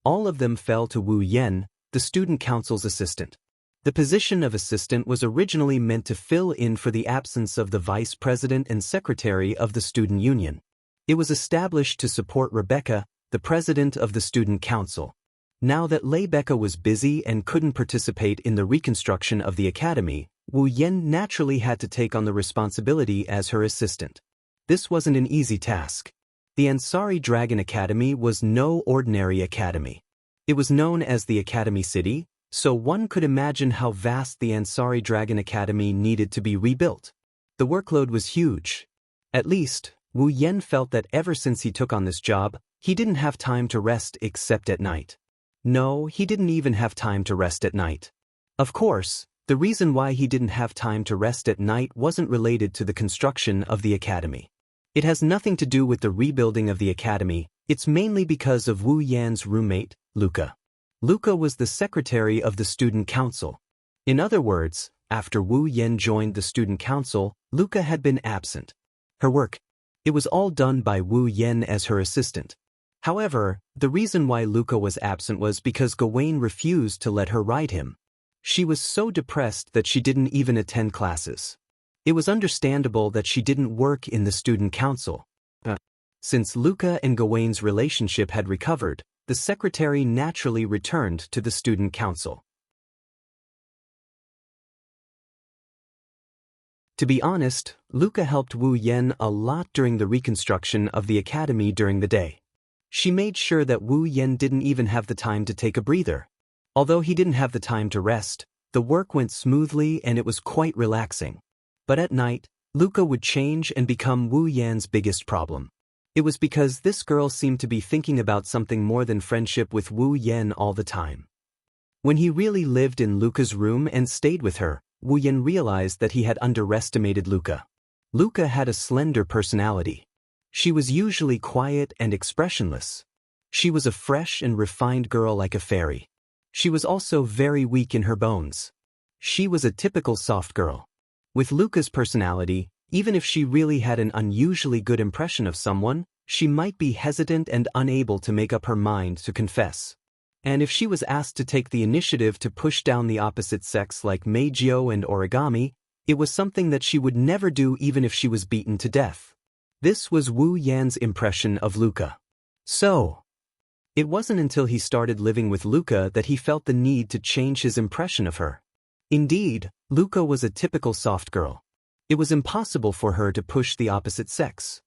All of them fell to Wu Yan, the student council's assistant. The position of assistant was originally meant to fill in for the absence of the vice president and secretary of the student union. It was established to support Rebecca, the president of the student council. Now that Leibeka was busy and couldn't participate in the reconstruction of the academy, Wu Yan naturally had to take on the responsibility as her assistant. This wasn't an easy task. The Ansari Dragon Academy was no ordinary academy. It was known as the Academy City, so one could imagine how vast the Ansari Dragon Academy needed to be rebuilt. The workload was huge. At least, Wu Yan felt that ever since he took on this job, he didn't have time to rest except at night. No, he didn't even have time to rest at night. Of course, the reason why he didn't have time to rest at night wasn't related to the construction of the academy. It has nothing to do with the rebuilding of the academy, it's mainly because of Wu Yan's roommate, Luca. Luca was the secretary of the student council. In other words, after Wu Yan joined the student council, Luca had been absent. Her work, it was all done by Wu Yan as her assistant. However, the reason why Luca was absent was because Gawain refused to let her ride him. She was so depressed that she didn't even attend classes. It was understandable that she didn't work in the student council. Since Luca and Gawain's relationship had recovered, the secretary naturally returned to the student council. To be honest, Luca helped Wu Yan a lot during the reconstruction of the academy during the day. She made sure that Wu Yan didn't even have the time to take a breather. Although he didn't have the time to rest, the work went smoothly and it was quite relaxing. But at night, Luca would change and become Wu Yan's biggest problem. It was because this girl seemed to be thinking about something more than friendship with Wu Yan all the time. When he really lived in Luca's room and stayed with her, Wu Yan realized that he had underestimated Luca. Luca had a slender personality. She was usually quiet and expressionless. She was a fresh and refined girl like a fairy. She was also very weak in her bones. She was a typical soft girl. With Luca's personality, even if she really had an unusually good impression of someone, she might be hesitant and unable to make up her mind to confess. And if she was asked to take the initiative to push down the opposite sex like Meijio and origami, it was something that she would never do even if she was beaten to death. This was Wu Yan's impression of Luca. So, it wasn't until he started living with Luca that he felt the need to change his impression of her. Indeed, Luca was a typical soft girl. It was impossible for her to push the opposite sex.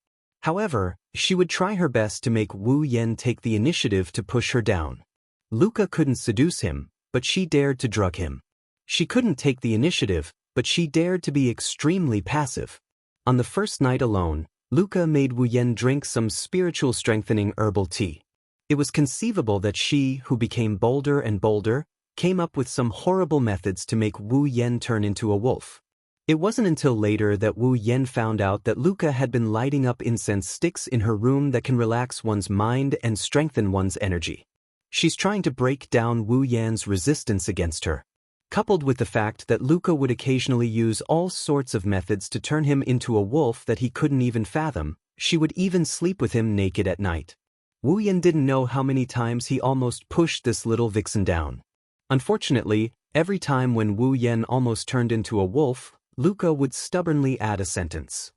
However, she would try her best to make Wu Yan take the initiative to push her down. Luca couldn't seduce him, but she dared to drug him. She couldn't take the initiative, but she dared to be extremely passive. On the first night alone, Luca made Wu Yan drink some spiritual strengthening herbal tea. It was conceivable that she, who became bolder and bolder, came up with some horrible methods to make Wu Yan turn into a wolf. It wasn't until later that Wu Yan found out that Luca had been lighting up incense sticks in her room that can relax one's mind and strengthen one's energy. She's trying to break down Wu Yan's resistance against her. Coupled with the fact that Luca would occasionally use all sorts of methods to turn him into a wolf that he couldn't even fathom, she would even sleep with him naked at night. Wu Yen didn't know how many times he almost pushed this little vixen down. Unfortunately, every time when Wu Yen almost turned into a wolf, Luca would stubbornly add a sentence.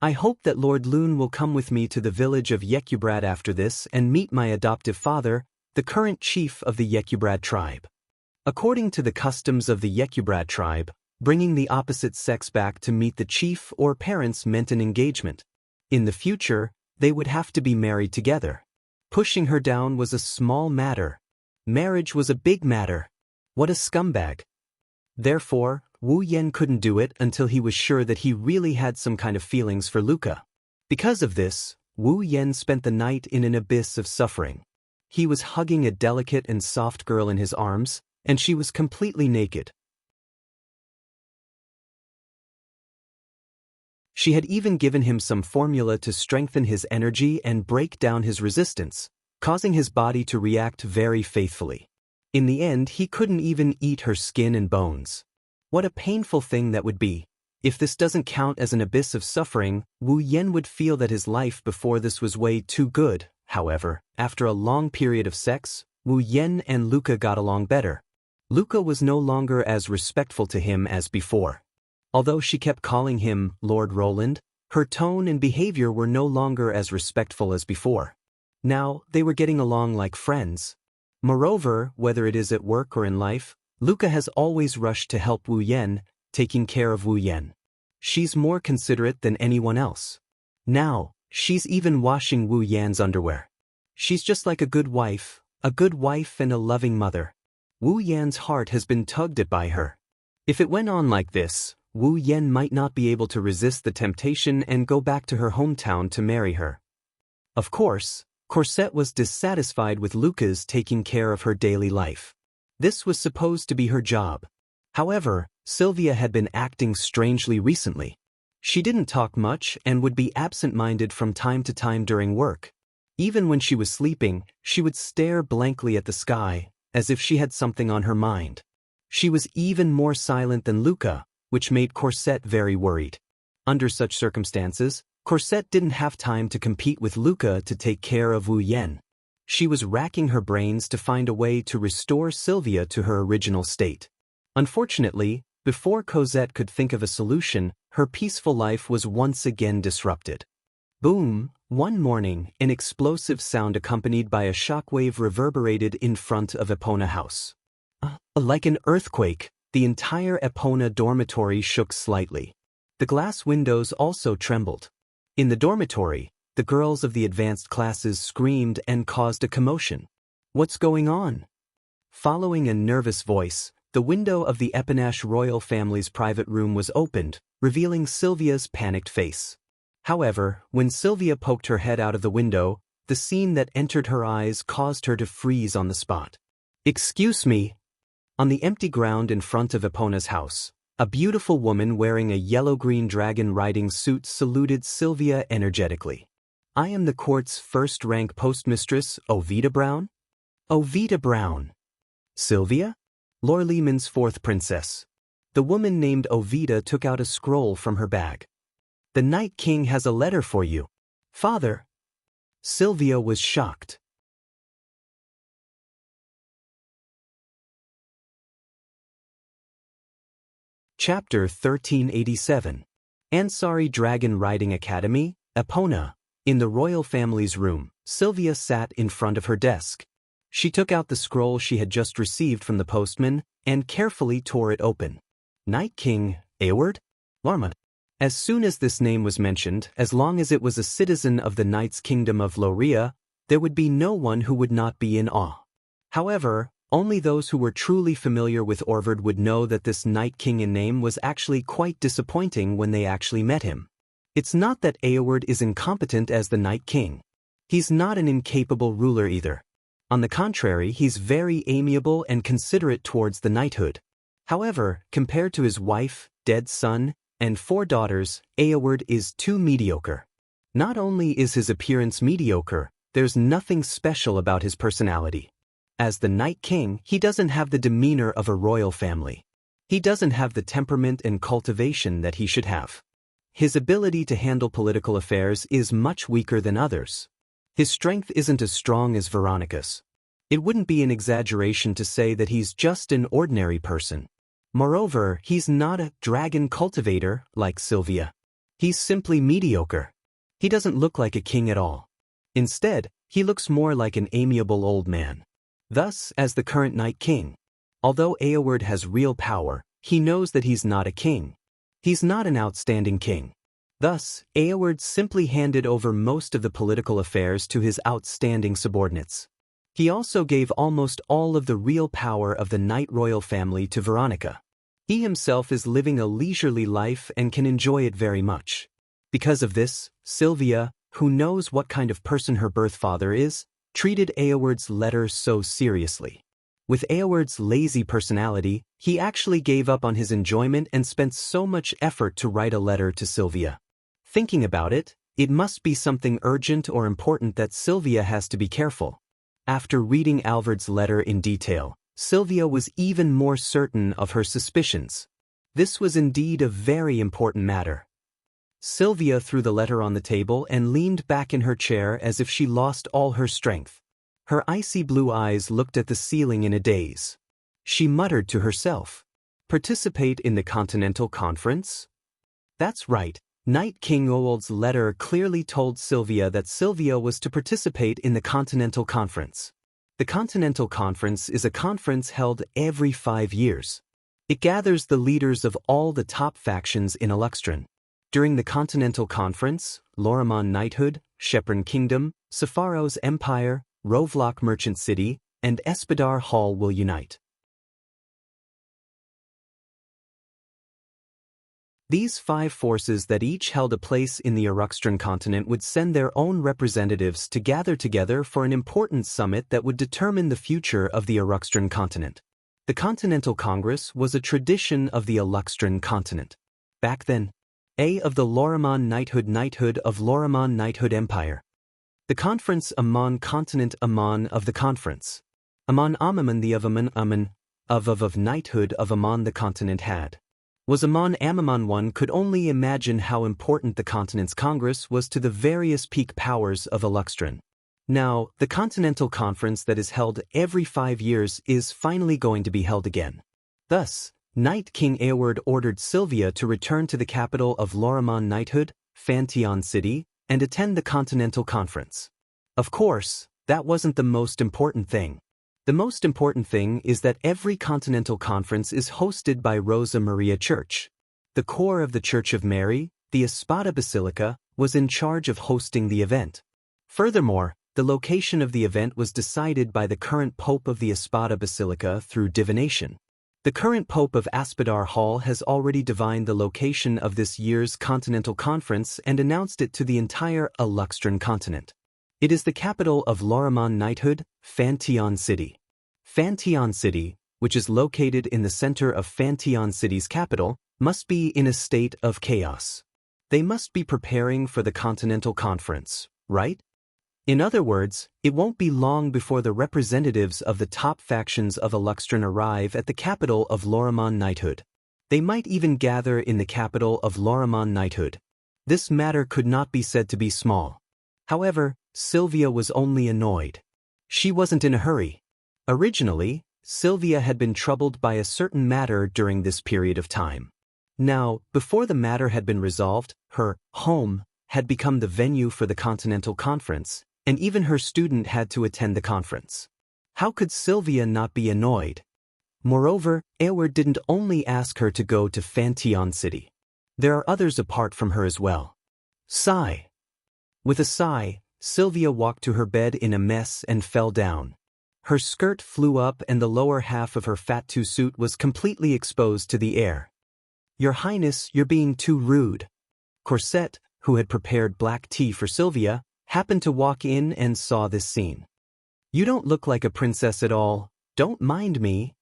I hope that Lord Loon will come with me to the village of Yekyubrad after this and meet my adoptive father, the current chief of the Yekyubrad tribe. According to the customs of the Yekyubrad tribe, bringing the opposite sex back to meet the chief or parents meant an engagement. In the future, they would have to be married together. Pushing her down was a small matter. Marriage was a big matter. What a scumbag. Therefore, Wu Yen couldn't do it until he was sure that he really had some kind of feelings for Luca. Because of this, Wu Yen spent the night in an abyss of suffering. He was hugging a delicate and soft girl in his arms, and she was completely naked. She had even given him some formula to strengthen his energy and break down his resistance, causing his body to react very faithfully. In the end, he couldn't even eat her skin and bones. What a painful thing that would be. If this doesn't count as an abyss of suffering, Wu Yen would feel that his life before this was way too good. However, after a long period of sex, Wu Yen and Luca got along better. Luca was no longer as respectful to him as before. Although she kept calling him Lord Roland, her tone and behavior were no longer as respectful as before. Now, they were getting along like friends. Moreover, whether it is at work or in life, Luca has always rushed to help Wu Yen, taking care of Wu Yen. She's more considerate than anyone else. Now, she's even washing Wu Yan's underwear. She's just like a good wife and a loving mother. Wu Yan's heart has been tugged at by her. If it went on like this, Wu Yen might not be able to resist the temptation and go back to her hometown to marry her. Of course, Cosette was dissatisfied with Luca's taking care of her daily life. This was supposed to be her job. However, Sylvia had been acting strangely recently. She didn't talk much and would be absent-minded from time to time during work. Even when she was sleeping, she would stare blankly at the sky, as if she had something on her mind. She was even more silent than Luca, which made Cosette very worried. Under such circumstances, Cosette didn't have time to compete with Luca to take care of Wu Yen. She was racking her brains to find a way to restore Sylvia to her original state. Unfortunately, before Cosette could think of a solution, her peaceful life was once again disrupted. Boom! One morning, an explosive sound accompanied by a shockwave reverberated in front of Epona House. Like an earthquake, the entire Epona dormitory shook slightly. The glass windows also trembled. In the dormitory, the girls of the advanced classes screamed and caused a commotion. What's going on? Following a nervous voice, the window of the Eponash royal family's private room was opened, revealing Sylvia's panicked face. However, when Sylvia poked her head out of the window, the scene that entered her eyes caused her to freeze on the spot. Excuse me. On the empty ground in front of Epona's house, a beautiful woman wearing a yellow-green dragon riding suit saluted Sylvia energetically. I am the court's first-rank postmistress, Ovida Brown? Ovida Brown. Sylvia? Lord Lehman's fourth princess. The woman named Ovida took out a scroll from her bag. The Night King has a letter for you. Father. Sylvia was shocked. Chapter 1387. Ansari Dragon Riding Academy, Epona. In the royal family's room, Sylvia sat in front of her desk. She took out the scroll she had just received from the postman and carefully tore it open. Night King, Eoward? Larma. As soon as this name was mentioned, as long as it was a citizen of the Knight's Kingdom of Loria, there would be no one who would not be in awe. However, only those who were truly familiar with Orvard would know that this Night King in name was actually quite disappointing when they actually met him. It's not that Eoward is incompetent as the Night King. He's not an incapable ruler either. On the contrary, he's very amiable and considerate towards the knighthood. However, compared to his wife, dead son, and 4 daughters, Eoward is too mediocre. Not only is his appearance mediocre, there's nothing special about his personality. As the Night King, he doesn't have the demeanor of a royal family. He doesn't have the temperament and cultivation that he should have. His ability to handle political affairs is much weaker than others. His strength isn't as strong as Veronica's. It wouldn't be an exaggeration to say that he's just an ordinary person. Moreover, he's not a dragon cultivator like Sylvia. He's simply mediocre. He doesn't look like a king at all. Instead, he looks more like an amiable old man. Thus, as the current Night King, although Eoward has real power, he knows that he's not a king. He's not an outstanding king. Thus, Eoward simply handed over most of the political affairs to his outstanding subordinates. He also gave almost all of the real power of the Night Royal family to Veronica. He himself is living a leisurely life and can enjoy it very much. Because of this, Sylvia, who knows what kind of person her birth father is, treated Eoward's letter so seriously. With Eoward's lazy personality, he actually gave up on his enjoyment and spent so much effort to write a letter to Sylvia. Thinking about it, it must be something urgent or important that Sylvia has to be careful. After reading Alvard's letter in detail, Sylvia was even more certain of her suspicions. This was indeed a very important matter. Sylvia threw the letter on the table and leaned back in her chair as if she lost all her strength. Her icy blue eyes looked at the ceiling in a daze. She muttered to herself, "Participate in the Continental Conference?" That's right. Night King Eowald's letter clearly told Sylvia that Sylvia was to participate in the Continental Conference. The Continental Conference is a conference held every 5 years. It gathers the leaders of all the top factions in Eluxtron. During the Continental Conference, Lorimon Knighthood, Shepron Kingdom, Sepharos Empire, Rovlock Merchant City, and Espadar Hall will unite. These 5 forces that each held a place in the Eruxtran continent would send their own representatives to gather together for an important summit that would determine the future of the Eruxtran continent. The Continental Congress was a tradition of the Eluxtran continent. Back then, of the Lorimon Knighthood of Lorimon Knighthood Empire. The conference Amon continent Amon of the conference. Amon Amaman the of Amon Amon, of knighthood of Amon the continent had. Was Amon Amaman one could only imagine how important the continent's congress was to the various peak powers of Eluxtran. Now, the Continental Conference that is held every 5 years is finally going to be held again. Thus, Night King Eoward ordered Sylvia to return to the capital of Lorimon Knighthood, Fantion City, and attend the Continental Conference. Of course, that wasn't the most important thing. The most important thing is that every Continental Conference is hosted by Rosa Maria Church. The core of the Church of Mary, the Espada Basilica, was in charge of hosting the event. Furthermore, the location of the event was decided by the current Pope of the Espada Basilica through divination. The current Pope of Espadar Hall has already divined the location of this year's Continental Conference and announced it to the entire Eluxtran continent. It is the capital of Lorimon Knighthood, Fantion City. Fantion City, which is located in the center of Fantion City's capital, must be in a state of chaos. They must be preparing for the Continental Conference, right? In other words, it won't be long before the representatives of the top factions of Eluxtran arrive at the capital of Lorimon Knighthood. They might even gather in the capital of Lorimon Knighthood. This matter could not be said to be small. However, Sylvia was only annoyed. She wasn't in a hurry. Originally, Sylvia had been troubled by a certain matter during this period of time. Now, before the matter had been resolved, her home had become the venue for the Continental Conference, and even her student had to attend the conference. How could Sylvia not be annoyed? Moreover, Eoward didn't only ask her to go to Fantion City. There are others apart from her as well. Sigh. With a sigh, Sylvia walked to her bed in a mess and fell down. Her skirt flew up and the lower half of her fat-two suit was completely exposed to the air. "Your Highness, you're being too rude." Corset, who had prepared black tea for Sylvia, happened to walk in and saw this scene. "You don't look like a princess at all. Don't mind me,"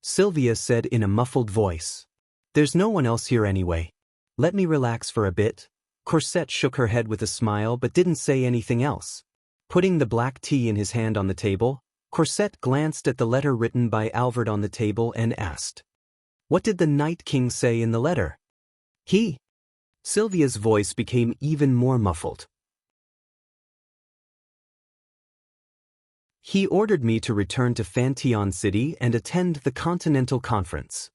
Sylvia said in a muffled voice. "There's no one else here anyway. Let me relax for a bit." Corset shook her head with a smile but didn't say anything else. Putting the black tea in his hand on the table, Corset glanced at the letter written by Alvard on the table and asked, "What did the Night King say in the letter?" Sylvia's voice became even more muffled. He ordered me to return to Fantion City and attend the Continental Conference.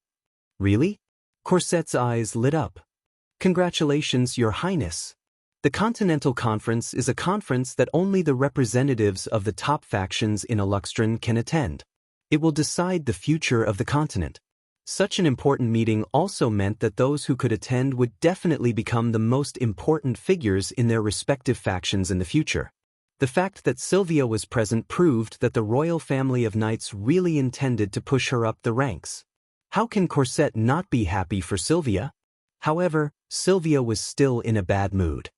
Really? Corsette's eyes lit up. Congratulations, Your Highness. The Continental Conference is a conference that only the representatives of the top factions in Aluxtron can attend. It will decide the future of the continent. Such an important meeting also meant that those who could attend would definitely become the most important figures in their respective factions in the future. The fact that Sylvia was present proved that the royal family of knights really intended to push her up the ranks. How can Corsette not be happy for Sylvia? However, Sylvia was still in a bad mood.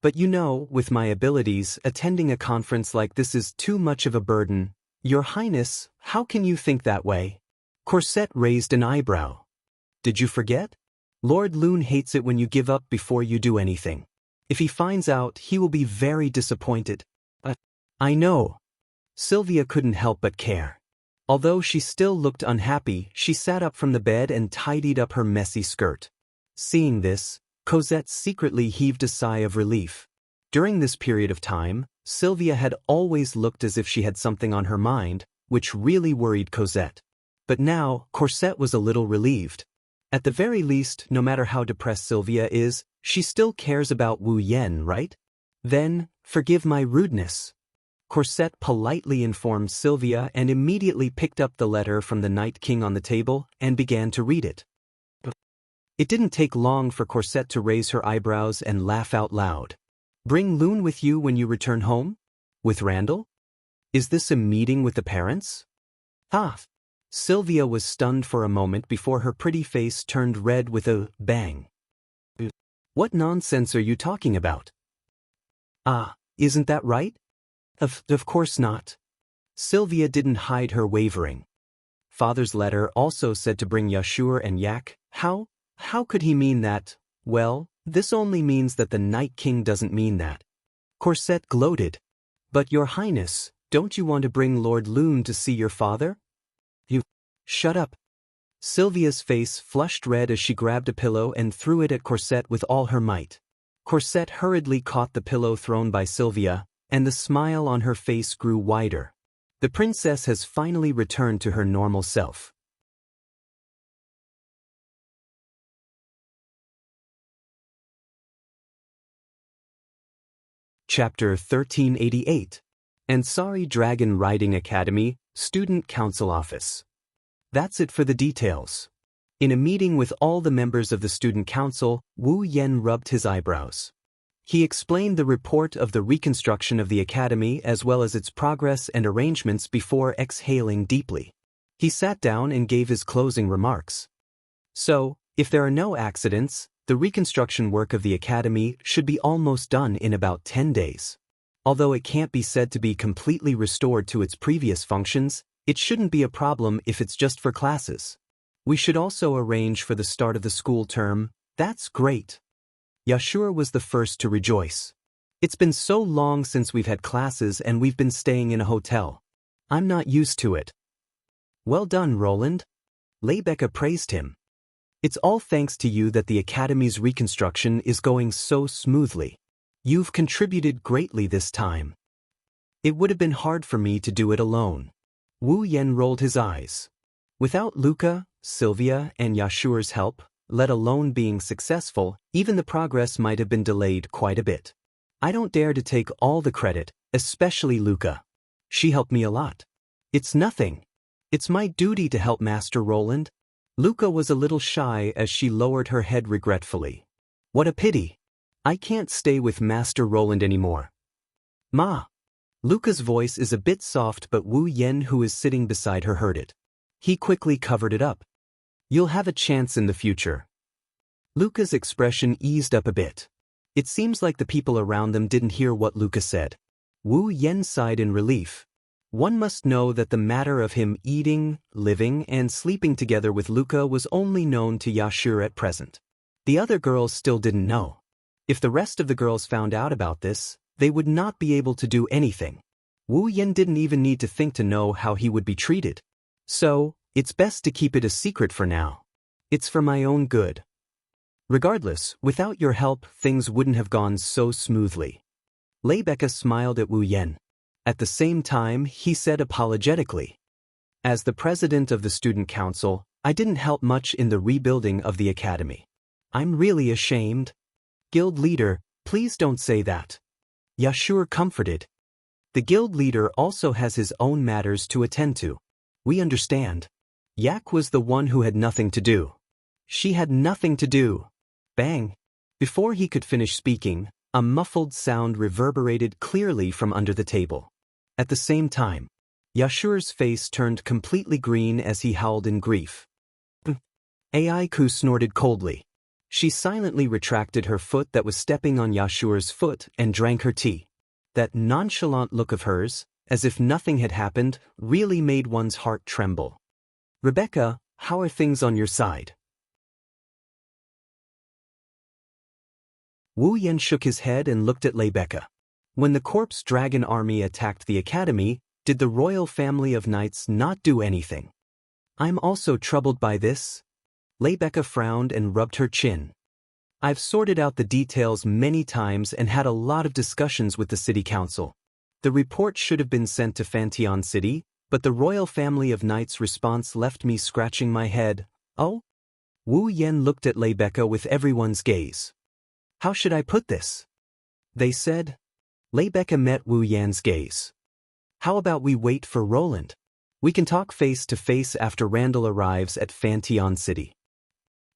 But you know, with my abilities, attending a conference like this is too much of a burden. Your Highness, how can you think that way? Corsette raised an eyebrow. Did you forget? Lord Loon hates it when you give up before you do anything. If he finds out, he will be very disappointed. I know. Sylvia couldn't help but care. Although she still looked unhappy, she sat up from the bed and tidied up her messy skirt. Seeing this, Cosette secretly heaved a sigh of relief. During this period of time, Sylvia had always looked as if she had something on her mind, which really worried Cosette. But now, Corsette was a little relieved. At the very least, no matter how depressed Sylvia is, she still cares about Wu Yen, right? Then, forgive my rudeness. Corsette politely informed Sylvia and immediately picked up the letter from the Night King on the table and began to read it. It didn't take long for Corsette to raise her eyebrows and laugh out loud. Bring Loon with you when you return home? With Randall? Is this a meeting with the parents? Ah! Sylvia was stunned for a moment before her pretty face turned red with a bang. What nonsense are you talking about? Ah, isn't that right? Of course not. Sylvia didn't hide her wavering. Father's letter also said to bring Yashur and Yak. How could he mean that? Well, this only means that the Night King doesn't mean that. Corsette gloated. But Your Highness, don't you want to bring Lord Loon to see your father? You... Shut up. Sylvia's face flushed red as she grabbed a pillow and threw it at Corsette with all her might. Corsette hurriedly caught the pillow thrown by Sylvia, and the smile on her face grew wider. The princess has finally returned to her normal self. Chapter 1388. Ansari Dragon Riding Academy, Student Council Office. That's it for the details. In a meeting with all the members of the student council, Wu Yen rubbed his eyebrows. He explained the report of the reconstruction of the academy as well as its progress and arrangements before exhaling deeply. He sat down and gave his closing remarks. So, if there are no accidents, the reconstruction work of the academy should be almost done in about 10 days. Although it can't be said to be completely restored to its previous functions, it shouldn't be a problem if it's just for classes. We should also arrange for the start of the school term. That's great. Yashur was the first to rejoice. It's been so long since we've had classes and we've been staying in a hotel. I'm not used to it. Well done, Roland. Leibecca praised him. It's all thanks to you that the academy's reconstruction is going so smoothly. You've contributed greatly this time. It would have been hard for me to do it alone. Wu Yen rolled his eyes. Without Luca, Sylvia, and Yashur's help, let alone being successful, even the progress might have been delayed quite a bit. I don't dare to take all the credit, especially Luca. She helped me a lot. It's nothing. It's my duty to help Master Roland. Luca was a little shy as she lowered her head regretfully. What a pity. I can't stay with Master Roland anymore. Ma. Luca's voice is a bit soft, but Wu Yen, who is sitting beside her, heard it. He quickly covered it up. You'll have a chance in the future. Luca's expression eased up a bit. It seems like the people around them didn't hear what Luca said. Wu Yen sighed in relief. One must know that the matter of him eating, living, and sleeping together with Luca was only known to Yashur at present. The other girls still didn't know. If the rest of the girls found out about this, they would not be able to do anything. Wu Yen didn't even need to think to know how he would be treated. So, it's best to keep it a secret for now. It's for my own good. Regardless, without your help, things wouldn't have gone so smoothly. Leibecca smiled at Wu Yen. At the same time, he said apologetically, "As the president of the student council, I didn't help much in the rebuilding of the academy. I'm really ashamed." "Guild leader, please don't say that." Yashur comforted. "The guild leader also has his own matters to attend to. We understand." Yak was the one who had nothing to do. She had nothing to do. Bang! Before he could finish speaking, a muffled sound reverberated clearly from under the table. At the same time, Yashur's face turned completely green as he howled in grief. Aiku snorted coldly. She silently retracted her foot that was stepping on Yashur's foot and drank her tea. That nonchalant look of hers, as if nothing had happened, really made one's heart tremble. "Rebecca, how are things on your side?" Wu Yan shook his head and looked at Rebecca. When the corpse dragon army attacked the academy, did the royal family of knights not do anything? "I'm also troubled by this." Rebecca frowned and rubbed her chin. "I've sorted out the details many times and had a lot of discussions with the city council. The report should have been sent to Fantion City, but the royal family of knights' response left me scratching my head." "Oh?" Wu Yan looked at Rebecca with everyone's gaze. "How should I put this?" they said. Rebecca met Wu Yan's gaze. "How about we wait for Roland? We can talk face to face after Randall arrives at Fantion City."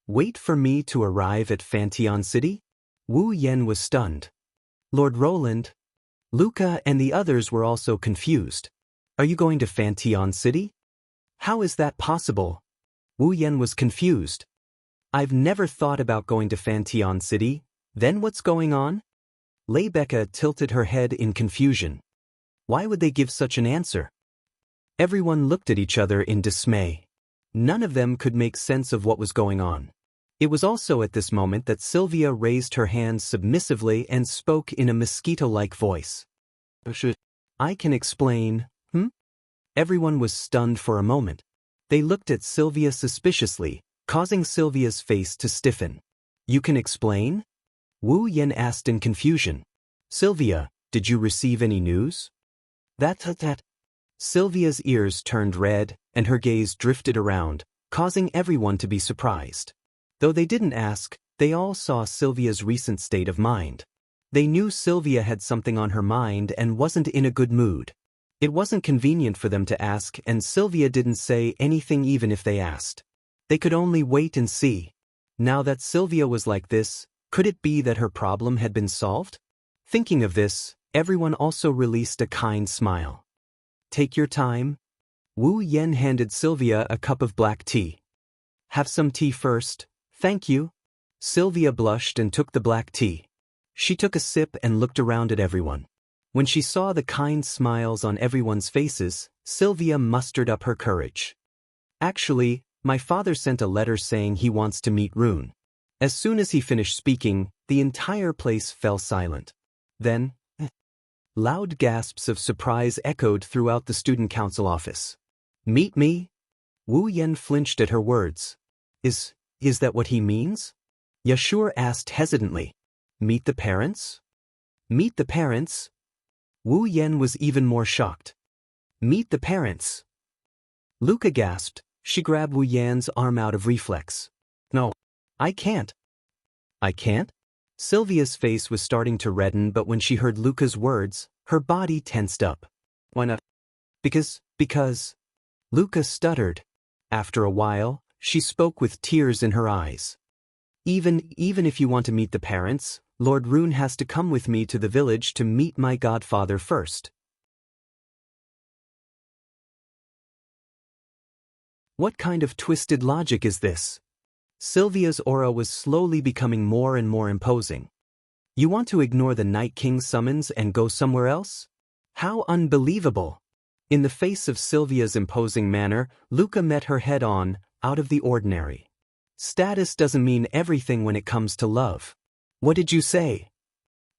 "Wait for me to arrive at Fantion City?" Wu Yan was stunned. "Lord Roland?" Luca and the others were also confused. "Are you going to Fantion City? How is that possible?" Wu Yan was confused. "I've never thought about going to Fantion City. Then what's going on?" Rebecca tilted her head in confusion. Why would they give such an answer? Everyone looked at each other in dismay. None of them could make sense of what was going on. It was also at this moment that Sylvia raised her hands submissively and spoke in a mosquito-like voice. "I can explain, Everyone was stunned for a moment. They looked at Sylvia suspiciously, causing Sylvia's face to stiffen. "You can explain?" Wu Yan asked in confusion. "Sylvia, did you receive any news?" That. Sylvia's ears turned red, and her gaze drifted around, causing everyone to be surprised. Though they didn't ask, they all saw Sylvia's recent state of mind. They knew Sylvia had something on her mind and wasn't in a good mood. It wasn't convenient for them to ask, and Sylvia didn't say anything even if they asked. They could only wait and see. Now that Sylvia was like this, could it be that her problem had been solved? Thinking of this, everyone also released a kind smile. "Take your time." Wu Yan handed Sylvia a cup of black tea. "Have some tea first, thank you." Sylvia blushed and took the black tea. She took a sip and looked around at everyone. When she saw the kind smiles on everyone's faces, Sylvia mustered up her courage. "Actually, my father sent a letter saying he wants to meet Rune." As soon as he finished speaking, the entire place fell silent. Then, loud gasps of surprise echoed throughout the student council office. "Meet me?" Wu Yan flinched at her words. Is that what he means?" Yashur asked hesitantly. "Meet the parents?" "Meet the parents?" Wu Yan was even more shocked. "Meet the parents?" Luca gasped. She grabbed Wu Yan's arm out of reflex. "No, I can't." "I can't?" Sylvia's face was starting to redden, but when she heard Luca's words, her body tensed up. "Why not?" Because... Luca stuttered. After a while, she spoke with tears in her eyes. Even if you want to meet the parents, Lord Rune has to come with me to the village to meet my godfather first." What kind of twisted logic is this? Sylvia's aura was slowly becoming more and more imposing. "You want to ignore the Night King's summons and go somewhere else? How unbelievable!" In the face of Sylvia's imposing manner, Luca met her head-on, out of the ordinary. "Status doesn't mean everything when it comes to love." "What did you say?"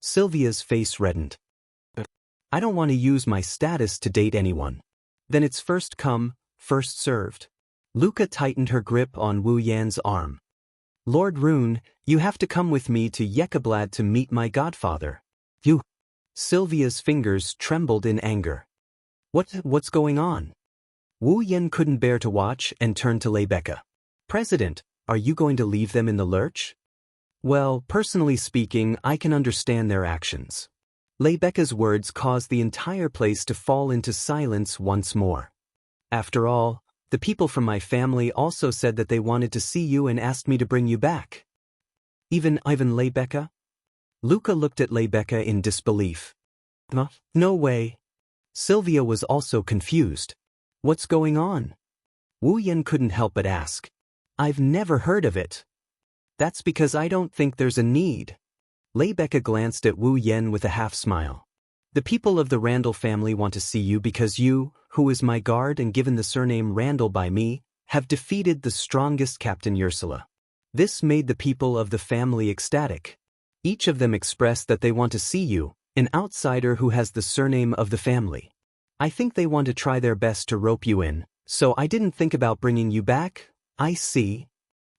Sylvia's face reddened. "I don't want to use my status to date anyone." "Then it's first come, first served." Luca tightened her grip on Wu Yan's arm. "Lord Rune, you have to come with me to Yekablad to meet my godfather." Sylvia's fingers trembled in anger. What's going on? Wu Yen couldn't bear to watch and turned to Rebecca. President, are you going to leave them in the lurch? Well, personally speaking, I can understand their actions. Rebecca's words caused the entire place to fall into silence once more. After all, the people from my family also said that they wanted to see you and asked me to bring you back. Even Rebecca? Luca looked at Rebecca in disbelief. No way. Sylvia was also confused. What's going on? Wu Yen couldn't help but ask. I've never heard of it. That's because I don't think there's a need. Rebecca glanced at Wu Yen with a half-smile. The people of the Randall family want to see you because you, who is my guard and given the surname Randall by me, have defeated the strongest Captain Ursula. This made the people of the family ecstatic. Each of them expressed that they want to see you, an outsider who has the surname of the family. I think they want to try their best to rope you in, so I didn't think about bringing you back. I see.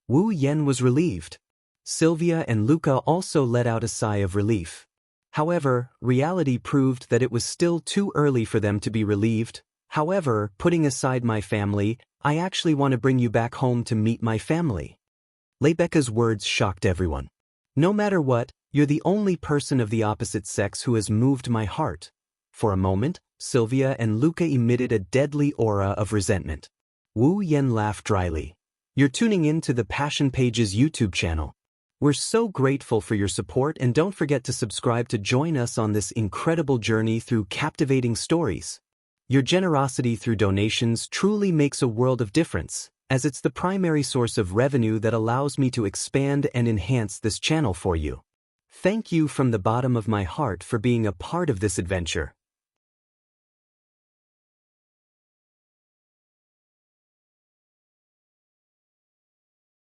Wu Yen was relieved. Sylvia and Luca also let out a sigh of relief. However, reality proved that it was still too early for them to be relieved. However, putting aside my family, I actually want to bring you back home to meet my family. Rebecca's words shocked everyone. No matter what, you're the only person of the opposite sex who has moved my heart. For a moment, Sylvia and Luca emitted a deadly aura of resentment. Wu Yen laughed dryly. You're tuning in to the Passion Pages YouTube channel. We're so grateful for your support and don't forget to subscribe to join us on this incredible journey through captivating stories. Your generosity through donations truly makes a world of difference, as it's the primary source of revenue that allows me to expand and enhance this channel for you. Thank you from the bottom of my heart for being a part of this adventure.